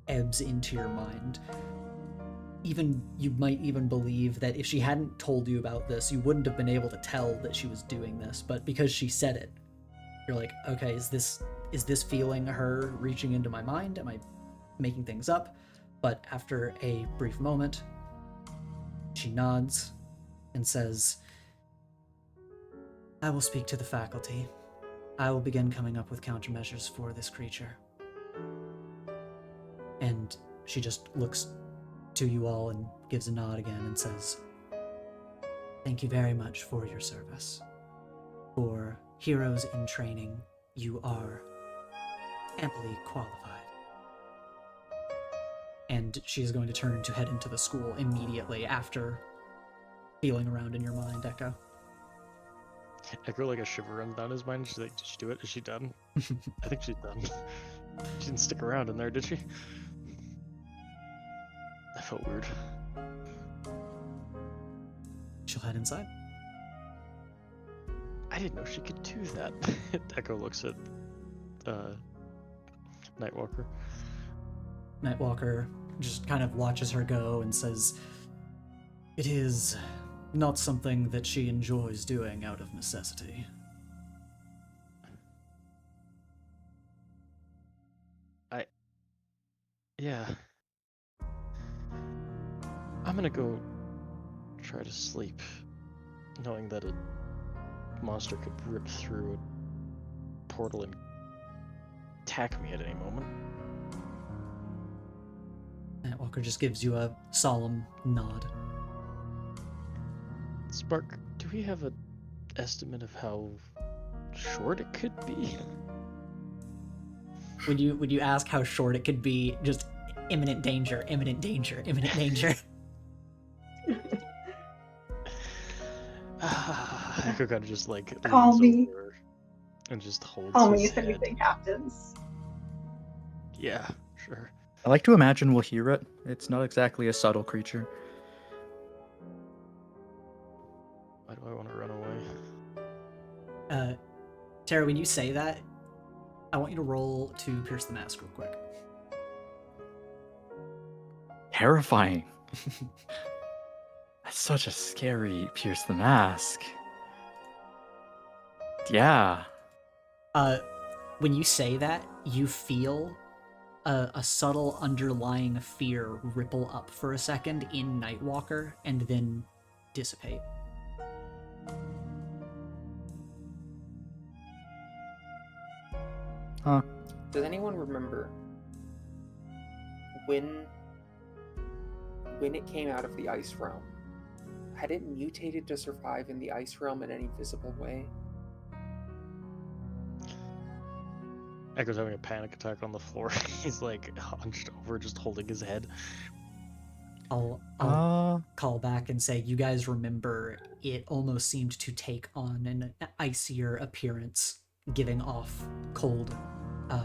ebbs into your mind. You might even believe that if she hadn't told you about this, you wouldn't have been able to tell that she was doing this, but because she said it, you're like, okay, is this feeling her reaching into my mind? Am I making things up? But after a brief moment, she nods and says, "I will speak to the faculty. I will begin coming up with countermeasures for this creature." And she just looks to you all and gives a nod again and says, "Thank you very much for your service. For heroes in training, you are amply qualified." And she's going to turn to head into the school immediately after feeling around in your mind, Echo. Echo, like a shiver runs down his mind. She's like, did she do it? Is she done? I think she's done. She didn't stick around in there, did she? That felt weird. She'll head inside. I didn't know she could do that. Echo looks at Nightwalker. Nightwalker just kind of watches her go and says, "It is not something that she enjoys doing out of necessity." Yeah. I'm gonna go try to sleep, knowing that a monster could rip through a portal and attack me at any moment. Nightwalker just gives you a solemn nod. Spark, do we have an estimate of how short it could be? Would you ask how short it could be? Just imminent danger, imminent danger, imminent danger. Echo kind of just like Call leans me. over and just holds Call me his if head. anything happens. Yeah, sure. I like to imagine we'll hear it. It's not exactly a subtle creature. Why do I want to run away? Tara, when you say that, I want you to roll to pierce the mask real quick. Terrifying. That's such a scary pierce the mask. Yeah. When you say that, you feel a subtle underlying fear ripple up for a second in Nightwalker and then dissipate. Huh. Does anyone remember when it came out of the ice realm? Had it mutated to survive in the ice realm in any visible way? Echo's having a panic attack on the floor. He's like hunched over, just holding his head. I'll call back and say, you guys remember it almost seemed to take on an icier appearance, giving off cold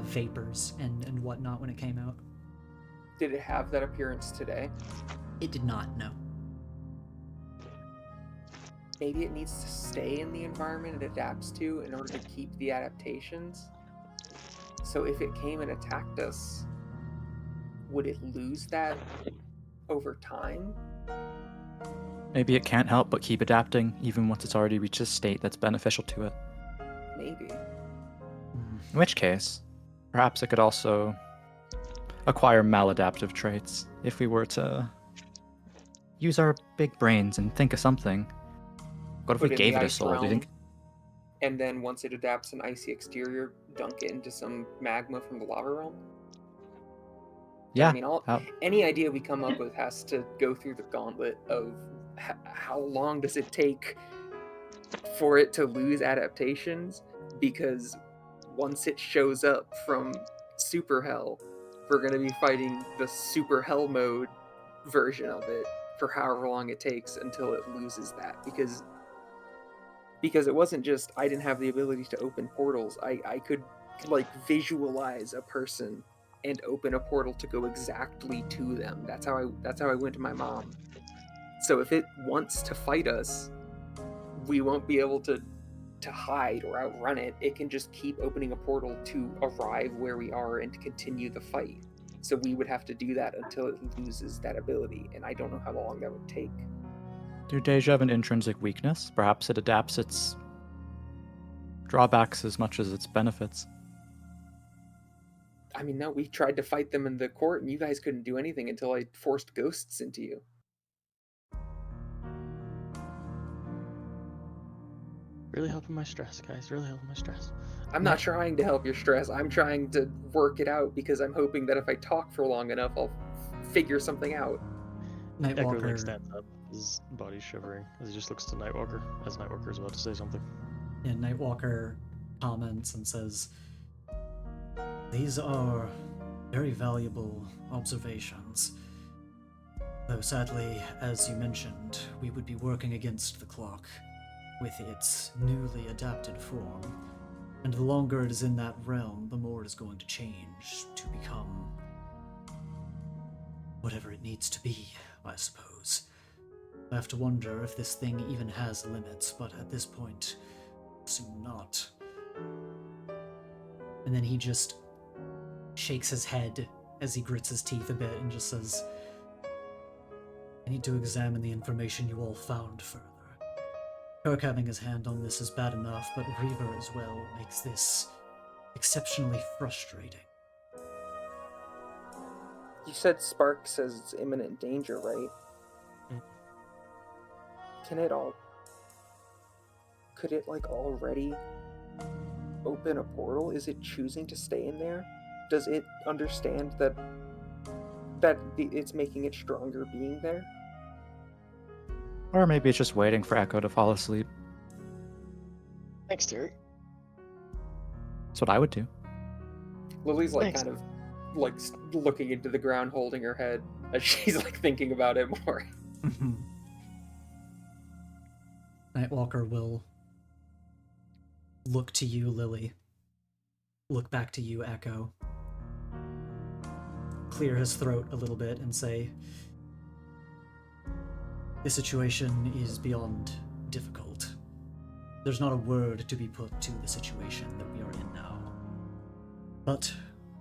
vapors and whatnot when it came out. Did it have that appearance today? It did not, no. Maybe it needs to stay in the environment it adapts to in order to keep the adaptations. So if it came and attacked us, would it lose that over time? Maybe it can't help but keep adapting, even once it's already reached a state that's beneficial to it. Maybe. In which case, Perhaps it could also acquire maladaptive traits if we were to use our big brains and think of something. What if Put we in the gave it a ice soul? Do you realm, think? and then once it adapts an icy exterior, dunk it into some magma from the lava realm? Yeah. I mean, any idea we come up with has to go through the gauntlet of how long does it take for it to lose adaptations, because once it shows up from Super Hell, we're going to be fighting the Super Hell mode version of it for however long it takes until it loses that, because it wasn't just I didn't have the ability to open portals. I could like visualize a person and open a portal to go exactly to them. That's how I went to my mom. So if it wants to fight us, we won't be able to hide or outrun it. It can just keep opening a portal to arrive where we are and to continue the fight. So we would have to do that until it loses that ability, and I don't know how long that would take. Do Deja have an intrinsic weakness? Perhaps it adapts its drawbacks as much as its benefits. I mean, no, we tried to fight them in the court, and you guys couldn't do anything until I forced ghosts into you. Really helping my stress, guys. Really helping my stress. I'm not trying to help your stress. I'm trying to work it out because I'm hoping that if I talk for long enough, I'll figure something out. Echo Nightwalker. like stands up, his body shivering as he just looks to Nightwalker as Nightwalker is about to say something. Yeah, Nightwalker comments and says, "These are very valuable observations. Though sadly, as you mentioned, we would be working against the clock with its newly adapted form. And the longer it is in that realm, the more it is going to change to become whatever it needs to be, I suppose. I have to wonder if this thing even has limits, but at this point, assume not." And then he just shakes his head as he grits his teeth a bit and just says, "I need to examine the information you all found further. Kirk having his hand on this is bad enough, but Reaver as well makes this exceptionally frustrating." You said Spark says it's imminent danger, right? Can it all... Could it, like, already open a portal? Is it choosing to stay in there? Does it understand that it's making it stronger being there? Or maybe it's just waiting for Echo to fall asleep. Thanks, Terry. That's what I would do. Lily's, like, Thanks. kind of, like, looking into the ground, holding her head, as she's, like, thinking about it more. Nightwalker will look to you, Lily. Look back to you, Echo. Clear his throat a little bit and say, "This situation is beyond difficult. There's not a word to be put to the situation that we are in now. But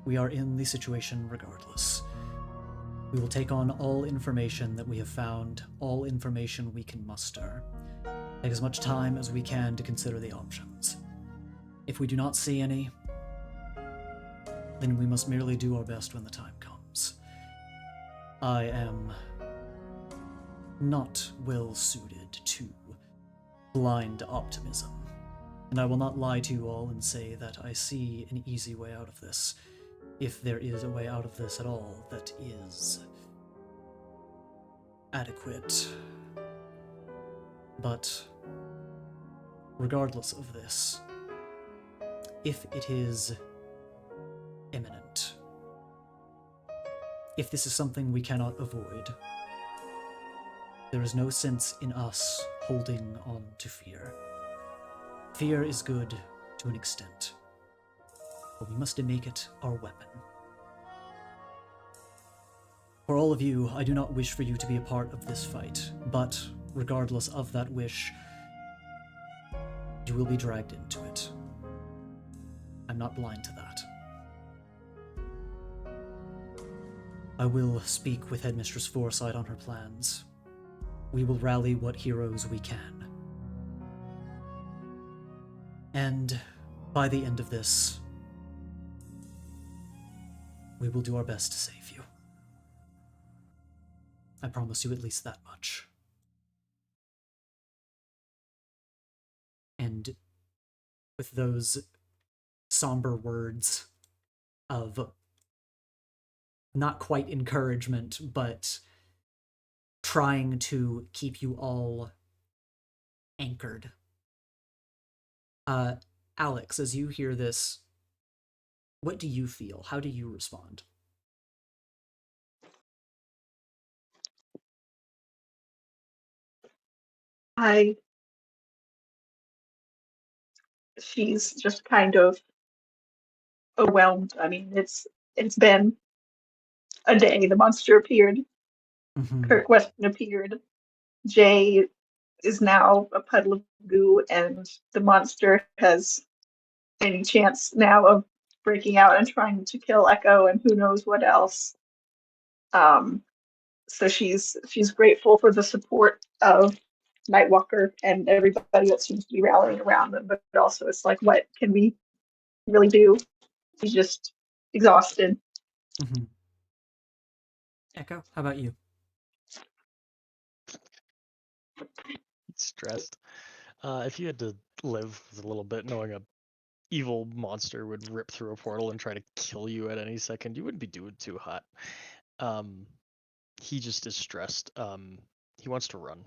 we are in the situation regardless. We will take on all information that we have found, all information we can muster. Take as much time as we can to consider the options. If we do not see any, then we must merely do our best when the time comes. I am not well suited to blind optimism, and I will not lie to you all and say that I see an easy way out of this, if there is a way out of this at all that is adequate. But regardless of this, if it is imminent, if this is something we cannot avoid, there is no sense in us holding on to fear. Fear is good to an extent, but we must make it our weapon. For all of you, I do not wish for you to be a part of this fight, but regardless of that wish, you will be dragged into it. I'm not blind to that. I will speak with Headmistress Foresight on her plans. We will rally what heroes we can. And by the end of this, We will do our best to save you. I promise you at least that much. And with those somber words of not quite encouragement, but trying to keep you all anchored. Alex, as you hear this, what do you feel? How do you respond? She's just kind of overwhelmed. I mean, it's been a day. The monster appeared. Kirk Weston appeared. Jay is now a puddle of goo, and the monster has any chance now of breaking out and trying to kill Echo, and who knows what else. So she's grateful for the support of Nightwalker and everybody that seems to be rallying around them, but also it's like, what can we really do? She's just exhausted. Echo, how about you? Stressed. If you had to live with a little bit, knowing a evil monster would rip through a portal and try to kill you at any second, you wouldn't be doing too hot. He just is stressed. He wants to run.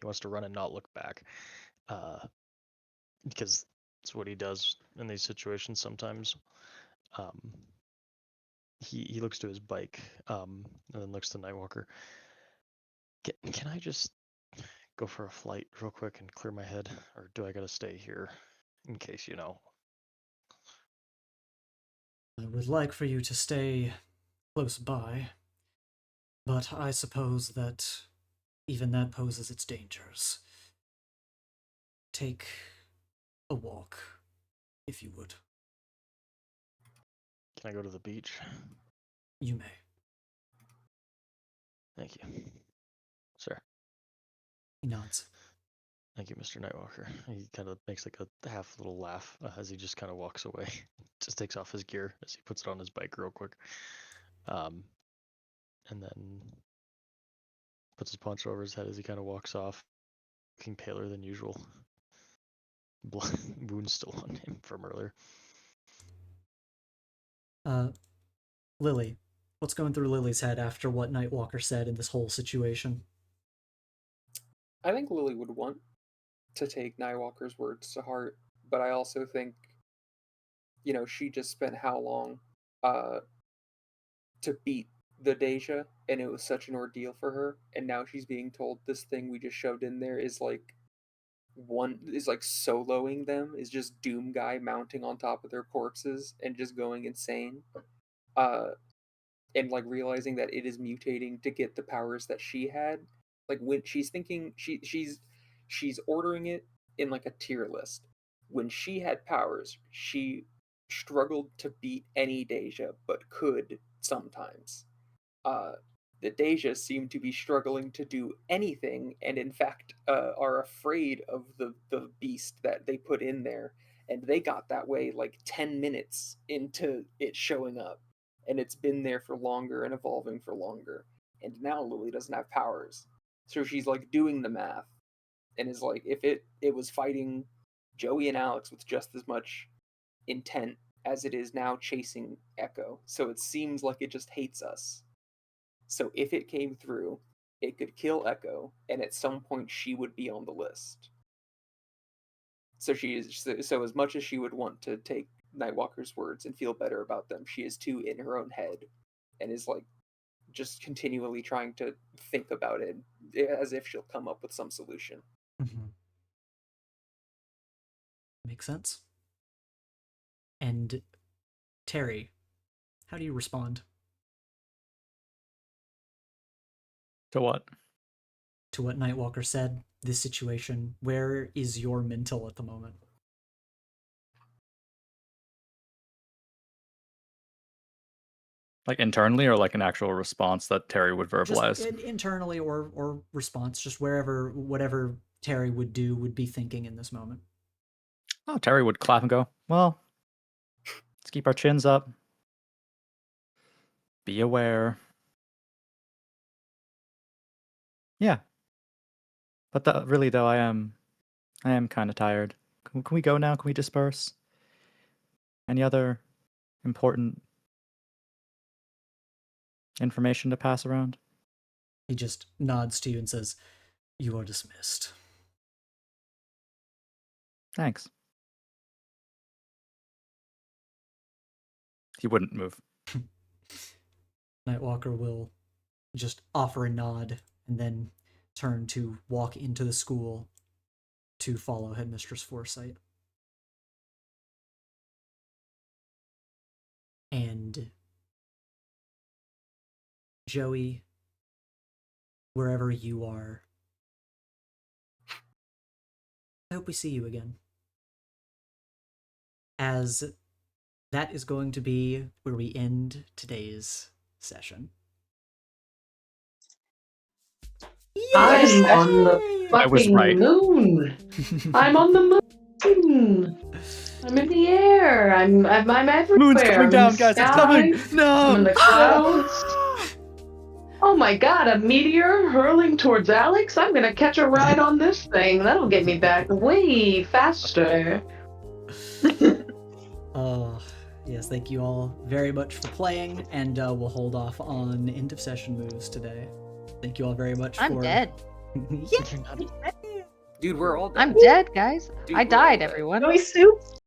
He wants to run and not look back. Because it's what he does in these situations sometimes. He looks to his bike, and then looks to Nightwalker. Can I just go for a flight real quick and clear my head, or do I gotta stay here in case, you know? I would like for you to stay close by, but I suppose that even that poses its dangers. Take a walk, if you would. Can I go to the beach? You may. Thank you, sir. He nods. Thank you, Mr. Nightwalker. He kind of makes like a half little laugh as he just kind of walks away. Just takes off his gear as he puts it on his bike real quick. And then puts his poncho over his head as he kind of walks off, looking paler than usual. Blood wounds still on him from earlier. Lily, what's going through Lily's head after what Nightwalker said in this whole situation? I think Lily would want to take Nightwalker's words to heart, but I also think, she just spent how long to beat the Deja, and it was such an ordeal for her, and now she's being told this thing we just shoved in there is like soloing them, is just Doom Guy mounting on top of their corpses and just going insane. And like realizing that it is mutating to get the powers that she had. Like when she's thinking she's ordering it in like a tier list. When she had powers, she struggled to beat any Deja, but could sometimes. The Deja seem to be struggling to do anything, and in fact are afraid of the beast that they put in there, and they got that way like 10 minutes into it showing up, and it's been there for longer and evolving for longer, and now Lily doesn't have powers, so she's like doing the math, and is like, if it was fighting Joey and Alex with just as much intent as it is now chasing Echo, so it seems like it just hates us. So if it came through, it could kill Echo, and at some point she would be on the list. So so as much as she would want to take Nightwalker's words and feel better about them, she is too in her own head, and is like just continually trying to think about it as if she'll come up with some solution. Makes sense. And Terry, how do you respond? To what? To what Nightwalker said, this situation, where is your mental at the moment? Like internally, or like an actual response that Terry would verbalize? Just internally or response, just whatever Terry would be thinking in this moment. Oh, Terry would clap and go, well, let's keep our chins up. Be aware. Yeah. But really, though, I am kind of tired. Can we go now? Can we disperse? Any other important information to pass around? He just nods to you and says, "You are dismissed." Thanks. He wouldn't move. Nightwalker will just offer a nod and then turn to walk into the school to follow Headmistress Foresight. And Joey, wherever you are, I hope we see you again. As that is going to be where we end today's session. I'm on the I was fucking right. moon. I'm on the moon. I'm in the air. I'm everywhere. Moon's coming I'm in down, the guys. It's sky. coming. No. I'm in the clouds. Oh my god, a meteor hurling towards Alex? I'm gonna catch a ride on this thing. That'll get me back way faster. Yes, thank you all very much for playing, and we'll hold off on end of session moves today. Thank you all very much I'm for... dead. Yeah. Dude, we're all dead. I'm dead, guys. Dude, I we're all died, dead. everyone. Joey soup.